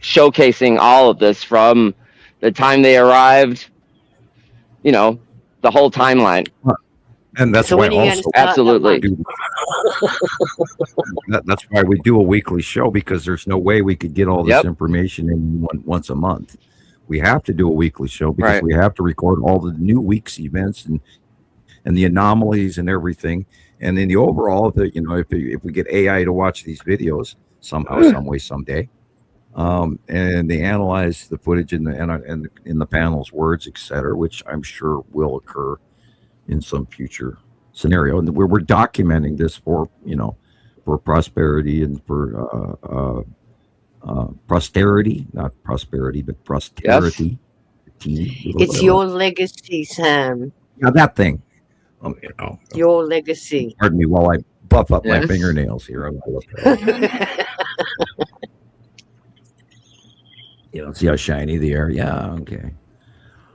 showcasing all of this from the time they arrived, the whole timeline. And that's why also absolutely that's why we do a weekly show, because there's no way we could get all this information in once a month. We have to do a weekly show because we have to record all the new week's events and the anomalies and everything. And in the overall, if we get AI to watch these videos somehow, some way, someday, and they analyze the footage in the panel's words, etc., which I'm sure will occur in some future scenario, and we're documenting this for prosperity and for posterity, not prosperity, but posterity. It's your legacy, Sam. Now that thing. Your legacy. Pardon me while I buff up my fingernails here. See how shiny they are? Yeah, okay.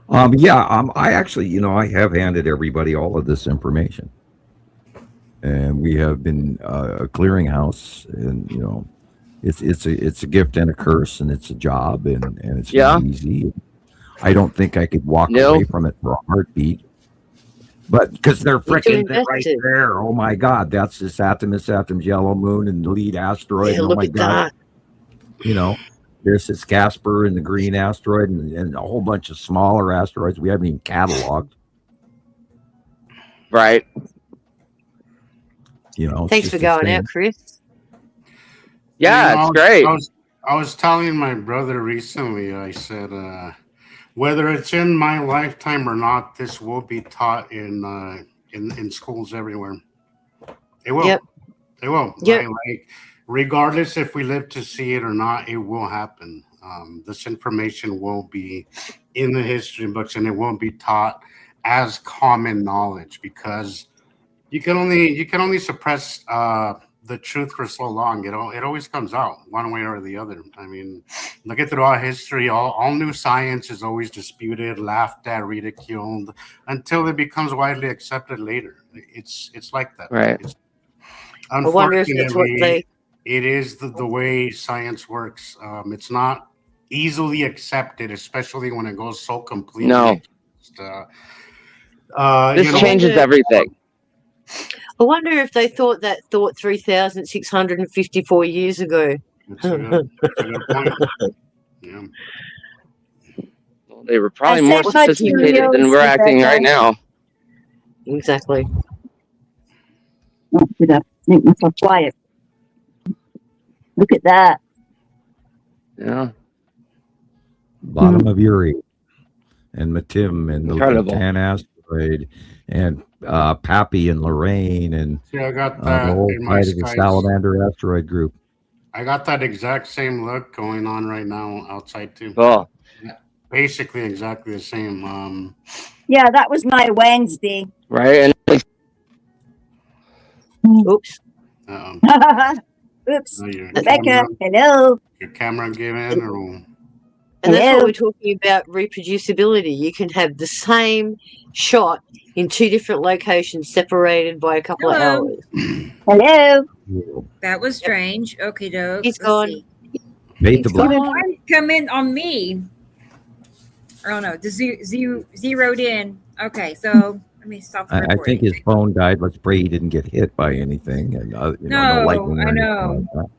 I actually, I have handed everybody all of this information, and we have been a clearinghouse, and it's a gift and a curse, and it's a job, and it's not easy. I don't think I could walk away from it for a heartbeat, but because they're freaking right there. Oh my God, that's the Saturn's yellow moon and the lead asteroid. Yeah, look at God, There's this Casper and the green asteroid and a whole bunch of smaller asteroids we haven't even cataloged. Right. Thanks for going out, Chris. Yeah, it's great. I was telling my brother recently, I said, whether it's in my lifetime or not, this will be taught in schools everywhere. It will. Yep. It will. Yep. Regardless if we live to see it or not, it will happen. This information will be in the history books, and it won't be taught as common knowledge, because you can only suppress the truth for so long. It always comes out one way or the other. I mean, look at throughout history, all new science is always disputed, laughed at, ridiculed, until it becomes widely accepted later. It's like that. Right. I wonder if it's what they. It is the way science works. It's not easily accepted, especially when it goes so completely. No. This changes everything. I wonder if they thought 3,654 years ago. That's a good point. Yeah. Well, they were probably more sophisticated than we're acting right now. Exactly. Oh, did I make myself quiet? Look at that. Yeah. Bottom of Uri and Matim and Incredible. the Tan Asteroid and Pappy and Lorraine and See, I got the that whole in my side of the skies. Salamander Asteroid group. I got that exact same look going on right now outside too. Oh. Basically exactly the same. Yeah, that was my Wednesday. Right. And Oops. Oops. Your Rebecca, camera, hello. your camera given or And that's Hello? what we're talking about, reproducibility. You can have the same shot in two different locations separated by a couple of Hello. hours. Hello. That was strange. Okay, doke. He's Let's gone. see. Made the black. Why come in on me? I don't know. Zeroed in. Okay, so let me stop the I recording. think his phone died. Let's pray he didn't get hit by anything. And no No, lightning. or I anything know. like that.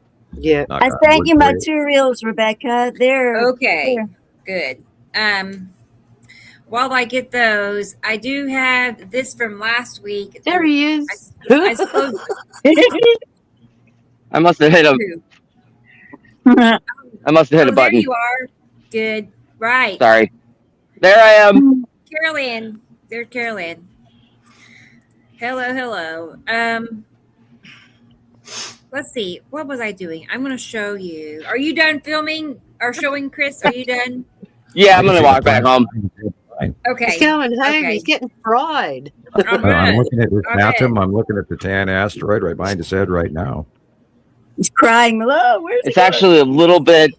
Yeah. Knock I on sent wood, you my pray. 2 reels, Rebecca. They're Okay, good. While I get those, I do have this from last week. There he is. I suppose. I must have hit a There button. you are. Good. Right. Sorry. There I am. Carolyn. There's Carolyn. Hello. Let's see. What was I doing? I'm going to show you. Are you done filming or showing, Chris? Are you done? Yeah, I'm gonna walk back home. Okay. He's going home. Okay. He's getting fried. All I'm right. looking at this All right. atom. I'm looking at the Tan Asteroid right behind his head right now. He's crying. Hello, where's It's actually a little bit,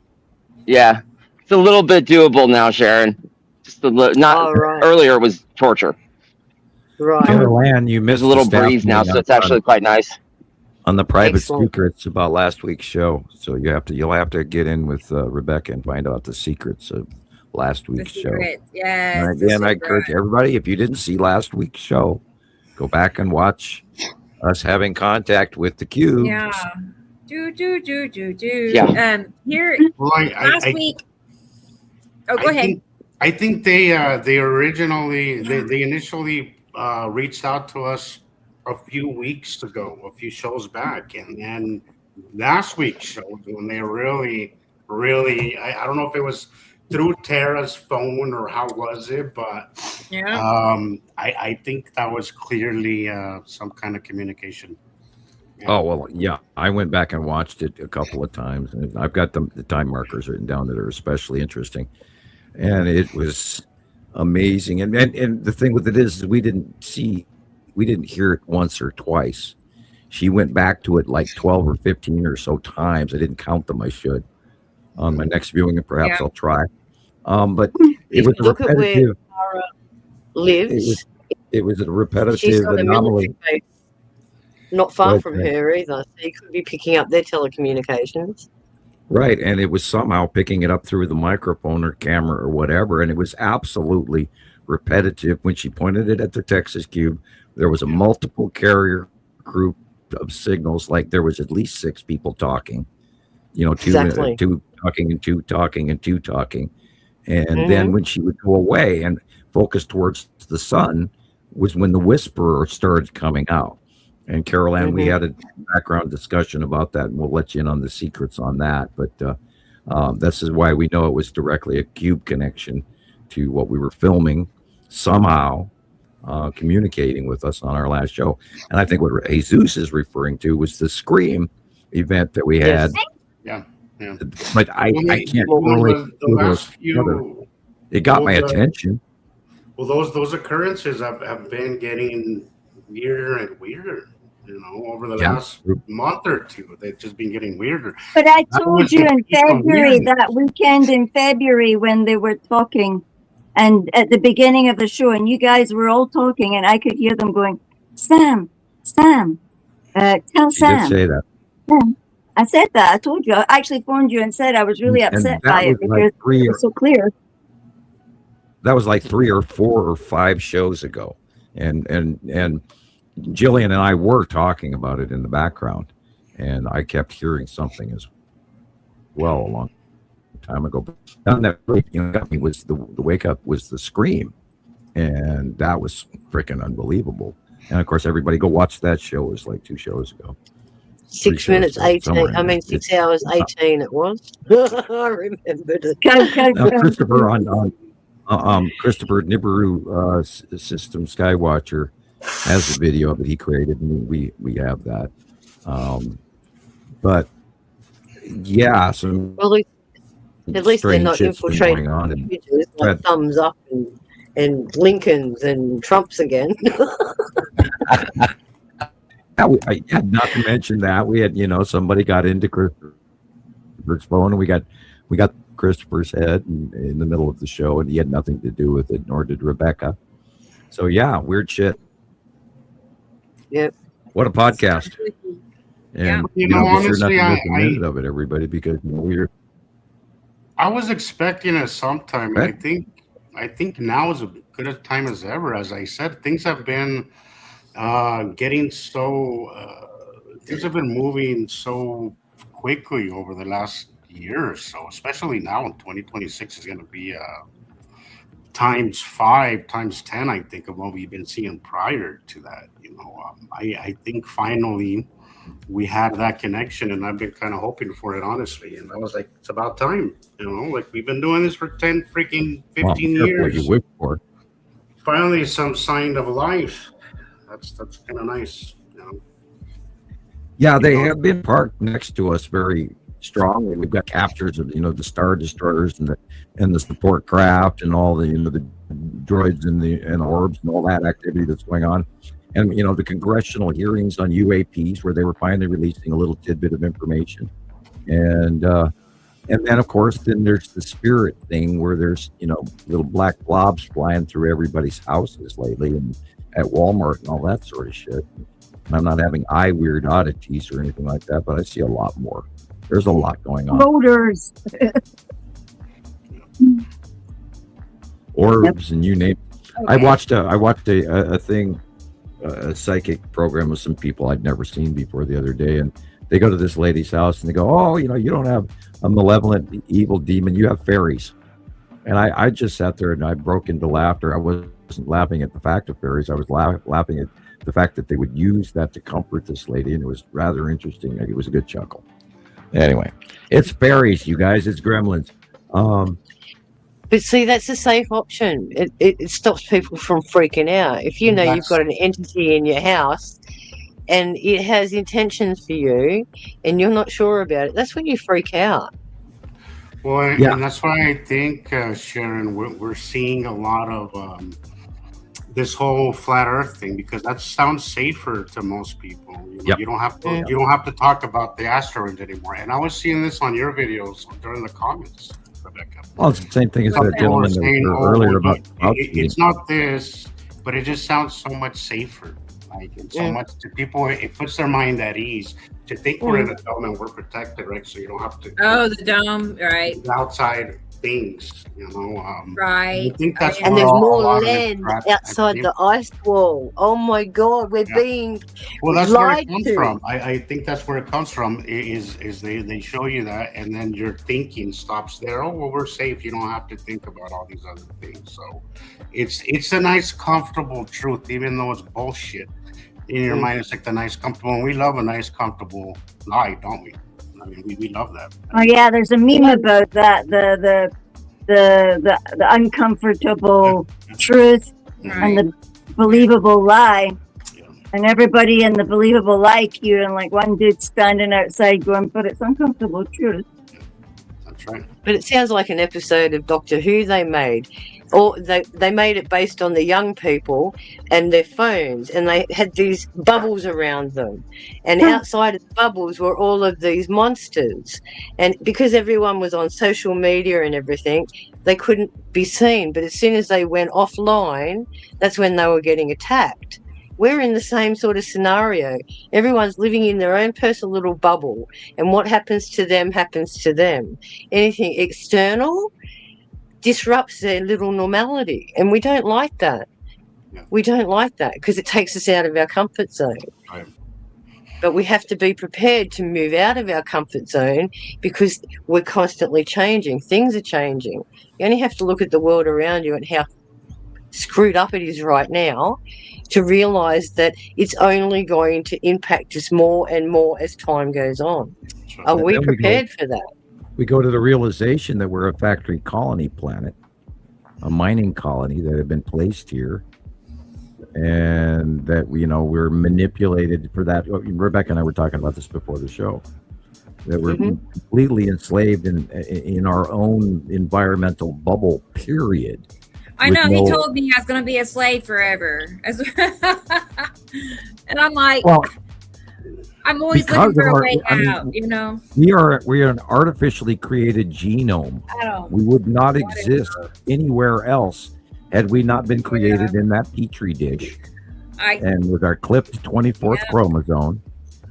yeah, it's a little bit doable now, Sharon. Just a little, not All right. earlier was torture. Right. Caroline, you missed There's a little the staff breeze now, meeting so it's actually quite nice. on the private Excellent. secrets about last week's show. So you'll have to get in with Rebecca and find out the secrets of last The week's show. secret. Yes. And the again, I secret. encourage everybody, if you didn't see last week's show, go back and watch us having contact with the cube. Yeah. Do. Yeah. Here Well, last week. Oh, go ahead. I think they initially reached out to us a few weeks ago, a few shows back, and last week's show when they really, I don't know if it was through Tara's phone or how was it, but Yeah. I think that was clearly some kind of communication. Oh, well, yeah. I went back and watched it a couple of times, and I've got the time markers written down that are especially interesting. And it was amazing. And the thing with it is we didn't hear it once or twice. She went back to it like 12 or 15 or so times. I didn't count them. I should. On my next viewing, and perhaps I'll try. But it was a Look at where repetitive. Tara lives. It was a She's repetitive got a anomaly. military base not far Right, from right. her either, so you could be picking up their telecommunications. Right, and it was somehow picking it up through the microphone or camera or whatever, and it was absolutely repetitive. When she pointed it at the Texas Cube, there was a multiple carrier group of signals, like there was at least 6 people talking. Two Exactly. two talking and two talking and two talking. And then when she would go away and focus towards the sun was when the whisperer started coming out. And Carol Ann, we had a background discussion about that, and we'll let you in on the secrets on that. But this is why we know it was directly a cube connection to what we were filming, somehow communicating with us on our last show. And I think what Jesus is referring to was the Scream event that we had. Yeah. But I can't relate the last few. It got my the- attention. Well, those occurrences have been getting weirder and weirder. Over the last month or two, they've just been getting weirder. But I That told was you the in peak of February, weirdness. that weekend in February when they were talking, and at the beginning of the show, and you guys were all talking, and I could hear them going, Sam, tell You Sam. did say that. Sam. I said that. I told you. I actually phoned you and said I was really And upset that by it was like because three it was so clear. That was like 3 or 4 or 5 shows ago, and Gillian and I were talking about it in the background, and I kept hearing something as well a long time ago. But on that, got me was the wake up was the Scream, and that was freaking unbelievable. And of course, everybody go watch that show. It was like 2 shows ago. 6 minutes 18. I mean, 6 hours 18. It was. I remembered it. Now, Christopher Christopher Nibiru System Skywatcher has a video that he created, and we have that. But yeah, some at least they're not infiltrating like thumbs up and Lincolns and Trumps again. I had not to mention that we had, somebody got into Christopher's phone, and we got Christopher's head in the middle of the show, and he had nothing to do with it, nor did Rebecca. So yeah, weird shit. Yep. What a podcast. And honestly, be sure not to make a minute of it, everybody, because we're. I was expecting it sometime. Right? I think now is as good a time as ever. As I said, things have been getting so. Things have been moving so quickly over the last year or so, especially now in 2026 is going to be times 5, times 10, I think, of what we've been seeing prior to that. I think finally we had that connection, and I've been kind of hoping for it, honestly. And I was like, it's about time, like we've been doing this for 10 freaking 15 years. What you wish for. Finally, some sign of life. That's kind of nice. Yeah, they have been parked next to us very strongly. We've got captures of the Star Destroyers and the support craft and all the the droids and the orbs and all that activity that's going on. And the congressional hearings on UAPs where they were finally releasing a little tidbit of information. And then of course there's the spirit thing where there's little black blobs flying through everybody's houses lately and at Walmart and all that sort of shit. And I'm not having weird oddities or anything like that, but I see a lot more. There's a lot going on. Voters. Orbs and you name it. Okay. I watched a thing, a psychic program with some people I'd never seen before the other day, and they go to this lady's house and they go, "Oh, you don't have a malevolent evil demon, you have fairies." And I just sat there and I broke into laughter. I wasn't laughing at the fact of fairies. I was laughing at the fact that they would use that to comfort this lady, and it was rather interesting. It was a good chuckle. Anyway, it's fairies, you guys. It's gremlins. But see, that's a safe option. It stops people from freaking out. If you've got an entity in your house and it has intentions for you and you're not sure about it, that's when you freak out. Well, and that's why I think, Sharon, we're seeing a lot of this whole flat Earth thing, because that sounds safer to most people. You don't have to talk about the asteroids anymore. And I was seeing this on your videos during the comments, Rebecca. Well, it's the same thing as that gentleman that was earlier about. It's not this, but it just sounds so much safer. Like, and so much to people, it puts their mind at ease to think we're in a dome and we're protected, right? So you don't have to. Oh, the dome, right? Outside things, right? I think that's and there's more land outside the ice wall. Oh my God, we're being that's lied where it comes to. from. I think that's where it comes from. Is they show you that, and then your thinking stops there. Oh well, we're safe. You don't have to think about all these other things. So it's a nice, comfortable truth, even though it's bullshit. In your mind, it's like the nice, comfortable. And we love a nice, comfortable lie, don't we? I mean, we love that. Oh yeah, there's a meme about that. The uncomfortable truth and the believable lie. And everybody in the believable lie queue, and like one dude standing outside going, "But it's uncomfortable truth." That's right. But it sounds like an episode of Doctor Who they made. Or they made it based on the young people and their phones, and they had these bubbles around them, and outside of the bubbles were all of these monsters, and because everyone was on social media and everything, they couldn't be seen. But as soon as they went offline, that's when they were getting attacked. We're in the same sort of scenario. Everyone's living in their own personal little bubble, and what happens to them happens to them. Anything external disrupts their little normality, and we don't like that. We don't like that because it takes us out of our comfort zone. Right. But we have to be prepared to move out of our comfort zone because we're constantly changing. Things are changing. You only have to look at the world around you and screwed up it is right now, to realize that it's only going to impact us more and more as time goes on. Are we prepared for that? We go to the realization that we're a factory colony planet, a mining colony that had been placed here, and that we're manipulated for that. Rebecca and I were talking about this before the show, that we're completely enslaved in our own environmental bubble, period. I know, he told me I was going to be a slave forever. And I'm like, well, I'm always looking for a way out, We are an artificially created genome. We would not exist anywhere else had we not been created in that petri dish. And with our clipped 24th chromosome,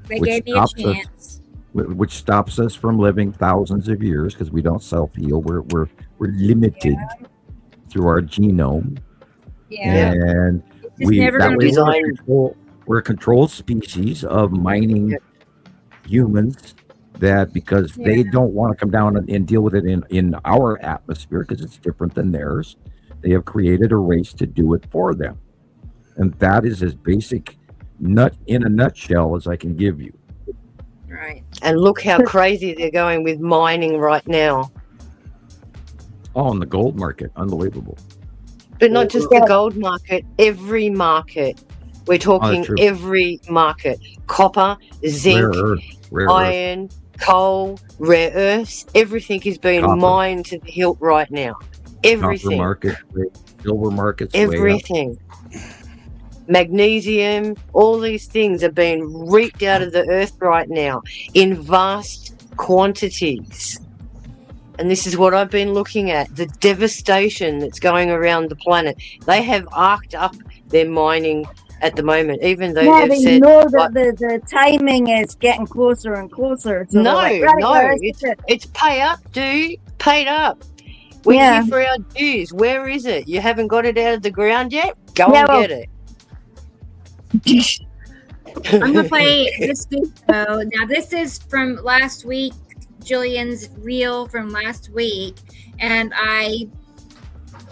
they gave me a chance. Which stops us from living thousands of years because we don't self-heal. We're limited through our genome. And we're a controlled species of mining humans that, because they don't want to come down and deal with it in our atmosphere because it's different than theirs, they have created a race to do it for them. And that is as basic in a nutshell as I can give you. Right. And look how crazy they're going with mining right now. Oh, in the gold market. Unbelievable. But not just the gold market, every market. We're talking every market. Copper, zinc, rare iron, coal, rare earths. Everything is being mined to the hilt right now. Everything. Copper market, silver markets. Everything. Magnesium, all these things are being reaped out of the earth right now in vast quantities. And this is what I've been looking at, the devastation that's going around the planet. They have arced up their mining at the moment, even though they've said... know that the timing is getting closer and closer. So it's pay up, dude. Paid up. We're here for our dues. Where is it? You haven't got it out of the ground yet? Go and get it. I'm going to play this video. Now, this is from last week, Gillian's reel from last week. And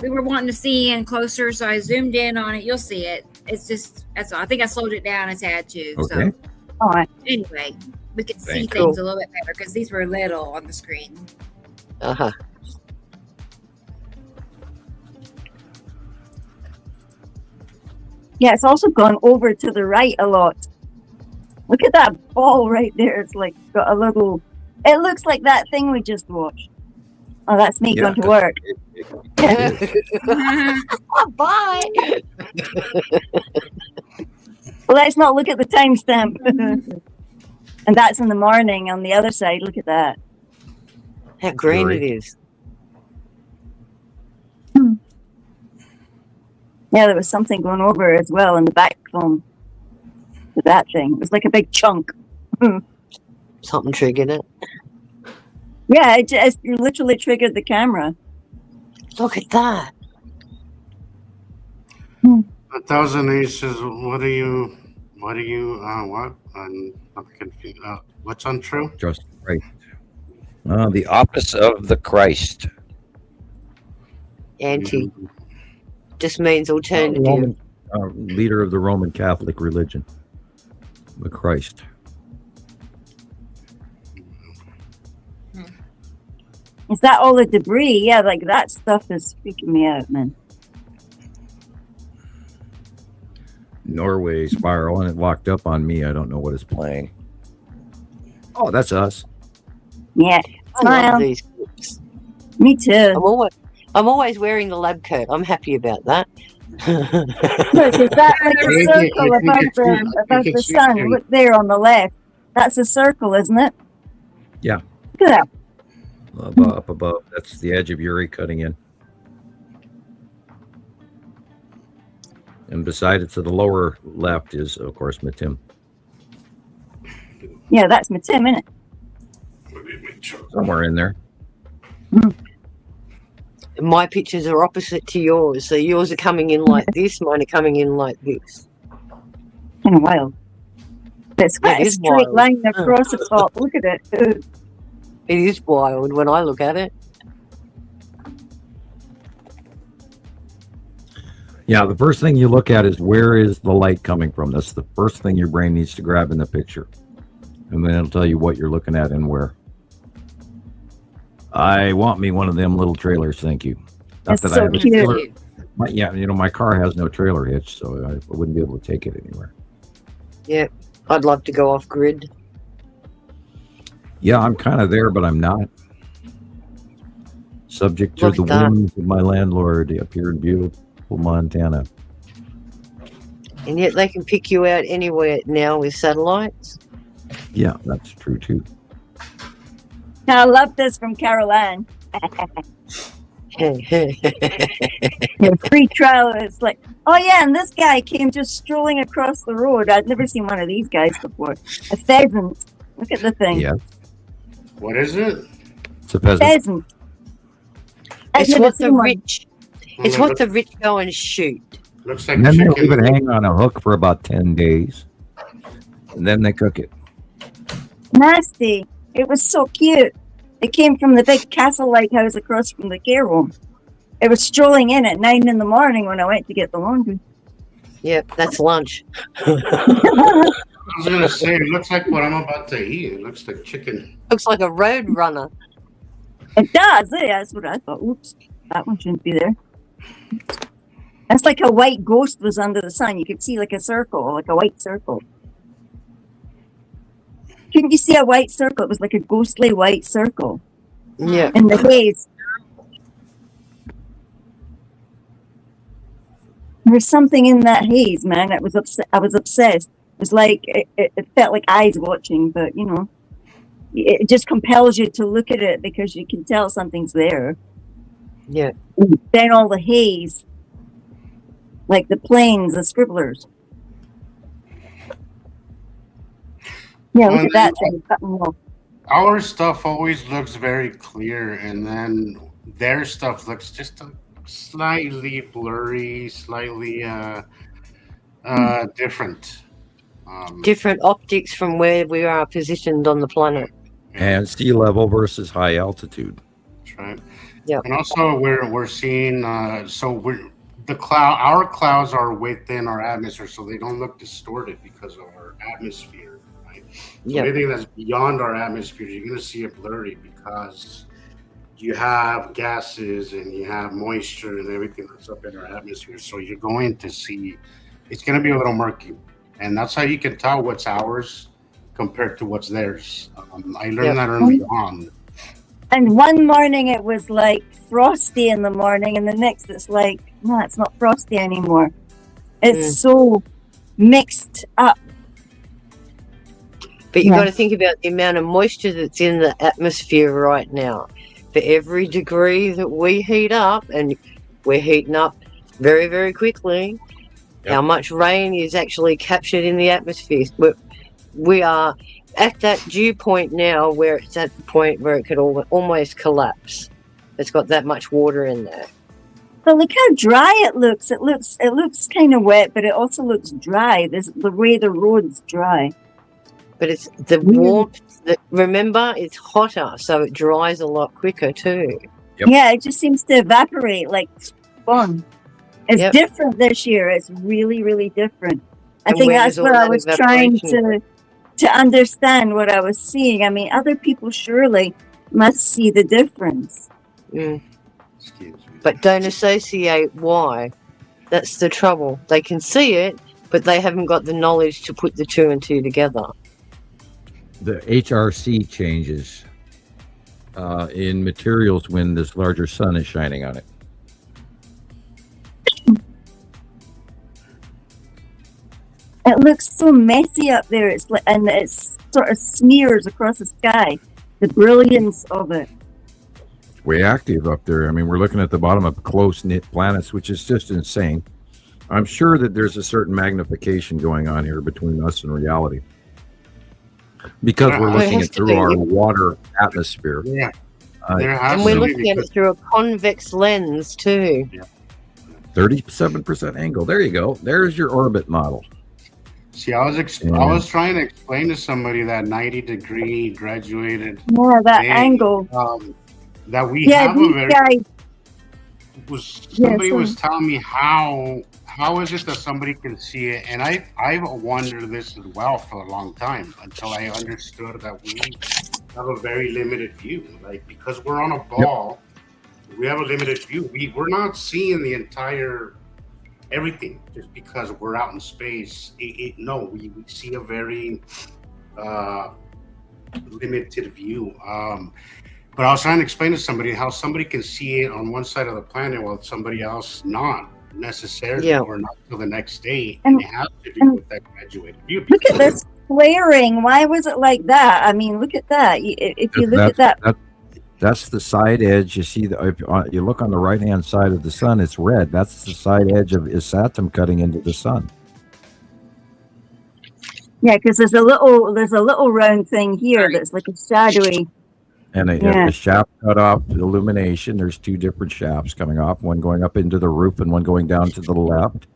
we were wanting to see in closer, so I zoomed in on it. You'll see it. It's just, that's all. I think I slowed it down a tad too. Okay. So, anyway, we could see things a little bit better because these were little on the screen. Uh-huh. Yeah, it's also gone over to the right a lot. Look at that ball right there. It's like got a little... It looks like that thing we just watched. Oh, that's me going to work. Bye. Let's not look at the timestamp. And that's in the morning on the other side. Look at that. How green it is. Yeah, there was something going over as well in the backbone to that thing. It was like a big chunk. Something triggered it. Yeah, it literally triggered the camera. Look at that. 1,000 Aces, what? I'm confused. What's untrue? Just right. The opposite of the Christ. Anti. Just means alternative. Leader of the Roman Catholic religion. The Christ. Is that all the debris? Yeah, like that stuff is freaking me out, man. Norway's spiral, and it locked up on me. I don't know what it's playing. Oh, that's us. Yeah. I love these clips. Me too. I'm always wearing the lab coat. I'm happy about that. Look, is that like a circle above the sun? Look there on the left. That's a circle, isn't it? Yeah. Look at that. Up above. That's the edge of Uri cutting in. And beside it to the lower left is, of course, Matim. Yeah, that's Matim, isn't it? Somewhere in there. My pictures are opposite to yours. So yours are coming in like this, mine are coming in like this. Kind of wild. It's quite a straight line across the top. Look at it. It is wild when I look at it. Yeah, the first thing you look at is where is the light coming from. That's the first thing your brain needs to grab in the picture. And then it'll tell you what you're looking at and where. I want me one of them little trailers, thank you. Not That's that I so have a cute. trailer. My car has no trailer hitch, so I wouldn't be able to take it anywhere. Yeah, I'd love to go off grid. Yeah, I'm kind of there, but I'm not. Subject to What's the that? whims of my landlord up here in beautiful Montana. And yet they can pick you out anywhere now with satellites. Yeah, that's true too. I love this from Caroline. Your free trial is like, oh yeah, and this guy came just strolling across the road. I'd never seen one of these guys before. A pheasant. Look at the thing. Yeah. What is it? It's a peasant. Pheasant. I've It's never what the seen one. rich. It's what the rich go and shoot. Looks like And then they chicken. leave it hang on a hook for about 10 days. And then they cook it. Nasty. It was so cute. It came from the big castle lighthouse across from the care room. It was strolling in at 9 in the morning when I went to get the laundry. Yep, that's lunch. I was gonna say, it looks like what I'm about to eat. It looks like chicken. Looks like a road runner. It does. Yeah, that's what I thought. Oops, that one shouldn't be there. That's like a white ghost was under the sun. You could see like a circle, like a white circle. Couldn't you see a white circle? It was like a ghostly white circle. Yeah. In the haze. There's something in that haze, man. I was obsessed. It was like it felt like eyes watching, but you know, it just compels you to look at it because you can tell something's there. Yeah. Then all the haze, like the planes, the scribblers. Yeah, look at that thing. Our stuff always looks very clear, and then their stuff looks just slightly blurry, slightly different. Different optics from where we are positioned on the planet. And sea level versus high altitude. That's right. Yeah. And also we're seeing our clouds are within our atmosphere, so they don't look distorted because of our atmosphere, right? So Yep. anything that's beyond our atmosphere, you're gonna see it blurry because you have gases and you have moisture and everything that's up in our atmosphere. So you're going to see it's gonna be a little murky. And that's how you can tell what's ours compared to what's theirs. I learned that early on. And one morning it was like frosty in the morning, and the next it's like, no, it's not frosty anymore. It's so mixed up. But you've got to think about the amount of moisture that's in the atmosphere right now. For every degree that we heat up, and we're heating up very, very quickly, how much rain is actually captured in the atmosphere. We are at that dew point now where it's at the point where it could almost collapse. It's got that much water in there. But look how dry it looks. It looks kind of wet, but it also looks dry. There's the way the road's dry. But it's the warmth. Remember, it's hotter, so it dries a lot quicker too. Yeah, it just seems to evaporate like fun. It's different this year. It's really, really different. I And think where that's does what all I that was trying evaporation to understand what I was seeing. I mean, other people surely must see the difference. But don't associate why. That's the trouble. They can see it, but they haven't got the knowledge to put the two and two together. The HRC changes in materials when this larger sun is shining on it. It looks so messy up there. It's like, and it sort of smears across the sky. The brilliance of it. Way active up there. I mean, we're looking at the bottom of close-knit planets, which is just insane. I'm sure that there's a certain magnification going on here between us and reality. Because we're looking at through our water atmosphere. Yeah. And we're looking at it through a convex lens too. 37% angle. There you go. There's your orbit model. See, I was trying to explain to somebody that 90-degree graduated. Yeah, that angle. That we have a very. somebody was telling me how is it that somebody can see it, and I've wondered this as well for a long time until I understood that we have a very limited view. Like, because we're on a ball, we have a limited view. We're not seeing the entire everything just because we're out in space. No, we see a very limited view. But I was trying to explain to somebody how somebody can see it on one side of the planet while somebody else not necessarily, or not till the next day, and they have to do with that graduated view. Look at this flaring. Why was it like that? I mean, look at that. If you look at that. That's the side edge. You see, if you look on the right-hand side of the sun, it's red. That's the side edge of Isatum cutting into the sun. Yeah, because there's a little round thing here that's like a shadowy. And a shaft cut off illumination. There's two different shafts coming off, one going up into the roof and one going down to the left.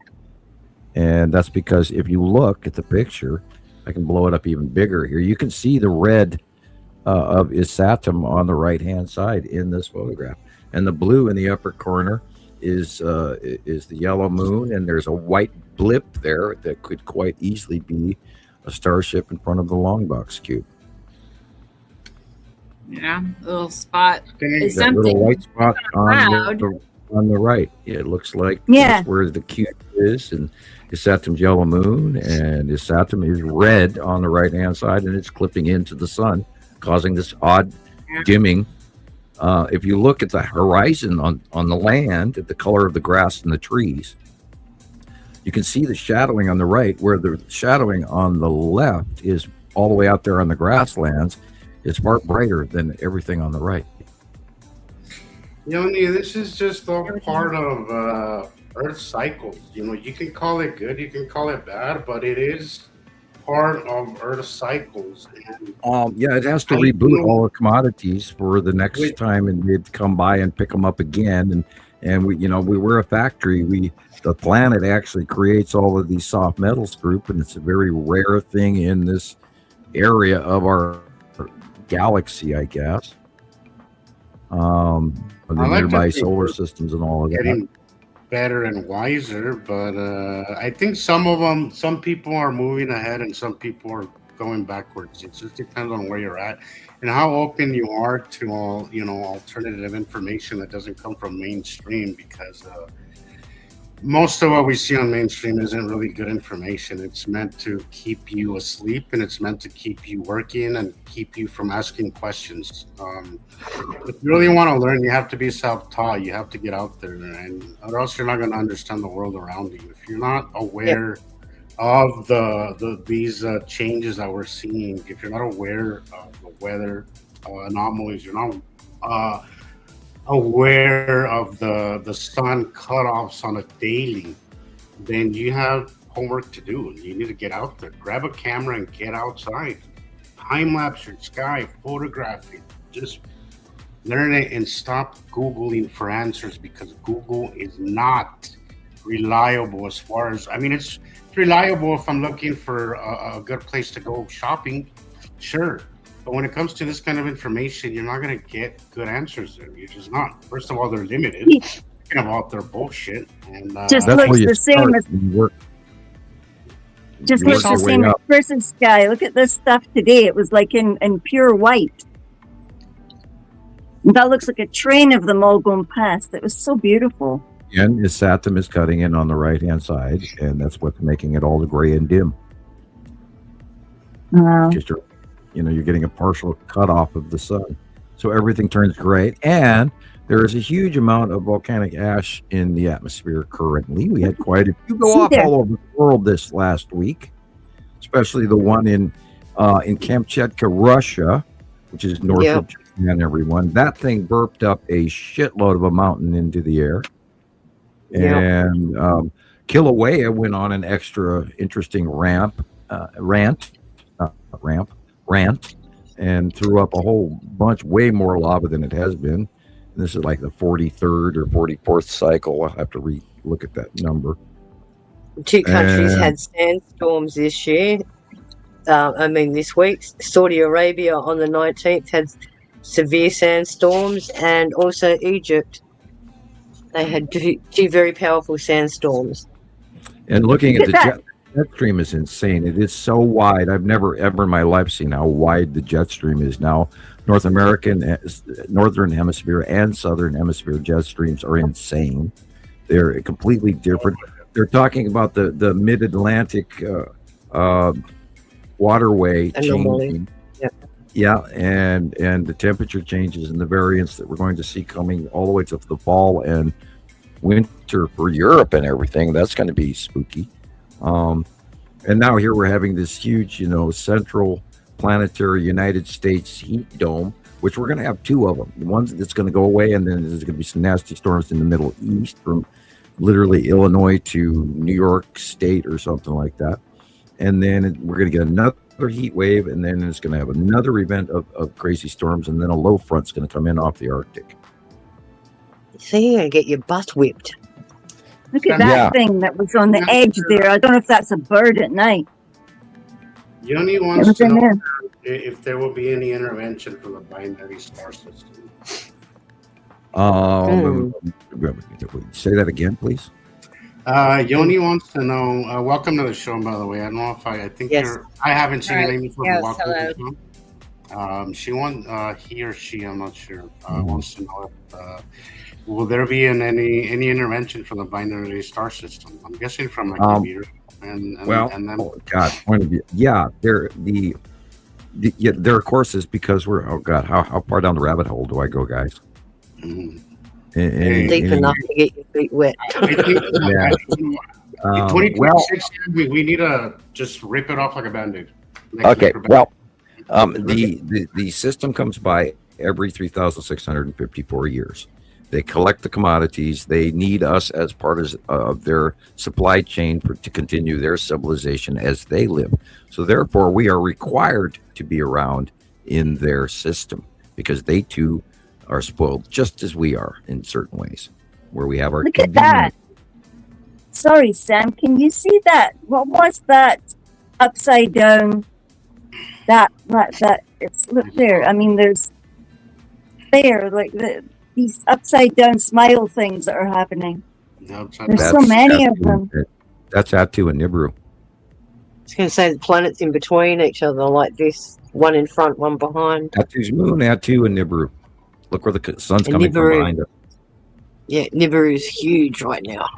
And that's because if you look at the picture, I can blow it up even bigger here. You can see the red of Isatum on the right-hand side in this photograph. And the blue in the upper corner is the yellow moon, and there's a white blip there that could quite easily be a starship in front of the Longbox cube. Yeah, a little spot. Is that something little white spot on the right. It looks like that's where the cube is, and Isatum's yellow moon, and Isatum is red on the right-hand side, and it's clipping into the sun, causing this odd dimming. If you look at the horizon on the land, at the color of the grass and the trees, you can see the shadowing on the right, where the shadowing on the left is all the way out there on the grasslands. It's far brighter than everything on the right. This is just all part of Earth cycles. You can call it good, you can call it bad, but it is part of Earth cycles. And it has to reboot all the commodities for the next time, and they'd come by and pick them up again. And we were a factory. The planet actually creates all of these soft metals group, and it's a very rare thing in this area of our galaxy, I guess. The nearby solar systems and all of that. Getting better and wiser, but I think some people are moving ahead and some people are going backwards. It just depends on where you're at and how open you are to all alternative information that doesn't come from mainstream, because most of what we see on mainstream isn't really good information. It's meant to keep you asleep, and it's meant to keep you working and keep you from asking questions. If you really want to learn, you have to be self-taught. You have to get out there, or else you're not going to understand the world around you. If you're not aware of these changes that we're seeing, if you're not aware of the weather anomalies, you're not aware of the sun cutoffs on a daily, then you have homework to do. You need to get out there, grab a camera and get outside, time lapse your sky, photograph it, just learn it and stop Googling for answers, because Google is not reliable as far as, it's reliable if I'm looking for a good place to go shopping, sure. But when it comes to this kind of information, you're not going to get good answers there. You're just not. First of all, they're limited. Second of all, they're bullshit. And just looks the same as. Just looks the same as Chris's sky. Look at this stuff today. It was like in pure white. And that looks like a train of them all going past. It was so beautiful. And Isatum is cutting in on the right-hand side, and that's what's making it all gray and dim. Just you're getting a partial cutoff of the sun. So everything turns gray. And there is a huge amount of volcanic ash in the atmosphere currently. We had quite a few go off all over the world this last week, especially the one in Kamchatka, Russia, which is north of Japan, everyone. That thing burped up a shitload of a mountain into the air. And Kilauea went on an extra interesting rant, and threw up a whole bunch, way more lava than it has been. And this is like the 43rd or 44th cycle. I'll have to look at that number. Two countries had sandstorms this year. This week, Saudi Arabia on the 19th had severe sandstorms, and also Egypt. They had two very powerful sandstorms. And looking at the jet stream is insane. It is so wide. I've never ever in my life seen how wide the jet stream is now. Northern Hemisphere and Southern Hemisphere jet streams are insane. They're completely different. They're talking about the Mid-Atlantic waterway changing. Yeah, and the temperature changes and the variance that we're going to see coming all the way to the fall and winter for Europe and everything. That's going to be spooky. And now here we're having this huge, central planetary United States heat dome, which we're going to have two of them. One that's going to go away, and then there's going to be some nasty storms in the Middle East from literally Illinois to New York State or something like that. And then we're going to get another heat wave, and then it's going to have another event of crazy storms, and then a low front's going to come in off the Arctic. So you're going to get your butt whipped. Look at that thing that was on the edge there. I don't know if that's a bird at night. Yoni wants to know if there will be any intervention from the binary star system. Say that again, please. Yoni wants to know. Welcome to the show, by the way. I don't know if I think you're. I haven't seen your name before. Welcome to the show. She wants. He or she, I'm not sure. Wants to know if. Will there be any intervention from the binary star system? I'm guessing from like Nibiru and then. Oh God, point of view. Yeah, there are courses because we're. Oh God, how far down the rabbit hole do I go, guys? Deep enough to get your feet wet. In 2026, we need to just rip it off like a band-aid. Okay, well, the system comes by every 3,654 years. They collect the commodities. They need us as part of their supply chain to continue their civilization as they live. So therefore, we are required to be around in their system because they too are spoiled just as we are in certain ways, where we have our. Look at that. Sorry, Sam. Can you see that? What was that upside down? That it's look there. I mean, there's these upside down smile things that are happening. There's so many of them. That's Atu and Nibiru. I was going to say the planets in between each other like this, one in front, one behind. Atu's moon, Atu and Nibiru. Look where the sun's coming from behind us. Yeah, Nibiru is huge right now.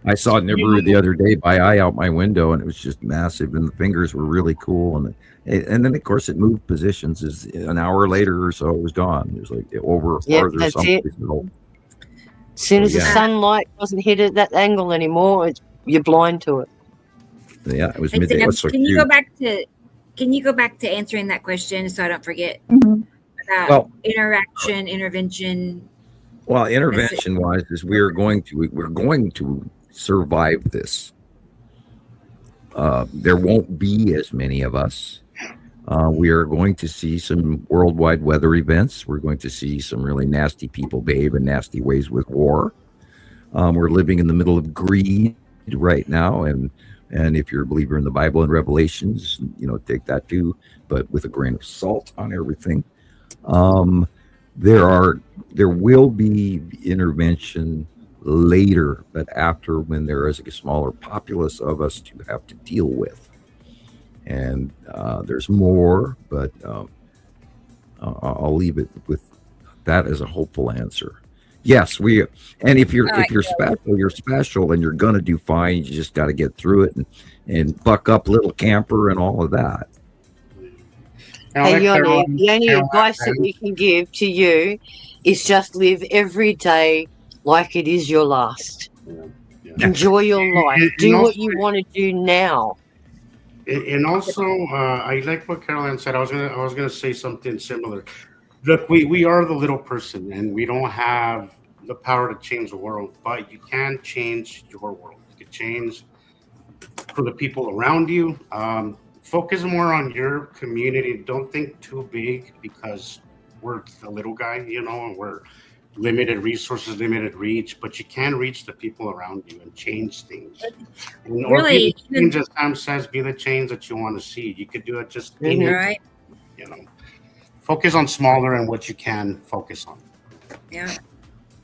I saw Nibiru the other day by eye out my window, and it was just massive, and the fingers were really cool. And then, of course, it moved positions. Is an hour later or so, it was gone. It was like over farther. That's it. As soon as the sunlight doesn't hit at that angle anymore, you're blind to it. Yeah, it was midday. Can you go back to answering that question so I don't forget? Well, intervention. Well, intervention-wise, is we're going to survive this. There won't be as many of us. We are going to see some worldwide weather events. We're going to see some really nasty people behave in nasty ways with war. We're living in the middle of greed right now, and if you're a believer in the Bible and Revelations, take that too, but with a grain of salt on everything. There will be intervention later, but after, when there is a smaller populace of us to have to deal with. And there's more, but I'll leave it with that as a hopeful answer. Yes, if you're special, you're special, and you're gonna do fine. You just got to get through it and buck up, little camper, and all of that. Hey, Yoni, the only advice that we can give to you is just live every day like it is your last. Enjoy your life. Do what you want to do now. And also, I like what Caroline said. I was gonna say something similar. Look, we are the little person, and we don't have the power to change the world, but you can change your world. You can change for the people around you. Focus more on your community. Don't think too big because we're a little guy, and we're limited resources, limited reach, but you can reach the people around you and change things. Really, change, as Sam says, be the change that you want to see. You could do it just right. Focus on smaller and what you can focus on. Yeah.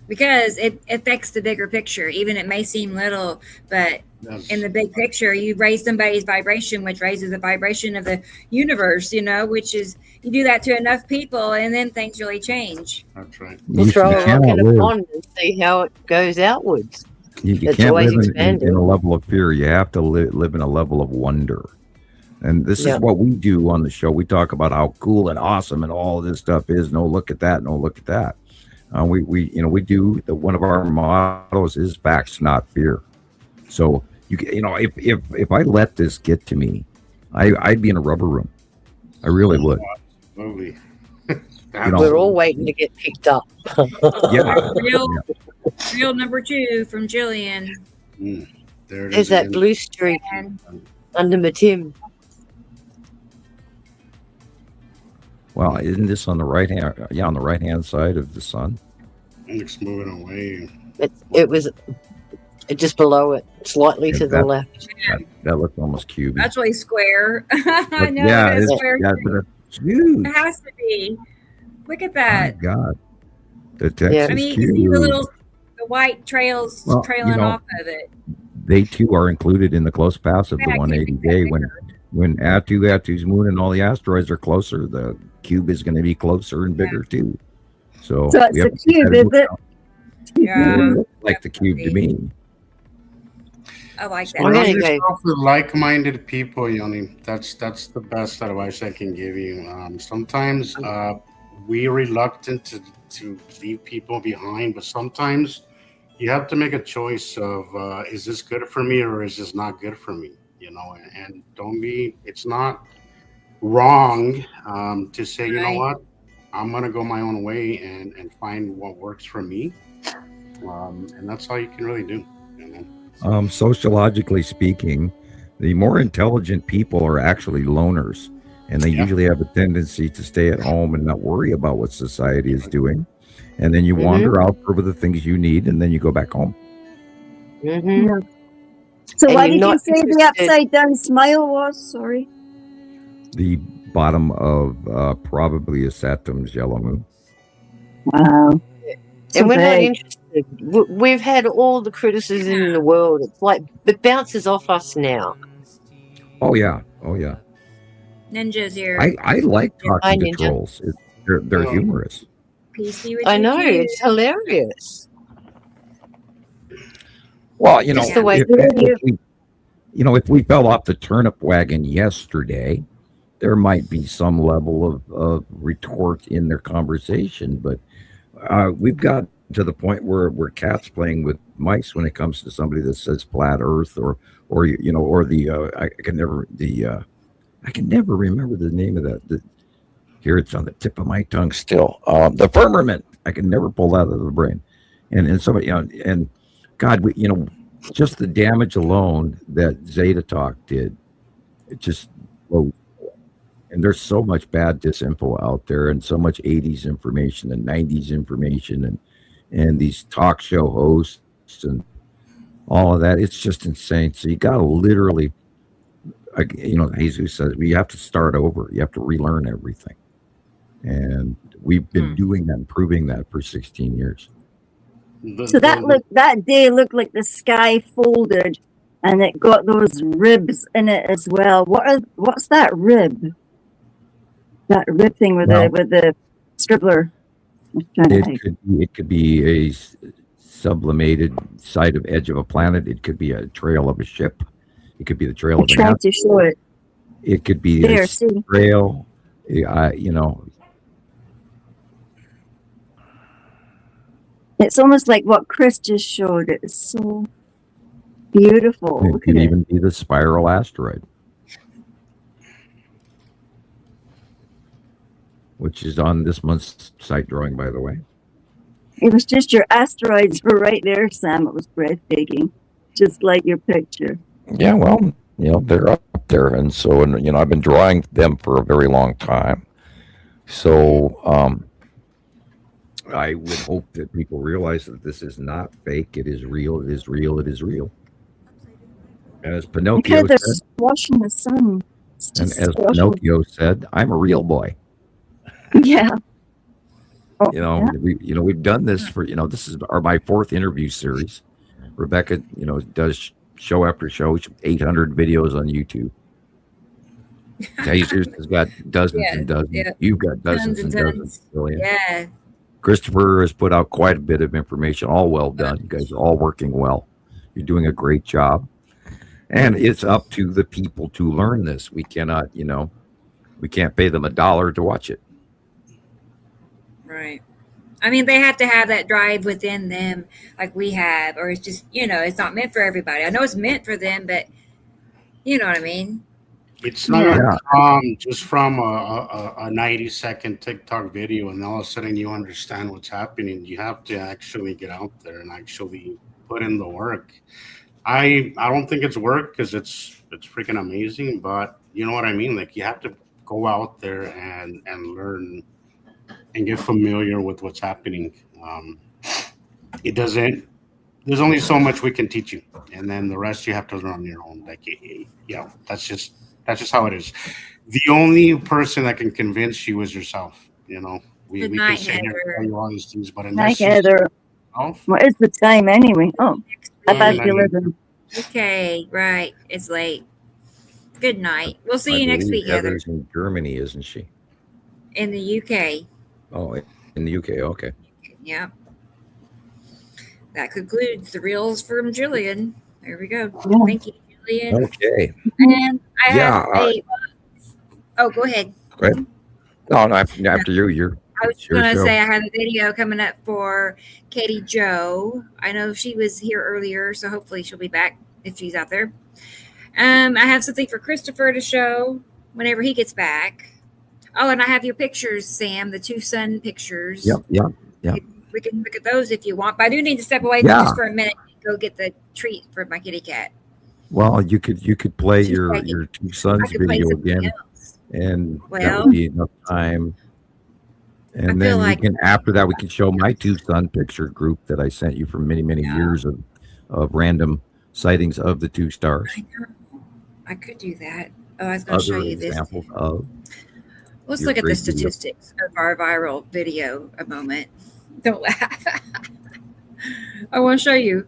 because it affects the bigger picture. Even it may seem little, but in the big picture, you raise somebody's vibration, which raises the vibration of the universe, which is, you do that to enough people and then things really change. That's right. We'll throw a rock in a pond and see how it goes outwards. You It's can't always live in expanding. a level of fear. You have to live in a level of wonder. And this Yeah. is what we do on the show. We talk about how cool and awesome and all of this stuff is. No, look at that. No, look at that. We do one of our mottos is facts, not fear. So if I let this get to me, I'd be in a rubber room. I really would. Absolutely. We're all waiting to get picked up. Yeah. Real number 2 from Gillian. There it There's is that again. blue streak under my Tim. Well, isn't this on the right hand? Yeah, on the right hand side of the sun. It's moving away. It was just below it, slightly to the that- left. That looks almost cubic. That's really square. I But know yeah, it is it's, square. yeah, but it's huge. It has to be. Look at My that. God, the text I mean, is you can see huge. the white trails Well, trailing off of it. They too are included in the close pass of the Yeah, 180 day. When Atu's moon and all the asteroids are closer, the cube is going to be closer and bigger too. So So we it's have a to keep cube, that in is it? account. Yeah. It looks like the cube to me. I like that. Surround yourself with like-minded people, Yoni. That's the best advice I can give you. Sometimes we're reluctant to leave people behind, but sometimes you have to make a choice of is this good for me or is this not good for me? And it's not wrong to say, you know what, I'm gonna go my own way and find what works for me. And that's all you can really do. Sociologically speaking, the more intelligent people are actually loners, and they usually have a tendency to stay at home and not worry about what society is doing. And then you wander out for the things you need, and then you go back home. Mm-hmm. So And why you're did you not say the interested- upside down smile was? Sorry. The bottom of probably a Saturn's yellow moon. Wow. And we're not big. interested. We've had all the criticism in the world. It's like it bounces off us now. Oh yeah, oh yeah. Ninjas here. I like Hi, talking to Ninja. trolls. They're humorous. Peace be with I you, know, too. it's hilarious. Well, It's the way if we fell off the turnip wagon yesterday, there might be some level of retort in their conversation, but we've got to the point where we're cats playing with mice when it comes to somebody that says flat Earth or the I can never remember the name of that. Here it's on the tip of my tongue still. The firmament. I can never pull that out of the brain. And somebody, and God, just the damage alone that Zeta Talk did, it just, and there's so much bad disinfo out there and so much 80s information and 90s information and these talk show hosts and all of that. It's just insane. So you got to literally, Jesus says, we have to start over. You have to relearn everything. And we've been doing that and proving that for 16 years. So that day looked like the sky folded, and it got those ribs in it as well. What's that rib? That rib thing with the scribbler. It could be a sublimated side of edge of a planet. It could be a trail of a ship. It could be the trail of an trying to show it. It could be There, a see? trail. It's almost like what Chris just showed. It's so beautiful. It Look could at even be the spiral asteroid, which is on this month's site drawing, by the way. It was just your asteroids were right there, Sam. It was breathtaking, just like your picture. Yeah, well, they're up there, and so I've been drawing them for a very long time. So I would hope that people realize that this is not fake. It is real. It is real. It is real. And as Pinocchio Look at said, they're squashing the sun. It's and just as squashing. Pinocchio said, I'm a real boy. Yeah. You know, we've done this for, this is my fourth interview series. Rebecca, does show after show, 800 videos on YouTube. Jesus has got dozens and dozens. Yeah. You've got dozens Tons and and dozens. tons. Gillian. Yeah. Christopher has put out quite a bit of information. All well done. You guys are all working well. You're doing a great job. And it's up to the people to learn this. We cannot, we can't pay them $1 to watch it. Right. I mean, they have to have that drive within them like we have, or it's just, it's not meant for everybody. I know it's meant for them, but you know what I mean? It's not just from a 90-second TikTok video and all of a sudden you understand what's happening. You have to actually get out there and actually put in the work. I don't think it's work because it's freaking amazing, but you know what I mean? Like, you have to go out there and learn and get familiar with what's happening. There's only so much we can teach you, and then the rest you have to learn on your own. Like, that's just how it is. The only person that can convince you is yourself. We can sit here and tell you all these things, but unless Heather. What is the time anyway? Oh, about 11. Okay, right. It's late. Good night. We'll see you next week, Heather. Heather's in Germany, isn't she? In the UK. Oh, in the UK. Okay. Yeah. That concludes the reels from Gillian. There we go. Yeah. Thank you, Gillian. Okay. And I have oh, go ahead. Go ahead. No, after you. I was going to say I have a video coming up for Katie Joe. I know she was here earlier, so hopefully she'll be back if she's out there. I have something for Christopher to show whenever he gets back. Oh, and I have your pictures, Sam, the 2 sun pictures. Yep. We can look at those if you want, but I do need to step away just for a minute and go get the treat for my kitty cat. Well, you could play your 2 sons video again, and that would be enough time. And then after that, we can show my 2 son picture group that I sent you from many years of random sightings of the 2 stars. I could do that. Oh, I was going to show you this. Examples of Let's look at the statistics of our viral video a moment. Don't laugh. I want to show you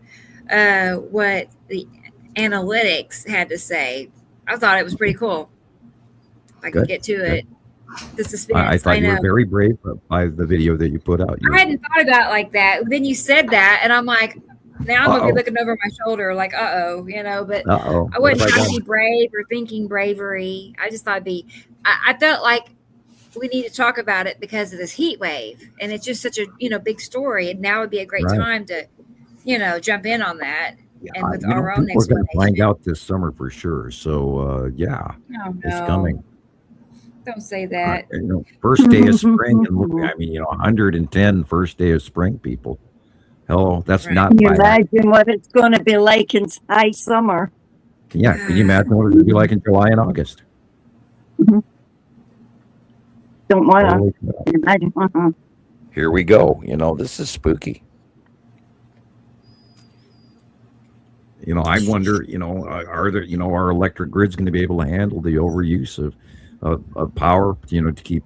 what the analytics had to say. I thought it was pretty cool. If I could get to it. The suspense. I thought you were very brave by the video that you put out. I hadn't thought about it like that. Then you said that, and I'm like, now I'm going to be looking over my shoulder like, but I wasn't trying to be brave or thinking bravery. I just thought I felt like we need to talk about it because of this heat wave. And it's just such a, big story. And now would be a great time to, jump in on that. And with our own explanation. We're going to find out this summer for sure. So, it's coming. Don't say that. First day of spring. And 110 first day of spring, people. Hello, that's not. Can you imagine what it's going to be like in high summer? Can you imagine what it's going to be like in July and August? Mm-hmm. Don't want to imagine. Here we go. This is spooky. I wonder, are there, our electric grid's going to be able to handle the overuse of power, to keep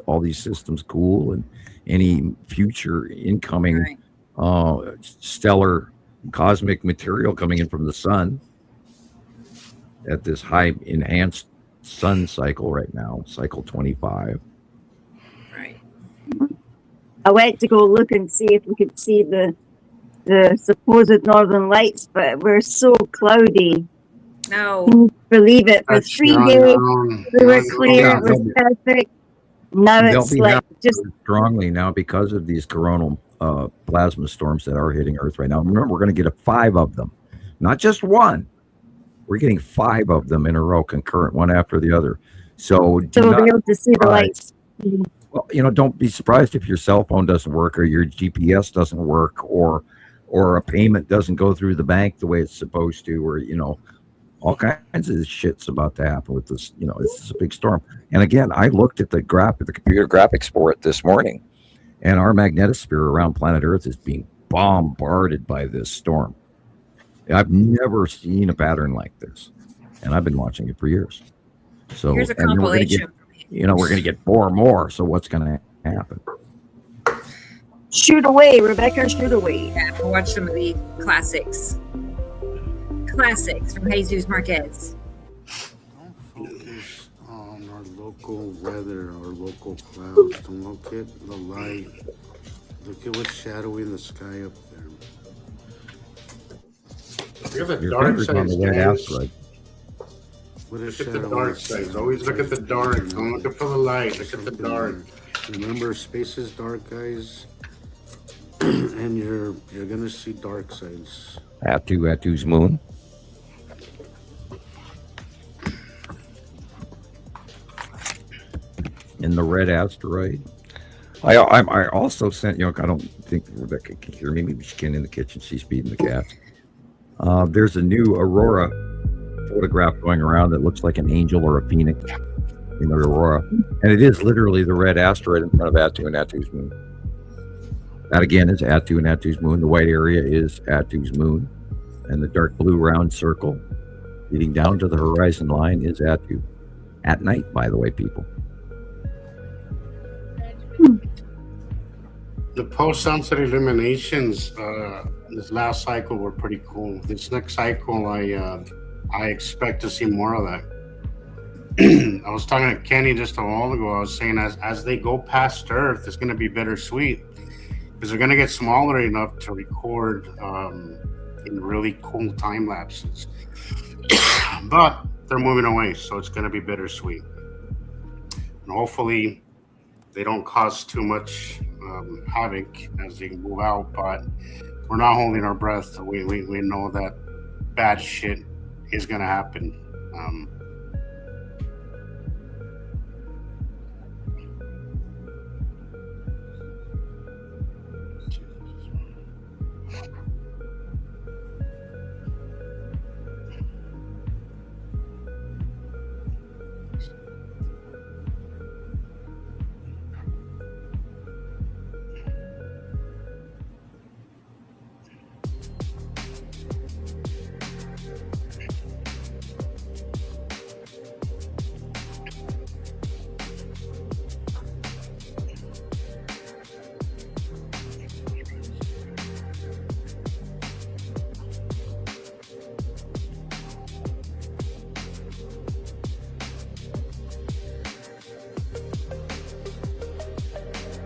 all these systems cool, and any future incoming stellar cosmic material coming in from the sun at this high enhanced sun cycle right now, cycle 25. Right. I went to go look and see if we could see the supposed northern lights, but we're so cloudy. No. Can you believe it? For 3 days, we were clear. It was perfect. Now it's like just strongly now because of these coronal plasma storms that are hitting Earth right now. Remember, we're going to get 5 of them, not just one. We're getting 5 of them in a row, concurrent, one after the other. So we'll be able to see the lights. Well, don't be surprised if your cell phone doesn't work, or your GPS doesn't work, or a payment doesn't go through the bank the way it's supposed to, or all kinds of shit's about to happen with this. This is a big storm. And again, I looked at the computer graphics for it this morning, and our magnetosphere around planet Earth is being bombarded by this storm. I've never seen a pattern like this, and I've been watching it for years. So here's a compilation. We're going to get 4 more. So what's going to happen? Shoot away, Rebecca, shoot away. Yeah, we'll watch some of the classics. Classics from Jesus Marquez. Focus on our local weather, our local clouds. Don't look at the light. Look at what's shadowy in the sky up there. Look at the Your dark fingers on side, the red guys. asteroid. Look at the dark side. Always look at the dark. Don't look for the light. Look at the dark. Remember, space is dark, guys. And you're gonna see dark sides. Atu's moon. In the red asteroid. I also sent, I don't think Rebecca can hear me. Maybe she can in the kitchen. She's feeding the cats. There's a new aurora photograph going around that looks like an angel or a phoenix in the aurora. And it is literally the red asteroid in front of Atu and Atu's moon. That again is Atu and Atu's moon. The white area is Atu's moon. And the dark blue round circle leading down to the horizon line is Atu. At night, by the way, people. The post-sunset illuminations this last cycle were pretty cool. This next cycle, I expect to see more of that. I was talking to Kenny just a while ago. I was saying as they go past Earth, it's going to be bittersweet because they're going to get smaller enough to record in really cool time lapses. But they're moving away, so it's going to be bittersweet. And hopefully they don't cause too much havoc as they move out, but we're not holding our breath. We know that bad shit is going to happen.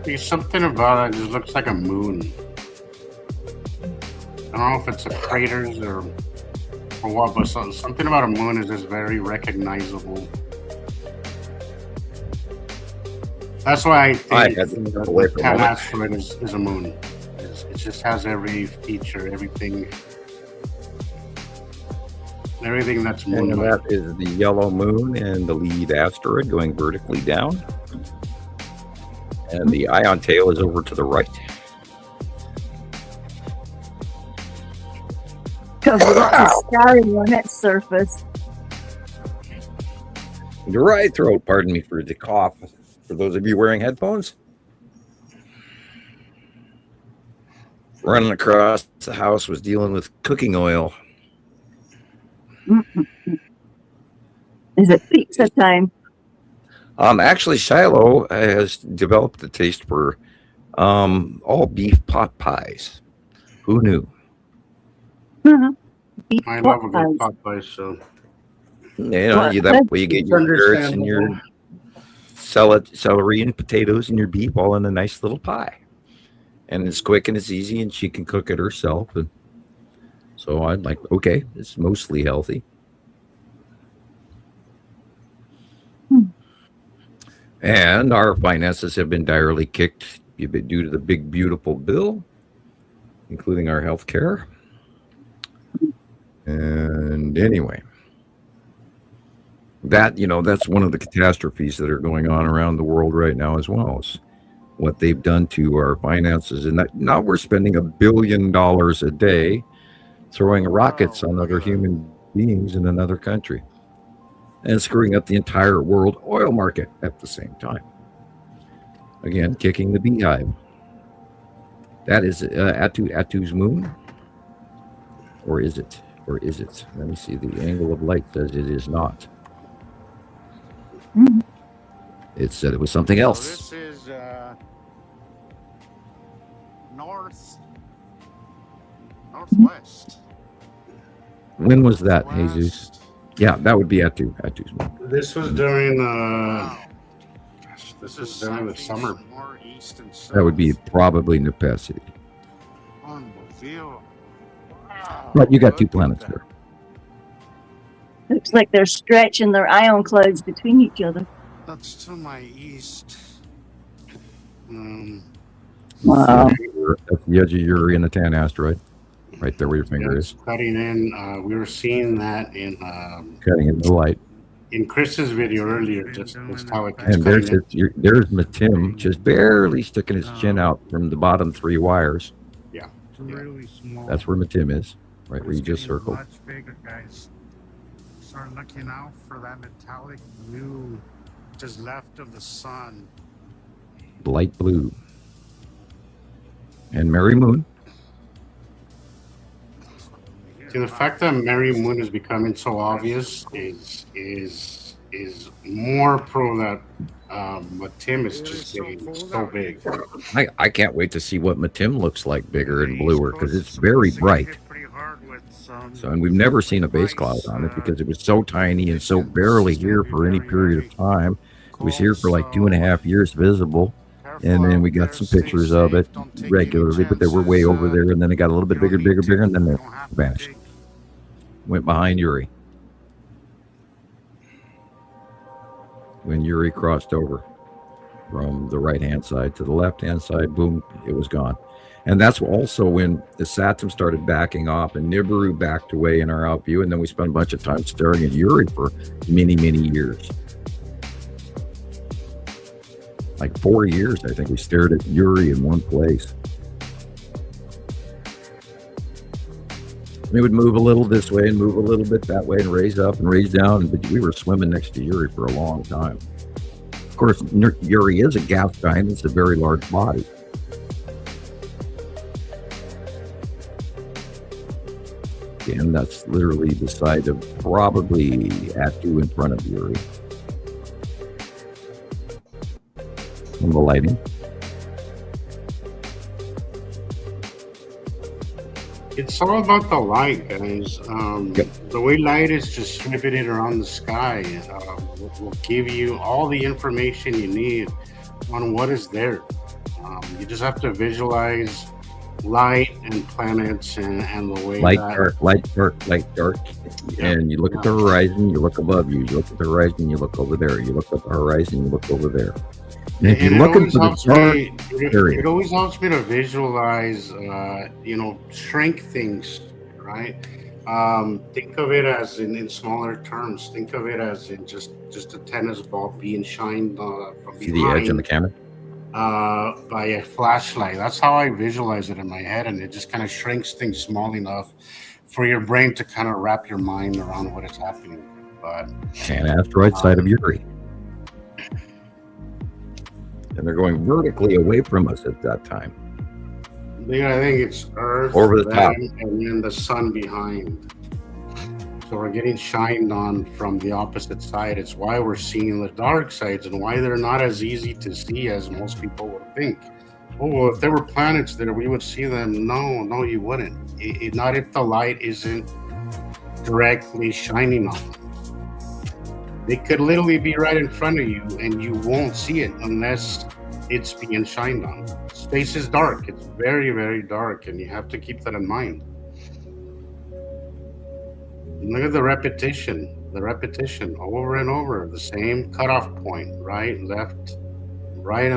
There's something about it. It just looks like a moon. I don't know if it's the craters or what, but something about a moon is just very recognizable. That's why I think the asteroid is a moon. It just has every feature, everything that's moon. And that is the yellow moon and the lead asteroid going vertically down. And the ion tail is over to the right. Because we're not starting on its surface. Dry throat, pardon me for the cough. For those of you wearing headphones. Running across the house was dealing with cooking oil. Is it pizza time? Actually, Shiloh has developed a taste for all beef pot pies. Who knew? I love a good pot pie, so that way you get your carrots and your celery and potatoes and your beef all in a nice little pie, and it's quick and it's easy, and she can cook it herself. And so I'm like, okay, it's mostly healthy. And our finances have been direly kicked due to the big, beautiful bill, including our health care. And anyway, that's one of the catastrophes that are going on around the world right now as well, is what they've done to our finances. And now we're spending $1 billion a day throwing rockets on other human beings in another country, and screwing up the entire world oil market at the same time. Again, kicking the beehive. That is Atu's moon. Or is it? Let me see. The angle of light says it is not. It said it was something else. This is When was that, Jesus? Yeah, that would be Atu's moon. This was during this is during the summer. That would be probably Nepacity. But you got 2 planets there. Looks like they're stretching their ion clouds between each other. That's to my east. Wow. That's the edge of Uri and the Tan asteroid. Right there where your finger is. Cutting in. We were seeing that in Cutting in the light. in Chris's video earlier. Just how it And there's Matim just barely sticking his chin out from the bottom 3 wires. Yeah. Really small. That's where Matim is, right where you just circled. Much bigger, guys. Start looking out for that metallic blue just left of the sun. Light blue. And Mary Moon. See, the fact that Mary Moon is becoming so obvious is more pro that Matim is just getting so big. I can't wait to see what Matim looks like bigger and bluer because it's very bright. So, and we've never seen a base cloud on it because it was so tiny and so barely here for any period of time. It was here for like 2.5 years visible. And then we got some pictures of it regularly, but they were way over there. And then it got a little bit bigger, and then they vanished. Went behind Uri. When Uri crossed over from the right-hand side to the left-hand side, boom, it was gone. And that's also when the Saturn started backing off and Nibiru backed away in our out view. And then we spent a bunch of time staring at Uri for many, many years. Like 4 years, I think we stared at Uri in one place. We would move a little this way and move a little bit that way and raise up and raise down. But we were swimming next to Uri for a long time. Of course, Uri is a gas giant. It's a very large body. And that's literally the side of probably Atu in front of Uri. And the lighting. It's all about the light, guys. The way light is distributed around the sky will give you all the information you need on what is there. You just have to visualize light and planets and the way light, that... dark. Yeah. And you look at the horizon, you look above you. You look at the horizon, you look over there. You look at the horizon, you look over there. And if you look at it always helps me to visualize, shrink things, right? Think of it as in smaller terms. Think of it as in just a tennis ball being shined from behind. See the edge on the camera? By a flashlight. That's how I visualize it in my head, and it just kind of shrinks things small enough for your brain to kind of wrap your mind around what is happening. But an asteroid side of Uri. And they're going vertically away from us at that time. I think it's Earth over the top, and then the sun behind. So we're getting shined on from the opposite side. It's why we're seeing the dark sides and why they're not as easy to see as most people would think. Oh, well, if there were planets there, we would see them. No, you wouldn't. Not if the light isn't directly shining on them. They could literally be right in front of you and you won't see it unless it's being shined on. Space is dark. It's very, very dark, and you have to keep that in mind. Look at the repetition over and over, the same cutoff point, right and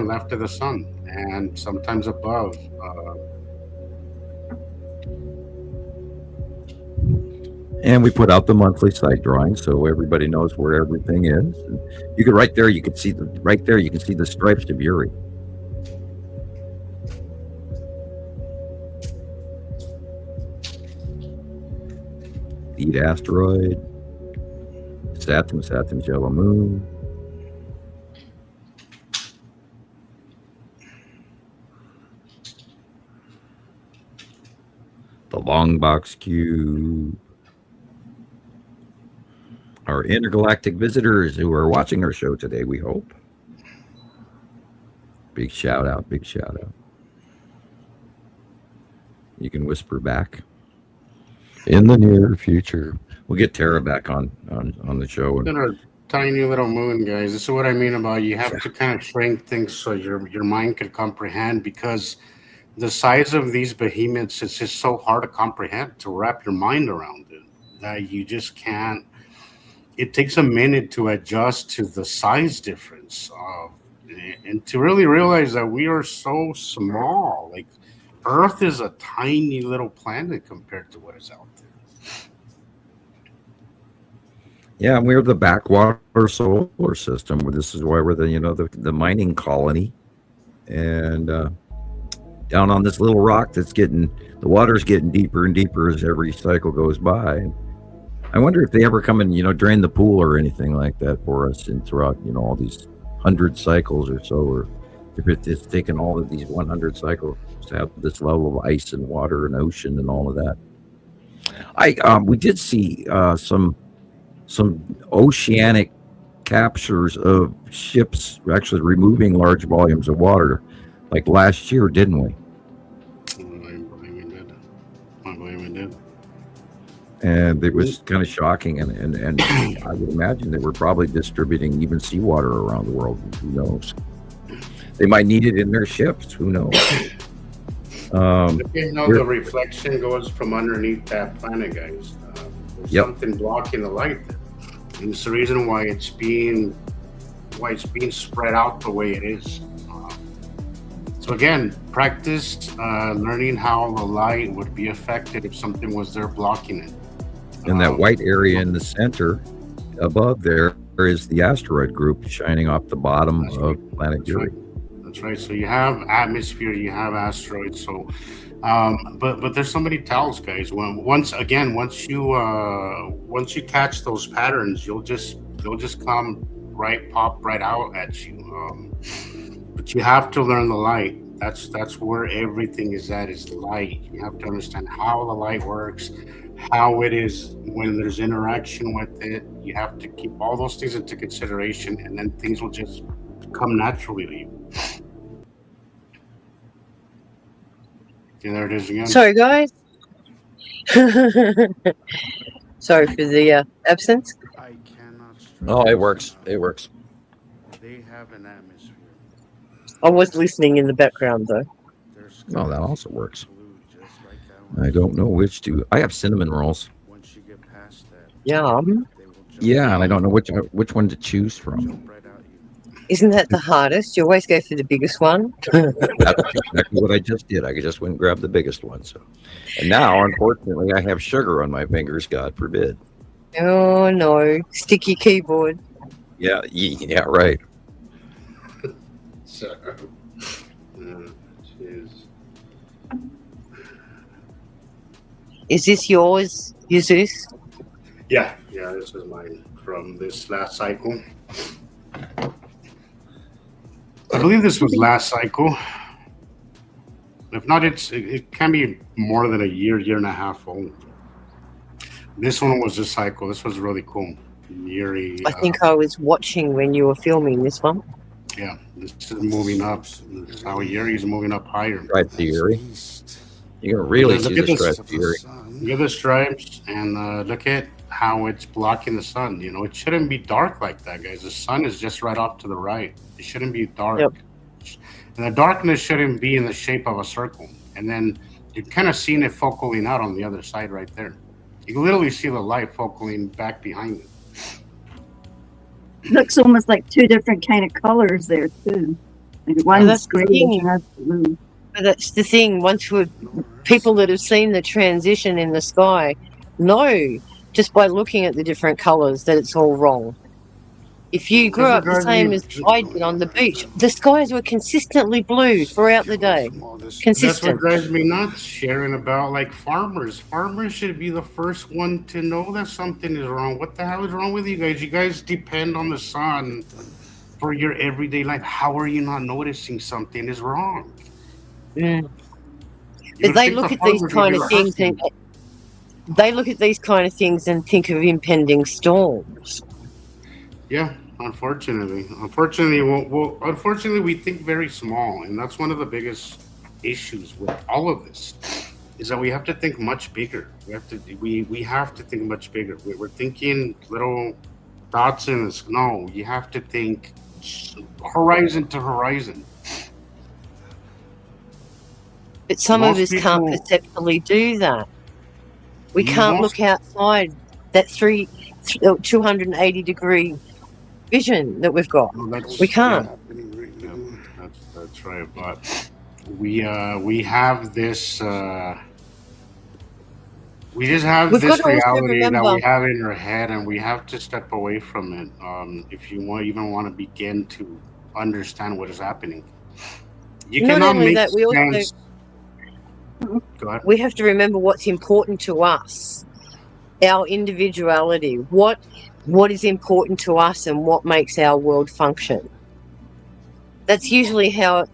left of the sun, and sometimes above. And we put out the monthly site drawing so everybody knows where everything is. And you could you can see the stripes of Uri. Eat asteroid, Saturn's yellow moon. The long box cube. Our intergalactic visitors who are watching our show today, we hope. Big shout out. You can whisper back. In the near future, we'll get Tara back on the show. In a tiny little moon, guys. This is what I mean about you have to kind of shrink things so your mind can comprehend, because the size of these behemoths is just so hard to comprehend, to wrap your mind around it, that you just can't. It takes a minute to adjust to the size difference and to really realize that we are so small. Like Earth is a tiny little planet compared to what is out there. Yeah, and we're the backwater solar system. This is why we're the mining colony, and down on this little rock the water's getting deeper and deeper as every cycle goes by. I wonder if they ever come and drain the pool or anything like that for us, and throughout all these 100 cycles or so, or if it's taken all of these 100 cycles to have this level of ice and water and ocean and all of that. We did see some oceanic captures of ships actually removing large volumes of water, like last year, didn't we? I believe we did. And it was kind of shocking, and I would imagine they were probably distributing even seawater around the world. Who knows? They might need it in their ships. Who knows? The reflection goes from underneath that planet, guys. There's something blocking the light there. And it's the reason why it's being spread out the way it is. So again, practice learning how the light would be affected if something was there blocking it. And that white area in the center above there is the asteroid group shining off the bottom of planet Earth. That's right. So you have atmosphere, you have asteroids. So, but there's so many tells, guys. Once you catch those patterns, they'll just come pop right out at you. But you have to learn the light. That's where everything is at, is light. You have to understand how the light works, how it is when there's interaction with it. You have to keep all those things into consideration, and then things will just come naturally to you. Yeah, there it is again. Sorry, guys. Sorry for the absence. I cannot. Oh, it works. It works. They have an atmosphere. I was listening in the background, though. Oh, that also works. I don't know which to. I have cinnamon rolls. Once you get past that, Yum. Yeah, and I don't know which one to choose from. Isn't that the hardest? You always go for the biggest one. That's exactly what I just did. I just went and grabbed the biggest one. So, and now, unfortunately, I have sugar on my fingers. God forbid. Oh no! Sticky keyboard. Yeah, right. So, is this yours, Jesus? Yeah, this is mine from this last cycle. I believe this was last cycle. If not, it can be more than a year and a half old. This one was this cycle. This was really cool. Yuri. I think I was watching when you were filming this one. Yeah, this is moving up. This is how Yuri's moving up higher. Right, the Yuri. You're gonna really see the stripes, Yuri. Look at the stripes, and look at how it's blocking the sun. It shouldn't be dark like that, guys. The sun is just right off to the right. It shouldn't be dark. Yep. And the darkness shouldn't be in the shape of a circle. And then you're kind of seeing it focaling out on the other side right there. You can literally see the light focaling back behind it. Looks almost like two different kind of colors there too. Like one's green and one's blue. But that's the thing. People that have seen the transition in the sky know just by looking at the different colors that it's all wrong. If you grew up the same as I did on the beach, the skies were consistently blue throughout the day. Consistent. That's what drives me nuts, Sharon, about like farmers. Farmers should be the first one to know that something is wrong. What the hell is wrong with you guys? You guys depend on the sun for your everyday life. How are you not noticing something is wrong? Mm. But they look at these kind of things and think of impending storms. Yeah, unfortunately, we think very small, and that's one of the biggest issues with all of this. is that we have to think much bigger. We have to think much bigger. We're thinking little dots in this. No, you have to think horizon to horizon. But some of Most us can't people- perceptually do that. We can't Most- look outside that 280 degree vision that we've got. Well, that's- We can't. Yeah, that's right. But we have this. We just have We've this got to also reality that remember- we have in our head, and we have to step away from it. If you even want to begin to understand what is happening, you Not cannot only make that, we also sense. Go ahead. we have to remember what's important to us, our individuality, what is important to us and what makes our world function. That's usually how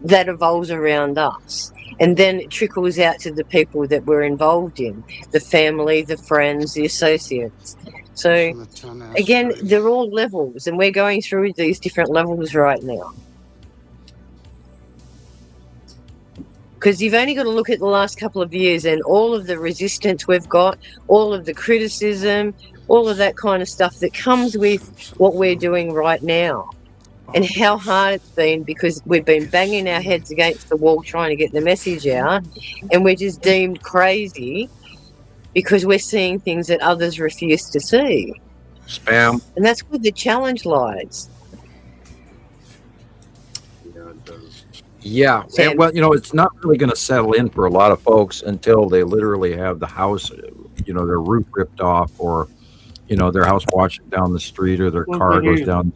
that evolves around us. And then it trickles out to the people that we're involved in, the family, the friends, the associates. So again, they're all levels, and we're going through these different levels right now. Because you've only got to look at the last couple of years and all of the resistance we've got, all of the criticism, all of that kind of stuff that comes with what we're doing right now. And how hard it's been, because we've been banging our heads against the wall trying to get the message out, and we're just deemed crazy because we're seeing things that others refuse to see. Spam. And that's where the challenge lies. Yeah, Sam? and, well, it's not really going to settle in for a lot of folks until they literally have the house, their roof ripped off, or, their house washed down the street, or their car goes down.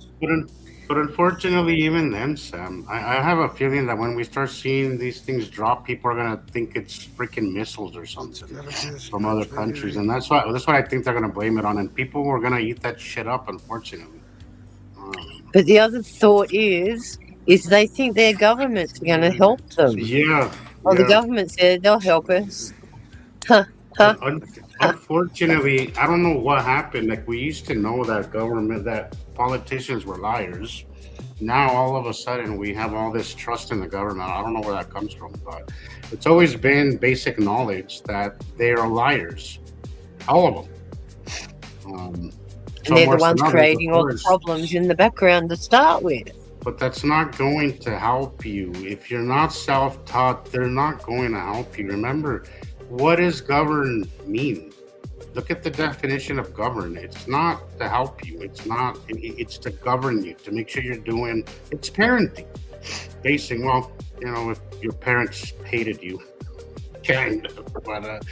But unfortunately, even then, Sam, I have a feeling that when we start seeing these things drop, people are gonna think it's freaking missiles or something from other countries, and that's what I think they're gonna blame it on, and people are gonna eat that shit up, unfortunately. But the other thought is they think their government's going to help them. Yeah. Well, the yeah. government said they'll help us. Huh. Unfortunately, I don't know what happened. Like, we used to know that politicians were liars. Now, all of a sudden, we have all this trust in the government. I don't know where that comes from, but it's always been basic knowledge that they are liars. All of them. And they're the ones creating all the problems in the background to start with. But that's not going to help you. If you're not self-taught, they're not going to help you. Remember, what does govern mean? Look at the definition of govern. It's not to help you. It's to govern you, to make sure you're doing, it's parenting. Basing, well, if your parents hated you, kind of, but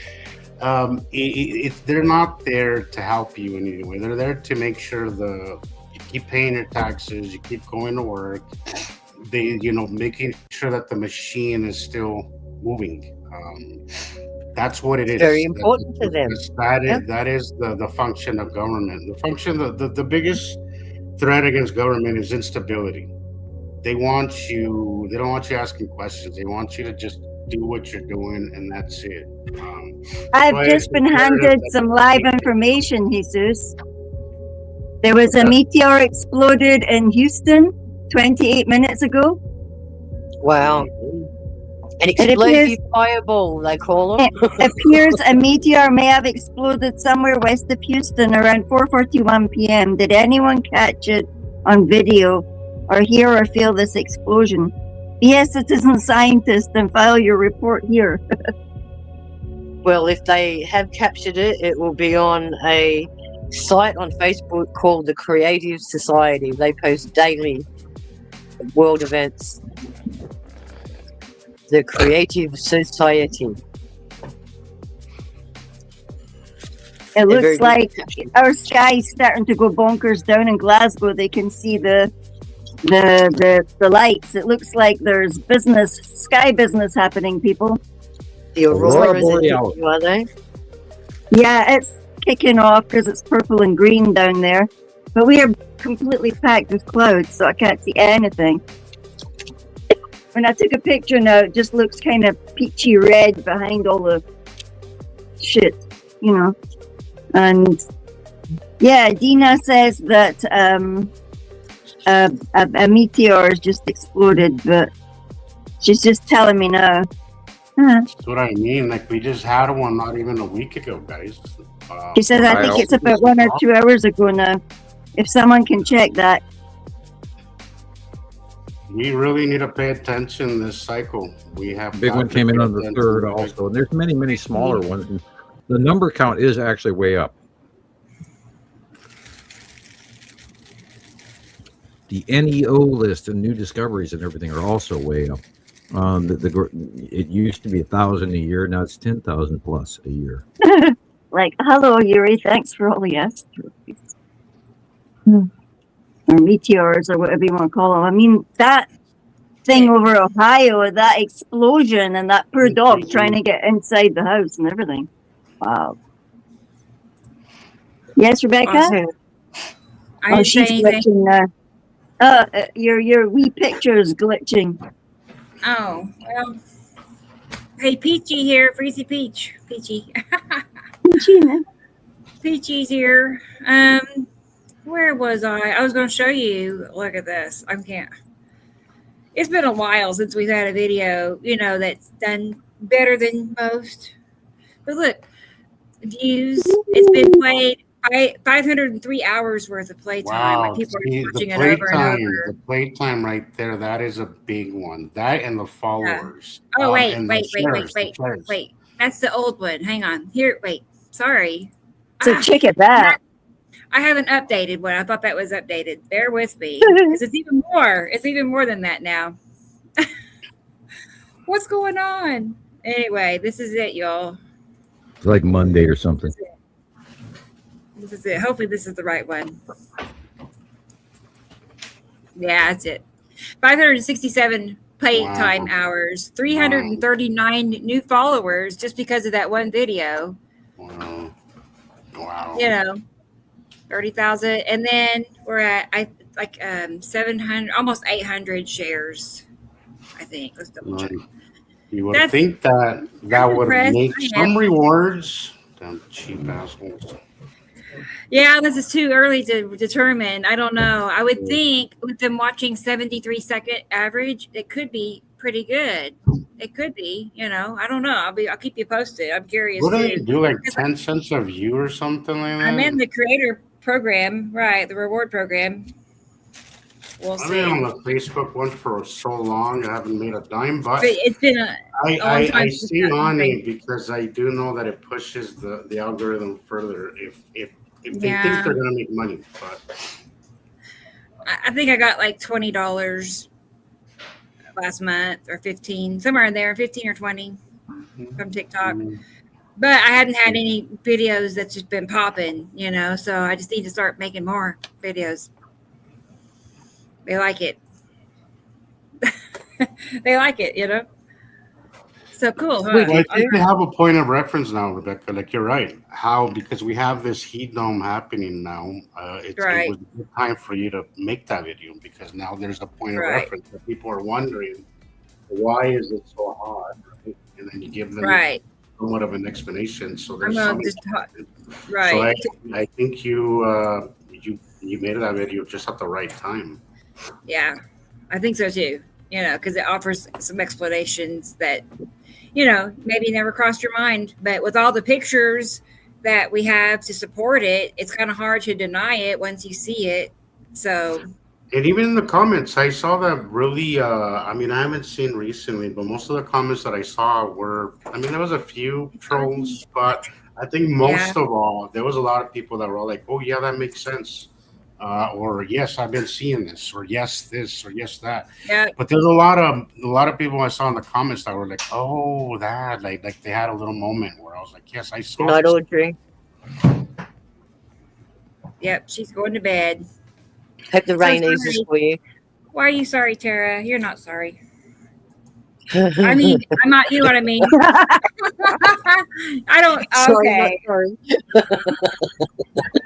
they're not there to help you in any way. They're there to make sure you keep paying your taxes, you keep going to work, making sure that the machine is still moving. That's what it is. Very important to them. That is the function of government. The biggest threat against government is instability. They don't want you asking questions. They want you to just do what you're doing, and that's it. I've just been handed some live information, Jesus. There was a meteor exploded in Houston 28 minutes ago. Wow. An explosive fireball, they call them. It appears a meteor may have exploded somewhere west of Houston around 4:41 p.m. Did anyone catch it on video or hear or feel this explosion? Be a citizen scientist and file your report here. Well, if they have captured it, it will be on a site on Facebook called the Creative Society. They post daily world events. The Creative Society. It looks like our sky's starting to go bonkers down in Glasgow. They can see the lights. It looks like there's sky business happening, people. The auroras are they? Yeah, it's kicking off because it's purple and green down there. But we are completely packed with clouds, so I can't see anything. When I took a picture now, it just looks kind of peachy red behind all the shit, And yeah, Dina says that a meteor has just exploded, but she's just telling me now. That's what I mean. Like, we just had one not even a week ago, guys. She says, I think it's about 1 or 2 hours ago now. If someone can check that. We really need to pay attention this cycle. We have Big one got to came in pay on the attention. 3rd also. And there's many smaller ones. And the number count is actually way up. The NEO list and new discoveries and everything are also way up. It used to be 1,000 a year. Now it's 10,000 plus a year. Like, hello, Yuri. Thanks for all the asteroids. Or meteors, or whatever you want to call them. I mean, that thing over Ohio, that explosion, and that poor dog trying to get inside the house and everything. Wow. Yes, Rebecca? I she's glitching now. Your wee picture is glitching. Oh, well. Hey, Peachy here. Freezy Peach. Peachy. Peachy's here. Where was I? I was going to show you. Look at this. I can't. It's been a while since we've had a video, that's done better than most. But look, views. It's been played 503 hours worth of playtime. Wow. Like people are watching the it over and over. The playtime right there, that is a big one. That and the followers. Yeah. Oh, wait. And the shares. That's the old one. Hang on. Here, wait. Sorry. So check it back. I haven't updated one. I thought that was updated. Bear with me. Because it's even more. It's even more than that now. What's going on? Anyway, this is it, y'all. It's like Monday or something. This is it. Hopefully this is the right one. Yeah, that's it. 567 playtime hours, 339 new followers just because of that one video. Wow. 30,000. And then we're at 700, almost 800 shares, I think. Let's double check. You would think that would make some rewards. Damn cheap assholes. Yeah, this is too early to determine. I don't know. I would think with them watching 73-second average, it could be pretty good. It could be, I don't know. I'll keep you posted. I'm curious. What do they do? Like 10 cents a view or something like that? I'm in the creator program, right? The reward program. We'll see. I've been on the Facebook one for so long. I haven't made a dime, but it's been a long time. I stay on it because I do know that it pushes the algorithm further if they think they're going to make money. But I think I got like $20 last month or 15, somewhere in there, 15 or 20 from TikTok. But I hadn't had any videos that's just been popping, so I just need to start making more videos. They like it. They like it, So cool. Huh? Well, I think we have a point of reference now, Rebecca. Like, you're right. Because we have this heat dome happening now. It was a good time for you to make that video because now there's a point of reference that people are wondering, why is it so hot? Right? And then you give them somewhat of an explanation. So there's right. So I think you made that video just at the right time. Yeah, I think so too. Because it offers some explanations that, maybe never crossed your mind. But with all the pictures that we have to support it, it's kind of hard to deny it once you see it. So. And even in the comments, I saw that really, I haven't seen recently, but most of the comments that I saw were, there was a few trolls, but I think most of all, there was a lot of people that were all like, oh yeah, that makes sense. Or yes, I've been seeing this, or yes, this, or yes, that. Yeah. But there's a lot of people I saw in the comments that were like, oh, that, like they had a little moment where I was like, yes, I saw. Not Audrey. Yep, she's going to bed. Hope the rain eases for you. Why are you sorry, Tara? You're not sorry. I'm not. You know what I mean. I don't. Okay. Sorry.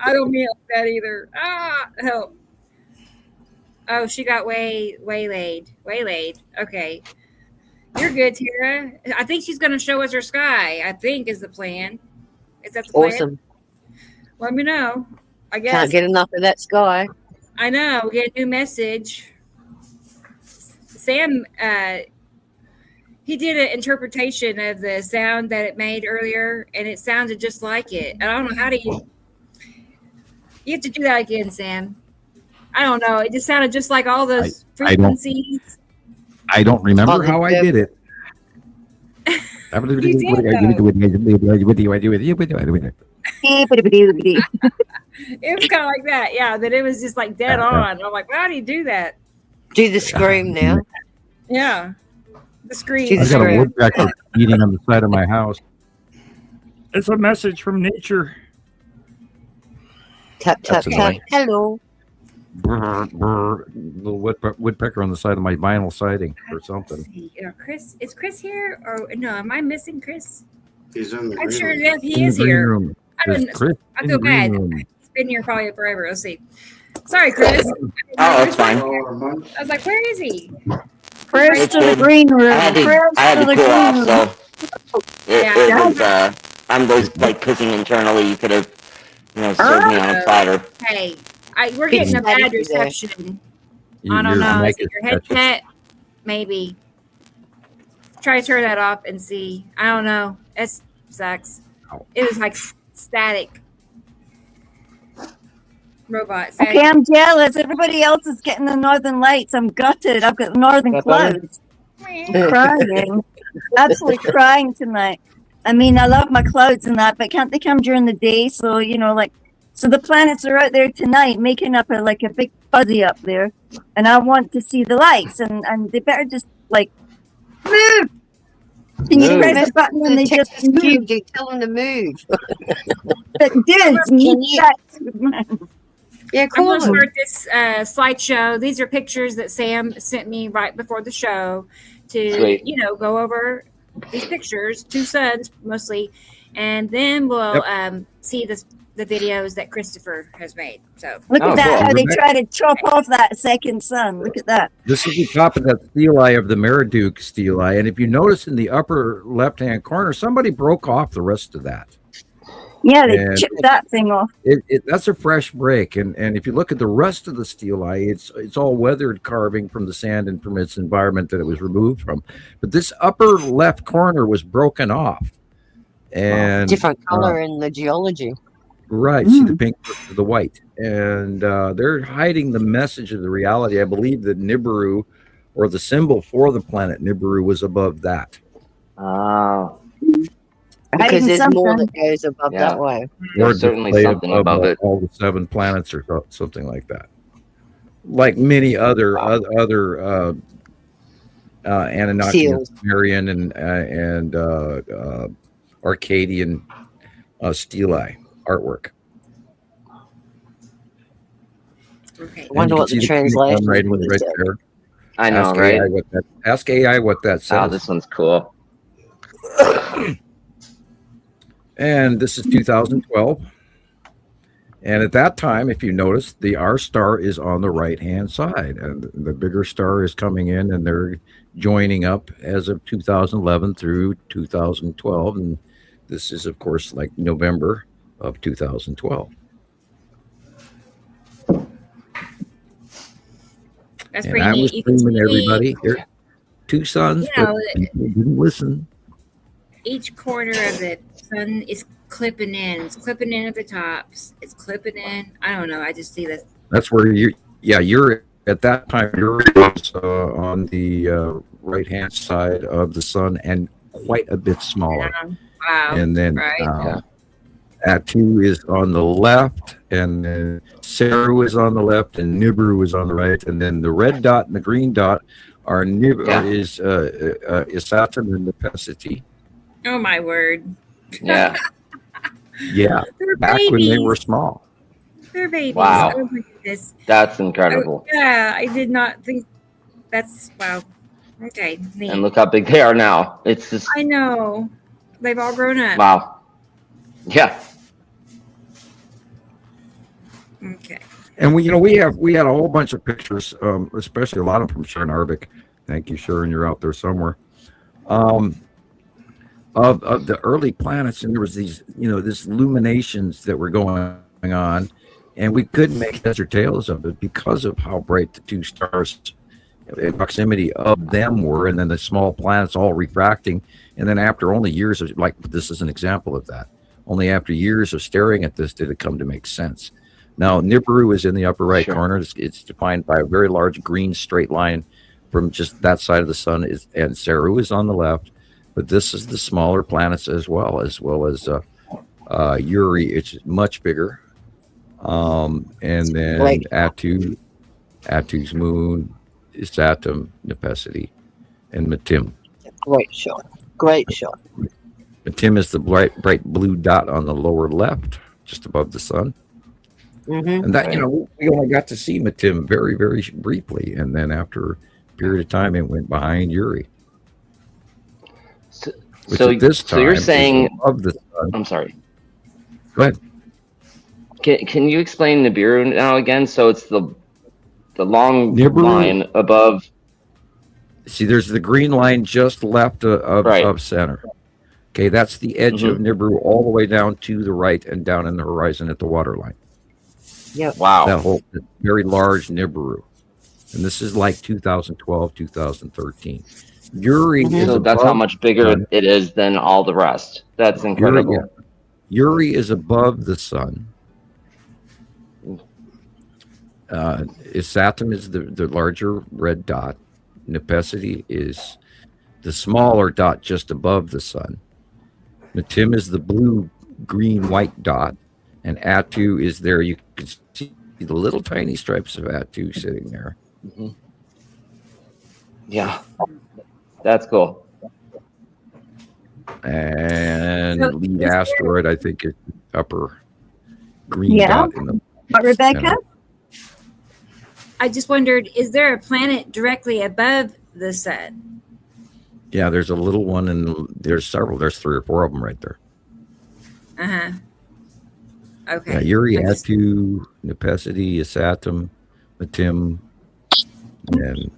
I don't mean that either. Help. Oh, she got waylaid. Okay. You're good, Tara. I think she's going to show us her sky. I think is the plan. Is that the plan? Awesome. Let me know. I guess. Can't get enough of that sky. I know. We get a new message. Sam he did an interpretation of the sound that it made earlier, and it sounded just like it. I don't know how do you have to do that again, Sam. I don't know. It just sounded just like all those frequencies. I don't remember how I did it. You did, it was kind of like that, yeah. That it was just like dead on. I'm like, how do you do that? Do the scream now. Yeah, the scream. I got a woodpecker eating on the side of my house. It's a message from nature. Tap tap tap. Hello. Brr, brr, little woodpecker on the side of my vinyl siding or something. Chris, is Chris here or no? Am I missing Chris? He's in the I'm green sure room. that he is here. I feel bad. Room. He's been here probably forever. Let's see. Sorry, Chris. Oh, that's fine. I was like, where is he? Chris to the green room. I had to cool off, so it was, I'm those like cooking internally. You could have, served me on a platter. Hey, we're getting a bad reception. I don't know. Is it your headset? Maybe. Try to turn that off and see. I don't know. It sucks. It was like static. Robot. Okay, I'm jealous. Everybody else is getting the northern lights. I'm gutted. I've got northern clouds. I'm crying. Absolutely crying tonight. I mean, I love my clouds and that, but can't they come during the day? So, so the planets are out there tonight making up a big fuzzy up there. And I want to see the lights, and they better just move. And you press the button and they just move. You tell them to move. Yeah, cool. I'm going to start this slideshow. These are pictures that Sam sent me right before the show to, go over these pictures, 2 suns mostly, and then we'll see the videos that Christopher has made. So look at that, how they try to chop off that second sun. Look at that. This is the top of that stele of the Meriduc stele, and if you notice in the upper left-hand corner, somebody broke off the rest of that. Yeah, they chipped that thing off. That's a fresh break, and if you look at the rest of the stele, it's all weathered carving from the sand and from its environment that it was removed from. But this upper left corner was broken off, and different color in the geology. Right, see the pink versus the white, and they're hiding the message of the reality. I believe that Nibiru, or the symbol for the planet Nibiru, was above that. Because there's more that goes above that way. There's certainly something above it. All the 7 planets or something like that. Like many other Anunnaki, Sumerian, and Arcadian stelae artwork. Okay. I wonder what the translation right there. I know, right? Ask AI what that says. Oh, this one's cool. And this is 2012. And at that time, if you notice, our star is on the right-hand side. And the bigger star is coming in, and they're joining up as of 2011 through 2012. And this is, of course, like November of 2012. That's and pretty I neat. was screaming, everybody. There 2 suns, but people didn't listen. Each corner of the sun is clipping in. It's clipping in at the tops. It's clipping in. I don't know. I just see this. That's where you're at that time. You're on the right-hand side of the sun and quite a bit smaller. Wow. And then Atu is on the left, and then Saru is on the left, and Nibiru is on the right, and then the red dot and the green dot are is Saturn and Nepenthe. Oh my word! Yeah, yeah. Back when they were small. They're babies. Wow, oh my goodness. That's incredible. I did not think that's wow. Okay, neat. And look how big they are now. It's just. I know. They've all grown up. Wow. Yeah. Okay. And we had a whole bunch of pictures, especially a lot of them from Sharon Harvick. Thank you, Sharon. You're out there somewhere. Of the early planets, and there was these, this illuminations that were going on, and we couldn't make heads or tails of it because of how bright the 2 stars in proximity of them were, and then the small planets all refracting. And then after only years of, like, this is an example of that. Only after years of staring at this did it come to make sense. Now, Nibiru is in the upper right corner. It's defined by a very large green straight line from just that side of the sun, and Saru is on the left. But this is the smaller planets as well as Uri. It's much bigger. And then Atu's moon, Saturn, Nepesity, and Matim. Great shot. Great shot. Matim is the bright blue dot on the lower left, just above the sun. Mm-hmm. And that, we only got to see Matim very, very briefly. And then after a period of time, it went behind Uri. So you're saying of the sun. I'm sorry. Go ahead. Can you explain Nibiru now again? So it's the long line above. See, there's the green line just left of center. Okay, that's the edge of Nibiru all the way down to the right and down in the horizon at the water line. Yep. Wow. That whole very large Nibiru. And this is like 2012, 2013. Uri is so that's how much bigger it is than all the rest. That's incredible. Uri is above the sun. Saturn is the larger red dot. Nepesity is the smaller dot just above the sun. Matim is the blue, green, white dot. And Atu is there. You can see the little tiny stripes of Atu sitting there. Mm-hmm. Yeah. That's cool. And the lead asteroid, I think, is the upper green dot in the Rebecca? center. I just wondered, is there a planet directly above the sun? Yeah, there's a little one, and there's several. There's 3 or 4 of them right there. Uh-huh. Okay. Yeah, Uri, Atu, Nepesity, Saturn, Matim, and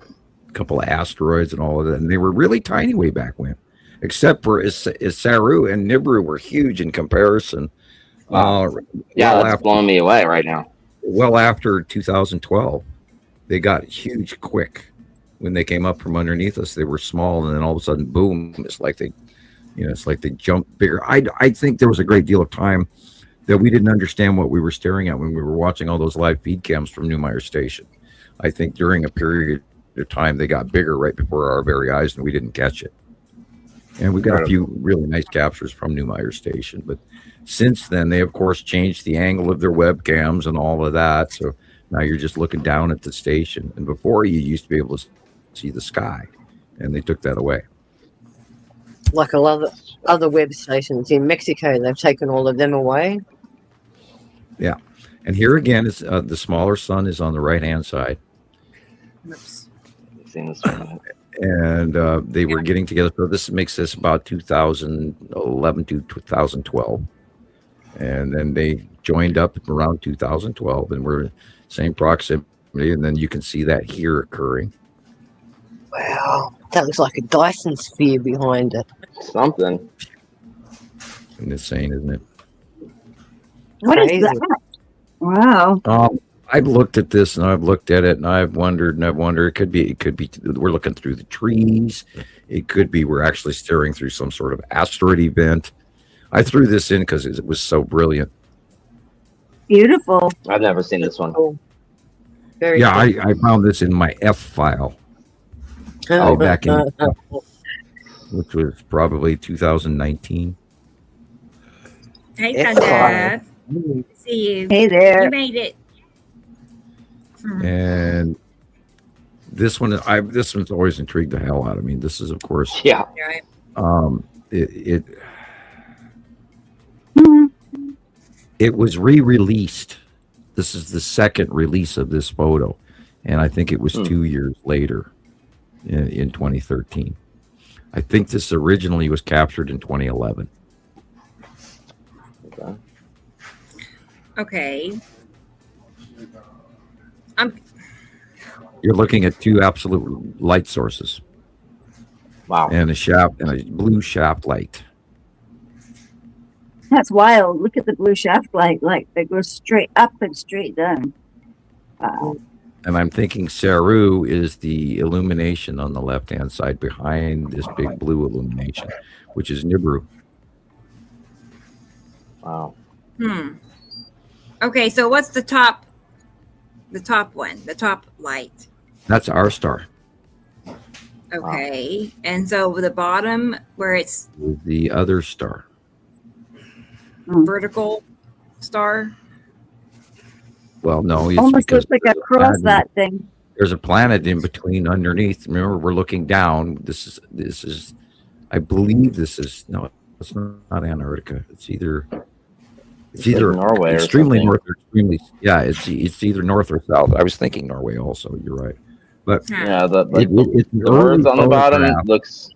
a couple of asteroids and all of that. And they were really tiny way back when, except for Saru and Nibiru were huge in comparison. Wow. That's blowing me away right now. Well, after 2012, they got huge quick. When they came up from underneath us, they were small, and then all of a sudden, boom! It's like they jumped bigger. I think there was a great deal of time that we didn't understand what we were staring at when we were watching all those live feed cams from Newmeyer Station. I think during a period of time they got bigger right before our very eyes, and we didn't catch it. And we got a few really nice captures from Newmeyer Station, but since then they of course changed the angle of their webcams and all of that. So now you're just looking down at the station, and before you used to be able to see the sky, and they took that away. Like a lot of other web stations in Mexico, they've taken all of them away. Yeah, and here again is the smaller sun is on the right hand side. Oops. Seen this one. And they were getting together. So this makes this about 2011 to 2012, and then they joined up around 2012, and we're same proximity. And then you can see that here occurring. Wow, that looks like a Dyson sphere behind it. Something. Insane, isn't it? What is that? Wow. I've looked at this, and I've looked at it, and I've wondered, It could be. We're looking through the trees. It could be we're actually staring through some sort of asteroid event. I threw this in because it was so brilliant. Beautiful. I've never seen this one. Very yeah, I found this in my F file. Back in, which was probably 2019. Hey, Thunder. See you. Hey there. You made it. And this one, this one's always intrigued the hell out of me. This is, of course, it was re-released. This is the second release of this photo, and I think it was 2 years later, in 2013. I think this originally was captured in 2011. Okay. You're looking at 2 absolute light sources. Wow. And a blue shaft light. That's wild. Look at the blue shaft light. Like they go straight up and straight down. Wow. And I'm thinking Saru is the illumination on the left-hand side behind this big blue illumination, which is Nibiru. Wow. Okay, so what's the top one, the top light? That's our star. Okay, and so the bottom where it's The other star. vertical star. Well, no, it's Almost because looks like a cross, that thing. there's a planet in between underneath. Remember, we're looking down. This is I believe this is no, it's not Antarctica. It's either Norway or extremely something. north or extremely it's either north or south. I was thinking Norway also. You're right, but Yeah, the it's an words early on the bottom photograph. looks.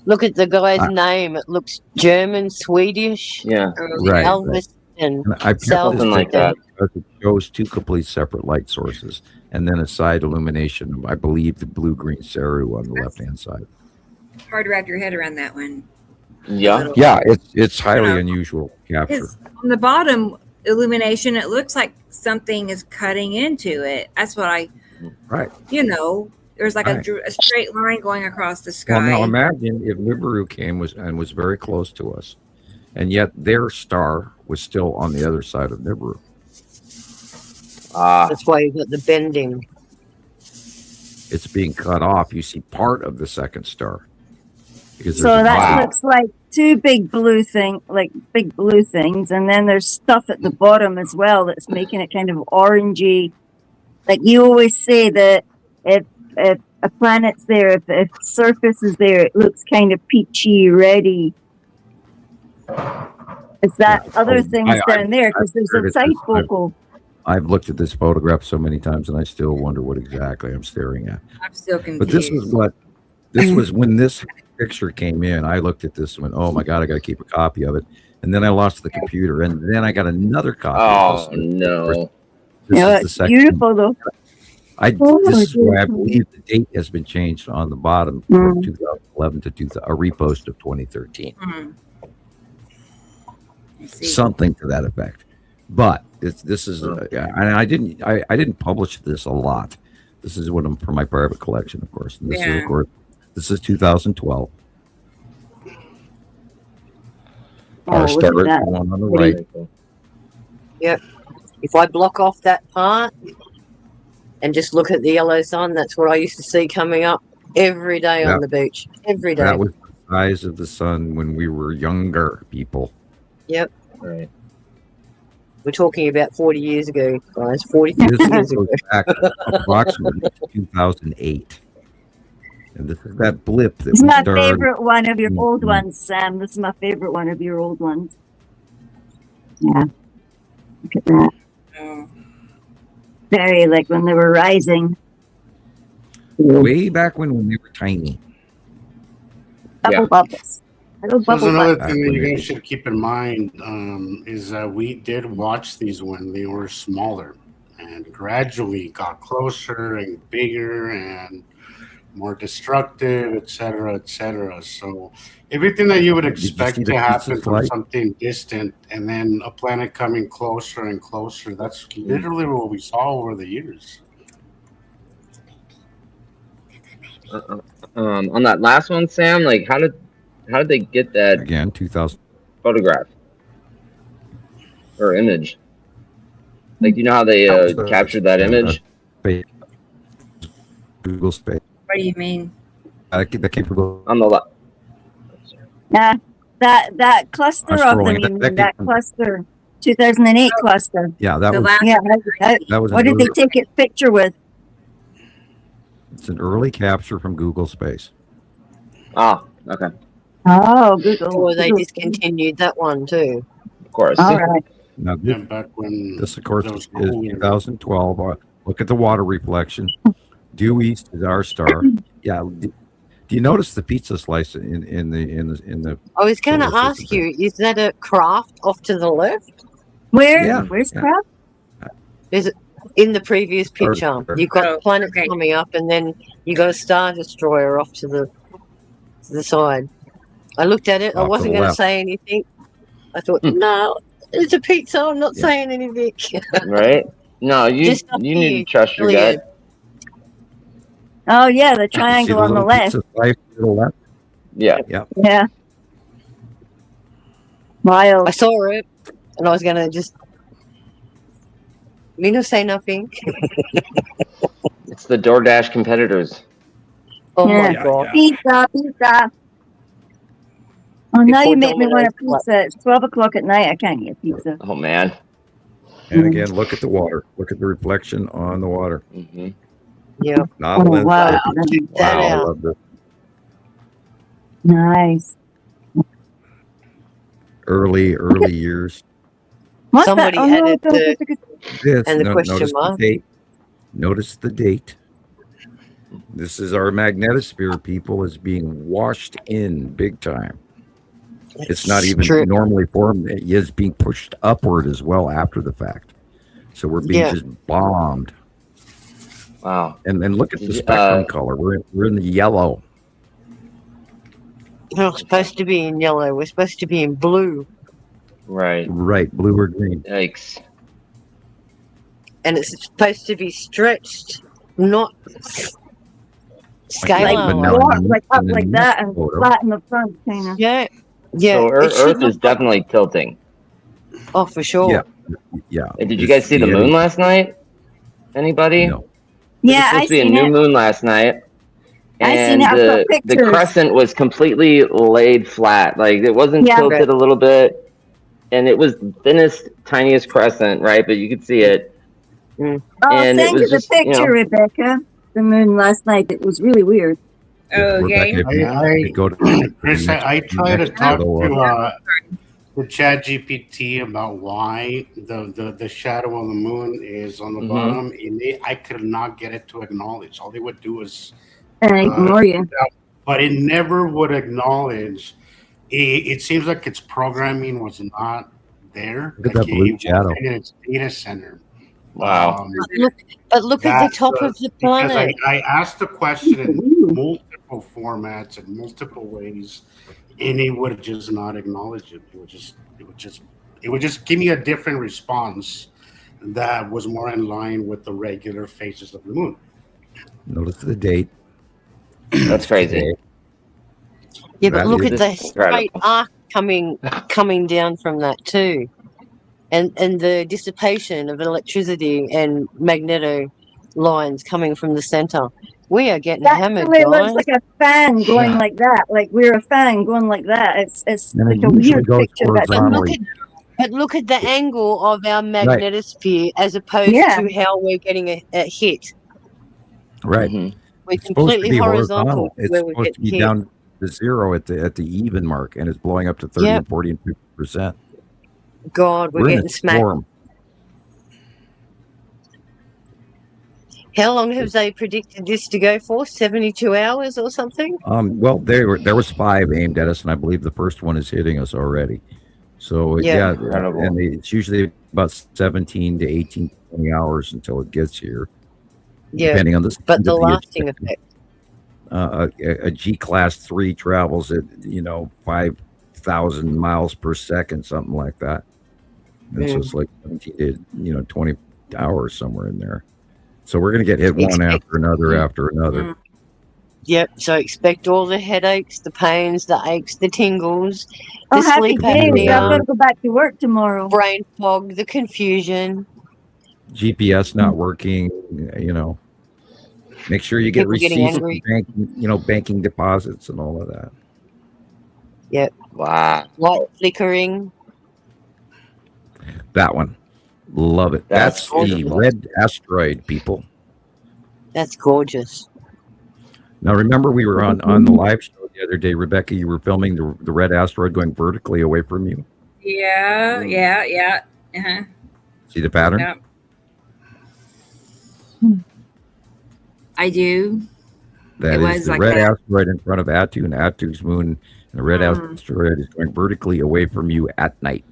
Look at the guy's name. It looks German, Swedish, Yeah. Right. Elvis, and And I picked South this Something like picture that. because it shows two complete separate light sources, and then a side illumination of, I believe, the blue-green Saru on the left-hand side. Hard to wrap your head around that one. Yeah. Yeah, it's highly unusual capture. Because on the bottom illumination, it looks like something is cutting into it. That's what Right. there's like Right. a straight line going across the sky. Well, now imagine if Nibiru came was very close to us, and yet their star was still on the other side of Nibiru. That's why you got the bending. It's being cut off. You see part of the second star. Because So there's a that cloud. looks like two big blue things, and then there's stuff at the bottom as well that's making it kind of orangey. Like you always say that if a planet's there, if surface is there, it looks kind of peachy, reddy. It's that other things down there because there's a side focal. I've looked at this photograph so many times, and I still wonder what exactly I'm staring at. I'm still confused. But this was when this picture came in. I looked at this and went, "Oh my God, I got to keep a copy of it." And then I lost the computer, and then I got another copy. Oh of this. no! This Yeah, is the it's second. beautiful though. This is where I believe the date has been changed on the bottom from 2011 to a repost of 2013. Something to that effect. But this is and I didn't publish this a lot. This is one for my private collection, of course. And this is, of course, this is 2012. Our star is the one on the right. Yep. If I block off that part and just look at the yellow sun, that's what I used to see coming up every day on the beach. Every day. That was the size of the sun when we were younger people. Yep. Right. We're talking about 40 years ago, guys. 40 years This ago. goes back approximately to 2008. And this is that blip that This is we my started. favorite one of your old ones, Sam. This is my favorite one of your old ones. Yeah. Look at that. Very like when they were rising. Way back when we were tiny. Bubble bubbles. Little So there's bubble another bubbles. thing that you guys should keep in mind is that we did watch these when they were smaller and gradually got closer and bigger and more destructive, et cetera, et cetera. So everything that you would expect to happen from something distant and then a planet coming closer and closer, that's literally what we saw over the years. On that last one, Sam, like how did they get that again? 2000 photograph or image? Like, you know how they captured that image? Google Space. What do you mean? That came from on the left. Yeah, that cluster of them. scrolling. You mean, That that came from- cluster, 2008 cluster. Yeah, that was. Yeah, That was what an did they early- take its picture with? It's an early capture from Google Space. Ah, okay. Oh, Google. Or they Google. discontinued that one too. Of course. All right. Now, Yeah, back when this, of course, those is cooler- 2012. Look at the water reflection. Due east is our star. Yeah. Do you notice the pizza slice in the? I was going to solar ask system? you, is that a craft off to the left? Where? Yeah, Where's yeah. crap? Is it in the previous picture? Or- You've got planets coming up, and then you got a star destroyer off to the side. I looked at it. I Off to wasn't the going to left. say anything. I thought, no, it's a pizza. I'm not saying anything. Right? No, you Just up need here, to trust your Gillian. gut. Oh yeah, the See the triangle on the little left. pizza slice to the left? Yeah. Yeah. Yeah. Wild. I saw it, and I was gonna just, say nothing. It's the DoorDash competitors. Oh Yeah. my god! Pizza, pizza. Oh, now Before you make me want a Domino's pizza. It's 12 o'clock at night. I can't get pizza. Oh man. And again, look at the water. Look at the reflection on the water. Mm-hmm. Yeah. Novel and wow. trippy. Check that Wow, I out. love this. Nice. Early years. What's Somebody that? Oh, no, added the This, and the question notice mark. the date. Notice the date. This is our magnetosphere, people, is being washed in big time. It's not even true. normally formed. It is being pushed upward as well after the fact. So we're being Yeah. just bombed. Wow. And then look at the spectrum color. We're in the yellow. We're not supposed to be in yellow. We're supposed to be in blue, Right. Right, blue or green. Yikes. and it's supposed to be stretched, not Like scalar. now Walk in like up the like next that and photo. flat in the front, kind of. Yeah, yeah. So it should Earth not- is definitely tilting. Oh, for sure. Yeah, yeah. Hey, did you This- guys see the moon last night? Anybody? No. Yeah, There was I supposed to be a seen new it. moon last night. I And seen it. I've got the pictures. crescent was completely laid flat. Like it wasn't Yeah. tilted a little bit. And it was the thinnest, tiniest crescent, right? But you could see it. I'll And it send was you the just, you picture, know- Rebecca. The moon last night. It was really weird. Okay. Rebecca, if you go to Chris, I the try to next talk photo, to Chat GPT about why the shadow of the moon is on the Mhm. bottom, and I could not get it to acknowledge. All they would do is, Ignore you. but it never would acknowledge. It seems like its programming was not there. Look at Like that blue it shadow. wasn't in its data center. Wow. But look at the That's, top of the because planet. I asked the question in multiple formats and multiple ways, and it would just not acknowledge it. It would just give me a different response that was more in line with the regular phases of the moon. notice the date. That's crazy. Yeah, but That look is at the incredible. straight arc coming down from that too, and the dissipation of electricity and magneto lines coming from the center. We are getting That hammered, really guys. looks like a fan going Yeah. like that. Like we're a fan going like that. It's And like it a usually weird goes picture. That's horizontally. But look at the angle of our magnetosphere as opposed Yeah. to how we're getting a hit. Right. Mhm. We're It's supposed to completely be horizontal horizontal. It's where we supposed get to be hit. down to zero at the even mark, and it's blowing up to 30 Yep. and 40 and 50%. God, we're We're in getting a smacked. storm. How long have they predicted this to go for? 72 hours or something? Well, there was 5 aimed at us, and I believe the first one is hitting us already. So Yeah. yeah, Incredible. and it's usually about 17 to 18, 20 hours until it gets here, Yeah. depending on the But speed the of the lasting ejector. effect. A G class 3 travels at 5,000 miles per second, something like that. And so Mm. it's like 17 to 20 hours somewhere in there. So we're gonna get hit one after another after another. Yep. So expect all the headaches, the pains, the aches, the tingles, the Oh, happy sleep day. I've got apnea, to go back to work tomorrow. brain fog, the confusion. GPS not working. Make sure you get People getting receipts for angry. banking deposits and all of that. Yep. Wow. Light flickering. That one. Love it. That's That's the beautiful. red asteroid, people. That's gorgeous. Now, remember we were on the live show the other day, Rebecca, you were filming the red asteroid going vertically away from you. Yeah, yeah. Uh-huh. See the pattern? Yeah. I do. That It is was the like red that. asteroid in front of Atu, and Atu's moon. And the red asteroid is going vertically away from you at night.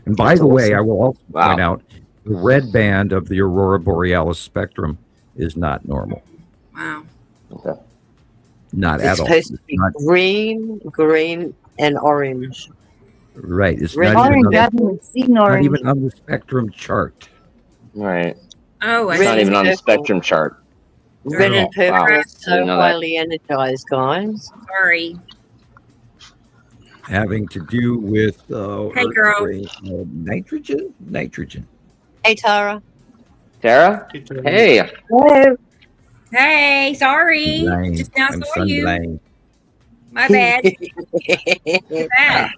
And by the way, I will also point out the red band of the aurora borealis spectrum is not normal. Wow. Okay. Not It's at all. supposed to It's be not, green, and orange. right. It's Red- not even, Orange, I haven't seen not orange. even on the spectrum chart. Right. Oh, it's not even on the spectrum chart. Red and purple Wow. are so highly energized, guys. Sorry. Having to do with Hey, girl. nitrogen. Hey, Tara. Tara? Hey. Hello. Hey, sorry. Blind. Just now I'm saw you. sunblind. My bad. You're bad.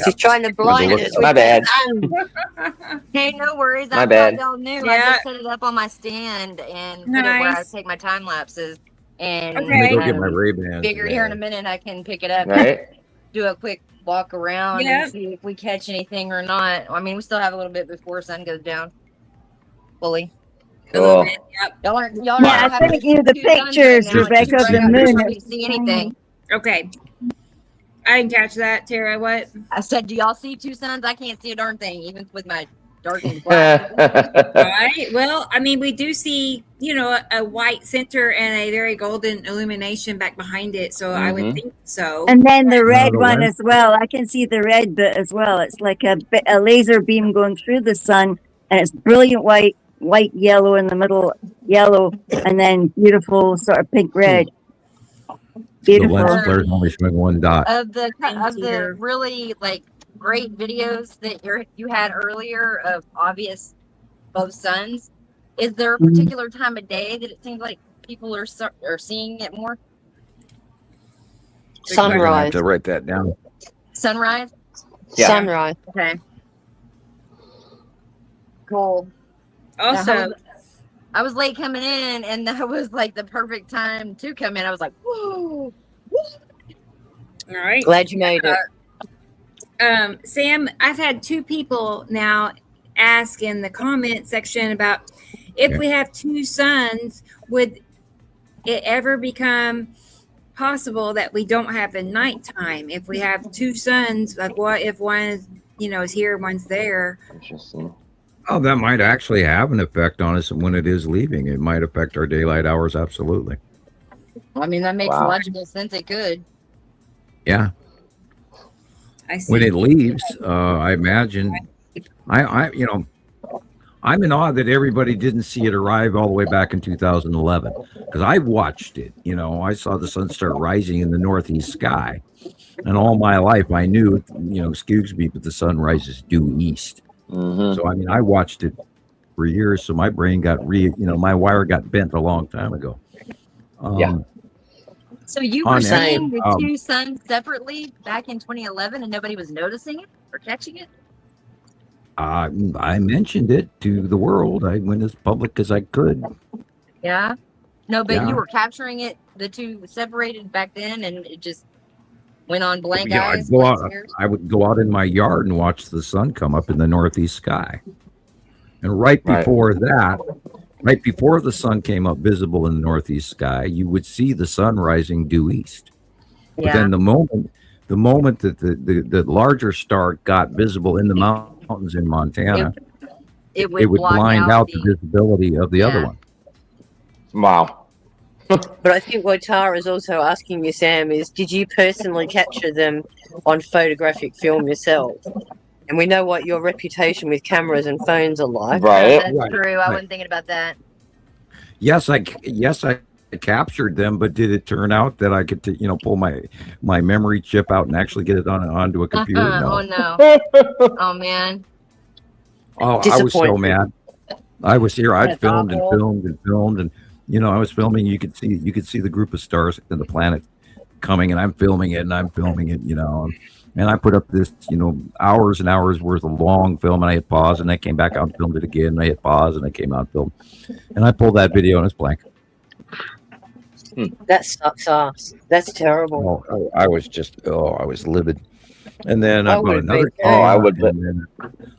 She's trying to blind us. My bad. Hey, no worries. My I bad. thought y'all knew. Yeah. I just set it up on my stand and put it where I Nice. take my time lapses. And Let me go Okay. get my Ray-Bans. figure here in a minute I can pick it up Right. and do a quick walk around Yeah. and see if we catch anything or not. I mean, we still have a little bit before sun goes down fully. A little Cool. bit. Yep. Y'all aren't Yeah, I having sent you the two suns pictures, right now. It's Rebecca, of just the right moon. now. I don't see anything. Okay. I didn't catch that, Tara. What? I said, do y'all see two suns? I can't see a darn thing, even with my darkened glasses. All right. Well, I mean, we do see, a white center and a very golden illumination back behind it. So I would think so. And then the red the one red. as well. I can see the red bit as well. It's like a laser beam going through the sun, and it's brilliant white, yellow in the middle, yellow, and then beautiful sort of pink red. The Beautiful. lens flare's only showing one dot. Of the really great videos that you had earlier of obvious both suns, is there a particular time of day that it seems like people are seeing it more? I'm gonna have Sunrise. to write that down. Sunrise. Yeah. Sunrise. Okay. Cool. Also, I was late coming in, and that was like the perfect time to come in. I was like, whoa. all right. Glad you made it. Sam, I've had two people now ask in the comment section about if we have two suns, would it ever become possible that we don't have the nighttime? If we have two suns, like what if one is, is here, one's there? Interesting. Oh, that might actually have an effect on us when it is leaving. It might affect our daylight hours. Absolutely. I mean, that makes Wow. logical sense. It could. Yeah. I see. When it leaves, I imagine. I'm in awe that everybody didn't see it arrive all the way back in 2011 because I watched it. I saw the sun start rising in the northeast sky, and all my life I knew, excuse me, but the sun rises due east. Mm-hmm. So I watched it for years. So my brain got my wire got bent a long time ago. Yeah. So you On were that, seeing the two suns separately back in 2011, and nobody was noticing it or catching it? I mentioned it to the world. I went as public as I could. Yeah. No, but Yeah. you were capturing it, the two separated back then, and it just went on blank Yeah, eyes. I would go out in my yard and watch the sun come up in the northeast sky. And right before that, right before the sun came up visible in the northeast sky, you would see the sun rising due east. But then the moment that the larger star got visible in the mountains in Montana, it would block blind out the visibility of the other one. Wow. But I think what Tara is also asking you, Sam, is did you personally capture them on photographic film yourself? And we know what your reputation with cameras and phones are like. Right. That's true. I wasn't thinking about that. Yes, I captured them, but did it turn out that I could, pull my memory chip out and actually get it onto a computer? No. Oh no. Oh man. Oh, I was so mad. I was here. I'd That's filmed and awful. filmed and filmed, and I was filming. You could see the group of stars and the planet coming, and I'm filming it, and I put up this, hours and hours worth of long film, and I hit pause, and I came back out and filmed it again, and I hit pause, and I came out and filmed, and I pulled that video, and it's blank. That sucks ass. That's terrible. Oh, I was livid. And then I bought another I would be. and then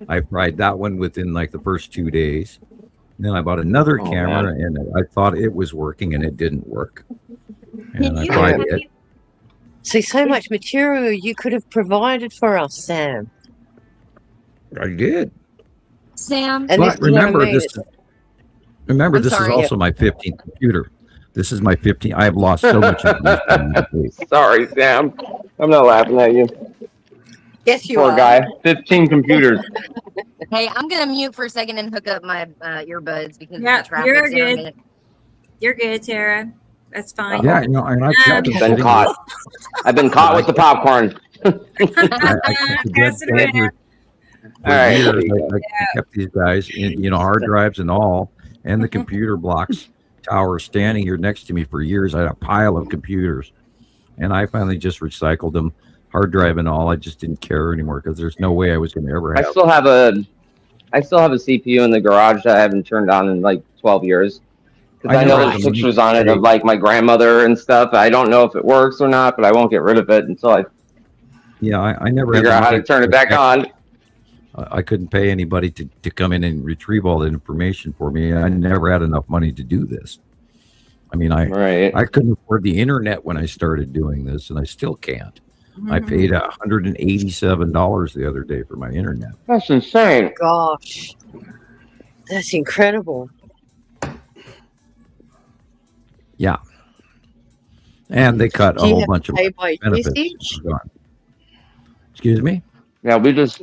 I fried that one within like the first 2 days. And then I bought another camera, and I thought it was working, and it didn't work. And I tried it. See, so much material you could have provided for us, Sam. I did. Sam. And But remember, this I'm is sorry. also my 15th computer. This is my 15th. I have lost so much information. Sorry, Sam. I'm not laughing at you. Yes, you Poor are. guy. 15 computers. Hey, I'm gonna mute for a second and hook up my earbuds because Yeah, the traffic's you're good. intermittent. You're good, Tara. That's fine. Yeah, and I've got them Been sitting caught. I've been caught with the popcorn. I kept around. here for All right. years. I kept these guys in, hard drives and all, and the computer blocks tower standing here next to me for years. I had a pile of computers, and I finally just recycled them, hard drive and all. I just didn't care anymore because there's no way I was going to ever have. I still have a CPU in the garage that I haven't turned on in like 12 years. Because I know there's pictures on it of like my grandmother and stuff. I don't know if it works or not, but I won't get rid of it until I I never figure out how to turn it back on. I couldn't pay anybody to come in and retrieve all the information for me. I never had enough money to do this. I mean, I couldn't afford the internet when I started doing this, and I still can't. I paid $187 the other day for my internet. That's insane. Gosh, that's incredible. Yeah. And they cut a whole bunch of pay by benefits. usage? Excuse me? Yeah, we just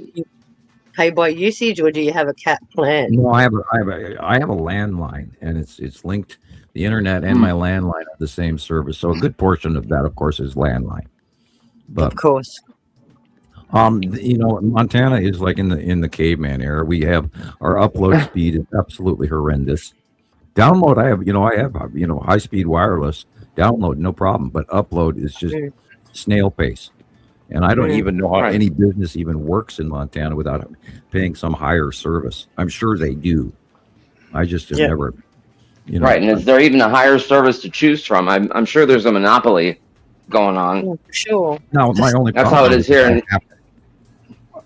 pay by usage, or do you have a cap plan? No, I have a landline, and it's linked. The internet and my landline are the same service, so a good portion of that, of course, is landline. But of course, Montana is like in the caveman era. We have our upload speed is absolutely horrendous. Download, I have high speed wireless. Download, no problem, but upload is just snail pace. And I don't even know how any business even works in Montana without paying some higher service. I'm sure they do. I just have never, Right, and is there even a higher service to choose from? I'm sure there's a monopoly going on. Sure. No, my only that's how it is here.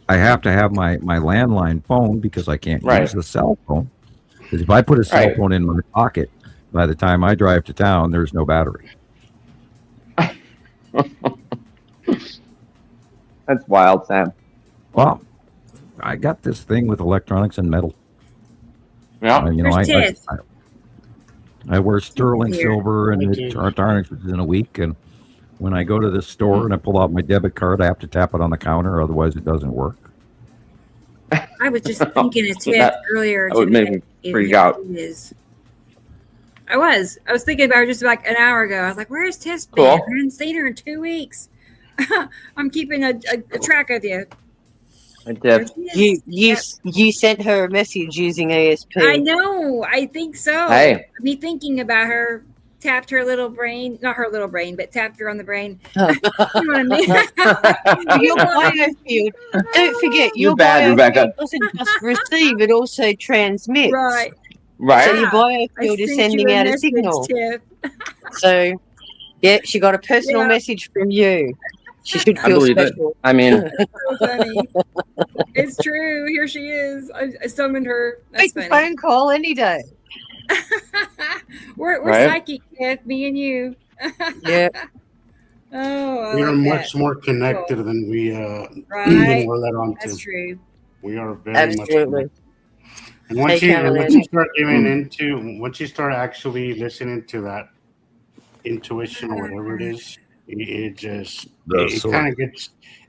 I have to have my landline phone because I can't use the cell phone. Because if I put a cell phone in my pocket, by the time I drive to town, there's no battery. That's wild, Sam. Well, I got this thing with electronics and metal. Yeah. I wear sterling silver and it tarnishes in a week. And when I go to the store and I pull out my debit card, I have to tap it on the counter. Otherwise, it doesn't work. I was just thinking of Tiff earlier. That would make me freak out. I was thinking about her just like an hour ago. I was like, "Where's Tiff been? I haven't seen her in 2 weeks." I'm keeping a track of you. You sent her a message using ASP. I know. I think so. Hey. Me thinking about her, tapped her little brain, not her little brain, but tapped her on the brain. You know what I mean? Your biofield. Don't forget, your bad, biofield Rebecca. doesn't just receive; it also transmits. Right. Right. So your biofield is sending out a signal. So, yeah, she got a personal message from you. She should feel special. It. I mean, so funny. It's true. Here she is. I summoned her. That's Make a phone call any day. We're psychic, Tiff, me and you. Yeah. Oh, we are much more connected than we than we're let on to. That's true. We are very much. And once you start actually listening to that intuition or whatever it is, it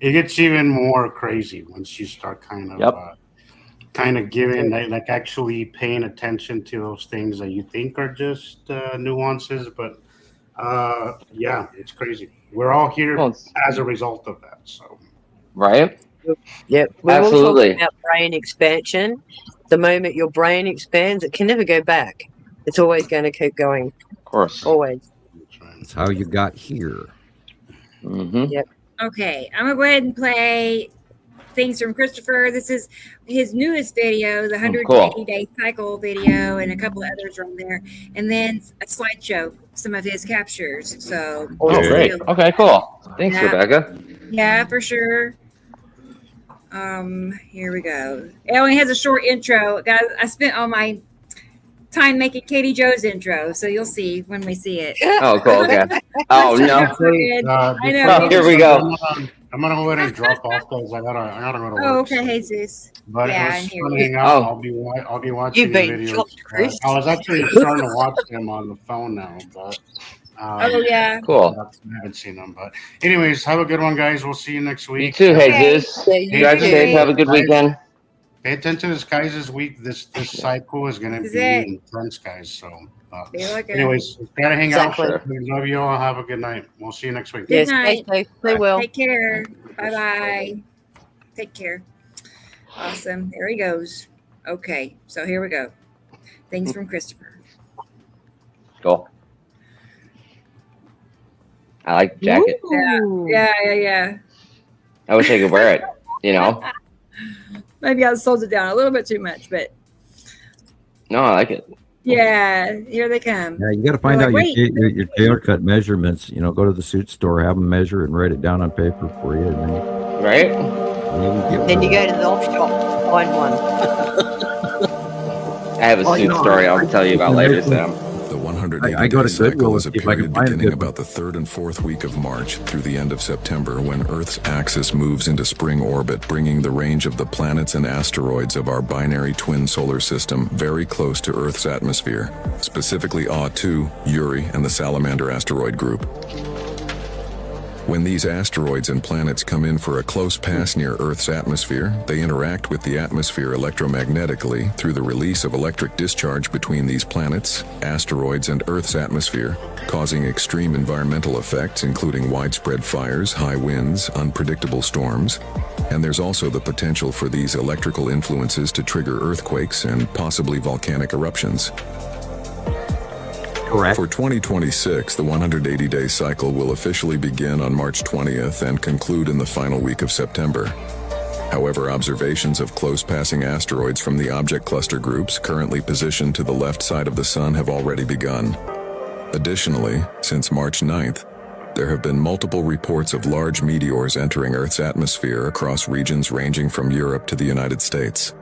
gets even more crazy once you start kind of giving like actually paying attention to those things that you think are just nuances, but it's crazy. We're all here as a result of that. So Yep. We're absolutely all talking about brain expansion. The moment your brain expands, it can never go back. It's always going to keep going. Of course. Always. That's how you got here. Yep. Okay, I'm gonna go ahead and play things from Christopher. This is his newest video, the 180-day cycle video, and a couple of others are on there, and then a slideshow, some of his captures. So, great. Okay, cool. Thanks, Rebecca. Yeah, for sure. Here we go. It only has a short intro. Guys, I spent all my time making Katie Joe's intro, so you'll see when we see it. Oh, cool. Okay. Oh no. I know. Here we go. I'm gonna go ahead and drop off because I gotta go to work. Oh, okay, Jesus. But yeah, it was fun hanging out. I'll be watching the videos. I was actually starting to watch them on the phone now, but Oh yeah. Cool. I haven't seen them, but anyways, have a good one, guys. We'll see you next week. You too, Jesus. Drive safe. Have a good weekend. Pay attention to the skies this week. This cycle is going to be intense, guys. So, anyways, gotta hang out. We love you all. Have a good night. We'll see you next week. Good night. They will. Take care. Bye bye. Take care. Awesome. There he goes. Okay, so here we go. Things from Christopher. Cool. I like the jacket. Yeah. I wish I could wear it. You know. Maybe I sold it down a little bit too much, but no, I like it. Yeah, here they come. Yeah, you got to find out your tailor cut measurements. You know, go to the suit store, have them measure, and write it down on paper for you. And then right. Then you go to the op shop, find one. I have a suit story I'll tell you about later, Sam. The 180-day cycle is a period beginning about the 3rd and 4th week of March through the end of September, when Earth's axis moves into spring orbit, bringing the range of the planets and asteroids of our binary twin solar system very close to Earth's atmosphere, specifically Ah-2, Uri, and the Salamander asteroid group. When these asteroids and planets come in for a close pass near Earth's atmosphere, they interact with the atmosphere electromagnetically through the release of electric discharge between these planets, asteroids, and Earth's atmosphere, causing extreme environmental effects including widespread fires, high winds, unpredictable storms, and there's also the potential for these electrical influences to trigger earthquakes and possibly volcanic eruptions. Correct. For 2026, the 180-day cycle will officially begin on March 20th and conclude in the final week of September. However, observations of close-passing asteroids from the object cluster groups currently positioned to the left side of the Sun have already begun. Additionally, since March 9th, there have been multiple reports of large meteors entering Earth's atmosphere across regions ranging from Europe to the United States.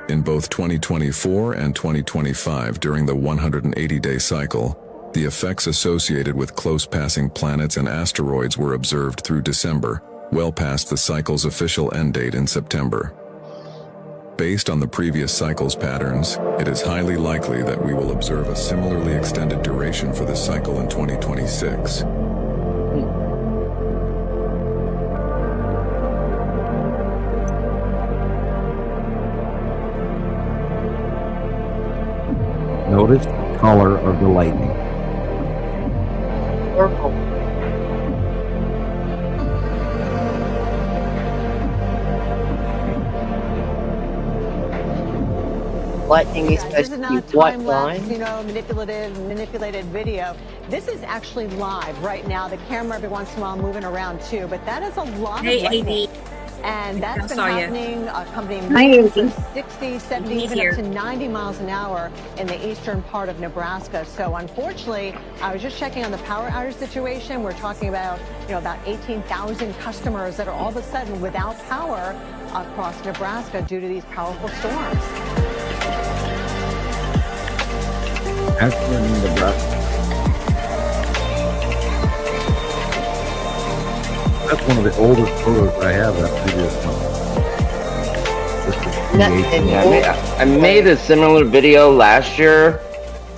In both 2024 and 2025, during the 180-day cycle, the effects associated with close-passing planets and asteroids were observed through December, well past the cycle's official end date in September. Based on the previous cycle's patterns, it is highly likely that we will observe a similarly extended duration for this cycle in 2026. Notice the color of the lightning. Purple. Lightning is supposed to be white line. You know, manipulated video. This is actually live right now. The camera every once in a while moving around too, but that is a lot of lightning. And that's been happening, accompanying 60, 70, even up to 90 miles an hour in the eastern part of Nebraska. So unfortunately, I was just checking on the power outage situation. We're talking about, about 18,000 customers that are all of a sudden without power across Nebraska due to these powerful storms. Actually, in Nebraska. That's one of the oldest photos I have. That previous I made a similar video last year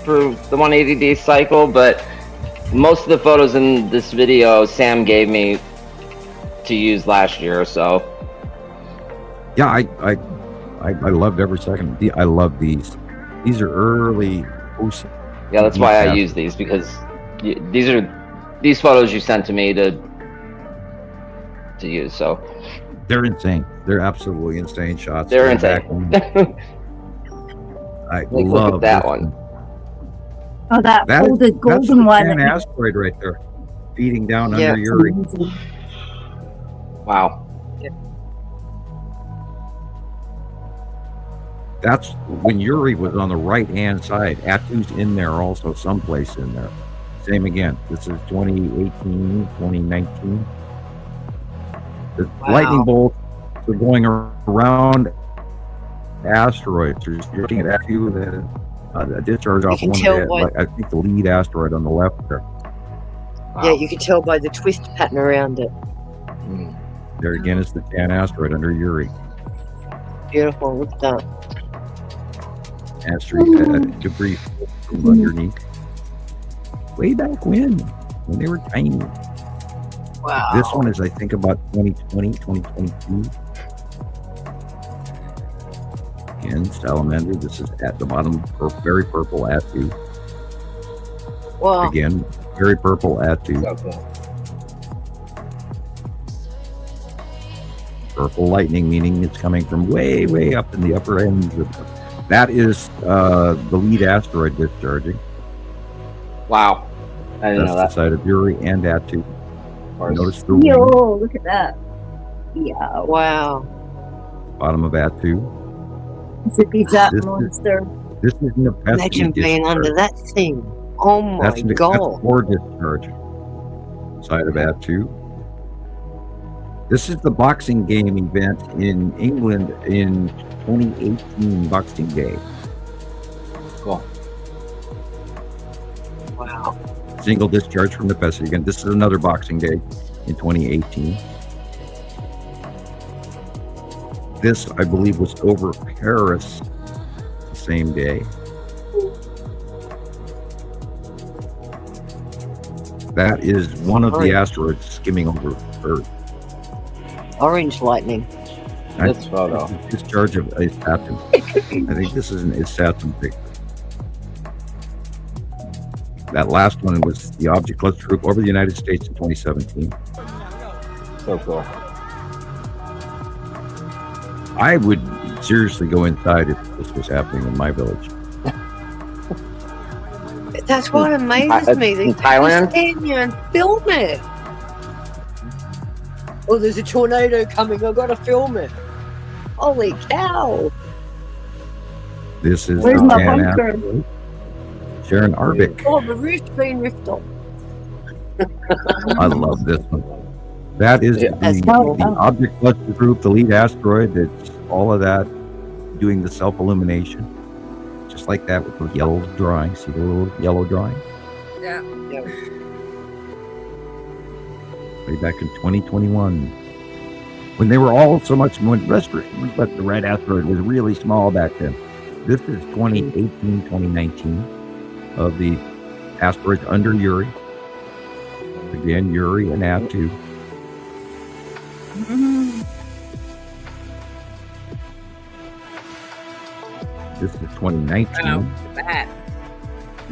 for the 180-day cycle, but most of the photos in this video Sam gave me to use last year or so. Yeah, I loved every second. I love these. These are early. Yeah, that's why I use these, because these photos you sent to me to use. So they're insane. They're absolutely insane shots. They're insane. I love that one. Oh, that folded golden one. That's an asteroid right there, feeding down under Uri. Wow. That's when Uri was on the right-hand side. Atu's in there also, someplace in there. Same again. This is 2018, 2019. The lightning bolts are going around asteroids. You're looking at Atu, a discharge off one of I think the lead asteroid on the left there. Wow. Yeah, you can tell by the twist pattern around it. There again is the Tan asteroid under Uri. Beautiful. Look at that. Asteroid debris from underneath. way back when they were tiny. Wow. This one is, I think, about 2020, 2022. Again, salamander. This is at the bottom, very purple Atu. Wow. Again, very purple Atu. Purple lightning, meaning it's coming from way, way up in the upper end. That is the lead asteroid discharging. Wow. I didn't know That's that. the side of Uri and Atu. Notice the Yo, wing, look at that. Yeah. Wow. bottom of Atu. It's a bizarre This is- monster. This is Nepesi Imagine being under discharge. that thing. Oh my That's god. core discharge. Side of Atu. This is the boxing game event in England in 2018, Boxing Day. Cool. Wow. Single discharge from Nepesi. Again, this is another Boxing Day in 2018. This, I believe, was over Paris the same day. That is one of the asteroids skimming over Earth. Orange lightning. This photo. Discharge of a Saturn. I think this is a Saturn picture. That last one was the object cluster group over the United States in 2017. So cool. I would seriously go inside if this was happening in my village. That's what amazes me. They in Thailand? stand there and film it. Oh, there's a tornado coming. I've got to film it. Holy cow. This is Where's the my Pan bunker? asteroid. Sharon Arbic. Oh, the roof's been ripped off. I love this one. That is the object cluster group, the lead asteroid. That's all of that doing the self-illumination. Just like that with the yellow drawing. See the little yellow drawing? Yeah. Way back in 2021. When they were all so much more, but the red asteroid was really small back then. This is 2018, 2019 of the asteroids under Uri. Again, Uri and Atu. This is 2019. Wow, that.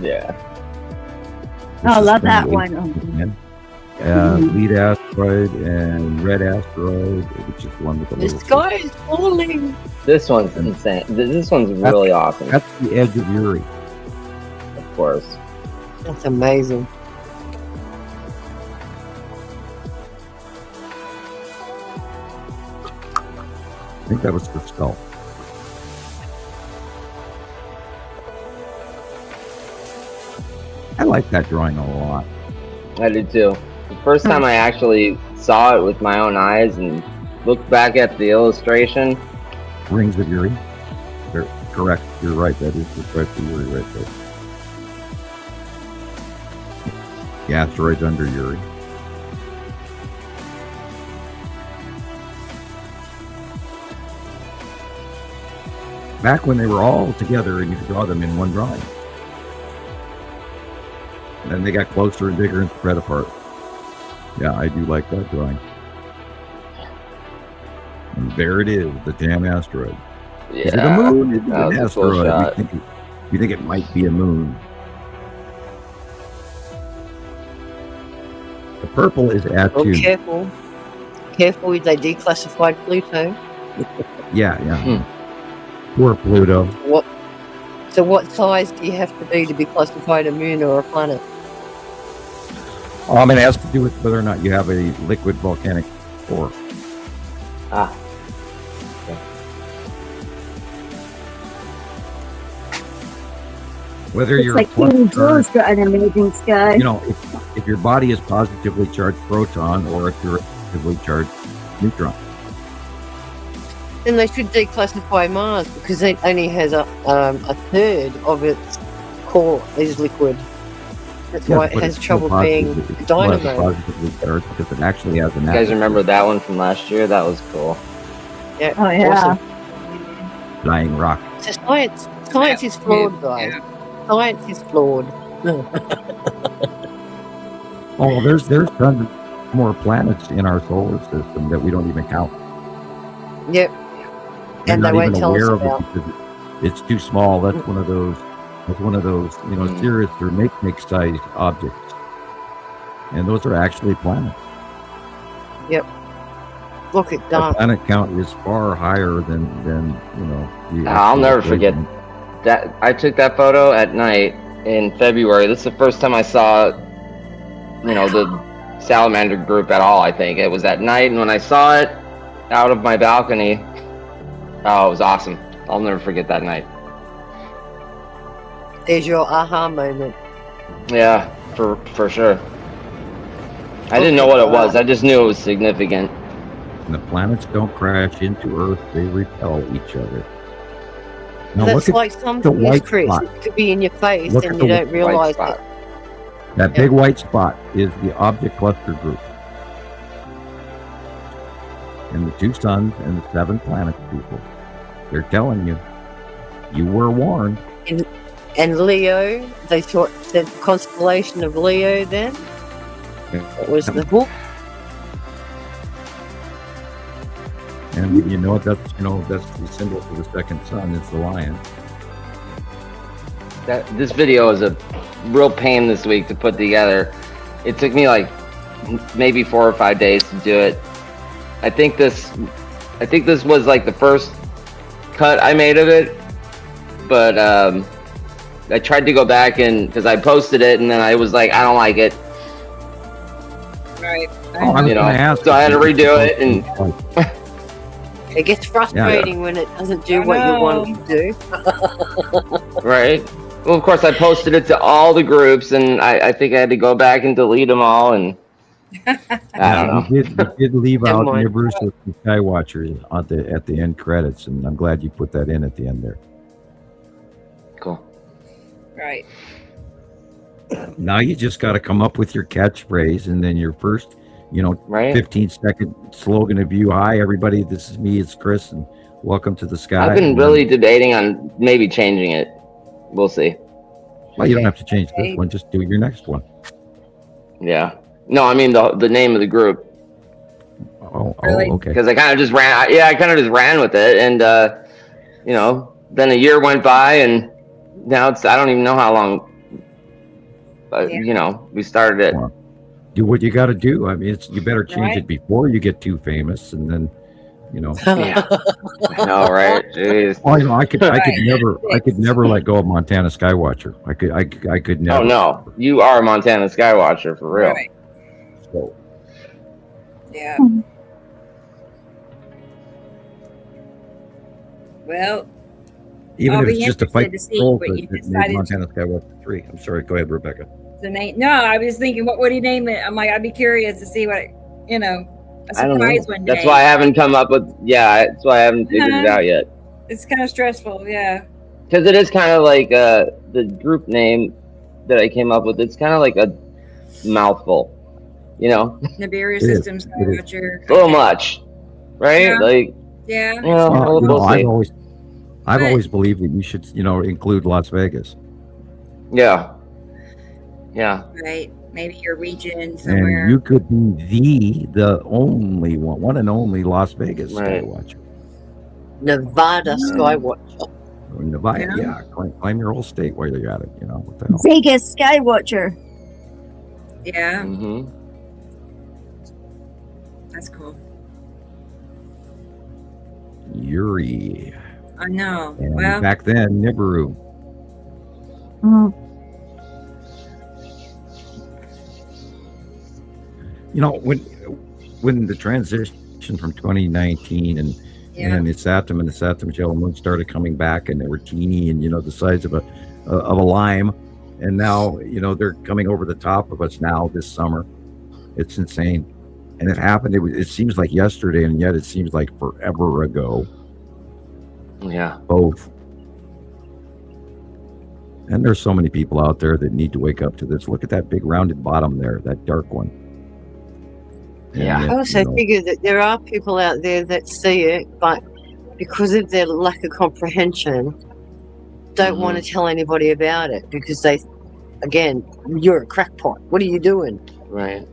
Yeah. This I is love that 2018 one. again. Lead asteroid and red asteroid, which is the one with the The little. sky is falling. This one's insane. This one's really awesome. That's the edge of Uri. Of course. That's amazing. I think that was the skull. I like that drawing a lot. I do too. The first time I actually saw it with my own eyes and looked back at the illustration. Rings of Uri. They're correct. You're right. That is the right for Uri right there. The asteroids under Uri. Back when they were all together and you could draw them in one drawing. And then they got closer and bigger and spread apart. Yeah, I do like that drawing. And there it is, the damn asteroid. Yeah. Is it a moon? Is it That an was a cool asteroid? shot. You think it might be a moon. The purple is Oh, Atu. careful. Careful with they declassified Pluto. Yeah. Poor Pluto. So what size do you have to be classified a moon or a planet? It has to do with whether or not you have a liquid volcanic core. Ah. Whether It's you're like a plus King charged, Joe's got an amazing sky. you know, if your body is positively charged proton or if you're a positively charged neutron. Then they should declassify Mars because it only has a third of its core is liquid. That's why it but has it's still trouble being positively- it's still has a dynamo. positively charged because it actually has an You guys remember that one from last year? That was cool. Yeah. Oh, yeah. flying rock. So science is flawed, guys. Science is flawed. Oh, there's tons more planets in our solar system that we don't even count. Yep. They're And not they won't even tell us aware of it about. because it's too small. That's one of those. That's one of those, serious or make sized objects, and those are actually planets. Yep. Look at Our that. planet count is far higher than the I'll actual never forget equation. that. I took that photo at night in February. This is the first time I saw, the salamander group at all. I think it was at night, and when I saw it out of my balcony, oh, it was awesome. I'll never forget that night. There's your aha moment. Yeah, for sure. I didn't know what it was. I just knew it was significant. And the planets don't crash into Earth; they repel each other. Now That's look like at the something is white Chris. spot. It could be in your face Look and at you the don't realize spot. it. That big white spot is the object cluster group. And the 2 suns and the 7 planets, people. They're telling you. You were warned. And Leo, they thought the constellation of Leo then. It was the hook. And that's the symbol for the second sun. It's the lion. This video is a real pain this week to put together. It took me like maybe 4 or 5 days to do it. I think this was like the first cut I made of it, but I tried to go back and because I posted it and then I was like, I don't like it. Right. So I had to redo it and it gets frustrating when it doesn't do what you want it to do. right. Well, of course, I posted it to all the groups, and I think I had to go back and delete them all. And I don't know. You did leave out Nibiru with the Skywatchers at the end credits, and I'm glad you put that in at the end there. Cool. Right. Now you just got to come up with your catchphrase, and then your first, 15-second slogan of you. Hi, everybody. This is me. It's Chris, and welcome to the sky. I've been really debating on maybe changing it. We'll see. Well, you don't have to change this one. Just do your next one. Yeah. No, I mean the name of the group. Oh, okay. Because I kind of just ran. Yeah, I kind of just ran with it, and then a year went by, and now it's I don't even know how long. We started it. Well, do what you got to do. I mean, you better change it before you get too famous, and then. Yeah. I know, right? Jeez. Oh, I could never let go of Montana Skywatcher. I could never. Oh no, you are a Montana Skywatcher for real. Right. So. Yeah. Well, even I'll if be it's just a fight interested to see control what for you decided Montana Skywatcher 3. I'm sorry. Go ahead, Rebecca. the name. No, I was thinking, what would he name it? I'm like, I'd be curious to see what, a I don't know. surprise one day. That's why I haven't come up with. Yeah, that's why I haven't figured it out yet. It's kind of stressful, yeah. Because it is kind of like the group name that I came up with. It's kind of like a mouthful, Nibiru Systems Skywatcher. A little much, right? Yeah. Like, Yeah. I've always believed that you should, include Las Vegas. Yeah. Yeah. Right. Maybe your region somewhere. And you could be the only one and only Las Vegas Skywatcher. Nevada Skywatcher. Or Nevada, yeah. Claim your whole state while you're at it. What the hell? Vegas Skywatcher. Yeah. Mm-hmm. That's cool. Yuri. I know. And Well, back then, Nibiru. Mm. When the transition from 2019 and the Saturn and the Saturn Yellow Moon started coming back, and they were teeny and the size of a lime, and now they're coming over the top of us now this summer. It's insane, and it happened. It seems like yesterday, and yet it seems like forever ago. Yeah, both. And there's so many people out there that need to wake up to this. Look at that big rounded bottom there, that dark one. Yeah. I also figure that there are people out there that see it, but because of their lack of comprehension, don't want to tell anybody about it because they again, you're a crackpot. What are you doing? Right.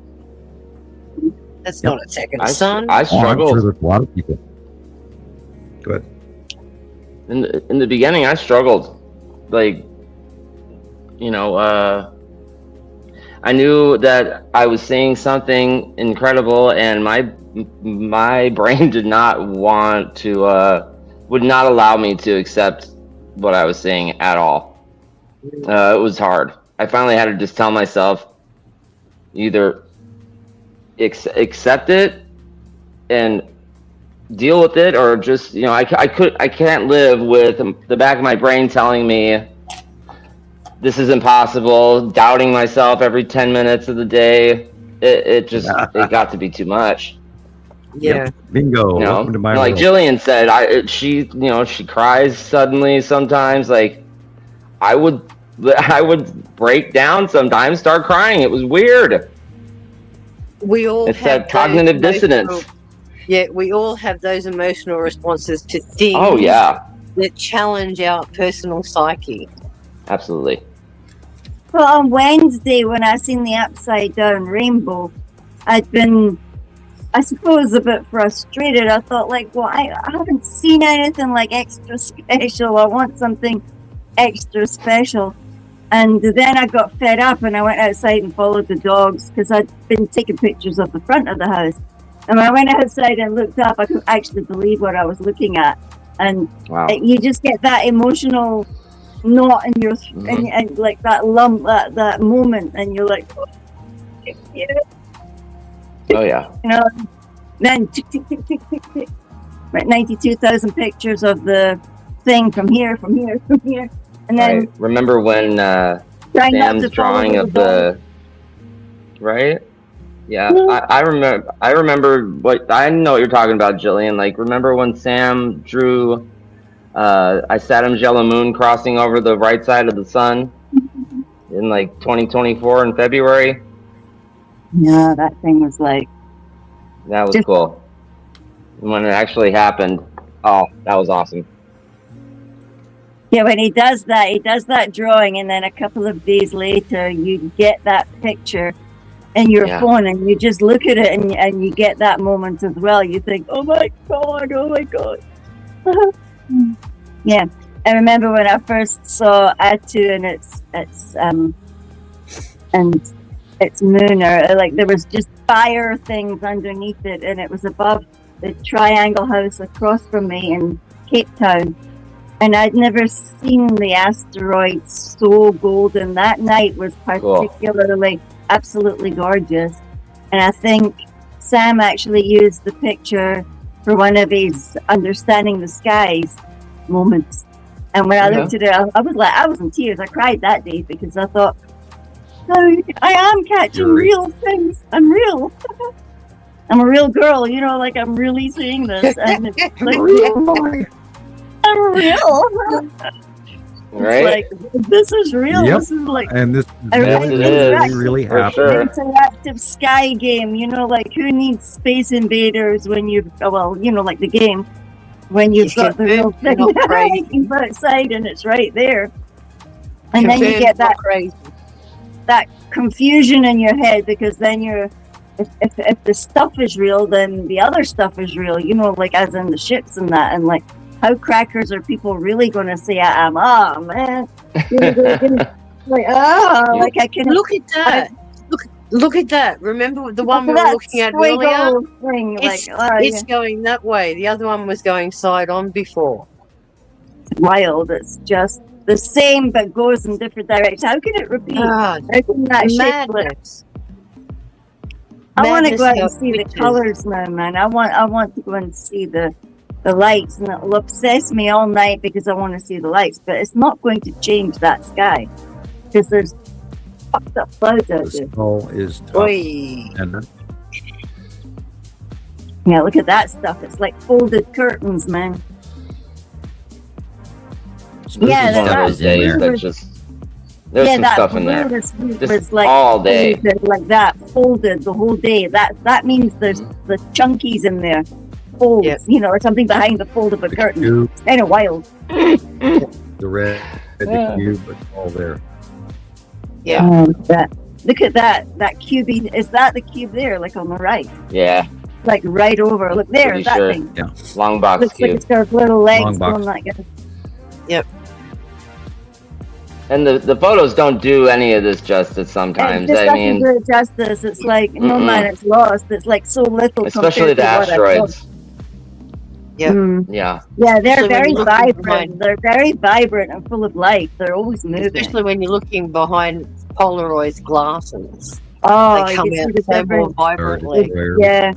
That's not a second I son. I Oh, I'm struggled. sure there's a lot of people. Good. In the beginning, I struggled. Like, you know, I knew that I was seeing something incredible, and my brain did not want to, would not allow me to accept what I was seeing at all. It was hard. I finally had to just tell myself, either accept it and deal with it, or just, you know, I can't live with the back of my brain telling me this is impossible, doubting myself every 10 minutes of the day. It got to be too much. Yeah. Yep. Bingo. You know, Welcome to my like world. Gillian said, she cries suddenly sometimes. Like I would break down sometimes, start crying. It was weird. We all It's have that cognitive those dissonance. emotional- Yeah, we all have those emotional responses to things. Oh yeah, that challenge our personal psyche. absolutely. Well, on Wednesday, when I seen the upside down rainbow, I'd been, I suppose, a bit frustrated. I thought, like, well, I haven't seen anything like extra special. I want something extra special. And then I got fed up and I went outside and followed the dogs because I'd been taking pictures of the front of the house. And when I went outside and looked up, I couldn't actually believe what I was looking at. And Wow. you just get that emotional knot in your and like that lump, that moment, and you're like, oh, yeah. Oh yeah. You know, then tick, tick, tick, tick, tick, tick. Right, 92,000 pictures of the thing from here, and then Right. Remember when trying not Sam's to drawing follow of the right? Yeah, I remember. I remember what I know what you're talking about, Jillian. Like, remember when Sam drew I Saturn Yellow Moon crossing over the right side of the sun in like 2024 in February? Yeah, that thing was like, That was cool. When it actually happened, oh, that was awesome. yeah, when he does that drawing, and then a couple of days later, you get that picture in your Yeah. phone, and you just look at it, and you get that moment as well. You think, oh my god. Yeah, I remember when I first saw Atu and its moon, or like there was just fire things underneath it, and it was above the triangle house across from me in Cape Town. And I'd never seen the asteroid so golden. That night was particularly absolutely gorgeous. And I think Sam actually used the picture for one of his understanding the skies moments. And when I looked at it, I was in tears. I cried that day because I thought, oh, I am catching real things. I'm real. I'm a real girl, you know, like I'm really seeing this. And it's like, I'm real. Right? It's like, this is real. Yep. This is like And this a really for happened. sure. interactive sky game. You know, like who needs Space Invaders when you've, well, you know, like the game, when you've got the real thing you go outside and it's right there. And then you get that confusion in your head, because then you're, if the stuff is real, then the other stuff is real, you know, like as in the ships and that, and like how crackers are people really going to say I am? Oh man, like like I can look at that. Look at that. Remember the one we were looking at earlier? Thing, it's going that way. The other one was going side on before. Wild. It's just the same but goes in different directions. How can it repeat? How can that shape flip? I want to go out and see the colors now, man. I want to go and see the lights, and it'll obsess me all night because I want to see the lights. But it's not going to change that sky because there's fucked up clouds out there. Skull is tough. And yeah, look at that stuff. It's like folded curtains, man. Yeah, One of those days that just there's some stuff in there. Was like all day. folded like that, folded the whole day. That means there's the chunkies in there. Folds, you know, or something behind the fold of a curtain. It's kind of wild. the red, the cube, it's all there. Yeah. Look at that cubey. Is that the cube there, like on the right? Yeah. Like right over. Look there, Pretty that sure. thing. Yeah. Long box Looks cube. like it's got little legs Long box. going like that. Yep. And the photos don't do any of this justice sometimes. It just I doesn't mean, do it justice. It's like, no man, it's lost. It's like so little especially compared the to what I thought. asteroids. Yep. Yeah. Yeah, they're Especially when very you're looking vibrant. behind- They're very vibrant and full of life. They're always moving. Especially when you're looking behind Polaroid glasses. Oh, They you come can see out the so more difference. vibrantly. Yeah.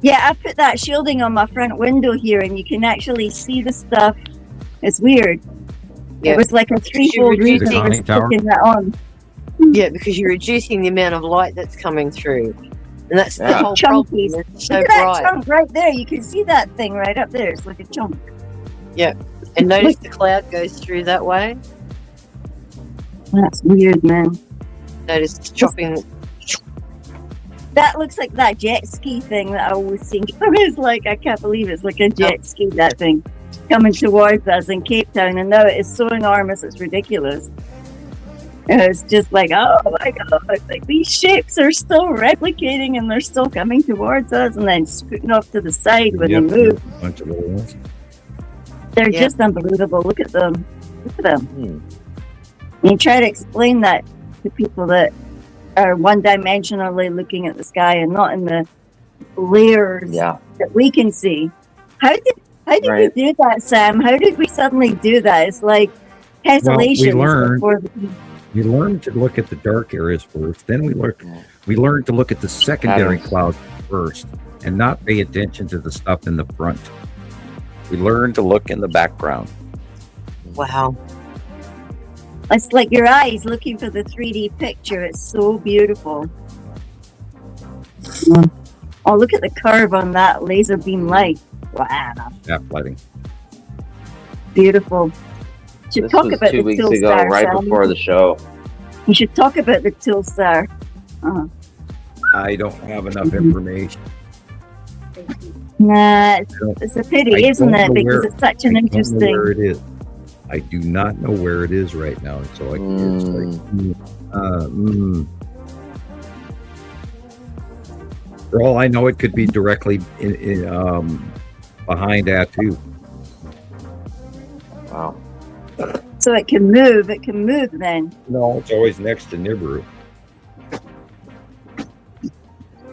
Yeah, I put that shielding on my front window here and you can actually see the stuff. It's weird. Yeah. It was like a threefold reason for reducing- sticking that on. Yeah, because you're reducing the amount of light that's coming through. And that's the Look whole at problem. chunkies. It's so Look at that bright. chunk right there. You can see that thing right up there. It's like a chunk. Yeah. And notice the cloud goes through that way. That's weird, man. Notice it's chopping. That looks like that jet ski thing that I always think of. It's like, I can't believe it's like a jet ski, that thing, coming towards us in Cape Town. And now it's so enormous, it's ridiculous. And it's just like, oh my God, like these shapes are still replicating and they're still coming towards us and then scooting off to the side when they move. A bunch of little ones. They're just unbelievable. Look at them. Look at them. And you try to explain that to people that are one-dimensionally looking at the sky and not in the layers that we can see. How did we do that, Sam? How did we suddenly do that? It's like tessellations. We learned to look at the dark areas first. Then we learned to look at the secondary clouds first and not pay attention to the stuff in the front. We learned to look in the background. Wow. It's like your eyes looking for the 3D picture. It's so beautiful. Oh, look at the curve on that laser beam light. Wow. Half lighting. Beautiful. Should This talk was about 2 the weeks Tool ago, Star, right Sam. before the show. You should talk about the Tool Star. I don't have enough information. Nah, it's a pity, isn't it? Because it's such an I don't know interesting. where it is. I do not know where it is right now, so it's like, For all I know, it could be directly behind Atu. Wow. So it can move. It can move then. No, it's always next to Nibiru.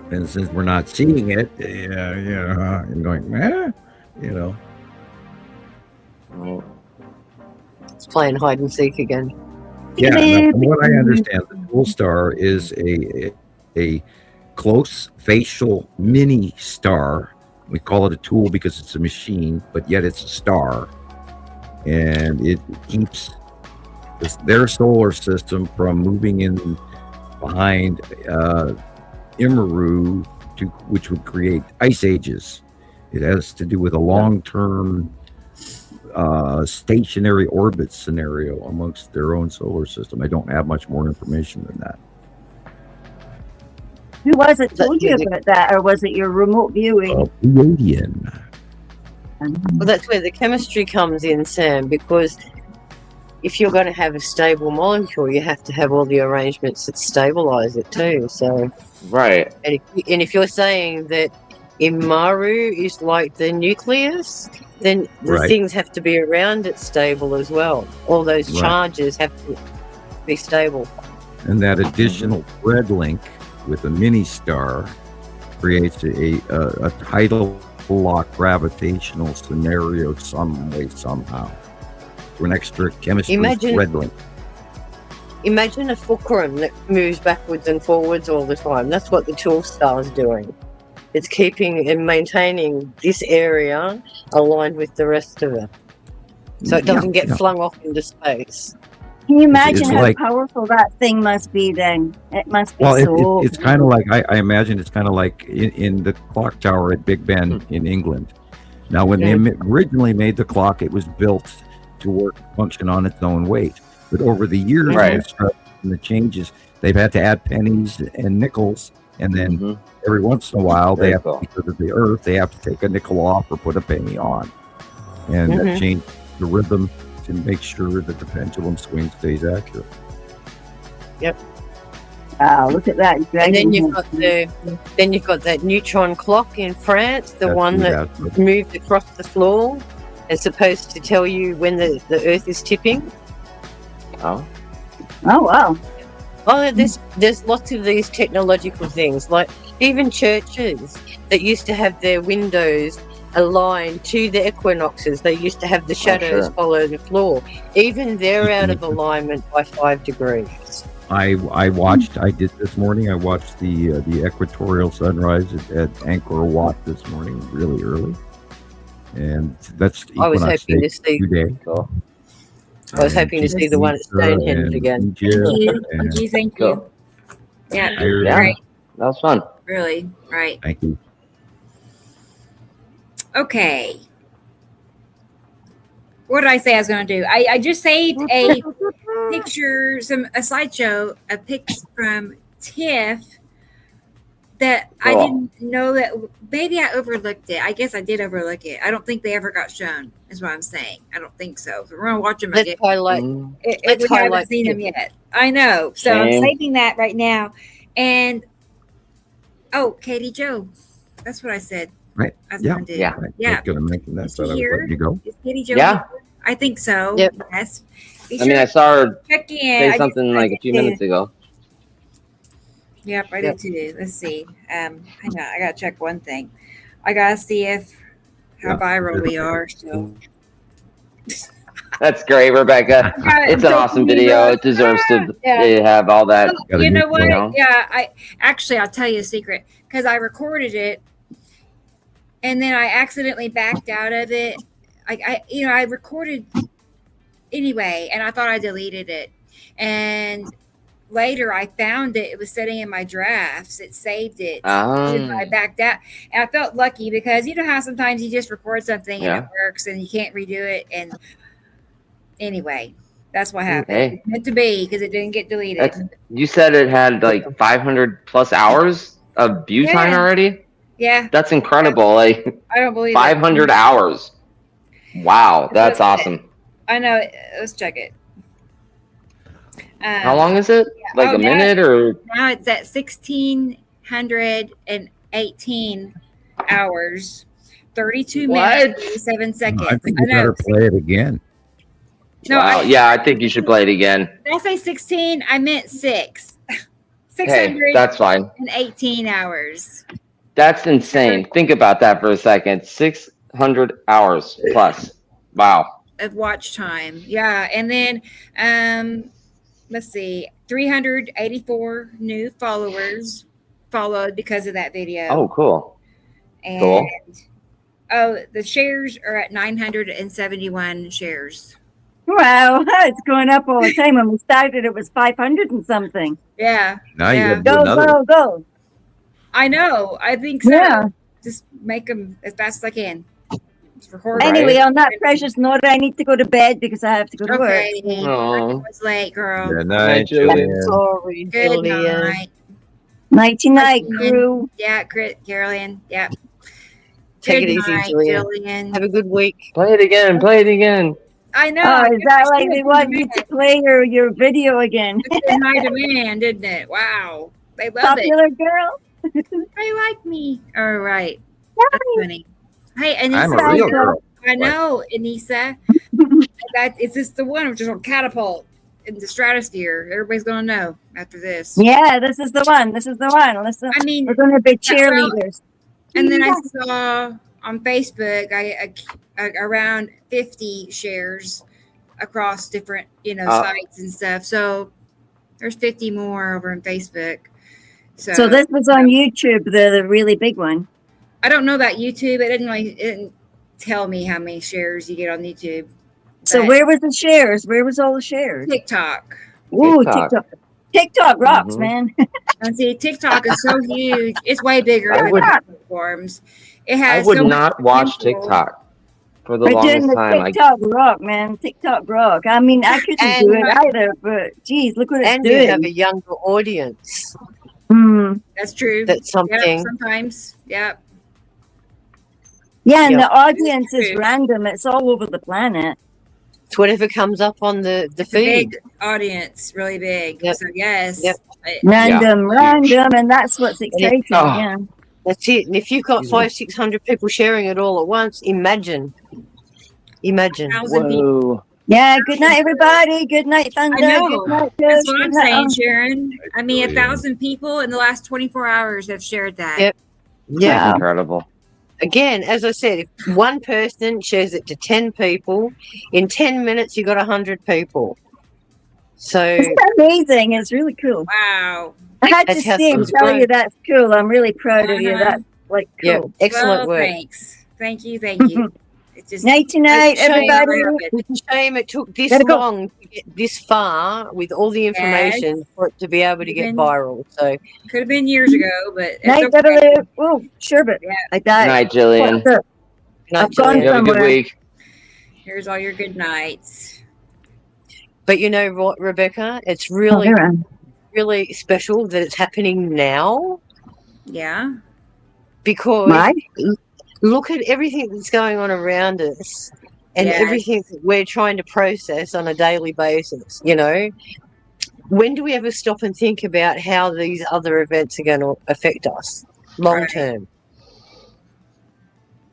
And since we're not seeing it, I'm going, you know. It's playing hide and seek again. Yeah, now, from what I understand, the Tool Star is a close facial mini star. We call it a tool because it's a machine, but yet it's a star. And it keeps their solar system from moving in behind Nibiru, which would create ice ages. It has to do with a long-term stationary orbit scenario amongst their own solar system. I don't have much more information than that. Who was it told you about that, or was it your remote viewing? Pleiadian. Well, that's where the chemistry comes in, Sam, because if you're going to have a stable molecule, you have to have all the arrangements that stabilize it too. So, right. And if you're saying that Nibiru is like the nucleus, then the things have to be around it stable as well. All those charges have to be stable. And that additional thread link with a mini star creates a tidal lock gravitational scenario some way, somehow. For an extra chemistry thread link. Imagine a fulcrum that moves backwards and forwards all the time. That's what the Tool Star is doing. It's keeping and maintaining this area aligned with the rest of it, so it doesn't get flung off into space. Can you imagine It's how like- powerful that thing must be then? It must be Well, so... it's kind of like, I imagine it's kind of like in the clock tower at Big Ben in England. Now, when they originally made the clock, it was built to function on its own weight. But over the years, and the changes, they've had to add pennies and nickels, and then every once in a while, they have to, because of the Earth, they have to take a nickel off or put a penny on, and change the rhythm to make sure that the pendulum swing stays accurate. Yep. Wow, look at that. And then you've got that neutron clock in France, the one that moved across the floor. It's supposed to tell you when the Earth is tipping. Oh. Oh, wow. Oh, there's lots of these technological things, like even churches that used to have their windows aligned to the equinoxes. They used to have the shadows follow the floor. Even they're out of alignment by 5 degrees. I did this morning. I watched the equatorial sunrise at Angkor Wat this morning, really early, and that's I was hoping to see. Today. I was hoping to see the one at Stonehenge again. Thank you. Yeah, right. That was fun. Really, right. Thank you. Okay. What did I say I was going to do? I just saved a picture, a slideshow of pics from TIFF that I didn't know that maybe I overlooked it. I guess I did overlook it. I don't think they ever got shown, is what I'm saying. I don't think so. So we're going to watch them again. If we haven't seen them yet. I know. So I'm saving that right now. And, Katie Jo. That's what I said. Right. Yeah. I was going to mention that, but I was letting you go. Is Katie Jo Yeah. here? I think so. Yep. Yes. I saw her check in. say something like a few minutes ago. Yep, I did too. Let's see. Hang on, I gotta check one thing. I gotta see how viral we are. So that's great, Rebecca. It's an awesome video. It deserves to have all that. You know what? Yeah, I'll tell you a secret because I recorded it and then I accidentally backed out of it. I recorded anyway, and I thought I deleted it, and later I found it was sitting in my drafts. It saved it. I backed out, and I felt lucky because you know how sometimes you just record something and it works and you can't redo it. And anyway, that's what happened. Okay. It's meant to be because it didn't get deleted. You said it had like 500 plus hours of view time already. Yeah, that's incredible. Like I don't believe 500 hours. Wow, that's awesome. I know. Let's check it. How long is it? Like a minute or? Now it's at 1,618 hours, 32 minutes, 37 seconds. I think you better play it again. No, wow. I think you should play it again. Did I say 16? I meant 6. 600. Hey, that's fine. 18 hours. That's insane. Think about that for a second. 600 hours plus. Wow. Of watch time. Yeah. And then, let's see, 384 new followers followed because of that video. Oh, cool. And the shares are at 971 shares. Wow, it's going up all the time. When we started, it was 500 and something. Yeah. Now you got go, go, go. I know. I think so. Yeah. Just make them as fast as I can. Anyway, on that precious note, I need to go to bed because I have to go to work. Oh. It's late, girl. Good night, Julian. Sorry, Good night. Nighty-night, crew. Yeah, Carolyn. Yeah. Take it easy, Julian. Have a good week. Play it again. Play it again. I know. Oh, is that like they want you to play your video again? It's been my demand, didn't it? Wow. They love Popular girl. They like me. All right. That's funny. Hey, Anissa. I'm a real girl. I know, Anissa. Is this the one which is on catapult in the stratosphere? Everybody's gonna know after this. Yeah, this is the one. This is the one. Listen, I mean, we're gonna be cheerleaders. And then I saw on Facebook, I around 50 shares across different, sites and stuff. So there's 50 more over on Facebook. So this was on YouTube, the really big one. I don't know about YouTube. It didn't tell me how many shares you get on YouTube. So where was the shares? Where was all the shares? TikTok. Ooh, TikTok. TikTok rocks, man. And see, TikTok is so huge. It's way bigger than platforms. It has. I would not watch TikTok for the longest time. TikTok rock, man. TikTok rock. I mean, I couldn't do it either, but geez, look what it's doing. And you have a younger audience. That's true. That's something. Yep, sometimes. Yep. Yeah, and the audience is random. It's all over the planet. It's whatever comes up on the It's feed. a big audience, really big. Yep. So yes, Yep. Random, and that's what's exciting. Oh. Yeah. That's it. And if you've got 500-600 people sharing it all at once, imagine. 1,000 people. Yeah, good night, everybody. Good night, Thunder. I know. Good night, That's Kush. what Good I'm night, saying, Sharon. I mean, 1,000 people in the last 24 hours have shared that. Yep. Yeah. That's incredible. Again, as I said, if one person shares it to 10 people, in 10 minutes you got 100 people. So It's amazing. It's really cool. Wow. I had to That's how stay and things tell grow. you that's cool. I'm really proud of you. That's like cool. Yeah, excellent Well, work. thanks. Thank you. It's just Night to night, It's a shame- everybody. It's a shame it took this Gotta go. long to get this far with all the information for it to be able to get Even- viral. So could have been years ago, but it's Night, okay. W. Oh, Sherbet. I died. Night, Gillian. What's up? I've gone You have a good somewhere. week. Here's all your good nights. but you know what, Rebecca? It's Oh, really, there I am. really special that it's happening now Yeah. because Why? look at everything that's going on around us and Yes. everything that we're trying to process on a daily basis. You know, when do we ever stop and think about how these other events are going to affect us long term?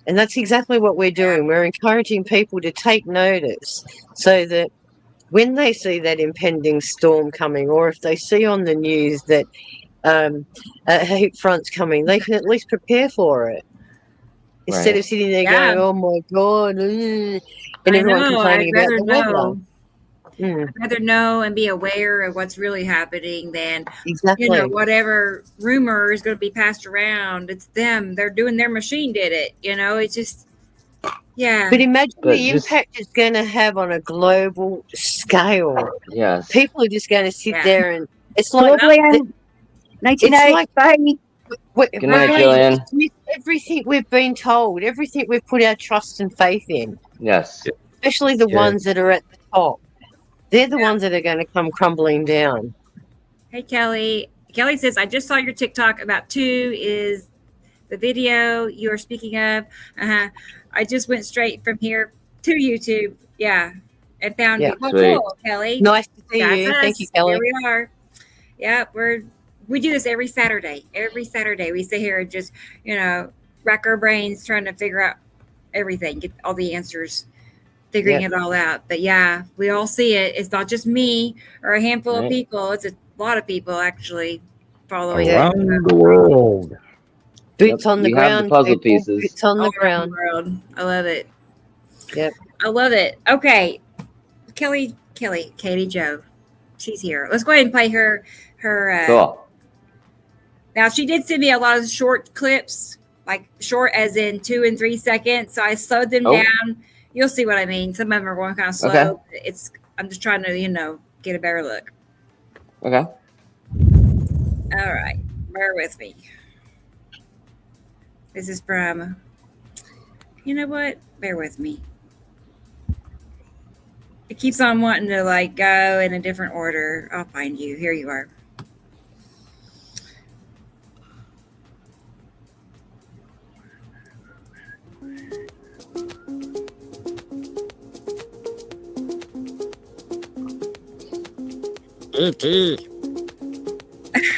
And that's exactly what we're doing. We're encouraging people to take notice so that when they see that impending storm coming, or if they see on the news that a heat front's coming, they can at least prepare for it. Instead of sitting there Yeah. going, "Oh my God," and I everyone know. complaining I'd about rather the weather. know. Mm, I'd rather know and be aware of what's really happening than, exactly. you know, whatever rumor is going to be passed around. It's them. They're doing their machine did it. You know, it's just, yeah. But imagine But the just- impact it's going to have on a global scale. Yes. People are just going to sit Yeah. there and it's like Gillian. Night to it's night. like Bye. Good night, Gillian. with everything we've been told, everything we've put our trust and faith in, Yes. especially the Yeah. ones that are at the top. They're the ones that are going to come crumbling down. Hey, Kelly. Kelly says, I just saw your TikTok about 2 is the video you are speaking of. I just went straight from here to YouTube. Yeah. And found Yeah. you. Well, Sweet. cool, Kelly. Nice to see That's you. us. Thank you, Kelly. Here we are. Yeah, we do this every Saturday. Every Saturday we sit here and just, you know, rack our brains trying to figure out everything, get all the answers, figuring it all out. But yeah, we all see it. It's not just me or a handful of Right. people. It's a lot of people actually following Around the world. Boots on the We have ground. the puzzle people. pieces. Boots on the all around ground. the world. I love it. Yep. I love it. Okay. Katie Joe. She's here. Let's go ahead and play her Cool. Now, she did send me a lot of short clips, like short as in 2 and 3 seconds. So I slowed them Oh. down. You'll see what I mean. Some of them are going kind of slow. Okay. I'm just trying to, you know, get a better look. Okay. All right. Bear with me. This is from, you know what? Bear with me. It keeps on wanting to like go in a different order. I'll find you. Here you are.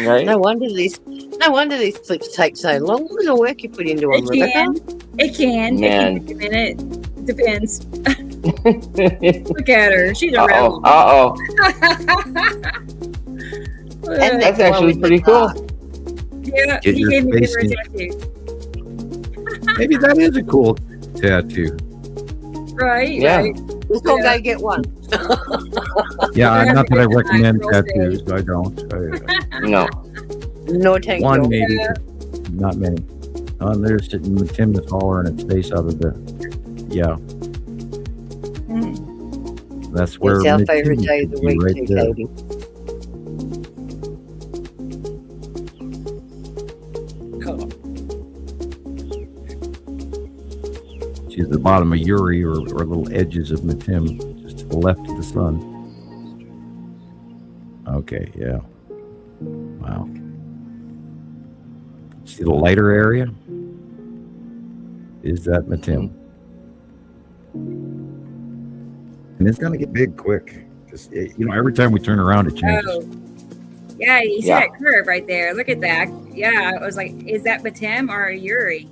Right. No wonder these clips take so long. Look at the work you put into them, It Rebecca. can. It can. Man. It can take a minute. Depends. Look at her. She's a rebel. Uh-oh. And That's actually pretty cool. Yeah, Get he your gave me face a in- tattoo. Maybe that is a cool tattoo. Right? Yeah. Right. Let's all go get one. Yeah, They're not that I having a recommend nice girls' day. tattoos. I don't. No. No, thank One you. maybe, Yeah. but not many. There's sitting with Tim is hollering its face out of the. Yeah, that's where It's our mid-Tim favourite day of should the be week, right too, there. Katie. Cool. She's at the bottom of Uri or little edges of Matim, just to the left of the sun. Okay, yeah. Wow. See the lighter area? Is that Matim? it's going to get big quick. Every time we turn around, it changes. Oh, yeah, you see that curve right there. Look at that. Yeah, I was like, is that Matim or Uri?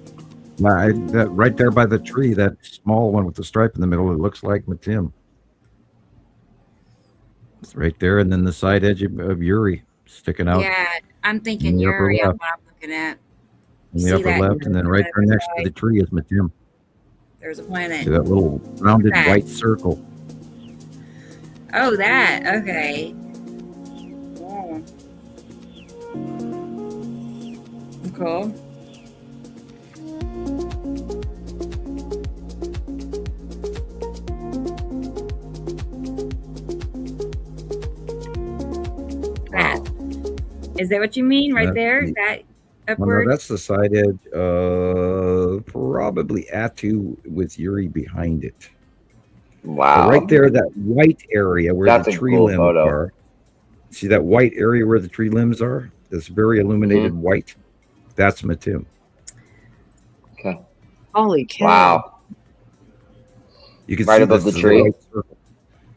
That right there by the tree, that small one with the stripe in the middle, it looks like Matim. It's right there, and then the side edge of Uri sticking out. Yeah, I'm thinking Uri. What I'm looking at. In the upper left, and then right there next to the tree is Matim. There's a planet. See that little rounded white circle? Oh, that. Okay. Oh. Cool. That. Is that what you mean right there? That upward? No, that's the side edge. Probably Atu with Uri behind it. Wow. So right there, that white area where the tree limbs are. See that white area where the tree limbs are? This very illuminated white. That's Matim. Okay. Holy cow! Wow. You can right see above the tree.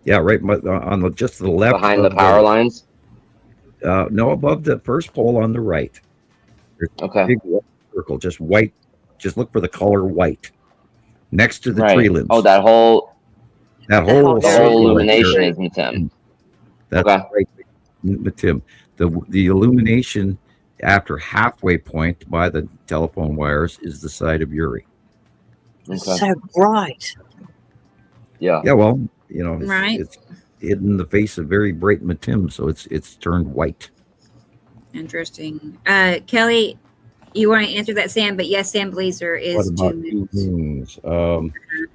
Yeah, right on just to the left. Behind the power lines. No, above the first pole on the right. There's a big circle, just white. Just look for the color white next to the tree limbs. Oh, that whole illumination right is Matim. That's right, Matim. The illumination after halfway point by the telephone wires is the side of Uri. Okay. So bright. Yeah. Yeah. Well, it's hidden the face of very bright Matim, so it's turned white. Interesting. Kelly, you want to answer that, Sam? But yes, Sam Blazer is what about 2 moons.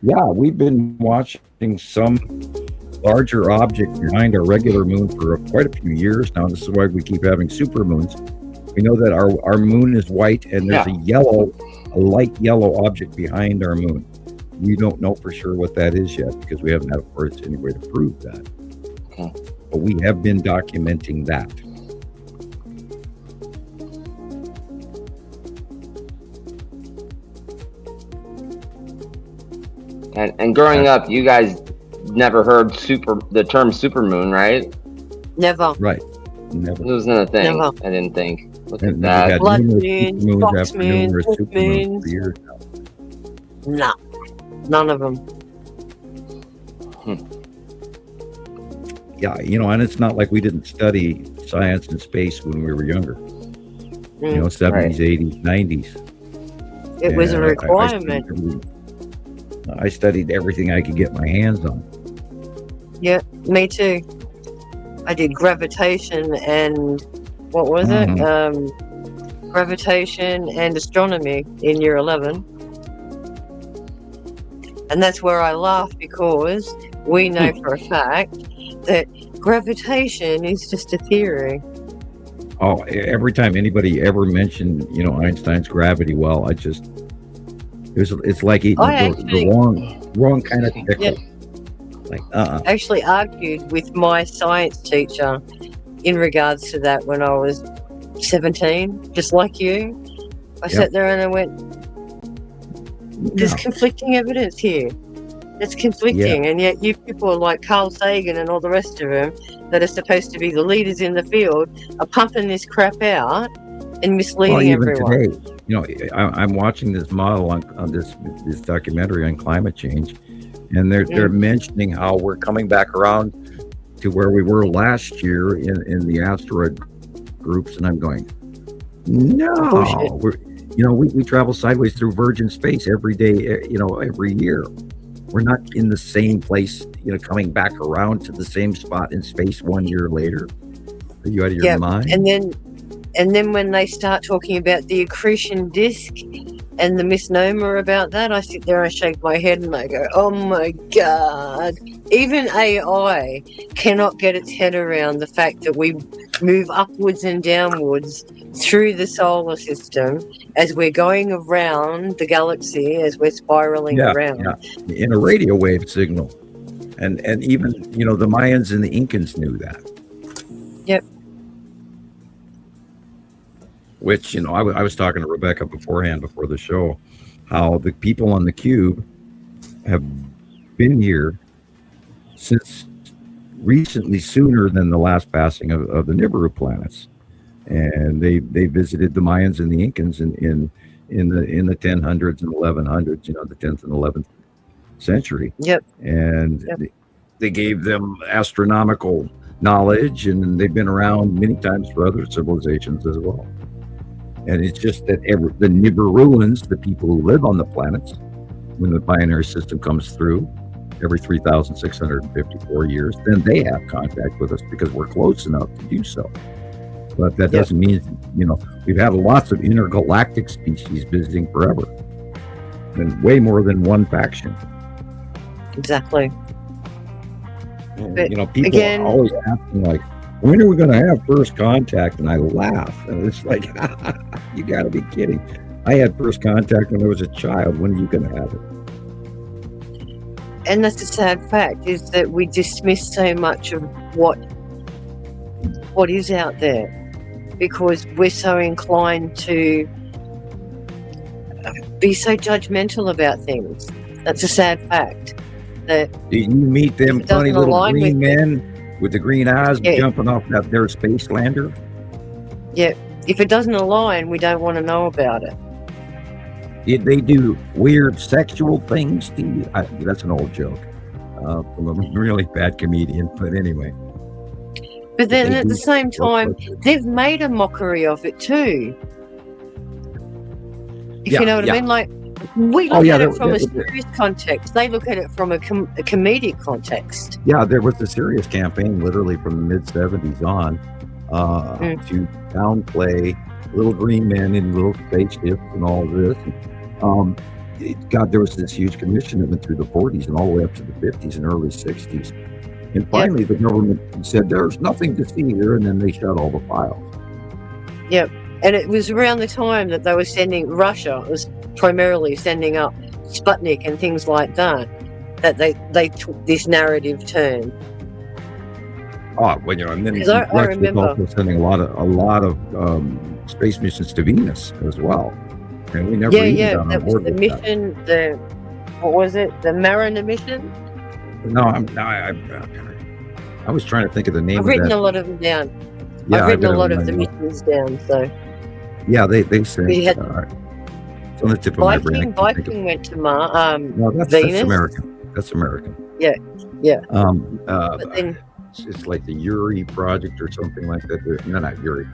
Yeah, we've been watching some larger object behind our regular moon for quite a few years now. This is why we keep having super moons. We know that our moon is white, and there's a light yellow object behind our moon. We don't know for sure what that is yet because we haven't had, of course, any way to prove that. Okay. But we have been documenting that. And growing up, you guys never heard the term supermoon, right? Never. Right. Never. It wasn't a thing. Never. I didn't think. Look at And that. Blood moon, fox moon, wolf moon. For years No, now. none of them. Yeah, and it's not like we didn't study science and space when we were younger. 70s, 80s, 90s. It was a requirement. I studied everything I could get my hands on. Yeah, me too. I did gravitation and what was it? Gravitation and astronomy in year 11. And that's where I laugh because we know for a fact that gravitation is just a theory. Oh, every time anybody ever mentioned, Einstein's gravity well, it's like eating the wrong kind of pickle. Yeah. Like, I actually argued with my science teacher in regards to that when I was 17, just like you. I sat there and I went, there's conflicting evidence here. It's conflicting, and yet you people are like Carl Sagan and all the rest of them that are supposed to be the leaders in the field are pumping this crap out and misleading everyone. Today, I'm watching this model on this documentary on climate change, and they're mentioning how we're coming back around to where we were last year in the asteroid groups, and I'm going, no, we travel sideways through virgin space every day, every year. We're not in the same place, coming back around to the same spot in space 1 year later. Are you out of your mind? And then when they start talking about the accretion disk and the misnomer about that, I sit there and shake my head and I go, oh my God. Even AI cannot get its head around the fact that we move upwards and downwards through the solar system as we're going around the galaxy, as we're spiraling around. Yeah. In a radio wave signal. And even, the Mayans and the Incans knew that. Yep. Which, I was talking to Rebecca beforehand, before the show, how the people on the cube have been here since recently, sooner than the last passing of the Nibiru planets, and they visited the Mayans and the Incans in the 1000s and 1100s, the 10th and 11th century. Yep. And they gave them astronomical knowledge, and they've been around many times for other civilizations as well. And it's just that the Nibiruans, the people who live on the planets, when the binary system comes through every 3,654 years, then they have contact with us because we're close enough to do so. But that doesn't mean, we've had lots of intergalactic species visiting forever, and way more than one faction. Exactly. And, But people again- are always asking, like, when are we going to have first contact? And I laugh, and it's like, you got to be kidding. I had first contact when I was a child. When are you going to have it? And that's the sad fact, is that we dismiss so much of what is out there because we're so inclined to be so judgmental about things. That's a sad fact. That Did you meet them it doesn't funny little align green with it. men with the green eyes Yeah. jumping off their space lander? Yeah, if it doesn't align, we don't want to know about it. Did they do weird sexual things to you? That's an old joke from a really bad comedian, but anyway. But then They at do the same time, they've made a mockery of it too. If Yeah, you know what yeah. I mean? Like, we Oh, look yeah, at there- it from a there- serious context. They look at it from a comedic context. Yeah, there was a serious campaign literally from the mid-70s on to downplay little green men in little spaceships and all of this. God, there was this huge commission that went through the 40s and all the way up to the 50s and early 60s. And finally, the government said, there's nothing to see here, and then they shut all the files. Yep. And it was around the time that they were Russia was primarily sending up Sputnik and things like that, that they took this narrative turn. Oh, well, and then Because I Russia was remember- also sending a lot of space missions to Venus as well. And we never even got on that was board the with mission, what was it? The Mariner mission? that. No, I was trying to think of the name I've of written that. a lot of them down. Yeah, I've I written a better lot of the remember. missions down, so. Yeah, they sent. We had- it's on the tip of my brain. Viking went to No, that's Venus. American. That's American. Yeah. But then, it's like the Yuri project or something like that. No, not Yuri.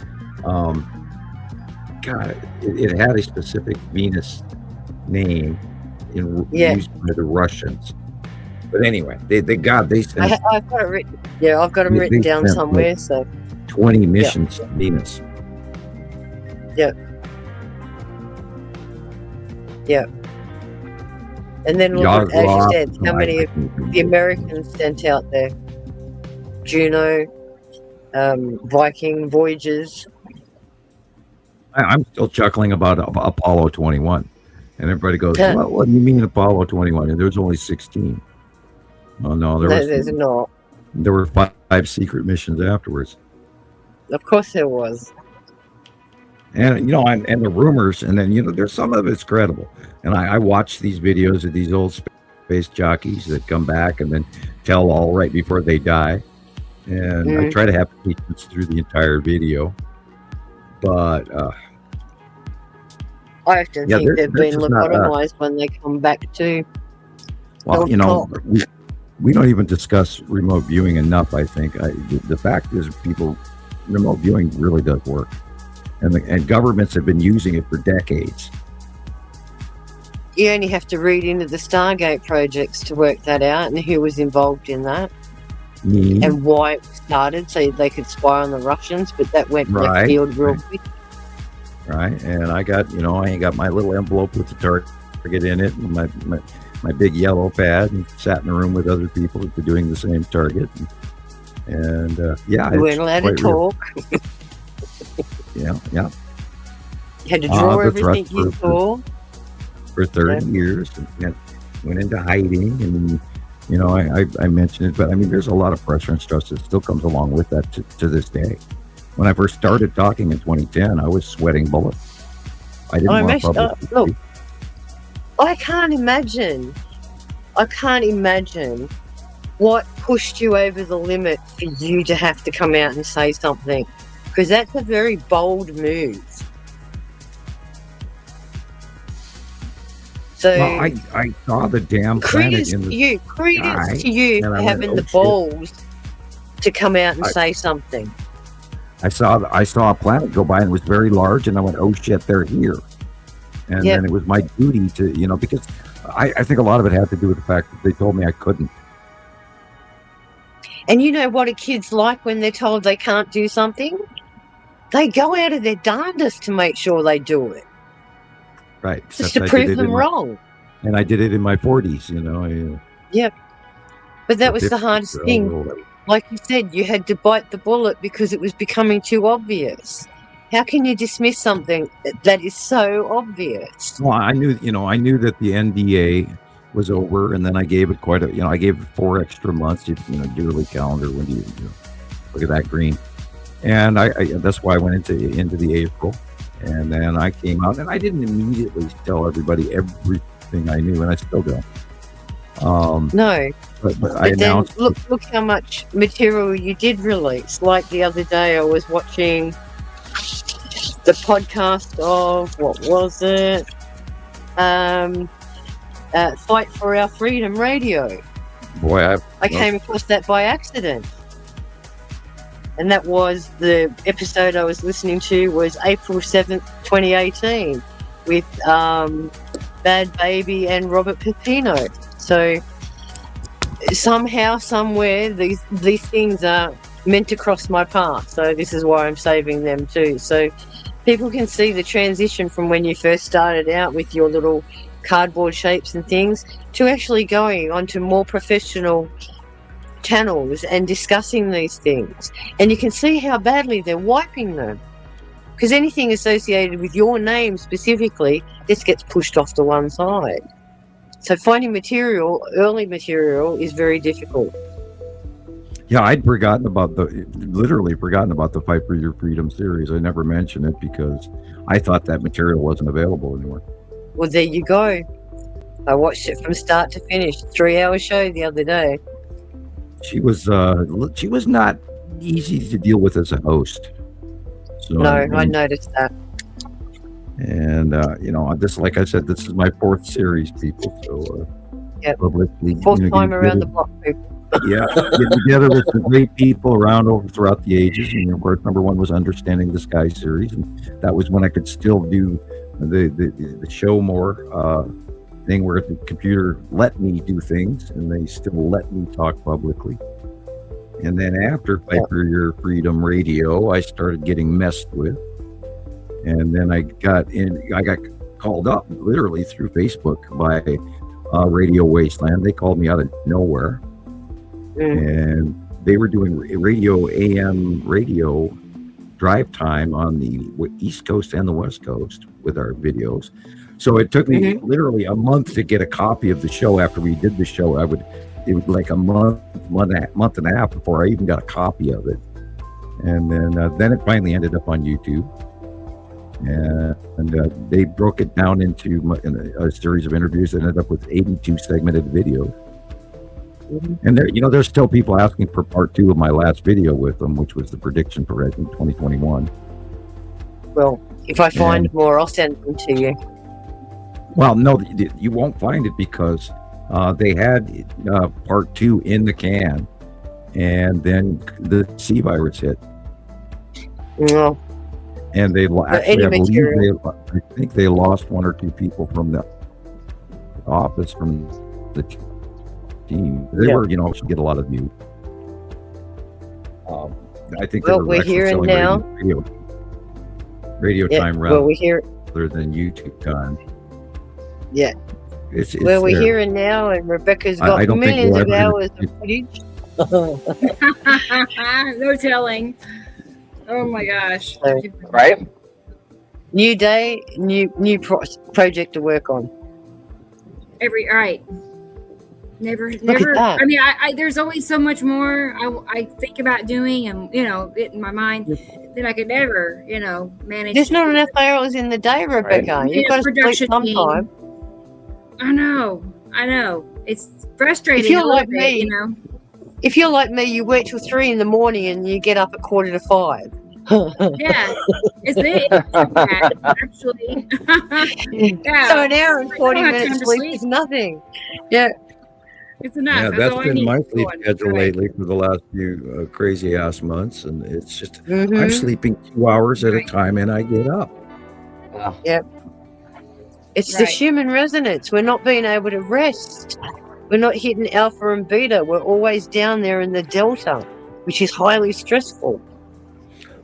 God, it had a specific Venus name used by the Russians. But anyway, they sent I've got it written. Yeah, I've got them They- written they down sent, somewhere. like, So 20 missions to Venus. yeah. And then look at, as you Yaroslav, said, how many I of can't remember. the Americans sent out there? Juno, Viking voyages. I'm still chuckling about Apollo 21. And everybody goes, Yeah. what do you mean Apollo 21? And there's only 16. Oh, no, There's not. there were five secret missions afterwards. Of course there was. And, and the rumors, and then, there's some of it's credible. And I watch these videos of these old space jockeys that come back and then tell all right before they die. And I try to have patience through the entire video. But, I often Yeah, think they're they've been just not, lobotomized when they come back too. well, Don't talk. we don't even discuss remote viewing enough, I think. The fact is, remote viewing really does work. And governments have been using it for decades. You only have to read into the Stargate projects to work that out and who was involved in that Me, and why it started so they could spy on the Russians, but that went left Right, field real right. quick. right? And I got, I ain't got my little envelope with the target in it, and my big yellow pad, and sat in a room with other people that were doing the same target. And yeah, You weren't it's allowed to quite real. talk. Yeah. You had to draw The threat everything you saw. for 30 years, and went into hiding, and I mentioned it, but I mean, there's a lot of pressure and stress that still comes along with that to this day. When I first started talking in 2010, I was sweating bullets. I didn't want public. Look, I can't imagine what pushed you over the limit for you to have to come out and say something? Because that's a very bold move. So well, I saw the damn planet credence in to the you, credence to you for having the balls to come out and say something. I saw a planet go by and it was very large, and I went, "Oh shit, they're here!" And then it was my duty to, because I think a lot of it had to do with the fact that they told me I couldn't. And you know what a kid's like when they're told they can't do something? They go out of their darndest to make sure they do it. Right. Just to prove them wrong. And I did it in my 40s, Yep. But that was the hardest thing. Like you said, you had to bite the bullet because it was becoming too obvious. How can you dismiss something that is so obvious? Well, I knew that the NDA was over, and then I gave it I gave it 4 extra months. Yearly calendar when you look at that green, and I that's why I went into the April, and then I came out, and I didn't immediately tell everybody everything I knew, and I still don't. No, but I announced. Look how much material you did release. Like the other day, I was watching the podcast of, what was it? Fight for Our Freedom Radio. Boy, I came across that by accident. And that was the episode I was listening to was April 7th, 2018 with Bad Baby and Robert Pepino. So somehow, somewhere, these things are meant to cross my path. So this is why I'm saving them too. So people can see the transition from when you first started out with your little cardboard shapes and things to actually going onto more professional channels and discussing these things. And you can see how badly they're wiping them. Because anything associated with your name specifically just gets pushed off to one side. So finding early material, is very difficult. Yeah, I'd literally forgotten about the Fight for Your Freedom series. I never mentioned it because I thought that material wasn't available anymore. Well, there you go. I watched it from start to finish. 3-hour show the other day. She was not easy to deal with as a host. So, no, I noticed that. And this, like I said, this is my 4th series, people. So publicly, 4th time around the block, people. Yeah, get together with some great people around throughout the ages. And of course, number 1 was Understanding the Sky series, and that was when I could still do the show more thing where the computer let me do things, and they still let me talk publicly. And then after Fight for Your Freedom Radio, I started getting messed with. And then I got called up literally through Facebook by Radio Wasteland. They called me out of nowhere. And they were doing AM radio drive time on the East Coast and the West Coast with our videos. So it took me literally a month to get a copy of the show. After we did the show, it was like a month and a half before I even got a copy of it. And then it finally ended up on YouTube. And they broke it down into a series of interviews that ended up with 82 segmented videos. And there's still people asking for part 2 of my last video with them, which was the prediction for 2021. Well, if I find more, I'll send them to you. Well, no, you won't find it because they had part 2 in the can, and then the C virus hit. No. And they actually, I think they lost 1 or 2 people from the office, from the team. They were, should get a lot of views. I think we're hearing now radio time rather than YouTube time. Yeah. We're hearing now, and Rebecca's got millions of hours of footage. No telling. Oh my gosh. Right. New day, new project to work on. Never. I mean, I there's always so much more I think about doing, and it in my mind that I could never, manage. There's not enough hours in the day, Rebecca. Right. You've got to sleep sometime. I know. It's frustrating. If you're like me, If you're like me, you work till 3 in the morning and you get up at 4:45. Yeah, it's it. Actually. Yeah. So an hour and I 40 don't have minutes time to sleep is nothing. Yeah. It's enough. Yeah, That's that's all I been need. my Go sleep on. schedule Go ahead. lately for the last few crazy ass months, and it's just I'm Mhm. sleeping 2 hours at a time, and I get up. Yep. It's the Right. human resonance. We're not being able to rest. We're not hitting alpha and beta. We're always down there in the delta, which is highly stressful.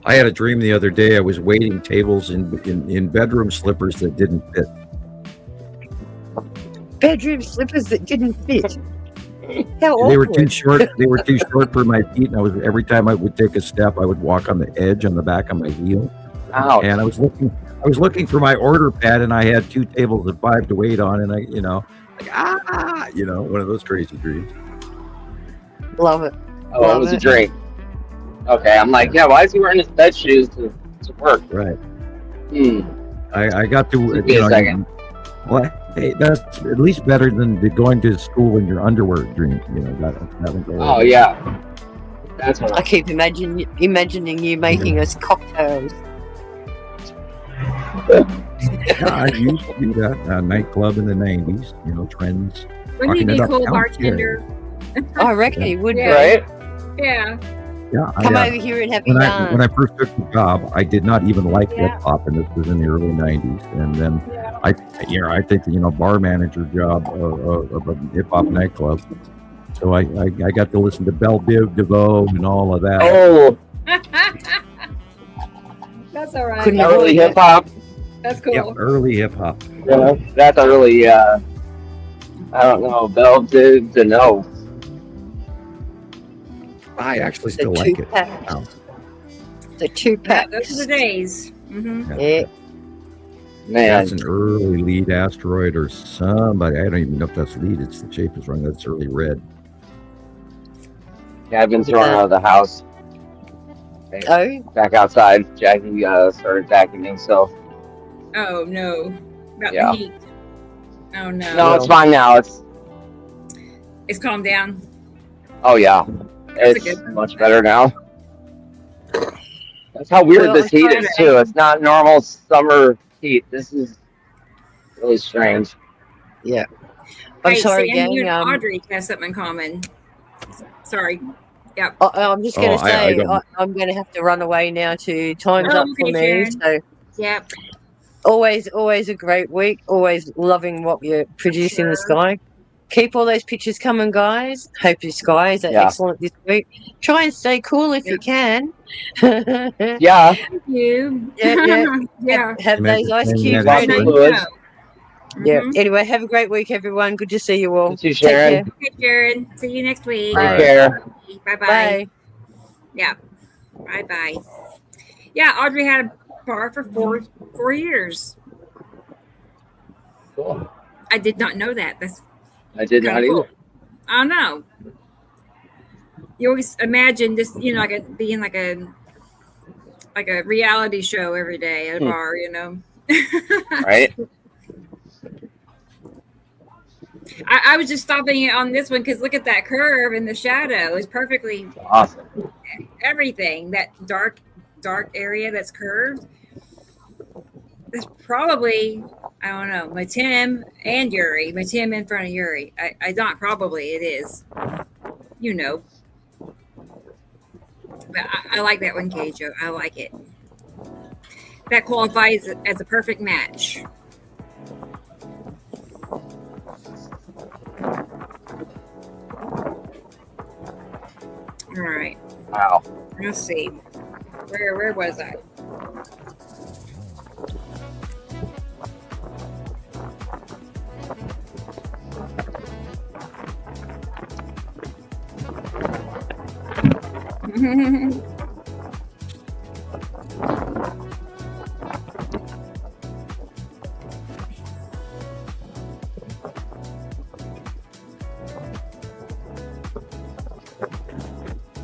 I had a dream the other day. I was waiting tables in bedroom slippers that didn't fit. Bedroom slippers that didn't fit. How They were too awkward. short. They were too short for my feet, and I was every time I would take a step, I would walk on the edge on the back of my heel. Ouch. And I was looking for my order pad, and I had 2 tables of 5 to wait on, and one of those crazy dreams. Love it. Oh, it was a dream. Okay, I'm like, yeah, why is he wearing his bed shoes to work? Right. Hmm. I got to. Give me a second. Well, hey, that's at least better than the going to school in your underwear dream. That one's Oh, yeah. That's what I keep imagining you making us cocktails. Yeah, I used to do that nightclub in the 90s. Trends. Wouldn't he talking be it a up cool now. bartender? I reckon he would Yeah. Right? Yeah. Yeah. Come over here and have a when yarn. I first took the job, I did not even like Yeah. hip hop, and this was in the early 90s. And then I think bar manager job of a hip hop nightclub. So I got to listen to Belle Biv DeVoe and all of that. Oh, That's all right. Couldn't early avoid it. hip hop. That's cool. Yeah, early hip hop. Yeah, that's a really, I don't know, Bell to know. I actually The still like it. two-pack. Wow. The 2-pack. Those are the days. Mm-hmm. Yeah. Man, That's an early lead asteroid or somebody. I don't even know if that's lead. It's the shape is wrong. That's early red. yeah, I've been thrown out of the house. Oh, Back outside. Jackie started vacuuming, so. Oh no. About Yeah. the heat. Oh no. No, it's fine now. It's calmed down. Oh, yeah. That's a It's good one. much better now. That's how weird Well, this heat it's is, too. It's not normal summer heat. This is really strange. yeah. I'm Hey, sorry, Sam, you gang. and Audrey have something in common. Sorry. Yep. I'm just going to I say don't- I'm going to have to run away now to time's Oh, up for okay, me. Sharon. So Yep. always a great week. Always loving what you're producing in the sky. Keep all those pictures coming, guys. Hope your skies are Yeah. excellent this week. Try and stay cool if you can. Yeah. Thank you. Yeah. Yeah. Have those ice Imagine cubes that ready. fluids. Yeah. Mhm. Anyway, have a great week, everyone. Good to see you all. You too, Take Sharon. care. Okay, Jared. See you next week. Take Bye. care. Bye-bye. Bye. Yeah. Bye-bye. Yeah, Audrey had a bar for four years. Cool. I did not know that. That's I did not kinda either. cool. I don't know. You always imagine this, being like a reality show every day at a bar, Right? I was just stopping it on this one because look at that curve in the shadow. It's perfectly Awesome. everything. That dark area that's curved. That's probably, I don't know, Matim and Yuri. Matim in front of Yuri. I not probably, it is. But I like that one, Keijo. I like it. That qualifies as a perfect match. All right. Wow. Let's see. Where was I?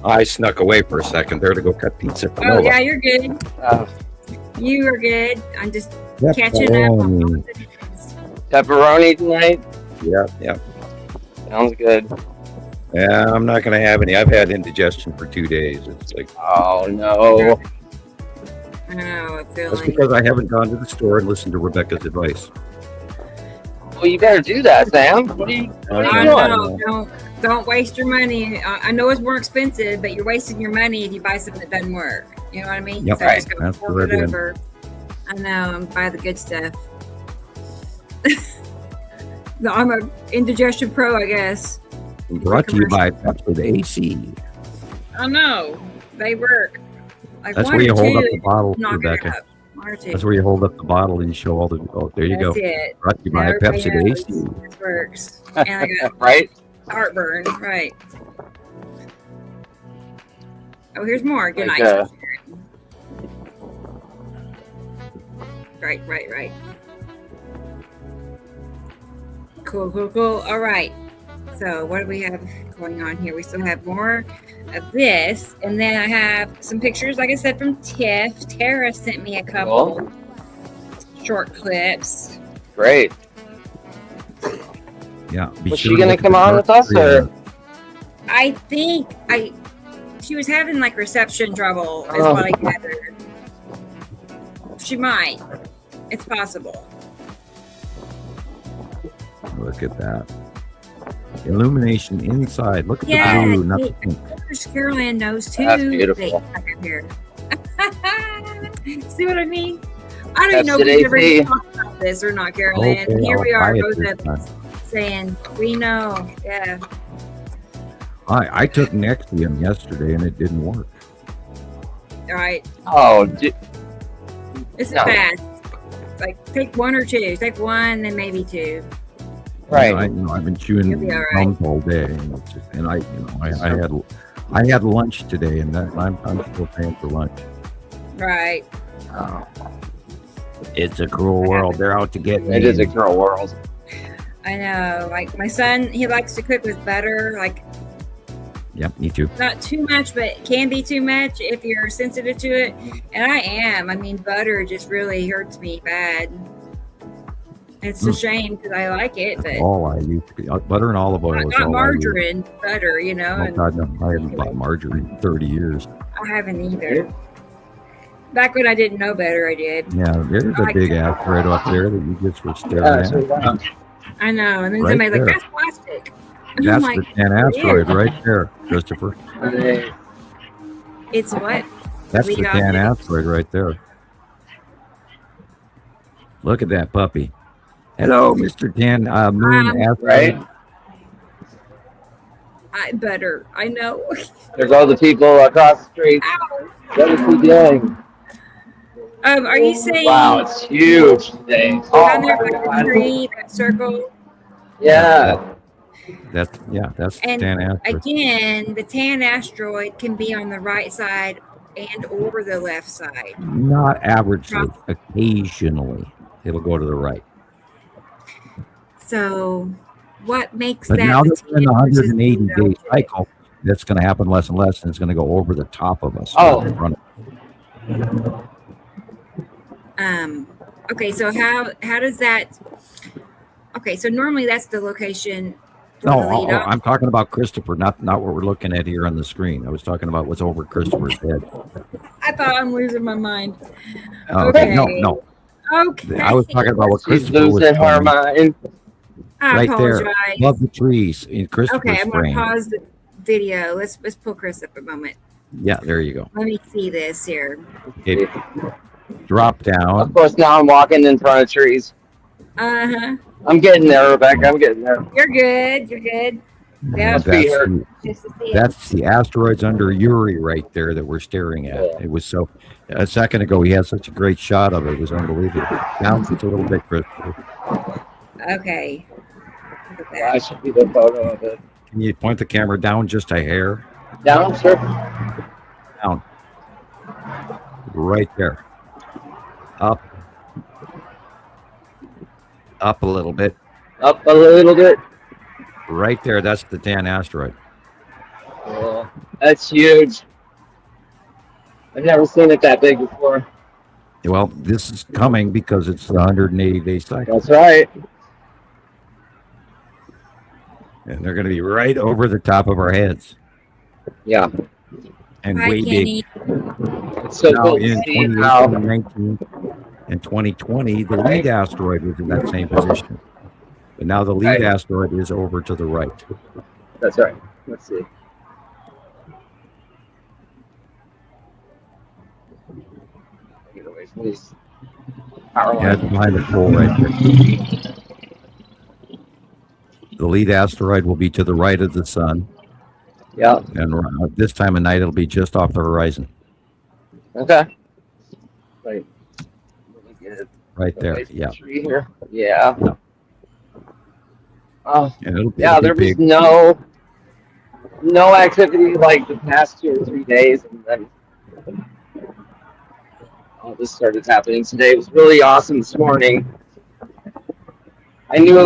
I snuck away for a second there to go cut pizza for Oh Nova. yeah, you're good. You are good. I'm just catching up. Pepperoni. Pepperoni tonight? Yeah. Sounds good. Yeah, I'm not going to have any. I've had indigestion for 2 days. It's like, oh no. I know, I feel that's like. because I haven't gone to the store and listened to Rebecca's advice. Well, you better do that, Sam. What are you doing? Don't waste your money. I know it's more expensive, but you're wasting your money if you buy something that doesn't work. You know what I mean? Yep, So just go that's fork what it I did. over. I know, and buy the good stuff. No, I'm a indigestion pro, I guess. Brought to you by Pepsi AC. I know. They work. Like That's one where you or hold up two, the bottle, knock it Rebecca. out. One or two. That's where you hold up the bottle and you show all the. Oh, there you That's go. it. Brought to you Now by everybody Pepsi knows AC. this works. And I got Right? heartburn. Right. Oh, here's more. Good Like, night. Right. Cool. All right. So what do we have going on here? We still have more of this. And then I have some pictures, like I said, from Tiff. Tara sent me a couple short clips. Great. Yeah. Was she gonna come on with us, or? I think she was having like reception trouble is what I gathered. She might. It's possible. Look at that. Illumination inside. Look at Yeah, the blue. Not the pink. Carol Ann knows too. That's beautiful. Here. See what I mean? I don't even know if Pepsi we've ever AC. talked about this or not, Carol Ann. Okay, Here I'll we are, buy it both this of us saying, we know. Yeah. I took Nexium yesterday and it didn't work. All right. Oh, This is No. fast. It's like take one or two. Take one, then maybe two. right. I've been chewing You'll be all right. gums all day, and I had lunch today, and that I'm still paying for lunch. Right. It's a cruel world. They're out to get me. It is a cruel world. I know. Like my son, he likes to cook with butter. Like Yep, me too. not too much, but it can be too much if you're sensitive to it. And I am. I mean, butter just really hurts me bad. It's a shame because I like it, but All I use butter and olive oil. Is not all margarine, butter, you know. I use. And Oh God, no! I haven't bought margarine in 30 years. I haven't either. Back when I didn't know better, I did. Yeah, there's a big asteroid up there that you just were staring at. I know. And then Right somebody's there. like, that's plastic. And That's I'm the like, 10 asteroid yeah. right there, Christopher. It's what? That's We the got 10 it. asteroid right there. Look at that puppy. Hello, Mr. 10 moon asteroid. Right? Butter. I know. There's all the people across the street. What is he doing? Are you saying Wow, it's huge today. down Oh there my by the God. tree, that circle? Yeah. That's the And 10 asteroid. again, the tan asteroid can be on the right side and or the left side. Not averagely, occasionally it'll go to the right. So what makes But that now the that we're in the 10 versus 180 the day cycle, that's going to happen less and less, and it's going to go over the top of us. Oh. Okay, so how does that? Okay, so normally that's the location. for No, the lead up. I'm talking about Christopher, not what we're looking at here on the screen. I was talking about what's over Christopher's head. I thought I'm losing my mind. Okay. No. Okay. I was talking about what She's Christopher was losing her doing mind. I right there, apologize. above the trees in Christopher's Okay, I'm gonna frame. pause the video. Let's pull Chris up a moment. Yeah, there you go. Let me see this here. Okay. Drop down. Of course, now I'm walking in front of trees. Uh-huh. I'm getting there, Rebecca. I'm getting there. You're good. You're good. Yeah. Must be her. That's the asteroids under Uri right there that we're staring at. It was so. A second ago, he had such a great shot of it. It was unbelievable. Down just a little bit, Christopher. Okay. Look at I that. should be the photo of it. Can you point the camera down just a hair? Down, sir. Down. Right there. Up. Up a little bit. Up a little bit. Right there. That's the 10 asteroid. Yeah, that's huge. I've never seen it that big before. Well, this is coming because it's the 180 day cycle. That's right. And they're going to be right over the top of our heads. Yeah. And Hi, way Kenny. big. So now, cool in to see 2019 and 2020, the lead asteroid was in that same position. But now the lead asteroid is over to the right. That's right. Let's see. Get away from these power Yeah, lines. it's behind the pole right there. The lead asteroid will be to the right of the sun. Yeah. And this time of night, it'll be just off the horizon. Okay. Wait. Let me get it Right there. away from Yeah. the tree here. Yeah. Yeah. Oh, And it'll yeah, there was big. no activity like the past 2 or 3 days, and then all this started happening today. It was really awesome this morning. I knew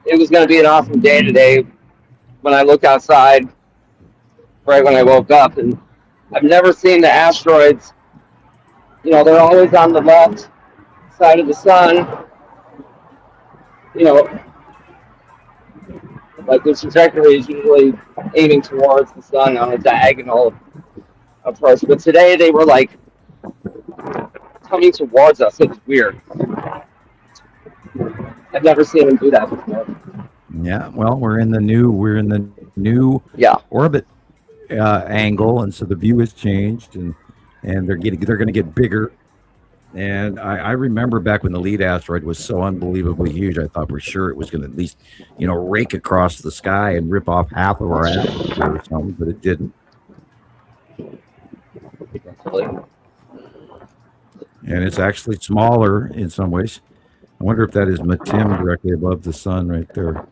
it was going to be an awesome day today when I looked outside right when I woke up, and I've never seen the asteroids. You know, they're always on the left side of the sun. You know, like the trajectory is usually aiming towards the sun on a diagonal approach, but today they were like coming towards us. It was weird. I've never seen them do that before. Yeah, well, we're in the new orbit angle, and so the view has changed, and they're going to get bigger. And I remember back when the lead asteroid was so unbelievably huge, I thought for sure it was going to at least, rake across the sky and rip off half of our atmosphere or something, but it didn't. And it's actually smaller in some ways. I wonder if that is Matim directly above the sun right there.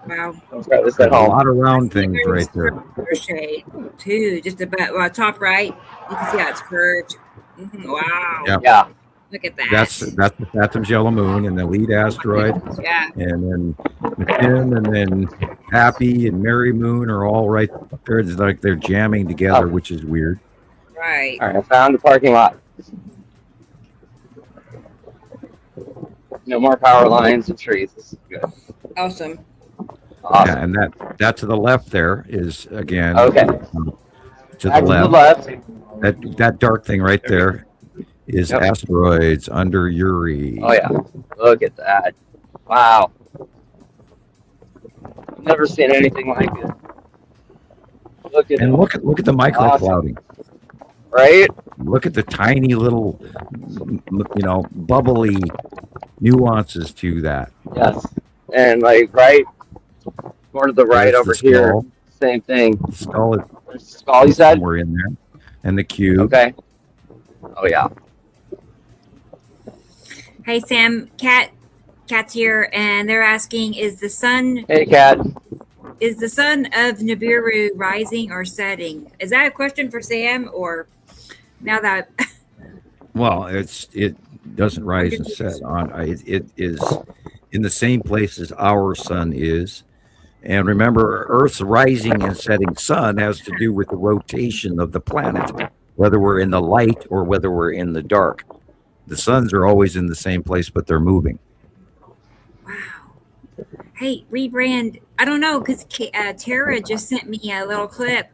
Wow. There's a lot of round things right there. Shade too, just about top right. You can see how it's curved. Wow. Yep. Yeah. Look at that. That's the Saturn's yellow moon and the lead asteroid. Yeah. And then Matim and then Happy and Mary Moon are all right there. It's like they're jamming together, which is weird. Right. All right, I found the parking lot. No more power lines and trees. This is good. Awesome. Yeah, and that to the left there is again Okay. To the Back left. to the That dark thing right there is asteroids under Uri. Oh yeah, look at that! Wow, I've never seen anything like it. Look at Look at the microclouding. Right? Look at the tiny little, bubbly nuances to that. Yes, and like right, more to the right There's over the here, skull. same thing. The skull is There's the skull, you said? somewhere in there, and the cube. Okay. Oh yeah. Hey Sam, Cat's here, and they're asking: Is the sun? Hey, Cat. Is the sun of Nibiru rising or setting? Is that a question for Sam, or now that? Well, it doesn't rise and set on. It is in the same place as our sun is, and remember, Earth's rising and setting sun has to do with the rotation of the planet, whether we're in the light or whether we're in the dark. The suns are always in the same place, but they're moving. Hey, rebrand. I don't know because Tara just sent me a little clip.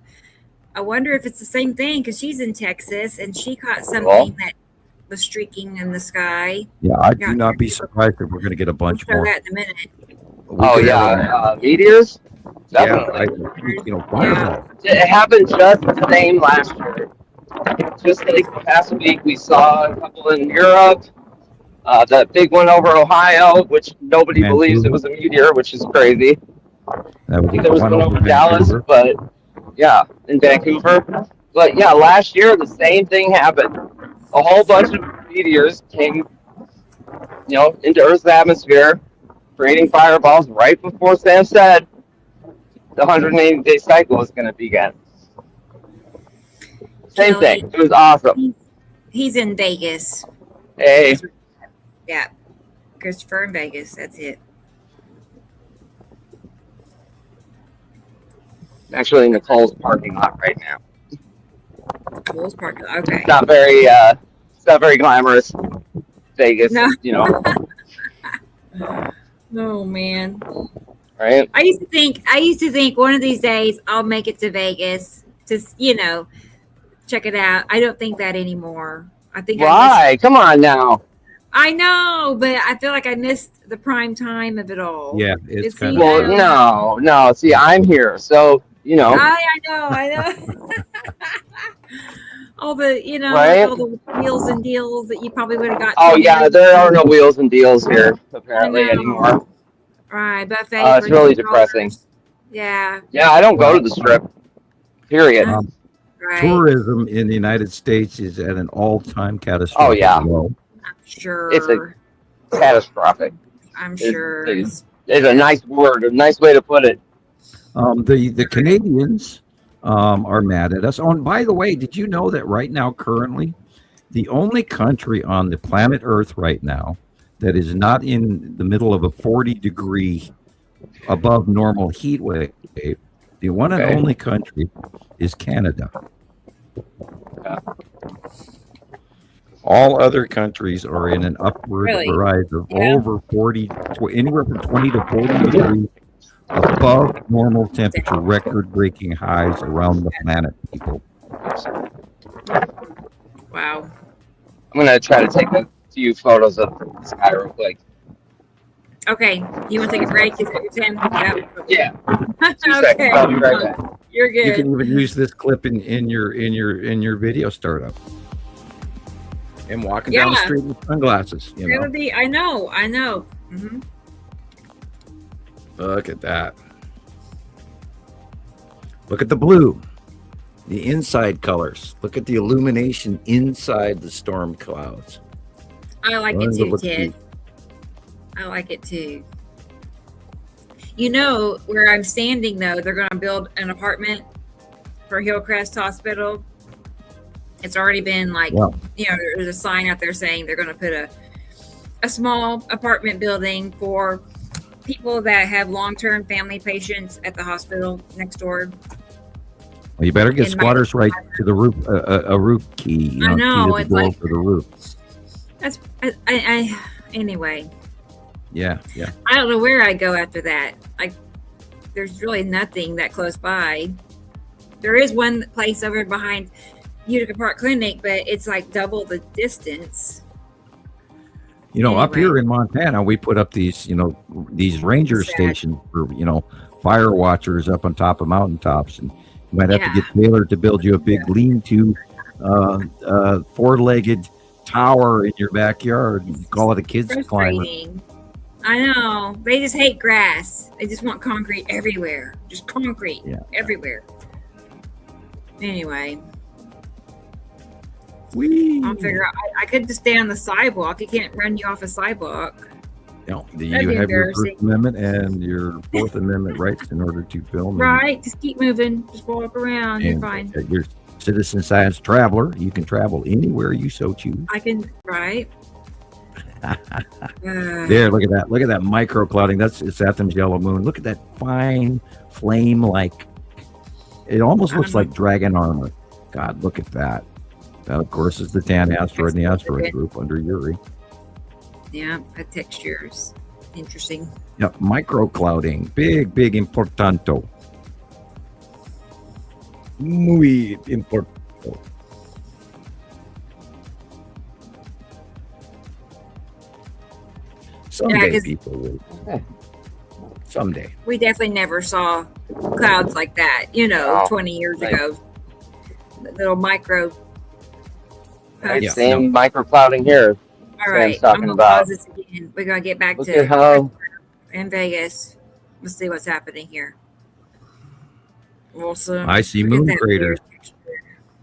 I wonder if it's the same thing because she's in Texas and she caught something that was streaking in the sky. Yeah, I do not be surprised if we're going to get a bunch We'll show more. that in a minute. Oh yeah, meteors. Definitely. Yeah, fireball. It happened just the same last year. Just like last week, we saw a couple in Europe. That big one over Ohio, which nobody believes it was a meteor, which is crazy. That was There was one over Dallas, but yeah, in Vancouver. But yeah, last year the same thing happened. A whole bunch of meteors came, into Earth's atmosphere, creating fireballs right before Sam said the 180-day cycle was going to begin. Same thing. It was awesome. He's in Vegas. Hey. Yeah, Christopher in Vegas. That's it. Actually, in Nicole's parking lot right now. Nicole's parking lot. Okay. It's not not very glamorous. Vegas, No. you know. Oh man. Right? I used to think one of these days I'll make it to Vegas to, check it out. I don't think that anymore. I think Why? Come on now. I know, but I feel like I missed the prime time of it all. Yeah, it's kind of. Well, no. See, I'm here, so you know. I know. All the, Right? all the wheels and deals that you probably would have got. Oh yeah, there are no wheels and deals here apparently anymore. Right, buffet. It's really depressing. Yeah. Yeah, I don't go to the Strip. Period. Right. Tourism in the United States is at an all-time catastrophic Oh yeah. low. Sure. It's a catastrophic. I'm sure. It's a nice word, a nice way to put it. The Canadians are mad at us. Oh, and by the way, did you know that right now, currently, the only country on the planet Earth right now that is not in the middle of a 40-degree above normal heat wave, the one and only country is Canada. All other countries are in an upward rise of over 40, anywhere from 20 to 40 degrees above normal temperature, record-breaking highs around the planet, people. Wow. I'm gonna try to take a few photos of this guy real quick. Okay. You want to take a break? Is that what you're saying? Yeah. 2 Okay. seconds. I'll be right back. You're good. You can even use this clip in your video startup. And walking down the street with sunglasses. That would be. I know. Mm-hmm. Look at that. Look at the blue. The inside colors. Look at the illumination inside the storm clouds. I like it too, Ted. I like it too. Where I'm standing, though, they're going to build an apartment for Hillcrest Hospital. It's already been there's a sign out there saying they're going to put a small apartment building for people that have long-term family patients at the hospital next door. Well, you better get squatters' right to the roof, a roof key. I know. Key to the door for the roof. That's anyway. Yeah. I don't know where I go after that. There's really nothing that close by. There is one place over behind Utica Park Clinic, but it's like double the distance. Up here in Montana, we put up these ranger stations for, fire watchers up on top of mountaintops. And you might have to get Taylor to build you a big lean-to, four-legged tower in your backyard. You call it a kid's climber. I know. They just hate grass. They just want concrete everywhere. Just concrete everywhere. Anyway. I'll figure out. I could just stay on the sidewalk. You can't run you off a sidewalk. No, you have your First Amendment and your Fourth Amendment rights in order to film. Right. Just keep moving. Just walk around. You're fine. You're citizen science traveler. You can travel anywhere you so choose. I can. Right. There, look at that. Look at that micro clouding. That's Satham's yellow moon. Look at that fine flame. It almost looks like dragon armor. God, look at that. That, of course, is the tan asteroid in the asteroid group under Uri. Yeah, the textures. Interesting. Yep, micro clouding. Big importante. Muy importante. Someday people will. Someday. We definitely never saw clouds like that, 20 years ago. Little micro. Same microclouding here. All right, I'm gonna pause this again. We're gonna get back to in Vegas. Let's see what's happening here. Awesome. I see moon craters.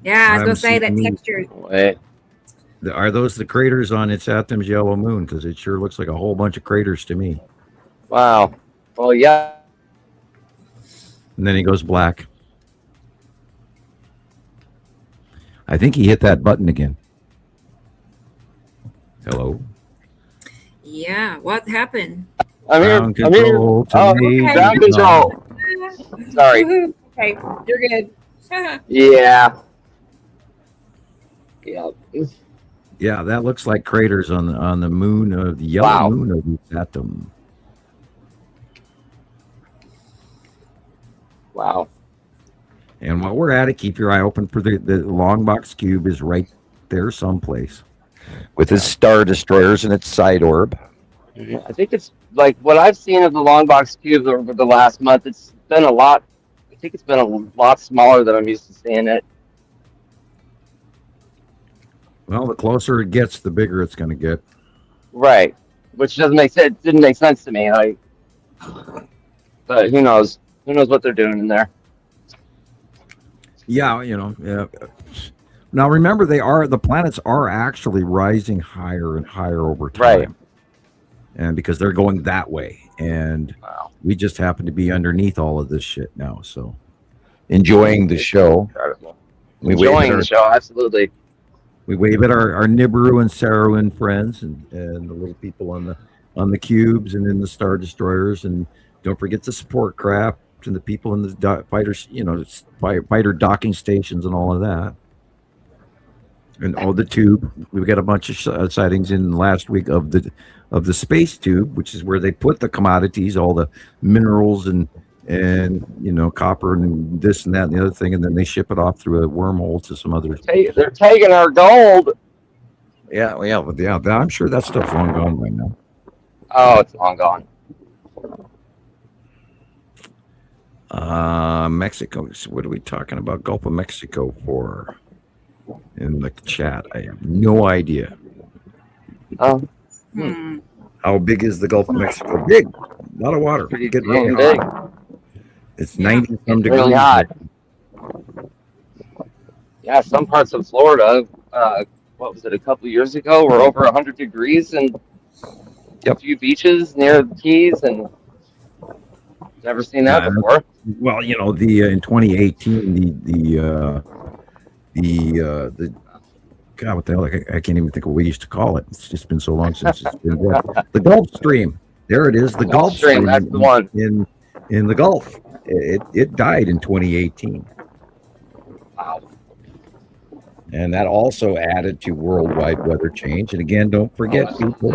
Yeah, I was gonna say that texture. Wait. Are those the craters on its Satham's yellow moon? Because it sure looks like a whole bunch of craters to me. Wow. Well, yeah. And then he goes black. I think he hit that button again. Hello? Yeah, what happened? I'm here. Ground control ground control. Sorry. Okay, you're good. Yeah. Yeah, that looks like craters on the moon of the yellow moon of Saturn. Wow. And while we're at it, keep your eye open for the long box cube is right there someplace with its star destroyers and its side orb. I think it's like what I've seen of the long box cubes over the last month. It's been a lot. I think it's been a lot smaller than I'm used to seeing it. Well, the closer it gets, the bigger it's going to get. Right, which doesn't make sense. Didn't make sense to me. Like, but who knows? Who knows what they're doing in there? Yeah, Yeah. Now remember, the planets are actually rising higher and higher over time. Right. And because they're going that way, and we just happen to be underneath all of this shit now. So enjoying the show. Incredible. Enjoying the show, absolutely. We wave at our Nibiru and Saruman friends and the little people on the cubes and in the star destroyers, and don't forget the support craft and the people in the fighters, fighter docking stations and all of that. And the tube. We got a bunch of sightings in last week of the space tube, which is where they put the commodities, all the minerals and copper and this and that and the other thing, and then they ship it off through a wormhole to some others. They're taking our gold. Yeah. I'm sure that stuff's long gone right now. Oh, it's long gone. Mexico. So what are we talking about? Gulf of Mexico for? In the chat, I have no idea. How big is the Gulf of Mexico? Big. A lot of water. Pretty Get really really big. hot. It's 90 some degrees. Really hot. Yeah, some parts of Florida, what was it, a couple of years ago, were over 100 degrees and a few beaches near the Keys, and never seen that before. Well, in 2018, the God, what the hell? I can't even think of what we used to call it. It's just been so long since it's been there. The Gulf Stream. There it is. The Gulf Stream. That's the one. In the Gulf. It died in 2018. Wow. And that also added to worldwide weather change. And again, don't forget, people,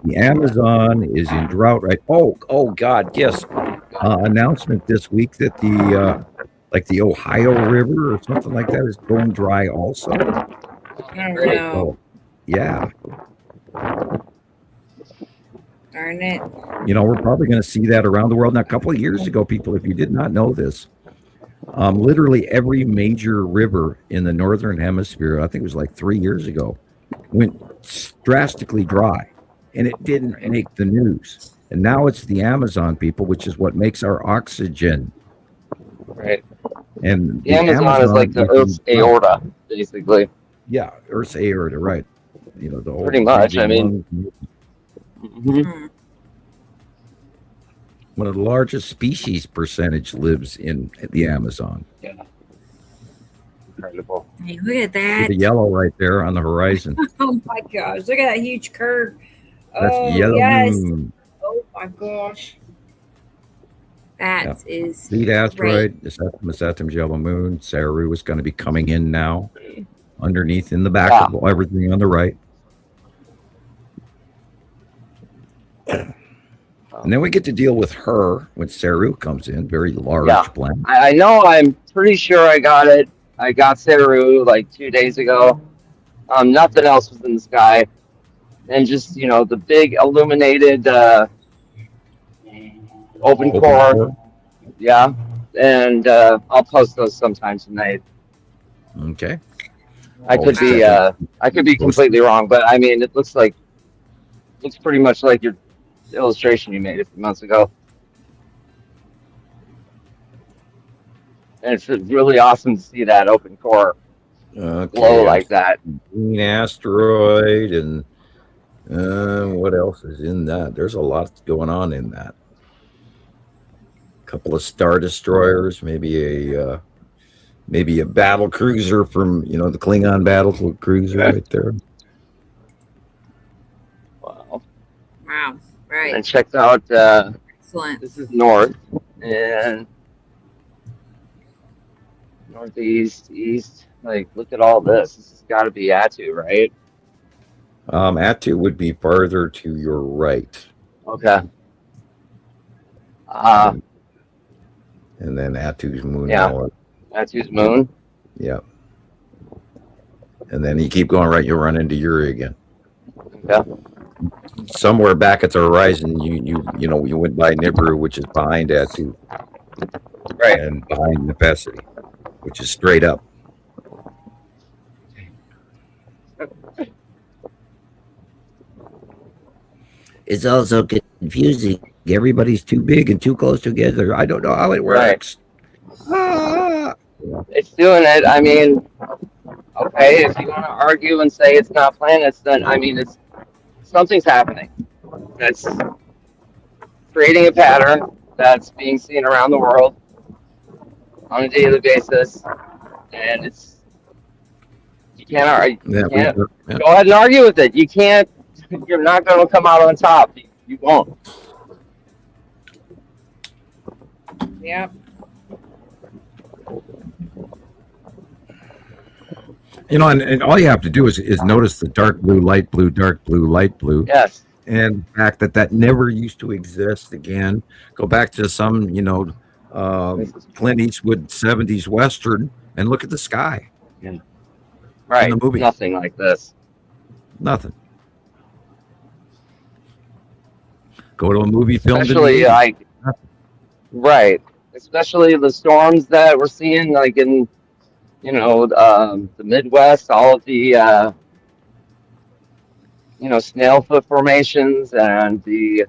the Amazon is in drought, right? Oh God, yes. Announcement this week that the Ohio River or something like that is going dry also. I don't know. Yeah. Darn it. We're probably going to see that around the world. Now, a couple of years ago, people, if you did not know this, literally every major river in the northern hemisphere, I think it was like 3 years ago, went drastically dry, and it didn't make the news. And now it's the Amazon, people, which is what makes our oxygen. Right. And the Amazon is like the Earth's aorta, basically. Yeah, Earth's aorta, right. The whole pretty much. I mean, one of the largest species percentage lives in the Amazon. Yeah. Incredible. Hey, look at that. The yellow right there on the horizon. Oh my gosh, look at that huge curve. That's yellow moon. Oh my gosh. That is Lead asteroid, Saturn yellow moon. Saru is going to be coming in now. Underneath in the back of everything on the right. And then we get to deal with her when Saru comes in, very large planet. I know, I'm pretty sure I got it. I got Saru like 2 days ago. Nothing else was in the sky. And just, the big illuminated open core. Yeah. And I'll post those sometime tonight. Okay. I could be completely wrong, but I mean, it looks pretty much like your illustration you made a few months ago. And it's really awesome to see that open core glow like that. Green asteroid and what else is in that? There's a lot going on in that. A couple of star destroyers, maybe a battle cruiser from the Klingon battle cruiser right there. Wow. Right. And checked out. Excellent. This is north and northeast, east. Like, look at all this. This has got to be Atu, right? Atu would be farther to your right. Okay. And then Atu's moon. Yeah. Atu's moon. Yeah. And then you keep going right, you'll run into Uri again. Okay. Somewhere back at the horizon, you went by Nibiru, which is behind Atu. Right. And behind Necessity, which is straight up. It's also confusing. Everybody's too big and too close together. I don't know how it works. Right. It's doing it. I mean, okay, if you want to argue and say it's not planets, then I mean, something's happening. That's creating a pattern that's being seen around the world on a daily basis, and you can't argue. Go ahead and argue with it. You can't. You're not going to come out on top. You won't. Yep. And all you have to do is notice the dark blue, light blue, dark blue, light blue. Yes. And the fact that never used to exist again. Go back to some, Clint Eastwood 70s Western and look at the sky. Yeah. Right. In the movie. Nothing like this. Nothing. Go to a movie film. Especially right. Especially the storms that we're seeing, like in, the Midwest, all of the, snail foot formations and the.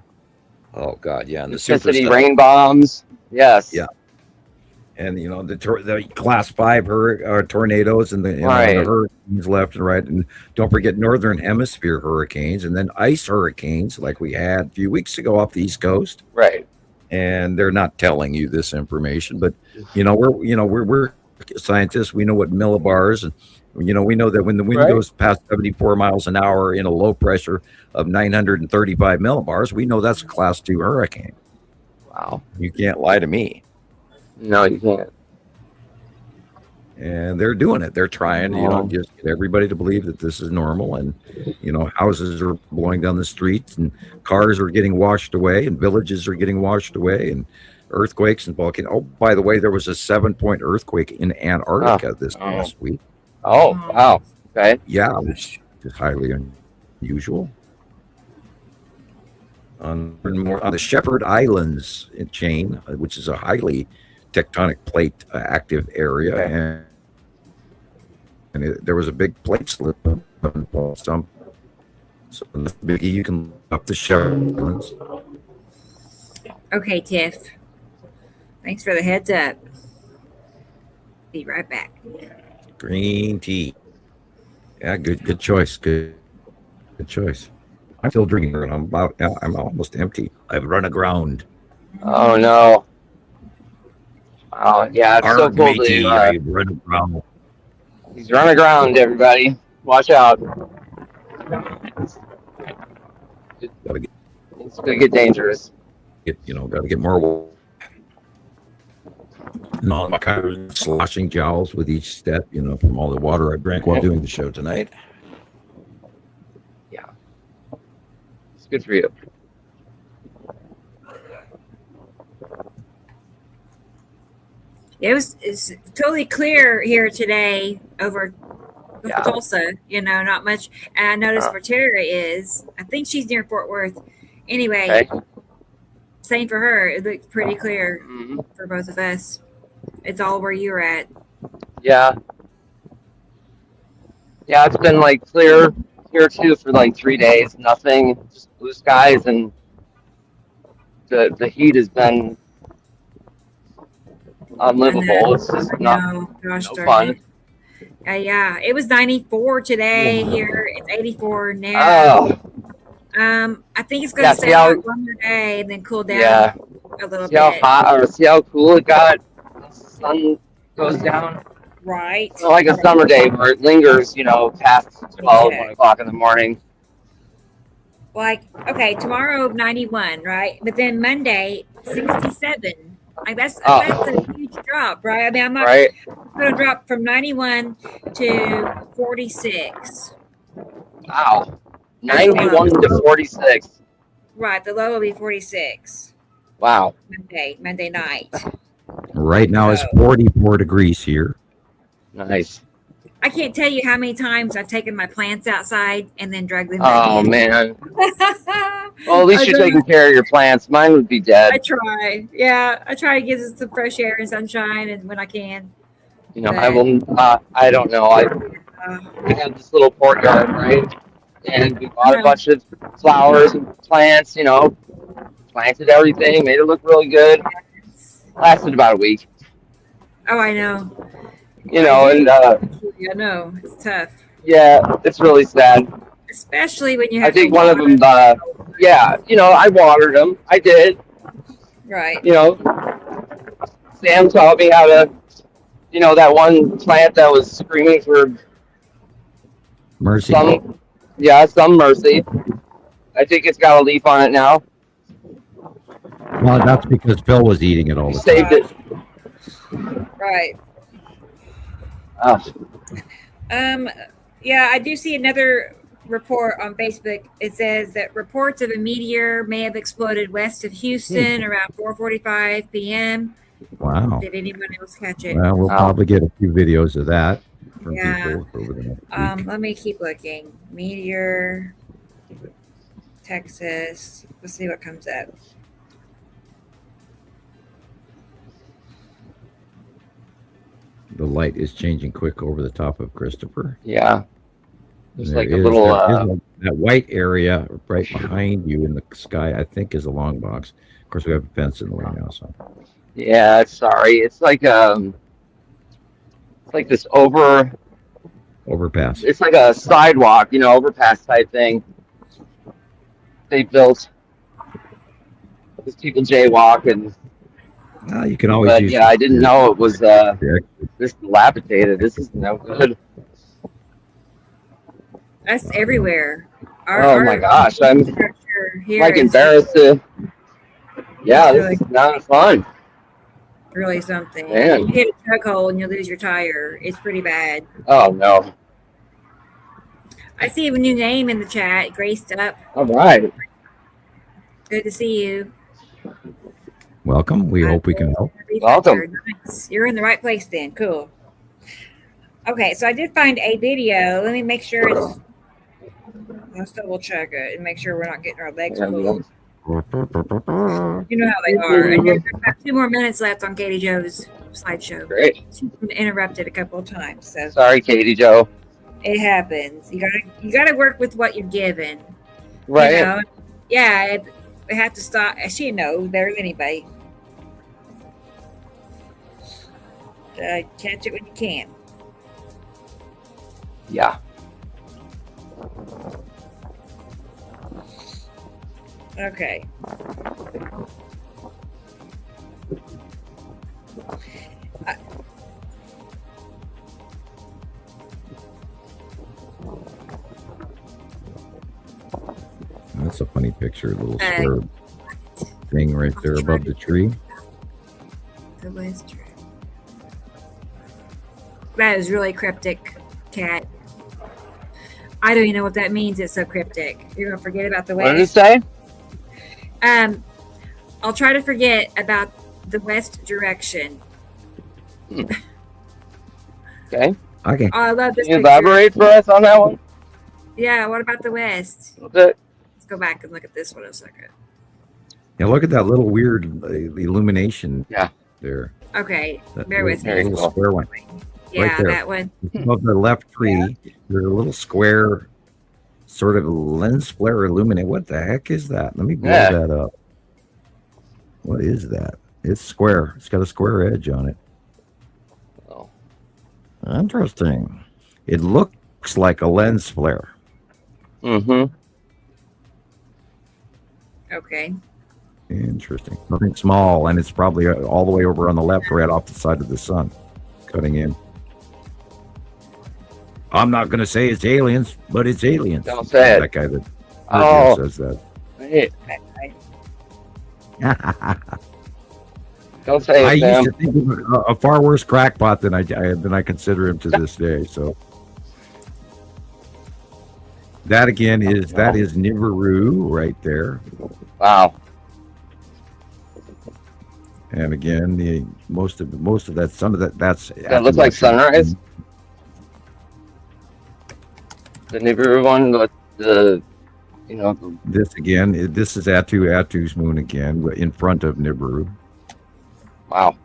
Oh God, yeah, and the super rain bombs. Yes. Yeah. And the class 5 tornadoes and the hurricanes left and right, and don't forget northern hemisphere hurricanes, and then ice hurricanes like we had a few weeks ago off the East Coast. Right. And they're not telling you this information, but we're scientists. We know what millibars, and we know that when the wind goes past 74 miles an hour in a low pressure of 935 millibars, we know that's a class 2 hurricane. Wow. You can't lie to me. No, you can't. And they're doing it. They're trying to, just get everybody to believe that this is normal. And, houses are blowing down the streets and cars are getting washed away and villages are getting washed away and earthquakes and volcanoes. Oh, by the way, there was a 7-point earthquake in Antarctica this past week. Oh, wow. Okay. Yeah, which is highly unusual. On the Shepherd Islands chain, which is a highly tectonic plate active area, and there was a big plate slip on some. So Biggie, you can look up the Shepherd Islands. Okay, Tiff. Thanks for the heads up. Be right back. Green tea. Yeah, good choice. Good choice. I'm still drinking, and I'm almost empty. I've run aground. Oh no. Oh yeah, it's so cool to I've run aground. He's run aground, everybody. Watch out. It's gonna get dangerous. Gotta get more. No, my kind of sloshing jowls with each step, from all the water I drank while doing the show tonight. Yeah. It's good for you. It's totally clear here today over Tulsa, not much. And I noticed where Tara is. I think she's near Fort Worth. Anyway, same for her. It looked pretty clear for both of us. It's all where you're at. Yeah. Yeah, it's been clear here too for 3 days. Nothing, just blue skies, and the heat has been unlivable. It's just no fun. Yeah, it was 94 today here. It's 84 now. I think it's going to stay out one more day and then cool down a little bit. How hot or see how cool it got. The sun goes down. Right. It's not like a summer day where it lingers, past 12, 1 o'clock in the morning. Okay, tomorrow 91, right? But then Monday 67. That's a huge drop, right? I mean, I'm not going to drop from 91 to 46. Wow. 91 to 46. Right, the low will be 46. Wow. Monday night. Right now it's 44 degrees here. Nice. I can't tell you how many times I've taken my plants outside and then dragged them back Oh in. man. Well, at least you're taking care of your plants. Mine would be dead. I try. Yeah, I try to give it some fresh air and sunshine, and when I can. You know, I will. I don't know. I have this little courtyard, right? And we bought a bunch of flowers and plants. You know, planted everything, made it look really good. Lasted about a week. Oh, I know. You know, and I know it's tough. yeah, it's really sad. Especially when you have. I think one of them. Yeah, you know, I watered them. I did. Right. You know, Sam taught me how to. You know, that one plant that was screaming for mercy. Some mercy. I think it's got a leaf on it now. Well, that's because Phil was eating it all the time. Saved it. Right. Oh. Yeah, I do see another report on Facebook. It says that reports of a meteor may have exploded west of Houston around 4:45 p.m. Wow. Did anyone else catch it? Well, we'll probably get a few videos of that from Yeah. people over the next week. Let me keep looking. Meteor, Texas. Let's see what comes up. The light is changing quick over the top of Christopher. Yeah. There's There like a is- little. there is that white area right behind you in the sky, I think, is a long box. Of course, we have a fence in the way now, so. Yeah, sorry. It's like this overpass. It's like a sidewalk, you know, overpass type thing. They built. Because people jaywalk and. You can always But use. yeah, I didn't know it was this dilapidated. This is no good. That's everywhere. Oh my gosh, I'm infrastructure here like is embarrassed to. Yeah, It's this is not fun. really something. Man. You hit a truck hole and you lose your tire. It's pretty bad. Oh no. I see a new name in the chat. Graced up. All right. Good to see you. Welcome. We hope we can help. Welcome. Nice. You're in the right place then. Cool. Okay, so I did find a video. Let me make sure it's. Let's double check it and make sure we're not getting our legs pulled. You know how they are. And there's about 2 more minutes left on Katie Joe's slideshow. Great. She's been interrupted a couple of times, so Sorry, Katie Joe. it happens. You gotta work with what you're given. Right. You know? Yeah, we have to stop. She knows better than anybody. Catch it when you can. Yeah. Okay. That's a funny picture. A little square thing right there above the tree. The West Tree. That is really cryptic, Cat. I don't even know what that means. It's so cryptic. You're gonna forget about the West. What did it say? I'll try to forget about the West direction. Okay. Okay. Oh, I love this. Can you picture. elaborate for us on that one? Yeah. What about the West? Okay. Let's go back and look at this one a second. Yeah, look at that little weird illumination. Yeah. There. Okay. That Bear with me. little square one. Yeah, right there. that one. Above the left tree, there's a little square, sort of lens flare illuminate. What the heck is that? Let me blow that up. What is that? It's square. It's got a square edge on it. Oh. Interesting. It looks like a lens flare. Mm-hmm. Okay. Interesting. Nothing small, and it's probably all the way over on the left, right off the side of the sun, cutting in. I'm not going to say it's aliens, but it's aliens. Don't say it. That guy that says that. Hey. Don't say it, I Sam. used to think of a far worse crackpot than I consider him to this day. So That again is Nibiru right there. Wow. And again, the most of that, some of that's That looks like sunrise. The Nibiru one with the, this again. This is Atu's moon again in front of Nibiru. Wow.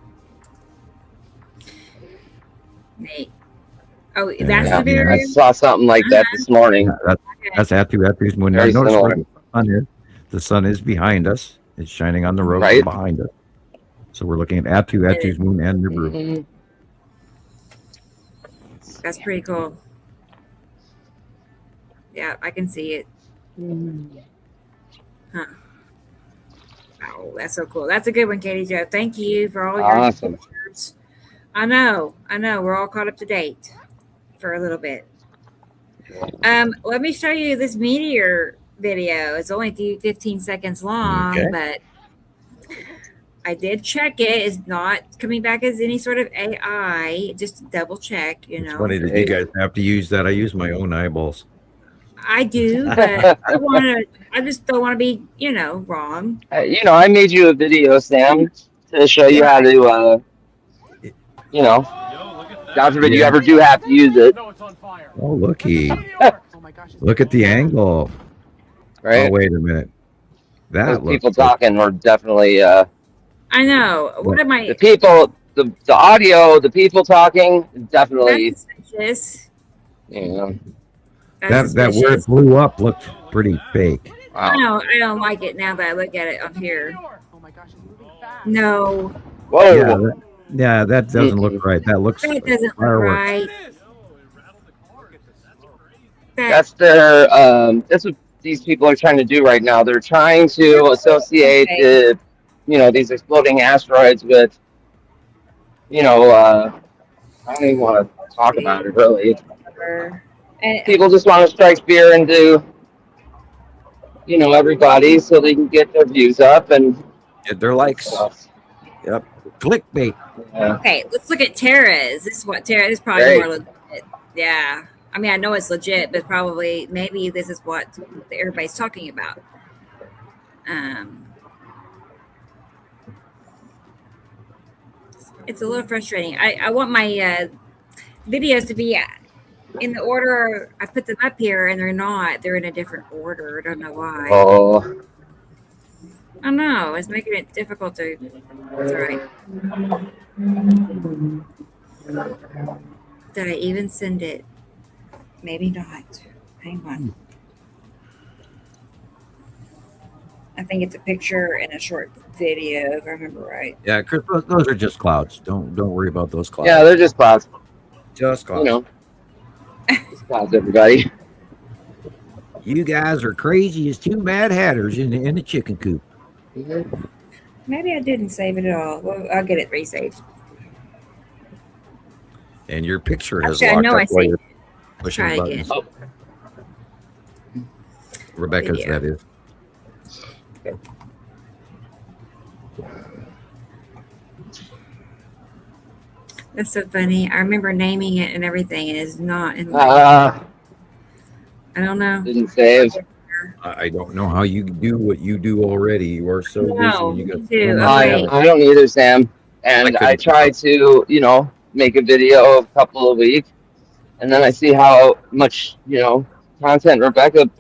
Neat. Oh, that's Nibiru. I saw something like that this morning. Yeah, that's Atu's moon. Now, notice where the sun is. The sun is behind us. It's shining on the road behind us. So we're looking at Atu's moon and Nibiru. That's pretty cool. Yeah, I can see it. Huh. Oh, that's so cool. That's a good one, Katie Jo. Thank you for all your words. I know. We're all caught up to date for a little bit. Let me show you this meteor video. It's only 15 seconds long, but I did check it. It's not coming back as any sort of AI. Just double check, It's funny that you guys have to use that. I use my own eyeballs. I do, but I just don't want to be, wrong. I made you a video, Sam, to show you how to, God forbid you ever do have to use it. Oh, looky. Look at the angle. Right? Oh, wait a minute. That people talking were definitely. I know. What am I? The people, the audio, the people talking, definitely. That's suspicious. That where it blew up looked pretty fake. Wow. I don't like it now that I look at it on here. No. Whoa. Yeah, that doesn't look right. That looks. That doesn't look right. That's their. That's what these people are trying to do right now. They're trying to associate these exploding asteroids with, I don't even want to talk about it really. People just want to strike fear into, everybody so they can get their views up and get their likes. Yep. Clickbait. Yeah. Okay, let's look at Terra's. This is what Terra is probably more legit. Yeah. I mean, I know it's legit, but maybe this is what everybody's talking about. It's a little frustrating. I want my videos to be in the order I put them up here, and they're not. They're in a different order. I don't know why. Oh. I know. It's making it difficult to. That's all right. Did I even send it? Maybe not. Hang on. I think it's a picture and a short video, if I remember right. Yeah, Chris, those are just clouds. Don't worry about those clouds. Yeah, they're just clouds. Just clouds. Just clouds, everybody. You guys are crazy as two Mad Hatters in the chicken coop. Maybe I didn't save it at all. Well, I'll get it resaved. And your picture has Actually, locked up while you're I'll pushing try buttons. again. Rebecca's, Video. that is. That's so funny. I remember naming it and everything, and it's not in my. I don't know. Didn't save. I don't know how you do what you do already. You are so busy. When you got so much. I don't either, Sam. And I try to, make a video a couple of weeks, and then I see how much, content Rebecca,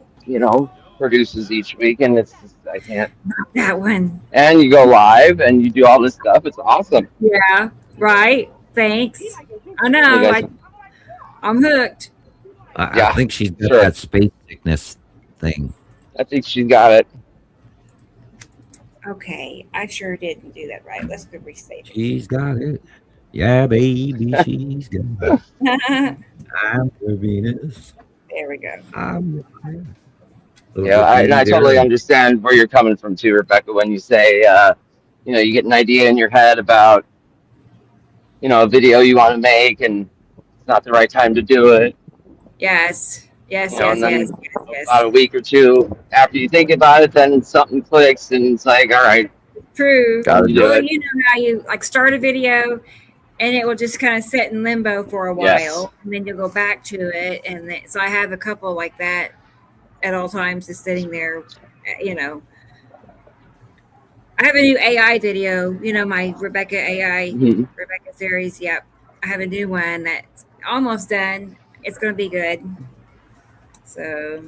produces each week, and it's just, I can't. That one. And you go live and you do all this stuff. It's awesome. Yeah. Right. Thanks. I know. I'm hooked. I think she's got that space sickness thing. I think she's got it. Okay. I sure didn't do that right. Let's go resave it. She's got it. Yeah, baby, she's got it. I'm the Venus. There we go. I totally understand where you're coming from too, Rebecca, when you say, you get an idea in your head about, a video you want to make and it's not the right time to do it. Yes. Yes. About a week or two after you think about it, then something clicks and it's like, all right. True. Gotta do it. You know how you start a video and it will just kind of sit in limbo for a while, and then you'll go back to it. And so I have a couple like that at all times is sitting there, you know. I have a new AI video, you know, my Rebecca AI, Rebecca series. Yep. I have a new one that's almost done. It's going to be good. So,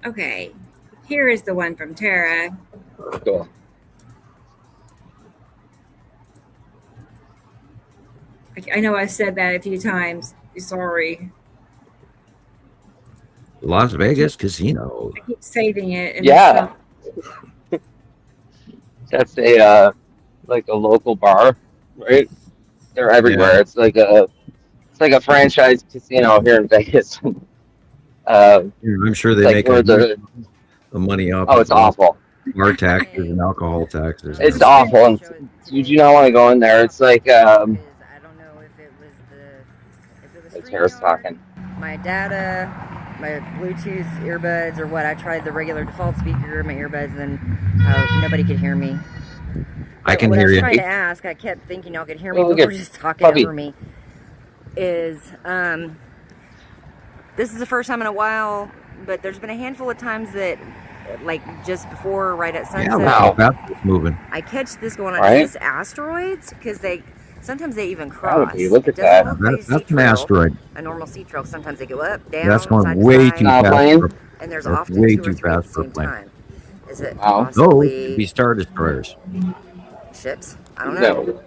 okay. Here is the one from Tara. Cool. I know I said that a few times. Sorry. Las Vegas Casino. I keep saving it. And Yeah. That's a like a local bar, right? They're everywhere. Yeah. It's like a franchise casino here in Vegas. I'm sure they like make the money off. Oh, it's awful. Bar taxes and alcohol taxes. It's awful. And you do not want to go in there. It's like Tara's talking. My data, my Bluetooth earbuds, or what? I tried the regular default speaker, my earbuds, and nobody could hear me. I can what hear I was you. trying to ask, I kept thinking y'all could hear me, but we're just talking over me. Is this is the first time in a while, but there's been a handful of times that, like just before, right at sunset. Yeah, that's moving. I catch this going on. Right? Is this asteroids? Because sometimes they even cross. Look at that. That's an asteroid. A normal sea trail. Sometimes they go up, down. That's going side way to too side, fast. And there's That's often way 2 or too 3 at the fast for a same plane. time. Is it No, possibly it'd be Star Destroyers ships? I don't know.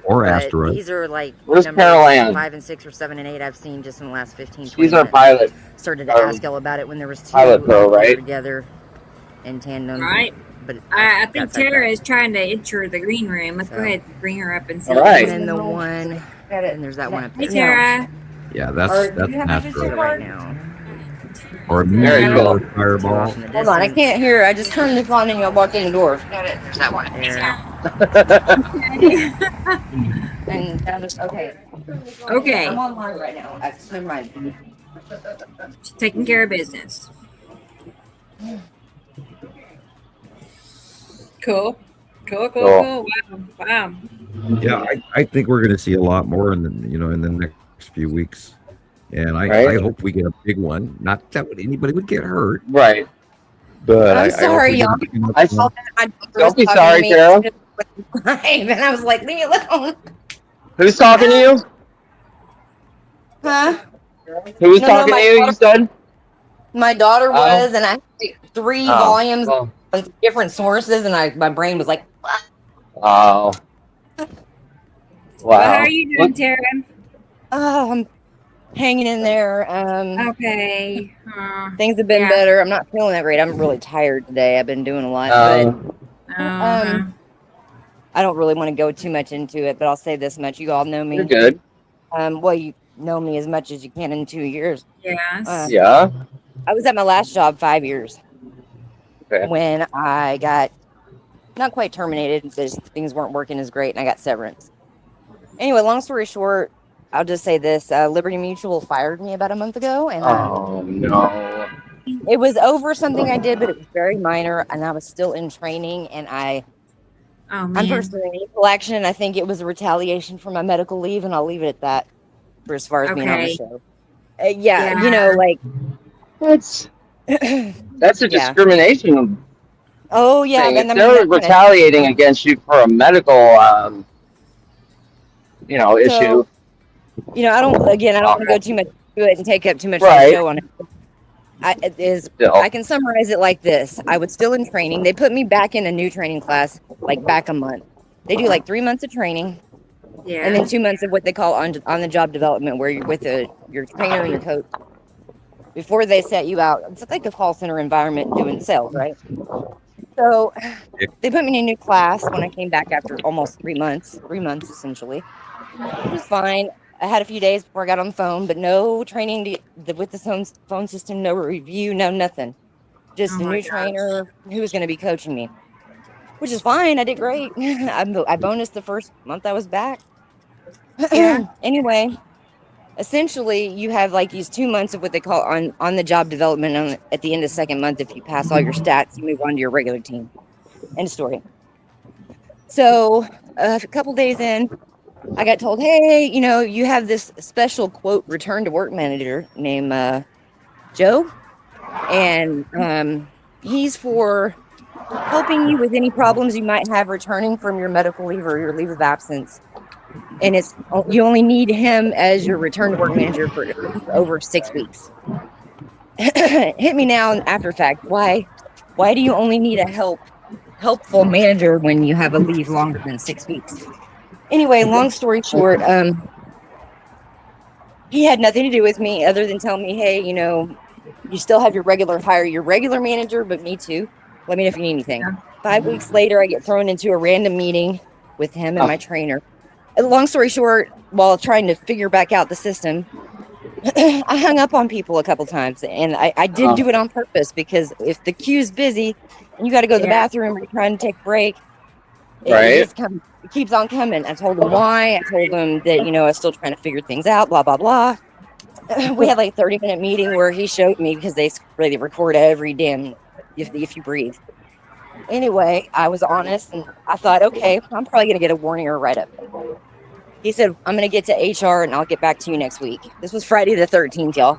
or But asteroids. these are like Where's numbers Caroline? 5 and 6 or 7 and 8 I've seen just in the last 15, 20 She's our minutes. pilot. Started to ask y'all about it when there was 2 Pilot pro, right? together in tandem. Right. But I think that's like Tara that. is trying to enter the green room. Let's go ahead and bring her up and see. All right. And then the one, and there's that one up Hey, there. Tara. Yeah, that's an asteroid. Right now. Or a Very meteor, cool. fireball. Hold on, I can't hear. I just turned this on and y'all walked in the door. There's that one. And that was okay. Okay. I'm online right now. Never mind. She's taking care of business. Cool. Wow. Yeah, I think we're going to see a lot more in the next few weeks, and I hope we get a big one. Not that anybody would get hurt, Right. but I'm sorry, y'all. Don't be sorry, Carol. And I was like, leave me alone. Who's talking to you? Huh? Who was No, talking my to you? You daughter- said? My daughter was, and I had 3 Oh, volumes well. of different sources, and my brain was like, Oh. Wow. Well, how are you doing, Tara? oh, I'm hanging in there. Okay. Things have been better. I'm not feeling that great. I'm really tired today. I've been doing a lot, but I don't really want to go too much into it, but I'll say this much. You all know me. You're good. Well, you know me as much as you can in 2 years. Yes. Yeah. I was at my last job 5 years Okay. when I got not quite terminated because things weren't working as great, and I got severance. Anyway, long story short, I'll just say this: Liberty Mutual fired me about a month ago, and Oh no. it was over something I did, but it was very minor, and I was still in training, and I'm pursuing legal action. I think it was a retaliation for my medical leave, and I'll leave it at that for as far as being on the Okay. show. You know, like That's a discrimination. Oh yeah, thing. then If they're retaliating against you for a medical, issue. I don't want to go too much into it and take up too much of Right. the show on it. I can summarize it like this: I was still in training. They put me back in a new training class, like back a month. They do like 3 months of training, and then 2 months of what they call on the job development, where you're with your trainer and your coach before they set you out. It's like a call center environment doing sales, right? So they put me in a new class when I came back after almost 3 months essentially. It was fine. I had a few days before I got on the phone, but no training with the phone system, no review, no nothing. Just a new trainer who was going to be coaching me, which is fine. I did great. I bonused the first month I was back. Anyway, essentially, you have like these 2 months of what they call on the job development. At the end of the second month, if you pass all your stats, you move on to your regular team. End of story. So a couple days in, I got told, hey, you have this special quote return to work manager named Joe, and he's for helping you with any problems you might have returning from your medical leave or your leave of absence. And you only need him as your return to work manager for at least over 6 weeks. Hit me now after fact. Why do you only need a helpful manager when you have a leave longer than 6 weeks? Anyway, long story short, he had nothing to do with me other than tell me, hey, you still have your regular manager, but me too. Let me know if you need anything. 5 weeks later, I get thrown into a random meeting with him and my trainer. Long story short, while trying to figure back out the system, I hung up on people a couple times, and I did do it on purpose, because if the queue's busy and you got to go to the bathroom or you're trying to take a break, it keeps on coming. I told him why. I told him that, I was still trying to figure things out, blah, blah, blah. We had like a 30-minute meeting where he showed me, because they record every damn if you breathe. Anyway, I was honest, and I thought, okay, I'm probably going to get a warning or a write-up. He said, I'm going to get to HR and I'll get back to you next week. This was Friday the 13th, y'all.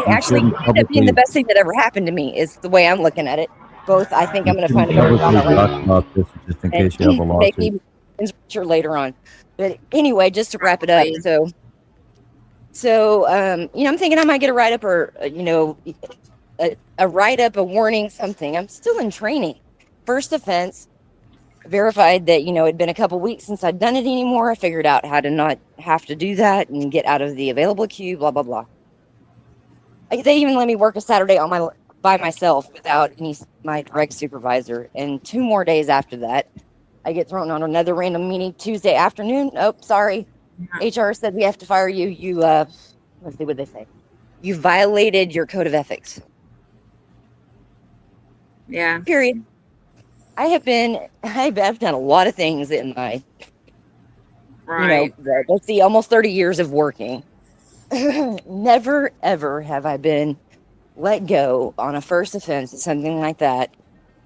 Actually, it ended up being the best thing that ever happened to me, is the way I'm looking at it. Both, I think I'm going to find a better job about this just in case you have a lawsuit. Maybe later on. But anyway, just to wrap it up, so I'm thinking I might get a write-up or, a write-up, a warning, something. I'm still in training. First offense, verified that, it'd been a couple weeks since I'd done it anymore. I figured out how to not have to do that and get out of the available queue, blah, blah, blah. They even let me work a Saturday by myself without my direct supervisor. And 2 more days after that, I get thrown on another random meeting Tuesday afternoon. Oh, sorry. HR said we have to fire you. Let's see what they say. You violated your code of ethics. Yeah. Period. I've done a lot of things in my, let's see, almost 30 years of working. Never, ever have I been let go on a first offense, something like that.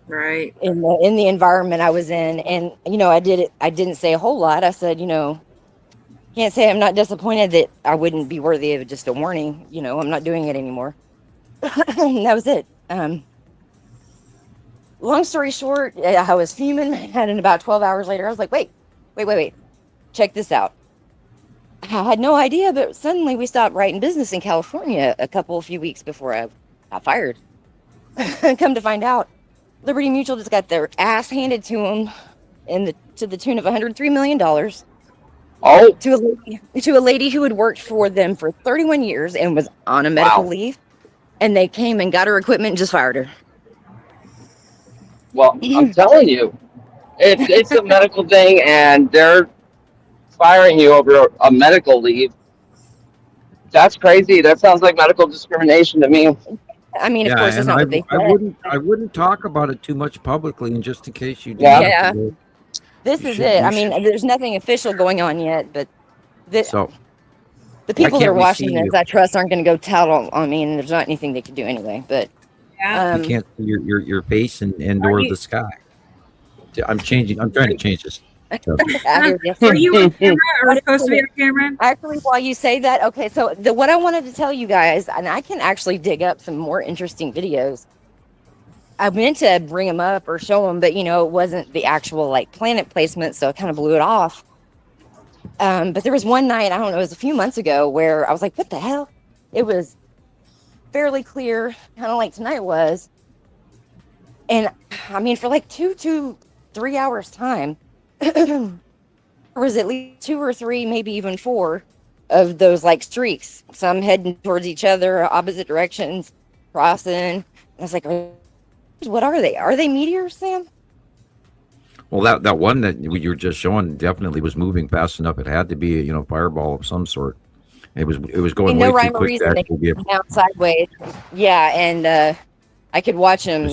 Right. In the environment I was in. And, I didn't say a whole lot. I said, can't say I'm not disappointed that I wouldn't be worthy of just a warning. I'm not doing it anymore. And that was it. Long story short, I was fuming, and about 12 hours later, I was like, wait. Check this out. I had no idea, but suddenly we stopped writing business in California a few weeks before I got fired. Come to find out, Liberty Mutual just got their ass handed to them to the tune of $103 million. Oh. To a lady who had worked for them for 31 years and was on a medical leave. And they came and got her equipment and just fired her. Well, I'm telling you, it's a medical thing, and they're firing you over a medical leave. That's crazy. That sounds like medical discrimination to me. I mean, of course, it's not what they said. I wouldn't talk about it too much publicly, and just in case you do. Yeah. This is it. I mean, there's nothing official going on yet, but the people that are watching this, I trust, aren't going to go tout on me, and there's not anything they can do anyway. But you can't see your face and or the sky. I'm trying to change this. Are you on camera or supposed to be on camera? Actually, while you say that, okay, so what I wanted to tell you guys, and I can actually dig up some more interesting videos. I meant to bring them up or show them, but it wasn't the actual planet placement, so I kind of blew it off. But there was one night, I don't know, it was a few months ago, where I was like, what the hell? It was fairly clear, kind of like tonight was. And I mean, for 2 to 3 hours time, there was at least 2 or 3, maybe even 4 of those streaks, some heading towards each other, opposite directions, crossing. And I was like, what are they? Are they meteors, Sam? Well, that one that you were just showing definitely was moving fast enough. It had to be a fireball of some sort. It was going way too quick to actually be able out sideways. Yeah, and I could watch them.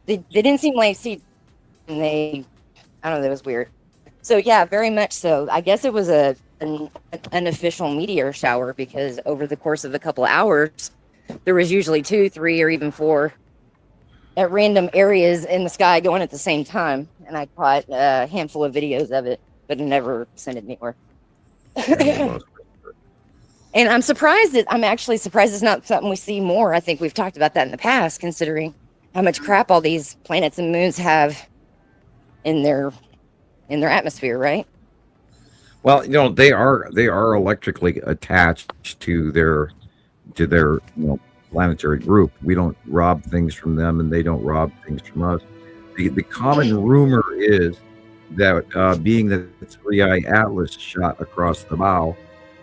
They didn't seem like and I don't know. It was weird. So yeah, very much so. I guess it was an official meteor shower, because over the course of a couple of hours, there was usually 2, 3, or even 4 at random areas in the sky going at the same time. And I caught a handful of videos of it, but I never sent it anywhere. And I'm actually surprised it's not something we see more. I think we've talked about that in the past, considering how much crap all these planets and moons have in their atmosphere, right? Well, they are electrically attached to their planetary group. We don't rob things from them, and they don't rob things from us. The common rumor is that being that the 3-eye Atlas shot across the bow,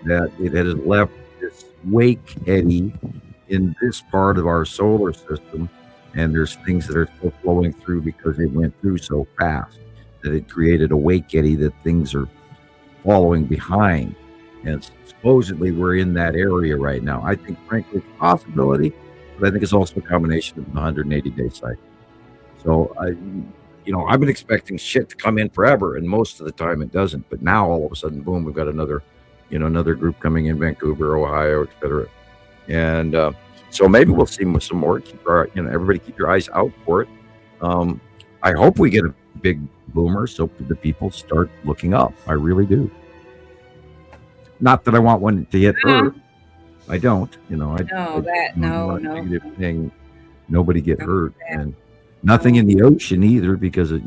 that it has left this wake eddy in this part of our solar system, and there's things that are still flowing through because it went through so fast that it created a wake eddy that things are following behind. And supposedly we're in that area right now. I think, frankly, it's a possibility, but I think it's also a combination of the 180-day cycle. So I've been expecting shit to come in forever, and most of the time it doesn't. But now all of a sudden, boom, we've got another group coming in Vancouver, Ohio, etc. And so maybe we'll see some more. Everybody keep your eyes out for it. I hope we get a big boomer so the people start looking up. I really do. Not that I want one to get hurt. I don't. No. Negative thing. Nobody get hurt, and nothing in the ocean either, because a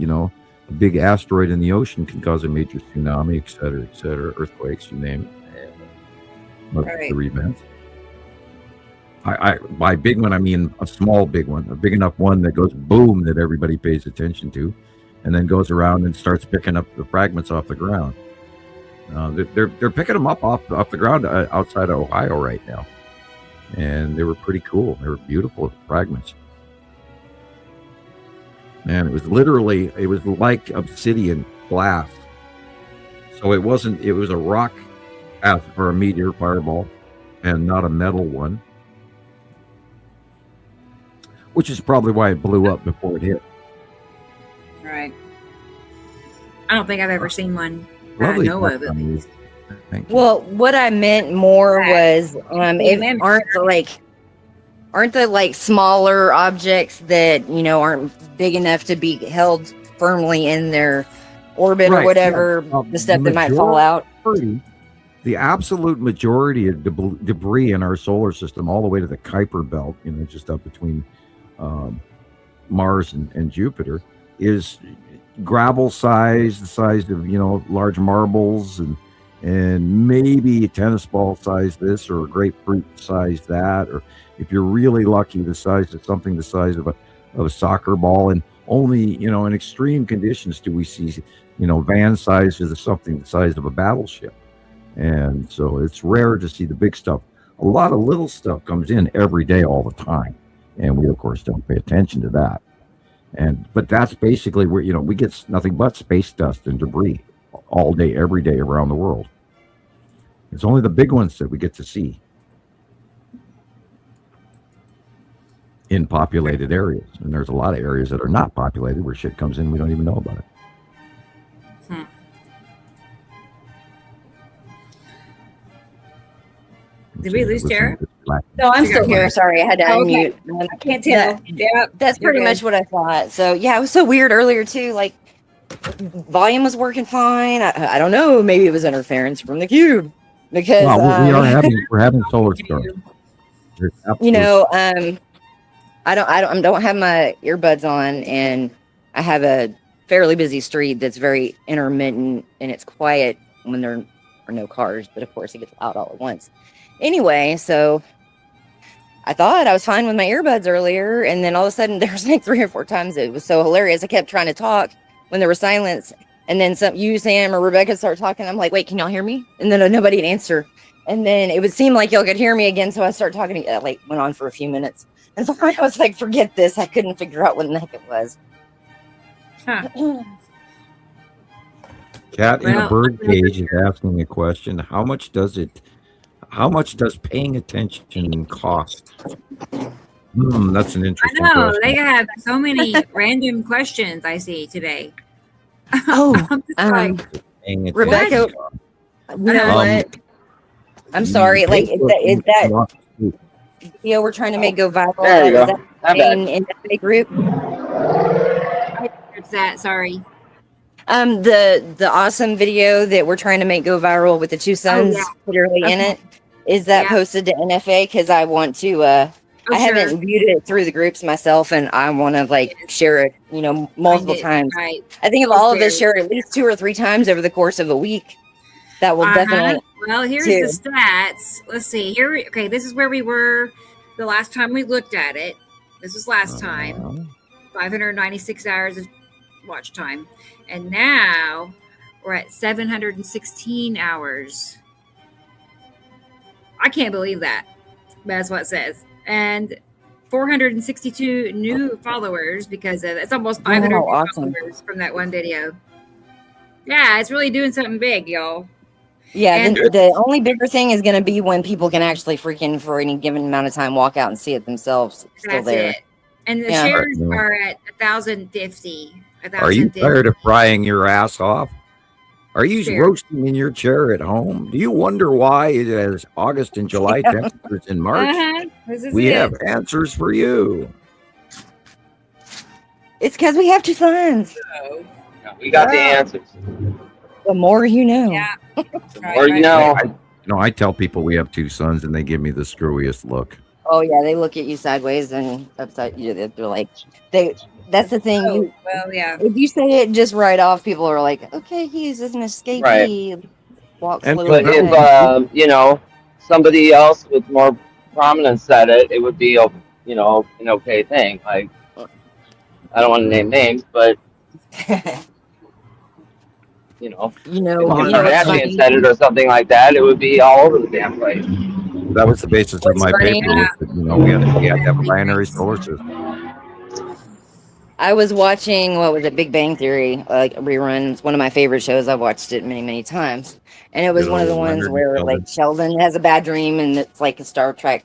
big asteroid in the ocean can cause a major tsunami, et cetera, earthquakes, you name it. Right. The events. By big one, I mean a small big one, a big enough one that goes boom that everybody pays attention to, and then goes around and starts picking up the fragments off the ground. They're picking them up off the ground outside of Ohio right now, and they were pretty cool. They were beautiful fragments. Man, it was like obsidian glass. So it was a rock or a meteor fireball, and not a metal one, which is probably why it blew up before it hit. Right. I don't think I've ever seen one. Lovely. I know of it. Well, what I meant more was, aren't the like smaller objects that aren't big enough to be held firmly in their orbit or whatever, the stuff that might fall out? The absolute majority of debris in our solar system, all the way to the Kuiper belt, just up between Mars and Jupiter, is gravel size, the size of large marbles, and maybe a tennis ball size this, or a grapefruit size that, or if you're really lucky, the size of something the size of a soccer ball. And only in extreme conditions do we see van size or something the size of a battleship. And so it's rare to see the big stuff. A lot of little stuff comes in every day, all the time, and we of course don't pay attention to that. But that's basically where we get nothing but space dust and debris all day, every day around the world. It's only the big ones that we get to see in populated areas, and there's a lot of areas that are not populated where shit comes in we don't even know about it. Did we lose Tara? No, I'm still here. Sorry, I had to unmute. I can't tell. That's pretty much what I thought. So yeah, it was so weird earlier too. Like, volume was working fine. I don't know. Maybe it was interference from the cube, because we're having solar storms. I don't have my earbuds on, and I have a fairly busy street that's very intermittent, and it's quiet when there are no cars, but of course it gets loud all at once. Anyway, so I thought I was fine with my earbuds earlier, and then all of a sudden there was like 3 or 4 times it was so hilarious. I kept trying to talk when there was silence, and then you, Sam, or Rebecca start talking. I'm like, wait, can y'all hear me? And then nobody would answer. And then it would seem like y'all could hear me again, so I started talking. Went on for a few minutes. And finally I was like, forget this. I couldn't figure out what the heck it was. Cat in a bird cage is asking a question. How much does paying attention cost? That's an interesting question. I know, they have so many random questions I see today. Rebecca, you know what? I'm sorry. Like, is that video we're trying to make go viral? There you go. In the big group? What's that? Sorry. The awesome video that we're trying to make go viral with the 2 sons literally in it. Is that posted to NFA? Because I want to. I haven't viewed it through the groups myself, and I want to like share it. You know, multiple times. Right. I think if all of us share it at least 2 or 3 times over the course of a week, that will definitely. Well, here's the stats. Let's see. Okay, this is where we were the last time we looked at it. This was last time. 596 hours of watch time. And now we're at 716 hours. I can't believe that. That's what it says. And 462 new followers because of it's almost 500 new followers from that one video. Yeah, it's really doing something big, y'all. Yeah, and the only bigger thing is going to be when people can actually freaking, for any given amount of time, walk out and see it themselves. Still there. It. And the shares are at 1,050. Are you tired of frying your ass off? Are you roasting in your chair at home? Do you wonder why it is August and July temperatures in March? We have answers for you. It's because we have 2 sons. We got the answers. The more you know. Yeah. Or you know. I tell people we have 2 sons, and they give me the screwiest look. Oh yeah, they look at you sideways and upside. They're like, That's the thing. Well, yeah. If you say it just right off, people are like, okay, he's an escapee. Right. Walks But if you know, somebody else with more prominence said it, it would be an okay thing. Like, I don't want to name names, but if Kardashian said it or something like that, it would be all over the damn place. That was the basis of my paper. We had to have a binary solar system. I was watching, Big Bang Theory, like reruns. It's one of my favorite shows. I've watched it many, many times. And it was one of the ones where like Sheldon has a bad dream and it's like a Star Trek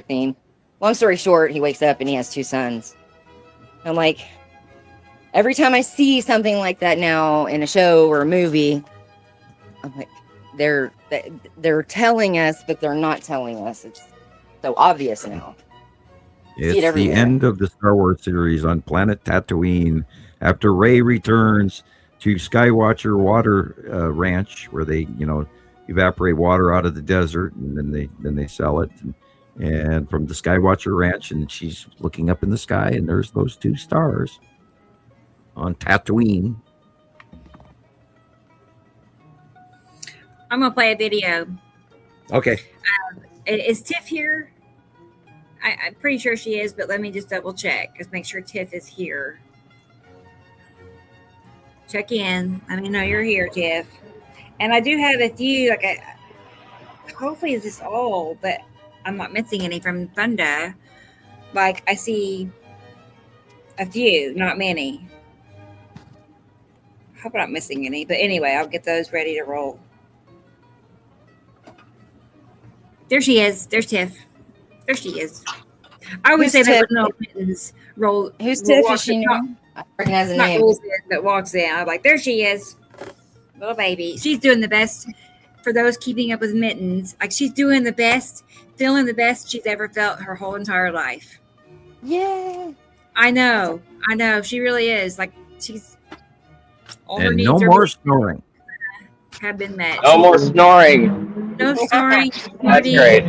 theme. Long story short, he wakes up and he has 2 sons. I'm like, every time I see something like that now in a show or a movie, I'm like, they're telling us, but they're not telling us. It's so obvious now. It's the end of the Star Wars series on planet Tatooine after Rey returns to Skywatcher Water Ranch, where they, evaporate water out of the desert, and then they sell it. And from the Skywatcher Ranch, and she's looking up in the sky, and there's those 2 stars on Tatooine. I'm gonna play a video. Okay. Is Tiff here? I'm pretty sure she is, but let me just double check. Just make sure Tiff is here. Check in. Let me know you're here, Tiff. And I do have a few, hopefully it's just all, but I'm not missing any from Funda. Like, I see a few, not many. Hope I'm not missing any. But anyway, I'll get those ready to roll. There she is. There's Tiff. There she is. I always say that with no mittens roll. Who's Tiff? Is she new? I recognize the name. That walks in. I'm like, there she is. Little baby. She's doing the best for those keeping up with mittens. Like, she's doing the best, feeling the best she's ever felt her whole entire life. Yeah. I know. She really is. Like, she's all her And needs no more snoring. have been met. No more snoring. No snoring. That's great.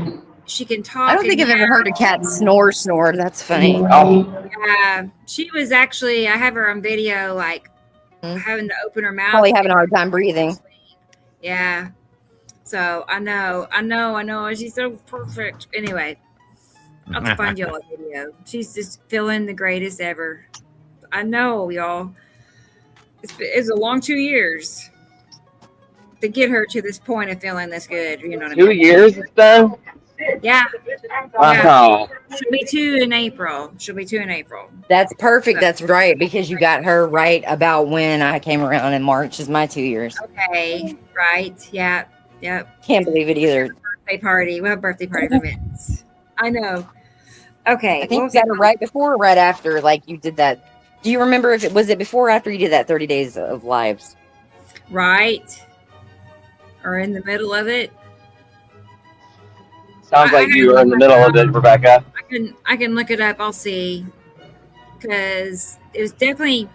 She can talk. I don't think I've ever heard a cat snore. That's funny. Oh. Yeah, she was actually. I have her on video, like having to open her mouth. Probably having a hard time breathing. Yeah. So I know. She's so perfect. Anyway, I'll have to find y'all a video. She's just feeling the greatest ever. I know, y'all. It's a long 2 years to get her to this point of feeling this good. You know what I mean? 2 years it's been? Yeah. Wow. She'll be 2 in April. That's perfect. That's right, because you got her right about when I came around in March is my 2 years. Okay. Right. Yeah. Yep. Can't believe it either. Birthday party. We'll have a birthday party for Vince. I know. Okay. I think you got it right before or right after, like you did that. Do you remember if it was before or after you did that 30 days of lives? Right. Or in the middle of it. Sounds like you were in the middle of it, Rebecca. I can look it up. I'll see. Because it was definitely,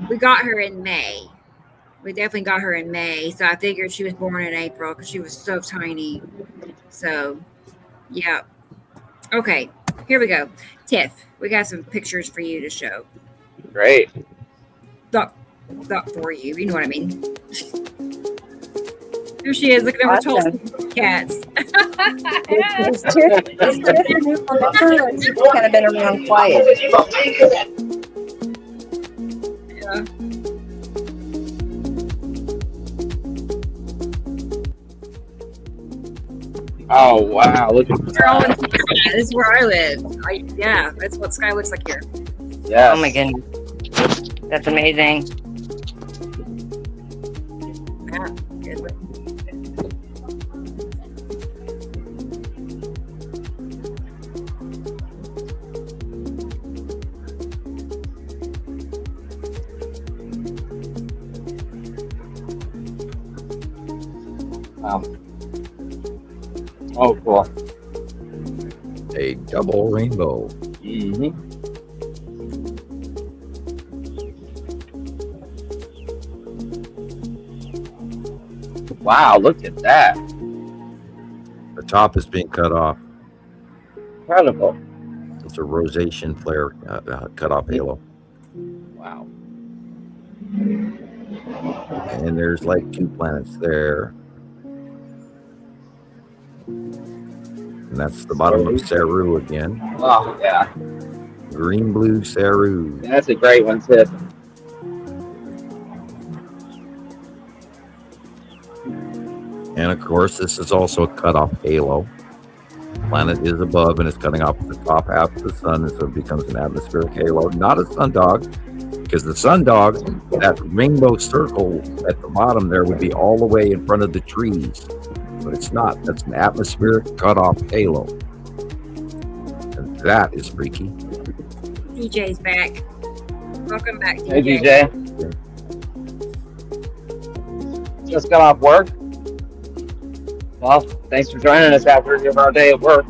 we got her in May. So I figured she was born in April because she was so tiny. So, yeah. Okay, here we go. Tiff, we got some pictures for you to show. Great. Not for you. You know what I mean. Here she is looking over Tulsa cats. Is Tiff the new member, or she's kind of been around quiet? Yeah. Oh wow! Look at They're all in this is where I live. Yeah, that's what Sky looks like here. Yes. Oh my goodness, that's amazing. Yeah, good. Wow. Oh, cool. A double rainbow. Mm-hmm. Wow, look at that. The top is being cut off. Incredible. It's a rosation flare cut off halo. Wow. And there's like 2 planets there. And that's the bottom of Saru again. Oh, yeah. Green, blue Saru. Yeah, that's a great one, too. And of course, this is also a cut-off halo. Planet is above and it's cutting off the top half of the sun, and so it becomes an atmospheric halo. Not a sundog, because the sundog, that rainbow circle at the bottom there, would be all the way in front of the trees. But it's not. That's an atmospheric cut-off halo. And that is freaky. DJ's back. Welcome back, DJ. Hey, DJ. Just got off work. Well, thanks for joining us after our day at work.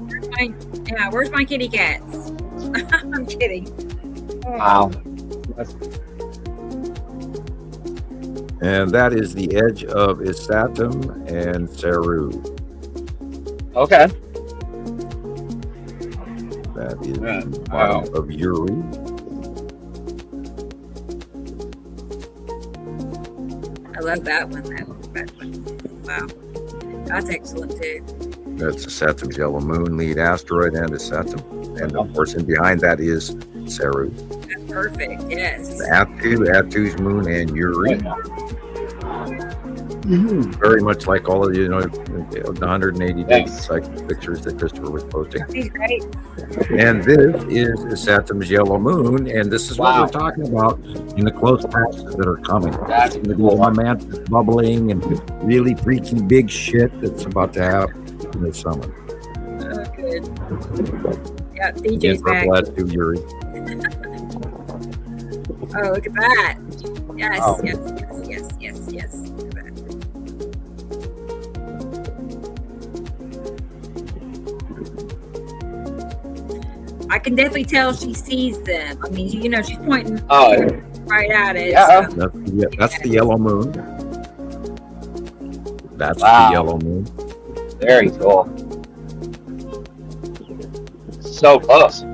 Where's my kitty cats? I'm kidding. Wow. And that is the edge of Isatum and Saru. Okay. That is the bottom of Uri. I love that one. Wow. That's excellent too. That's Isatum's yellow moon, lead asteroid, and Isatum. And of course, in behind that is Saru. That's perfect. Yes. Atu's moon, and Uri. Very much like all of the 180-day cycle pictures that Christopher was posting. He's great. And this is Isatum's yellow moon, and this is what we're talking about in the close passes that are coming. That's going to be one man bubbling and really freaky big shit that's about to happen in the summer. Oh, good. Yeah, DJ's back. To Yuri. Oh, look at that. Yes, Oh. yes. Look at that. I can definitely tell she sees them. I mean, she's pointing right at it. Yeah. So. That's the yellow moon. That's Wow. the yellow moon. Very cool. So close.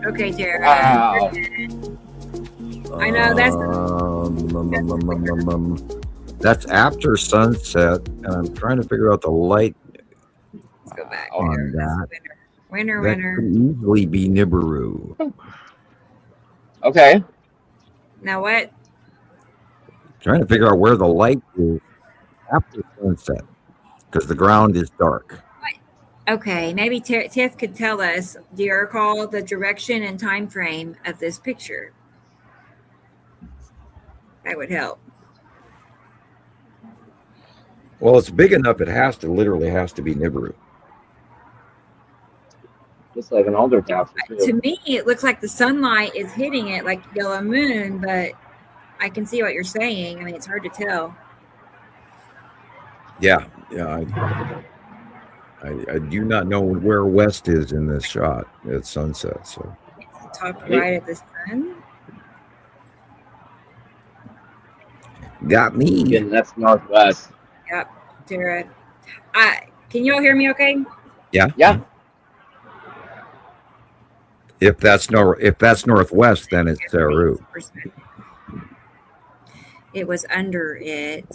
Okay, Tara. Wow. I know that's after sunset, and I'm trying to figure out the light Let's go back. on that. Winner. That could easily be Nibiru. Okay. Now what? Trying to figure out where the light is after sunset, because the ground is dark. Okay, maybe Tiff could tell us, do you recall the direction and time frame of this picture? That would help. Well, it's big enough. It literally has to be Nibiru. Just like an older house. To me, it looks like the sunlight is hitting it like yellow moon, but I can see what you're saying. I mean, it's hard to tell. Yeah. I do not know where west is in this shot at sunset. So Top right of the sun. got me. And that's northwest. Yep, Tara. Can you all hear me okay? Yeah. Yeah. If that's northwest, then it's Saru. It was under it.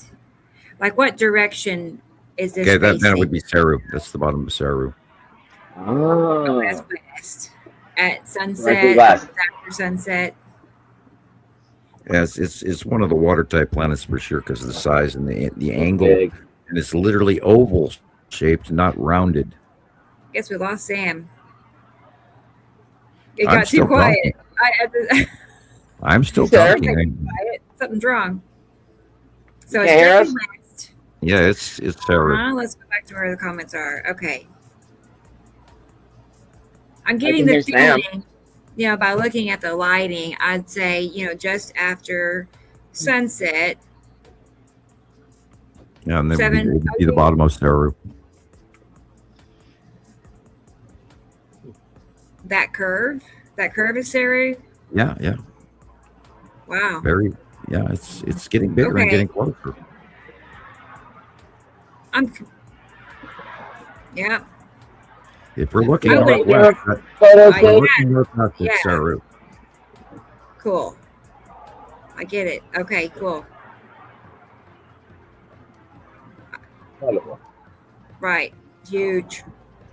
Like, what direction is this Okay, facing? then it would be Saru. That's the bottom of Saru. Oh. That's west. At sunset. Directly west. After sunset. Yes, it's one of the water type planets for sure because of the size and the angle, Big. and it's literally oval shaped, not rounded. Guess we lost Sam. It I'm got too still quiet. talking. I'm still Sarah? talking. Something's wrong. So Yeah, hear it's us? directly west. Yeah, it's Saru. Let's go back to where the comments are. Okay. I'm I getting can the hear Sam. feeling, by looking at the lighting, I'd say, just after sunset. Yeah, and then Seven. it would be the bottom of Saru. That curve is Saru. Yeah. Wow. Very. Yeah, it's getting bigger and getting closer. Yeah. If we're looking I would- northwest, it's Saru. Cool. I get it. Okay, cool. Right. Huge.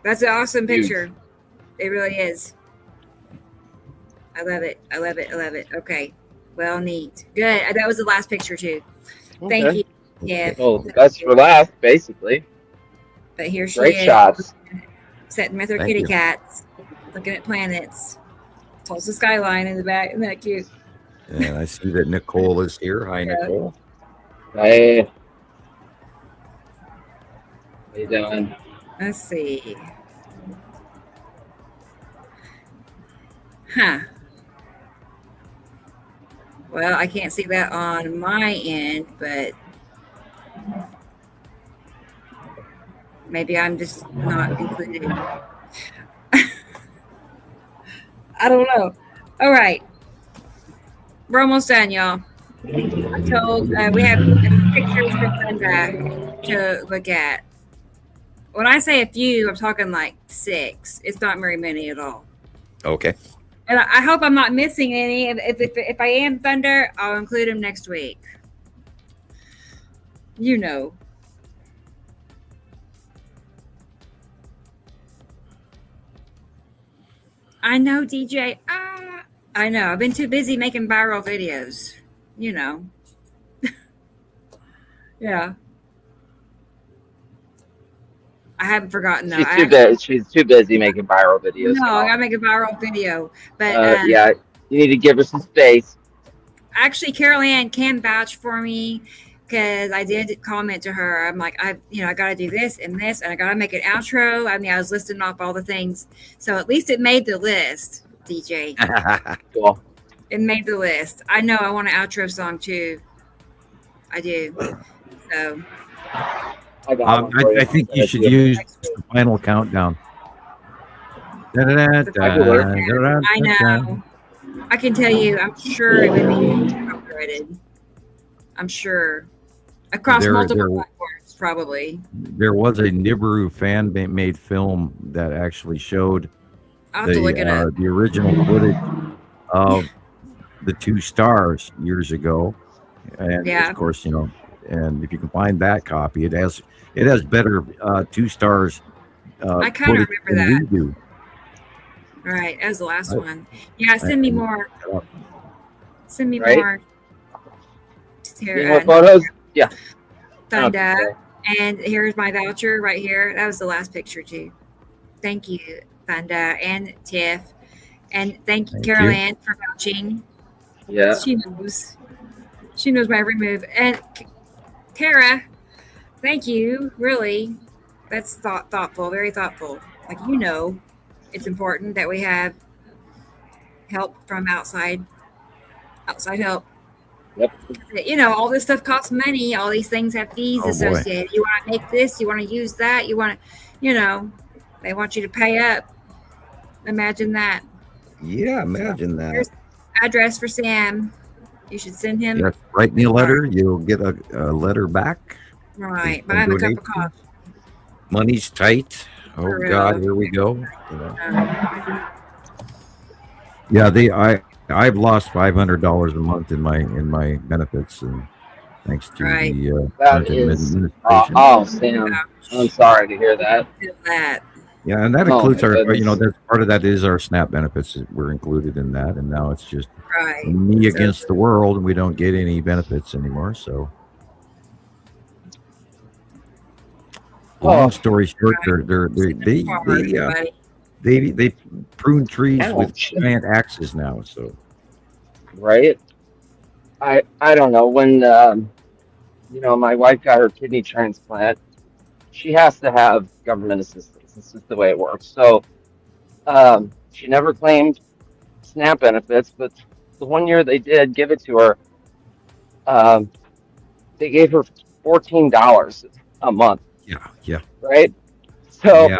That's an awesome Huge. picture. It really is. I love it. I love it. I love it. Okay. Well, neat. Good. That was the last picture too. Thank Okay. you. Yeah. Well, best for last, basically. But here she Great is. shots. Sitting with her Thank kitty you. cats, looking at planets. Tulsa skyline in the back. Isn't that cute? And I see that Nicole is here. Hi, Yeah. Nicole. Hey. How you doing? Let's see. Huh. Well, I can't see that on my end, but maybe I'm just not included. I don't know. All right. We're almost done, y'all. I'm told we have pictures to send back to look at. When I say a few, I'm talking like 6. It's not very many at all. Okay. And I hope I'm not missing any. If I am, Thunder, I'll include them next week. You know. I know, DJ. I know. I've been too busy making viral videos. You know. Yeah. I haven't forgotten though. She's too busy making viral videos. No, I now. gotta make a viral video. But Yeah, you need to give her some space. actually, Carol Ann can vouch for me because I did comment to her. I'm like, I got to do this and this, and I got to make an outro. I mean, I was listing off all the things, so at least it made the list. DJ, Cool. it made the list. I know I want an outro song too. I do. So I think you should use the final countdown. I know. I can tell you, I'm sure it would be copyrighted. I'm sure. Across multiple platforms, probably. There was a Nibiru fan-made film that actually showed I'll have to look it up. the original footage of the 2 stars years ago. And Yeah. of course, and if you can find that copy, it has better 2 stars. I kind of remember that. We do. All right, that was the last one. Yeah, send me more. Send me Right? more. Any more photos? Yeah. Thunder. Okay. And here's my voucher right here. That was the last picture too. Thank you, Thunder and Tiff. And thank you, Carol you. Ann, for vouching. Yeah. She knows. She knows my every move. And Tara, thank you. Really. That's thoughtful, very thoughtful. Like, it's important that we have help from outside help. Yep. All this stuff costs money. All these things have fees associated. You want to make this, you want to use that, you want to, they want you to pay up. Imagine that. Yeah, imagine that. Here's the address for Sam. You should send him. Yes, write me a letter. You'll get a letter back. Right. Buy him a cup of coffee. Money's tight. Oh God, here we go. You know. Yeah, I've lost $500 a month in my benefits, and thanks to the That is, Sam, I'm sorry to hear that. Yeah, and that includes our, that's part of that is our SNAP benefits. We're included in that, and now it's just me against the world, and we don't get any benefits anymore. So, long story short, they prune trees with giant axes now. So, right? I don't know when my wife got her kidney transplant. She has to have government assistance. This is the way it works. So she never claimed SNAP benefits, but the one year they did give it to her, they gave her $14 a month. Yeah. Right? So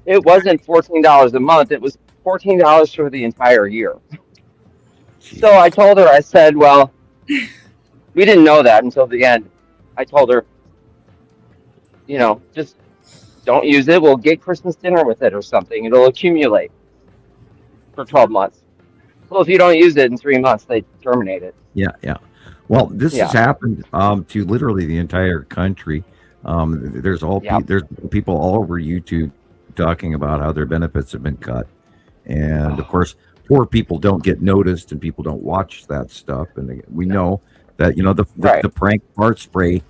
it wasn't $14 a month. It was $14 for the entire year. So I told her, I said, well, we didn't know that until the end. I told her, just don't use it. We'll get Christmas dinner with it or something. It'll accumulate for 12 months. Well, if you don't use it in 3 months, they terminate it. Yeah. Well, this has happened to literally the entire country. There's people all over YouTube talking about how their benefits have been cut, and of course, poor people don't get noticed, and people don't watch that stuff. And we know that the prank fart spray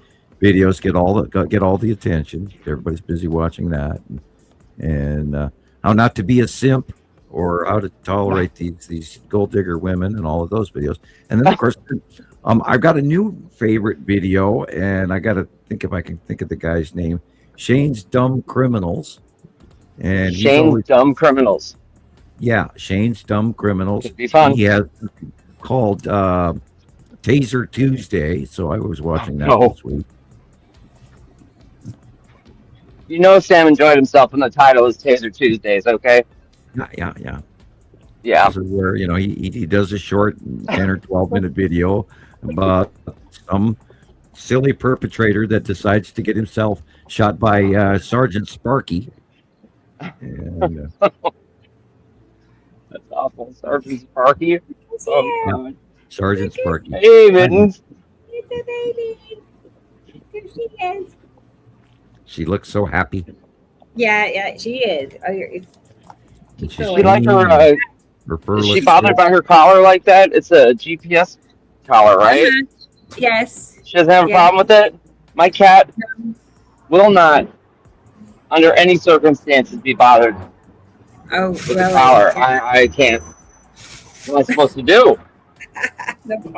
videos get all the attention. Everybody's busy watching that, and how not to be a simp or how to tolerate these gold digger women and all of those videos. And then of course, I've got a new favorite video, and I got to think if I can think of the guy's name. Shane's Dumb Criminals, and Shane's Dumb Criminals. Yeah, Shane's Dumb Criminals. Could be fun. He has called Taser Tuesday, so I was watching that this week. Sam enjoyed himself when the title is Taser Tuesdays, okay? Yeah. This is where, he does a short 10 or 12-minute video about some silly perpetrator that decides to get himself shot by Sergeant Sparky. And, that's awful. Sergeant Sparky. Sergeant Sparky. Hey, Mittens. It's a baby. There she is. She looks so happy. Yeah, she is. She's like her. Is she fur bothered by her collar like that? It's a GPS collar, right? Yes. She doesn't have a problem with it? My cat will not, under any circumstances, be bothered with the collar. I can't. What am I supposed to do?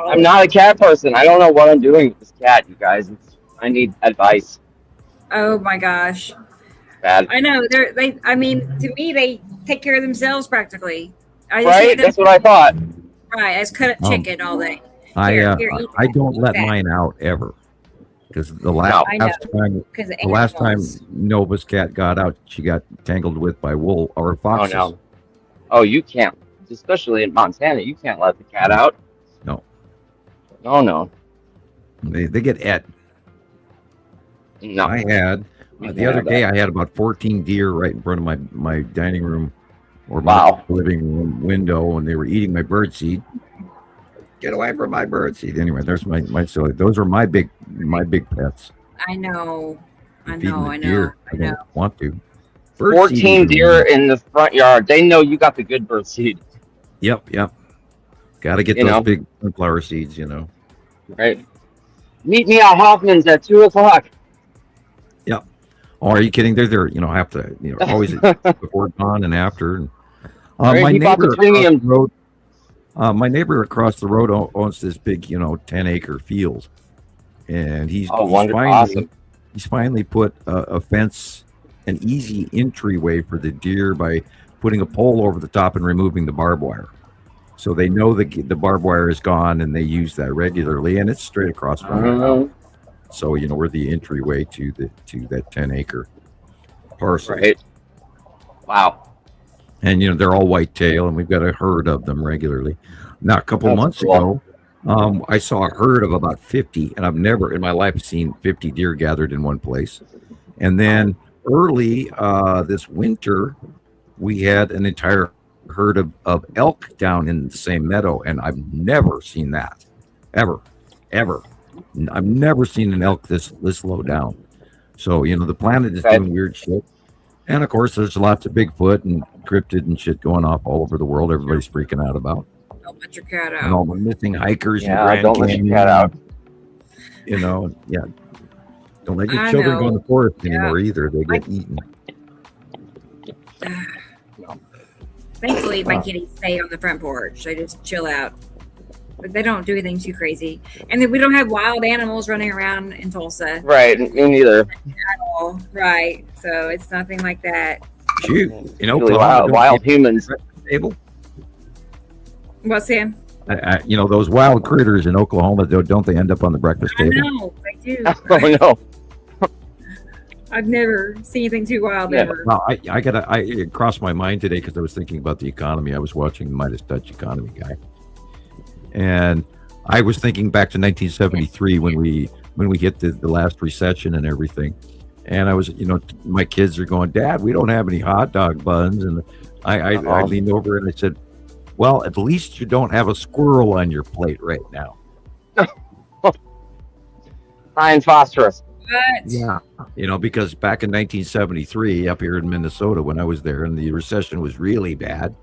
I'm not a cat person. I don't know what I'm doing with this cat, you guys. I need advice. Oh my gosh. Bad. I know. To me, they take care of themselves practically. Right? That's what I thought. Right. I just cut up chicken all day. I don't let mine out ever, because the last time Nova's cat got out, she got tangled with by wolf or foxes. Oh no! Oh, you can't, especially in Montana. You can't let the cat out. No. Oh no. They get et. No. I had the other day. I had about 14 deer right in front of my dining room or my living room window, and they were eating my birdseed. Get away from my birdseed! Anyway, there's my silly. Those are my big pets. I know. I don't want to. 14 deer in the front yard. They know you got the good birdseed. Yep. Got to get those big sunflower seeds. Right. Meet me at Hoffman's at 2:00. Yep. Oh, are you kidding? They're there. Have to. Always before dawn and after. My neighbor across the road. My neighbor across the road owns this big, 10-acre field, and he's finally put a fence, an easy entryway for the deer by putting a pole over the top and removing the barbed wire. So they know the barbed wire is gone, and they use that regularly, and it's straight across from the house. So we're the entryway to that 10-acre parcel. Right. Wow. And they're all whitetail, and we've got a herd of them regularly. Now, a couple months ago, I saw a herd of about 50, and I've never in my life seen 50 deer gathered in one place. And then early this winter, we had an entire herd of elk down in the same meadow, and I've never seen that, ever. I've never seen an elk this low down. So, the planet is doing weird shit. And of course, there's lots of Bigfoot and cryptid and shit going off all over the world. Everybody's freaking out about. Don't let your cat out. And all the missing hikers. Yeah, don't let your cat out. Yeah. Don't let your children go in the forest anymore either. They get eaten. Thankfully, my kitties stay on the front porch. They just chill out. But they don't do anything too crazy. And then we don't have wild animals running around in Tulsa. Right, me neither. At all. Right. So it's nothing like that. Shoot. Really wild humans. Table. What's Sam? Those wild critters in Oklahoma, don't they end up on the breakfast table? I know, they do. Oh, no. I've never seen anything too wild ever. Well, it crossed my mind today because I was thinking about the economy. I was watching the Midas Touch economy guy. And I was thinking back to 1973 when we hit the last recession and everything. And I was, my kids are going, Dad, we don't have any hot dog buns. And I leaned over and I said, well, at least you don't have a squirrel on your plate right now. High in phosphorus. What? Yeah. Because back in 1973 up here in Minnesota when I was there and the recession was really bad,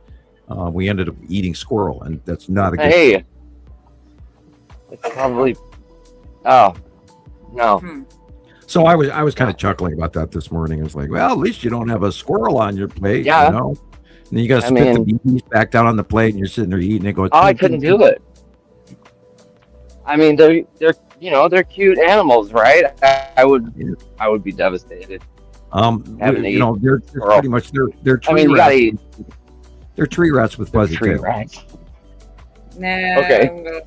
we ended up eating squirrel, and that's not a good thing. It's probably... Oh, no. So I was kind of chuckling about that this morning. I was like, well, at least you don't have a squirrel on your plate, And then you got to spit the BBs back down on the plate, and you're sitting there eating it going... Oh, I couldn't do it. I mean, they're cute animals, right? I would be devastated. They're pretty much they're tree rats. They're tree rats with fuzzy tails. No. Okay.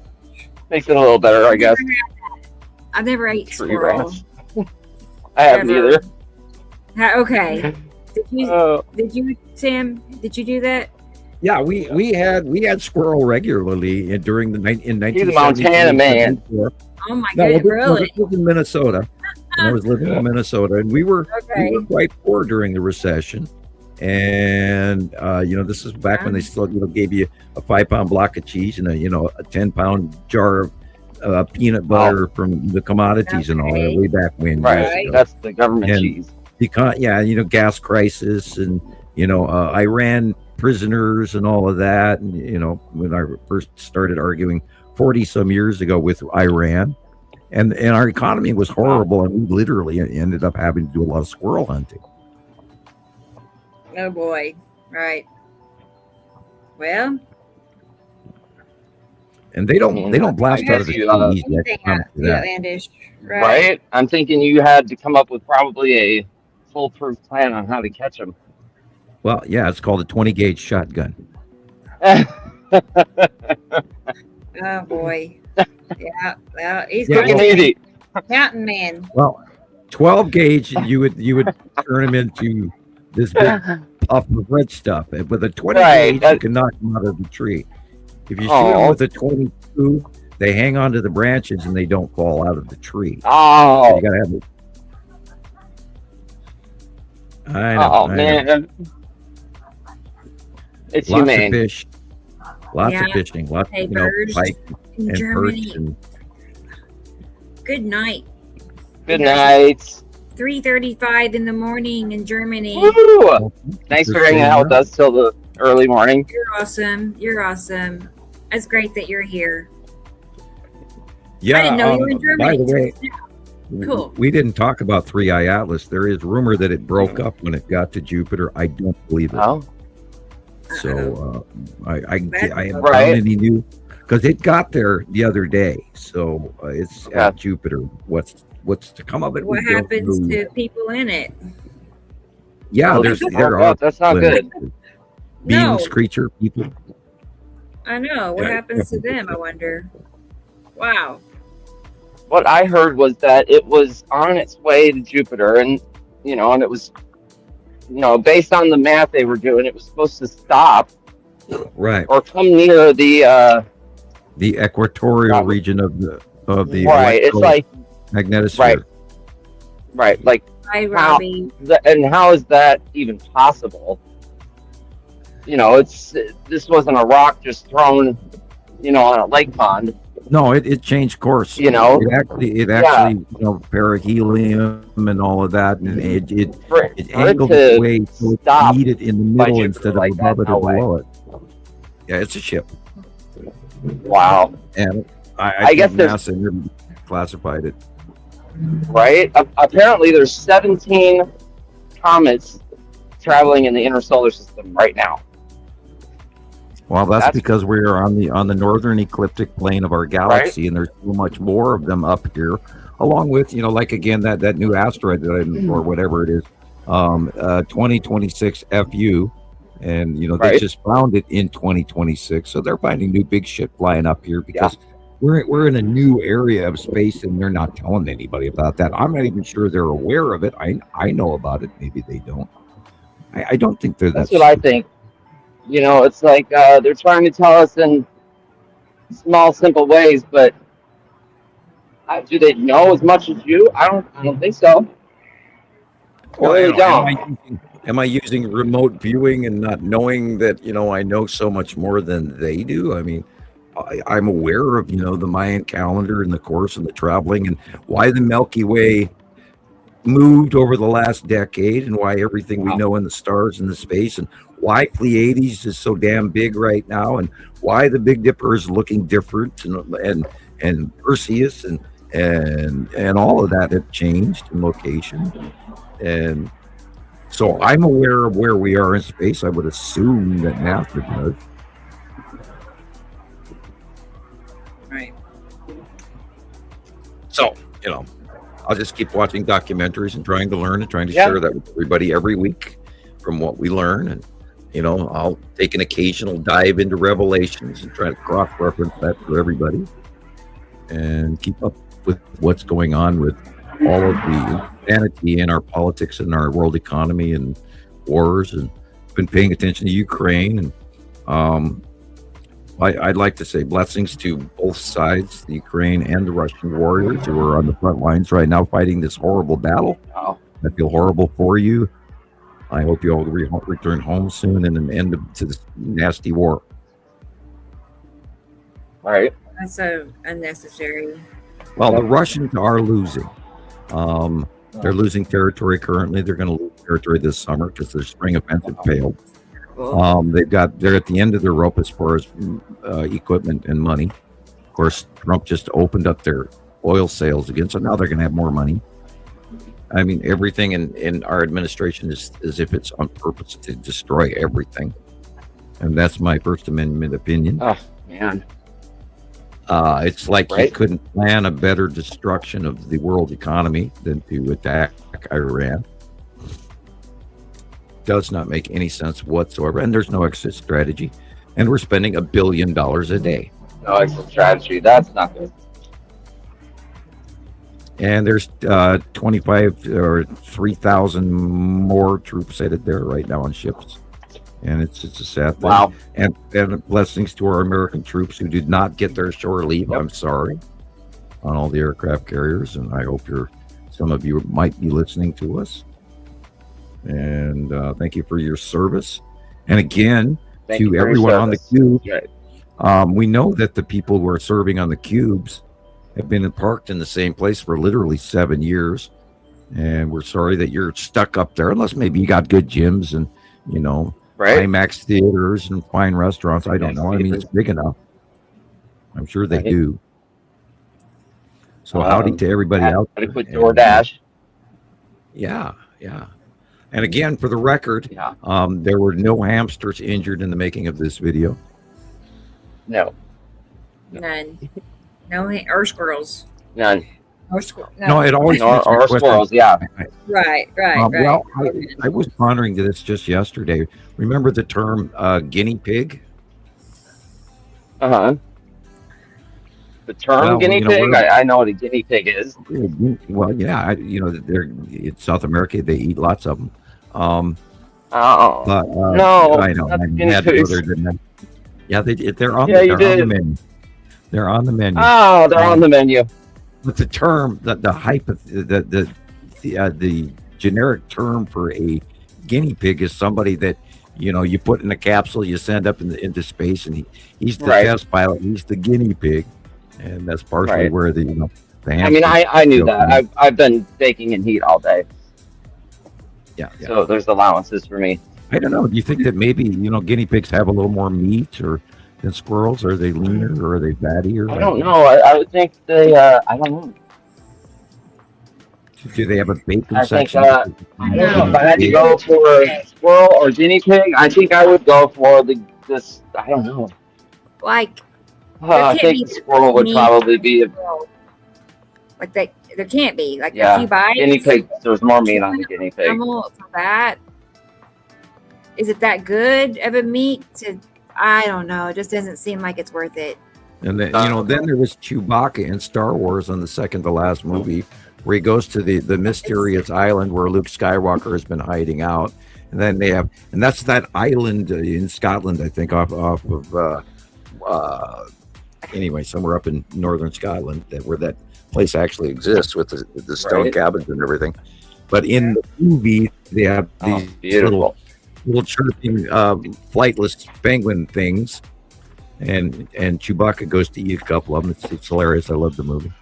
Makes it a little better, I guess. I've never ate Tree squirrel. rats. I haven't either. Okay. Did you, Sam? Did you do that? Yeah, we had squirrel regularly during the in 1970s. He's a Montana man. Oh my God! Really? I was in Minnesota. I was living in Minnesota, and we were quite poor during the recession. And this is back when they still gave you a 5-pound block of cheese and a 10-pound jar of peanut butter from the commodities and all that way back when. Right, that's the government cheese. Because gas crisis and Iran prisoners and all of that, and when I first started arguing 40 some years ago with Iran, and our economy was horrible, and we literally ended up having to do a lot of squirrel hunting. Oh boy! Right. Well. And they don't blast out of the trees outlandish, right? I'm thinking you had to come up with probably a foolproof plan on how to catch them. Well, yeah, it's called a 20-gauge shotgun. Oh boy! Yeah, well, he's easy. Mountain man. Well, 12 gauge, and you would turn him into this big puff of red stuff. And with a 20 gauge, you can knock him out of the tree. If you shoot them with a 22, they hang onto the branches and they don't fall out of the tree. Oh, so you gotta have it. I know. Man. It's lots humane. Of fish. Lots of fishing. Lots of pike and perch. And... Good night. Good night. 3:35 in the morning in Germany. Woo! Thanks for hanging out with us till the early morning. You're awesome. You're awesome. It's great that you're here. Yeah. I didn't know you were in Germany. By the way, cool. We didn't talk about 3i Atlas. There is rumor that it broke up when it got to Jupiter. I don't believe it. Oh. So I haven't found any new because it got there the other day. So it's at Jupiter. What's to come of it? What happens to people in it? Yeah, there are. That's not good. Beings, creature, people. I know. What happens to them? I wonder. Wow. What I heard was that it was on its way to Jupiter, and and it was, based on the math they were doing, it was supposed to stop, right, or come near the The equatorial region of the right. It's like magnetosphere. Right. Like Hi, Robbie. And how is that even possible? You know, this wasn't a rock just thrown, you know, on a lake pond. No, it changed course. You know, it actually, you know, perihelium and all of that, and it angled its way so it needed in the middle instead of above it or below it. Yeah, it's a ship. Wow. And I guess think NASA never classified it. Right. Apparently, there's 17 comets traveling in the inner solar system right now. Well, that's because we're on the northern ecliptic plane of our galaxy, and there's so much more of them up here, along with, you know, like again that new asteroid or whatever it is, 2026 FU, and you know they just found it in 2026, so they're finding new big shit flying up here because we're in a new area of space, and they're not telling anybody about that. I'm not even sure they're aware of it. I know about it. Maybe they don't. I don't think they're That's what I think. You know, it's like they're trying to tell us in small, simple ways, but do they know as much as you? I don't think so. Well, I really don't. Am I using remote viewing and not knowing that, you know, I know so much more than they do? I mean, I'm aware of, you know, the Mayan calendar and the course and the traveling and why the Milky Way moved over the last decade and why everything we know in the stars and the space and why Pleiades is so damn big right now and why the Big Dipper is looking different and Perseus and all of that have changed in location. And so I'm aware of where we are in space. I would assume that NASA does. Right. So, you know, I'll just keep watching documentaries and trying to learn and trying to share that with everybody every week from what we learn. And, you know, I'll take an occasional dive into Revelations and try to cross-reference that for everybody and keep up with what's going on with all of the insanity in our politics and our world economy and wars, and been paying attention to Ukraine. And I'd like to say blessings to both sides, the Ukraine and the Russian warriors who are on the front lines right now fighting this horrible battle. I feel horrible for you. I hope you all return home soon and an end to this nasty war. All right. That's so unnecessary. Well, the Russians are losing. They're losing territory currently. They're going to lose territory this summer because their spring offensive failed. They're at the end of their rope as far as equipment and money. Of course, Trump just opened up their oil sales again, so now they're going to have more money. I mean, everything in our administration is as if it's on purpose to destroy everything. And that's my First Amendment opinion. Oh, man. It's like he couldn't plan a better destruction of the world economy than to attack Iran. Does not make any sense whatsoever, and there's no exit strategy. And we're spending $1 billion a day. No exit strategy. That's not good. And there's 25 or 3,000 more troops headed there right now on ships. And it's a sad thing. Wow. And blessings to our American troops who did not get their shore leave. I'm sorry on all the aircraft carriers. And I hope some of you might be listening to us. And thank you for your service. And again, to everyone on the cube, we know that the people who are serving on the cubes have been parked in the same place for literally 7 years. And we're sorry that you're stuck up there, unless maybe you got good gyms and, you know, IMAX theaters and fine restaurants. I don't know. I mean, it's big enough. I'm sure they do. So howdy to everybody out there. Put DoorDash. Yeah. And again, for the record, there were no hamsters injured in the making of this video. No. None. No, or squirrels. None. Or squirrels. No, it always or squirrels. Yeah. Right. Well, I was pondering this just yesterday. Remember the term guinea pig? The term guinea pig? I know what a guinea pig is. Well, yeah, they're in South America. They eat lots of them. No, I know. I had to go there, didn't I? Yeah, they're on the menu. They're on the menu. Oh, they're on the menu. But the term, the hype, the generic term for a guinea pig is somebody that, you know, you put in a capsule, you send up into space, and he's the test pilot, he's the guinea pig, and that's partially where the, you know, the I mean, I knew that. I've been baking in heat all day. Yeah. So there's allowances for me. I don't know. Do you think that maybe, you know, guinea pigs have a little more meat than squirrels? Are they leaner or are they fattier? I don't know. I would think they. I don't know. Do they have a bacon I think. section? I don't know. If I had to go for squirrel or guinea pig, I think I would go for this. I don't know. Like. I think the squirrel would probably be. Like that. There can't be like Yeah, a few bites. guinea pig. There's more meat on the guinea pig. For that. Is it that good of a meat? I don't know. It just doesn't seem like it's worth it. And then, you know, then there was Chewbacca in Star Wars on the second to last movie, where he goes to the mysterious island where Luke Skywalker has been hiding out, and then they have, and that's that island in Scotland, I think, off of anyway, somewhere up in northern Scotland, where that place actually exists with the stone cabins and everything. But in the movie, they have these little chirping flightless penguin things, and Chewbacca goes to eat a couple of them. It's hilarious. I love the movie.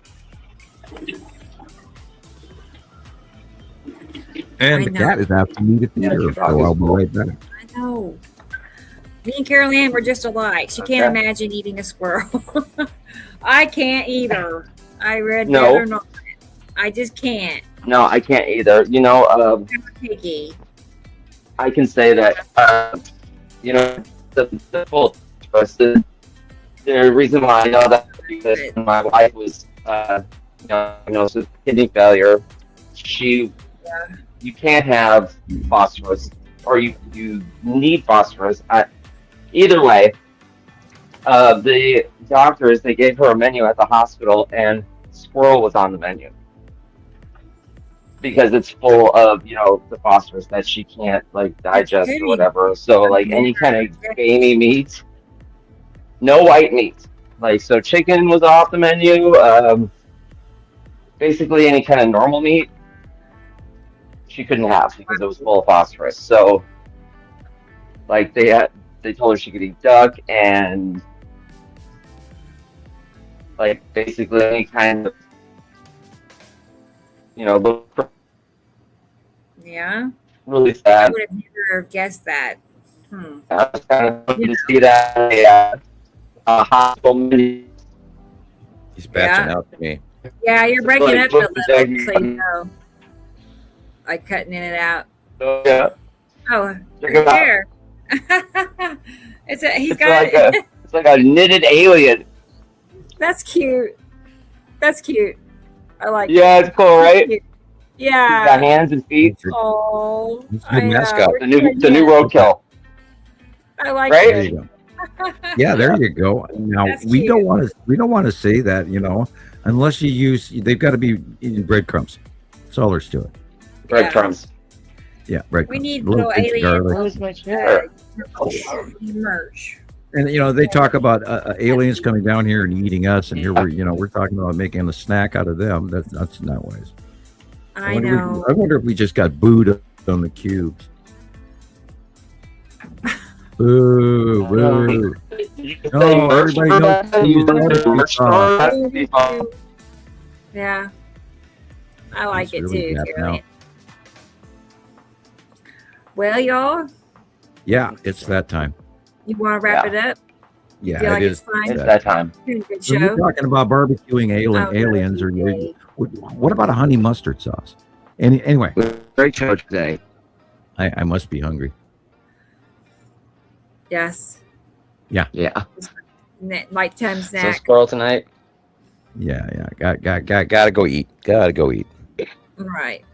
And the cat is after me to theater, so I'll be right back. I know. Me and Carol Ann were just alike. She can't imagine eating a squirrel. I can't either. I read that or not. I just can't. No, I can't either. You know, piggy. I can say that, you know, the full the reason why I know that because when my wife was diagnosed with kidney failure, you can't have phosphorus, or you need phosphorus. Either way, the doctors, they gave her a menu at the hospital, and squirrel was on the menu. Because it's full of, you know, the phosphorus that she can't like digest or whatever. So like any kind of gamey meat, no white meat. Like, so chicken was off the menu. Basically any kind of normal meat she couldn't have because it was full of phosphorus. So like they told her she could eat duck and like basically any kind of, you know, yeah. Really sad. I would have never guessed that. I was kind of looking to see that a hospital menu. He's batching out to me. Yeah, you're breaking up a little, so you know. Like cutting in and out. Oh, yeah. Oh, right there. It's like a knitted alien. That's cute. That's cute. I like it. Yeah, it's cool, right? Cute. Yeah. He's got hands and feet. Oh, it's a good mascot. The new roadkill. I like right? it. There you go. Yeah, there you go. Now we don't want to say that, you know, unless you use. They've got to be eating breadcrumbs. That's all there's to it. Breadcrumbs. Yeah, breadcrumbs. We need little alien merch. And you know, they talk about aliens coming down here and eating us, and here we're talking about making a snack out of them. That's not wise. I know. I wonder if we just got booed on the cubes. Boo, boo. No, everybody knows. Yeah, I like it really too. Carolyn. Well, y'all. Yeah, it's that time. You want to wrap it up? Yeah, feel like it is. It's that time. Good So show. you're talking about barbecuing aliens, or what about a honey mustard sauce? Anyway, great show today. I must be hungry. Yes. Yeah. Nighttime So snack. squirrel tonight. Yeah. Gotta go eat. All right.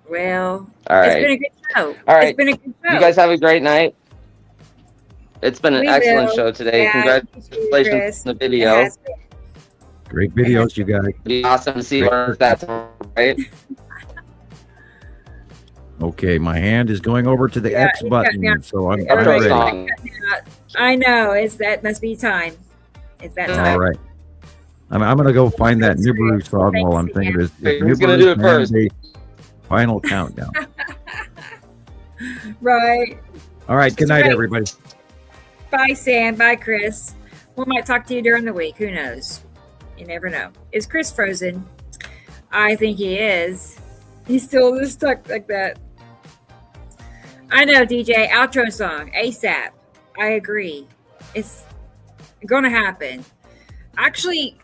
Well, All right. It's been a good show. All right. It's been a good show. You guys have a great night. It's been an We excellent will. show today. Yeah, Congratulations on the video. It has been. Great videos, you guys. It'd be awesome to see you learn that, right? Okay, my hand is going over to the X button, so I'm ready. I know. That must be time. It's that time. All right. I'm going to go find that Nibiru song while I'm thinking of this. Who's going to do it first? Final countdown. Right. All right. Good night, everybody. Bye, Sam. Bye, Chris. We might talk to you during the week. Who knows? You never know. Is Chris frozen? I think he is. He's still just stuck like that. I know, DJ. Outro song. ASAP. I agree. It's going to happen. Actually,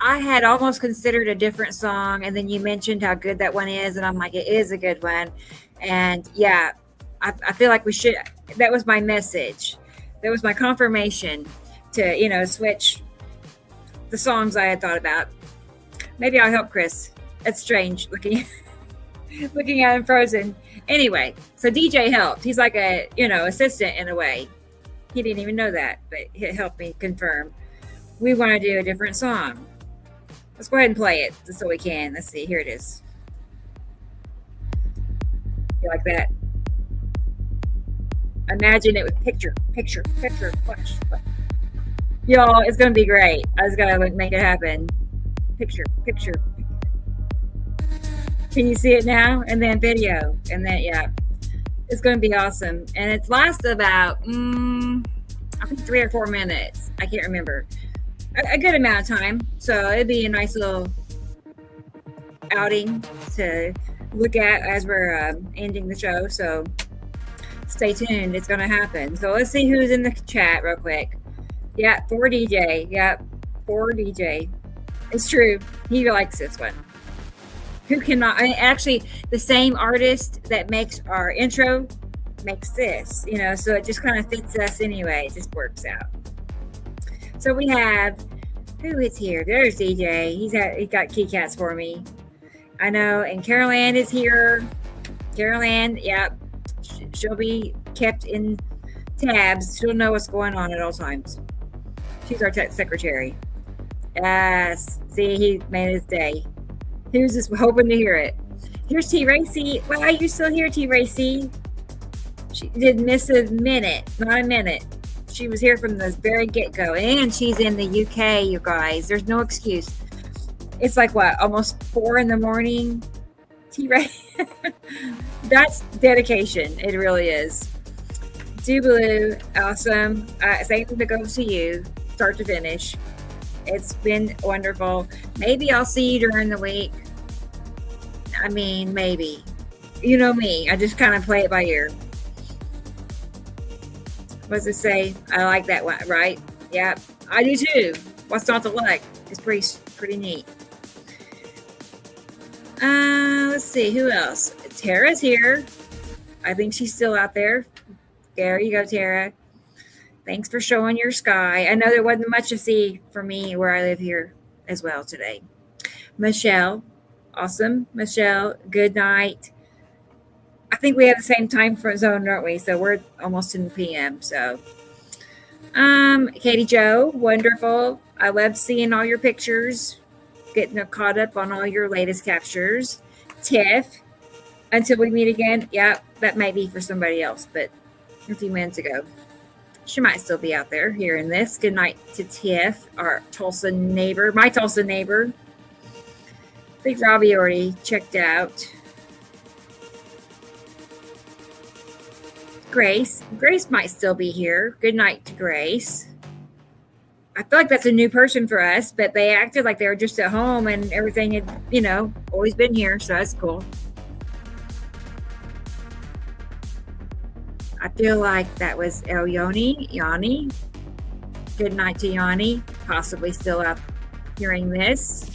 I had almost considered a different song, and then you mentioned how good that one is, and I'm like, it is a good one. And yeah, I feel like we should. That was my message. That was my confirmation to, switch the songs I had thought about. Maybe I'll help Chris. That's strange looking at him frozen. Anyway, so DJ helped. He's like a, assistant in a way. He didn't even know that, but he helped me confirm. We want to do a different song. Let's go ahead and play it just so we can. Let's see. Here it is. You like that? Imagine it with picture, flash. Y'all, it's going to be great. I just got to make it happen. Picture. Can you see it now? And then video. And then, yeah. It's going to be awesome. And it lasts about, I think 3 or 4 minutes. I can't remember. A good amount of time. So it'd be a nice little outing to look at as we're ending the show. So stay tuned. It's going to happen. So let's see who's in the chat real quick. Yeah, 4DJ. Yep, 4DJ. It's true. He likes this one. Who cannot? Actually, the same artist that makes our intro makes this, so it just kind of fits us anyway. It just works out. So we have, who is here? There's DJ. He got keycats for me. I know. And Carol Ann is here. Carol Ann, yep. She'll be kept in tabs. She'll know what's going on at all times. She's our tech secretary. Yes. See, he made his day. He was just hoping to hear it. Here's T. Racy. Why are you still here, T. Racy? She didn't miss a minute. Not a minute. She was here from the very get-go. And she's in the UK, you guys. There's no excuse. It's like, almost 4 a.m? T. Racy. That's dedication. It really is. Dubaloo, awesome. Same thing that goes to you, start to finish. It's been wonderful. Maybe I'll see you during the week. I mean, maybe. You know me. I just kind of play it by ear. What does it say? I like that one, right? Yeah, I do too. What's not to like? It's pretty neat. Let's see. Who else? Tara's here. I think she's still out there. There you go, Tara. Thanks for showing your sky. I know there wasn't much to see for me where I live here as well today. Michelle. Awesome. Michelle, good night. I think we have the same time zone, don't we? So we're almost in p.m. So, Katie Jo, wonderful. I love seeing all your pictures, getting caught up on all your latest captures. Tiff, until we meet again. Yeah, that might be for somebody else, but a few minutes ago. She might still be out there hearing this. Good night to Tiff, our Tulsa neighbor, my Tulsa neighbor. I think Robbie already checked out. Grace might still be here. Good night to Grace. I feel like that's a new person for us, but they acted like they were just at home and everything had, always been here. So that's cool. I feel like that was El Yanni. Good night to Yanni. Possibly still up hearing this.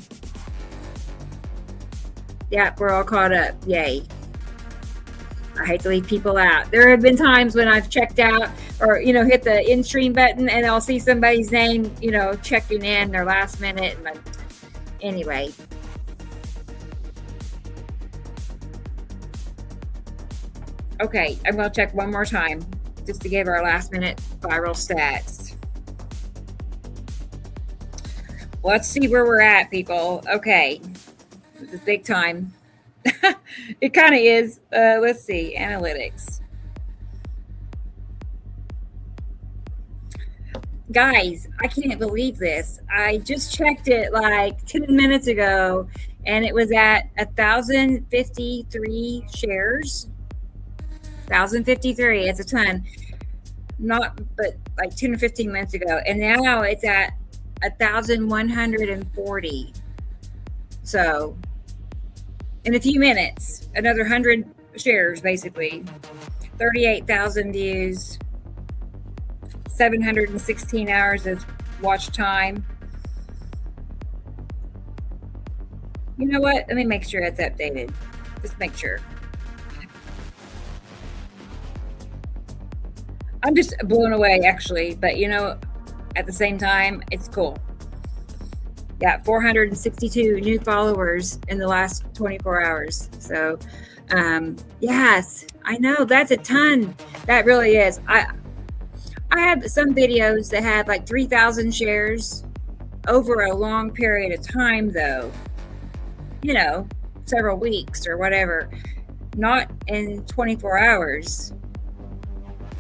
Yeah, we're all caught up. Yay. I hate to leave people out. There have been times when I've checked out or, hit the in-stream button and I'll see somebody's name, checking in their last minute. Anyway. Okay, I'm going to check one more time just to give our last minute viral stats. Let's see where we're at, people. Okay, this is big time. It kind of is. Let's see, analytics. guys, I can't believe this. I just checked it like 10 minutes ago, and it was at 1,053 shares. 1,053. It's a ton. But like 10 or 15 minutes ago. And now it's at 1,140. So in a few minutes, another 100 shares, basically. 38,000 views. 716 hours of watch time. You know what? Let me make sure it's updated. Just make sure. I'm just blown away, actually. But, at the same time, it's cool. Yeah, 462 new followers in the last 24 hours. So, yes, I know. That's a ton. That really is. I have some videos that had like 3,000 shares over a long period of time, though. Several weeks or whatever. Not in 24 hours.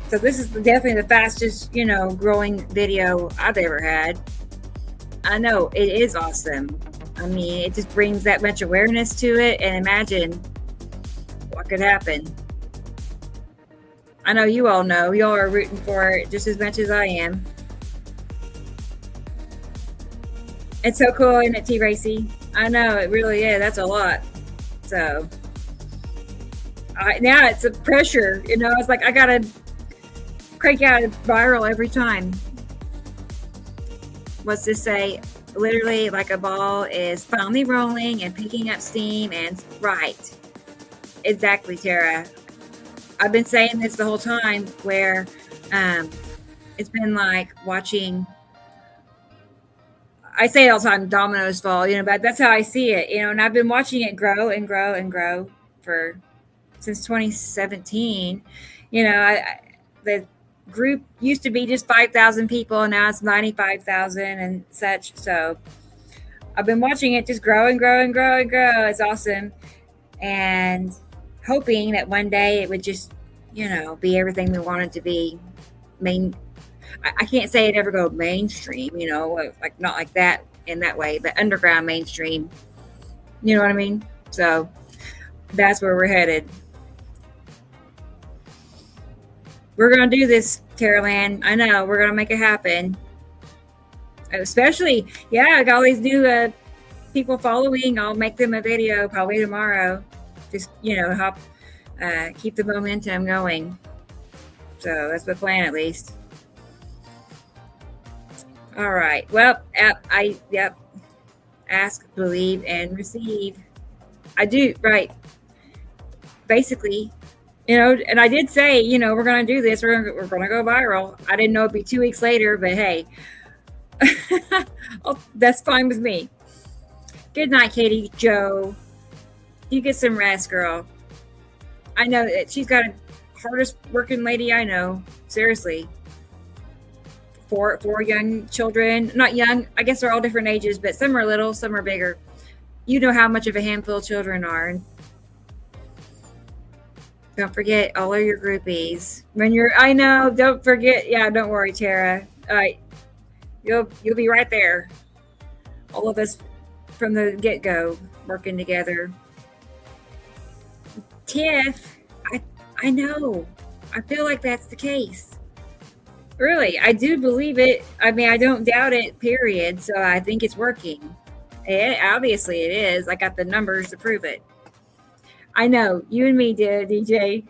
So this is definitely the fastest, growing video I've ever had. I know, it is awesome. I mean, it just brings that much awareness to it, and imagine what could happen. I know you all know. Y'all are rooting for it just as much as I am. It's so cool, isn't it, T. Racy? I know, it really is. That's a lot. So, now it's a pressure. It's like I got to crank out a viral every time. What's this say? Literally, like a ball is finally rolling and picking up steam, and right. Exactly, Tara. I've been saying this the whole time, where it's been like watching, I say it all the time, dominoes fall, but that's how I see it, and I've been watching it grow and grow and grow since 2017. The group used to be just 5,000 people, and now it's 95,000 and such. So I've been watching it just grow and grow and grow and grow. It's awesome. And hoping that one day it would just, be everything we want it to be. I can't say it ever go mainstream, like not like that in that way, but underground mainstream. You know what I mean? So that's where we're headed. We're going to do this, Caroline. I know. We're going to make it happen. Especially, I got all these new people following. I'll make them a video probably tomorrow. Just, help keep the momentum going. So that's the plan, at least. All right. Well, ask, believe, and receive. I do, right. Basically, and I did say, we're going to do this. We're going to go viral. I didn't know it'd be 2 weeks later, but hey, that's fine with me. Good night, Katie Joe. You get some rest, girl. I know that she's got a hardest working lady I know. Seriously. Four young children. Not young. I guess they're all different ages, but some are little, some are bigger. You know how much of a handful children are. Don't forget all of your groupies. I know, don't forget. Yeah, don't worry, Tara. You'll be right there. All of us from the get-go working together. Tiff, I know. I feel like that's the case. Really, I do believe it. I mean, I don't doubt it, period. So I think it's working. Obviously it is. I got the numbers to prove it. I know. You and me did, DJ.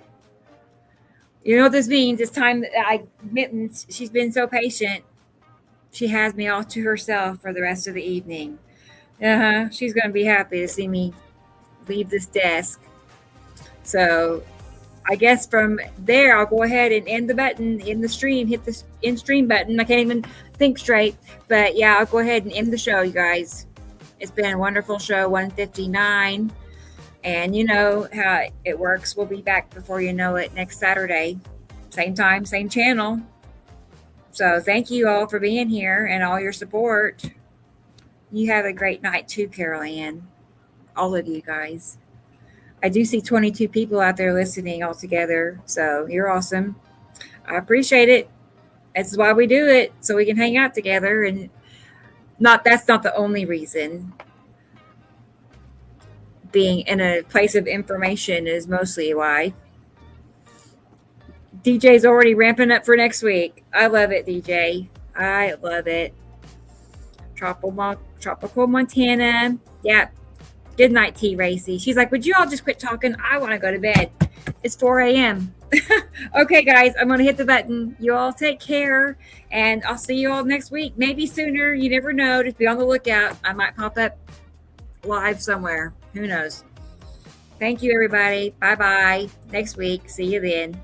You know what this means? It's time that Mittens, she's been so patient. She has me all to herself for the rest of the evening. She's going to be happy to see me leave this desk. So I guess from there, I'll go ahead and end the button in the stream, hit the end stream button. I can't even think straight, but I'll go ahead and end the show, you guys. It's been a wonderful show, 159. And you know how it works. We'll be back before you know it next Saturday. Same time, same channel. So thank you all for being here and all your support. You have a great night too, Carol Ann. All of you guys. I do see 22 people out there listening all together. So you're awesome. I appreciate it. That's why we do it, so we can hang out together. And that's not the only reason. Being in a place of information is mostly why. DJ's already ramping up for next week. I love it, DJ. I love it. Tropical Montana. Yeah. Good night, T. Racy. She's like, would you all just quit talking? I want to go to bed. It's 4 a.m. Okay, guys, I'm going to hit the button. You all take care, and I'll see you all next week. Maybe sooner. You never know. Just be on the lookout. I might pop up live somewhere. Who knows? Thank you, everybody. Bye-bye. Next week. See you then.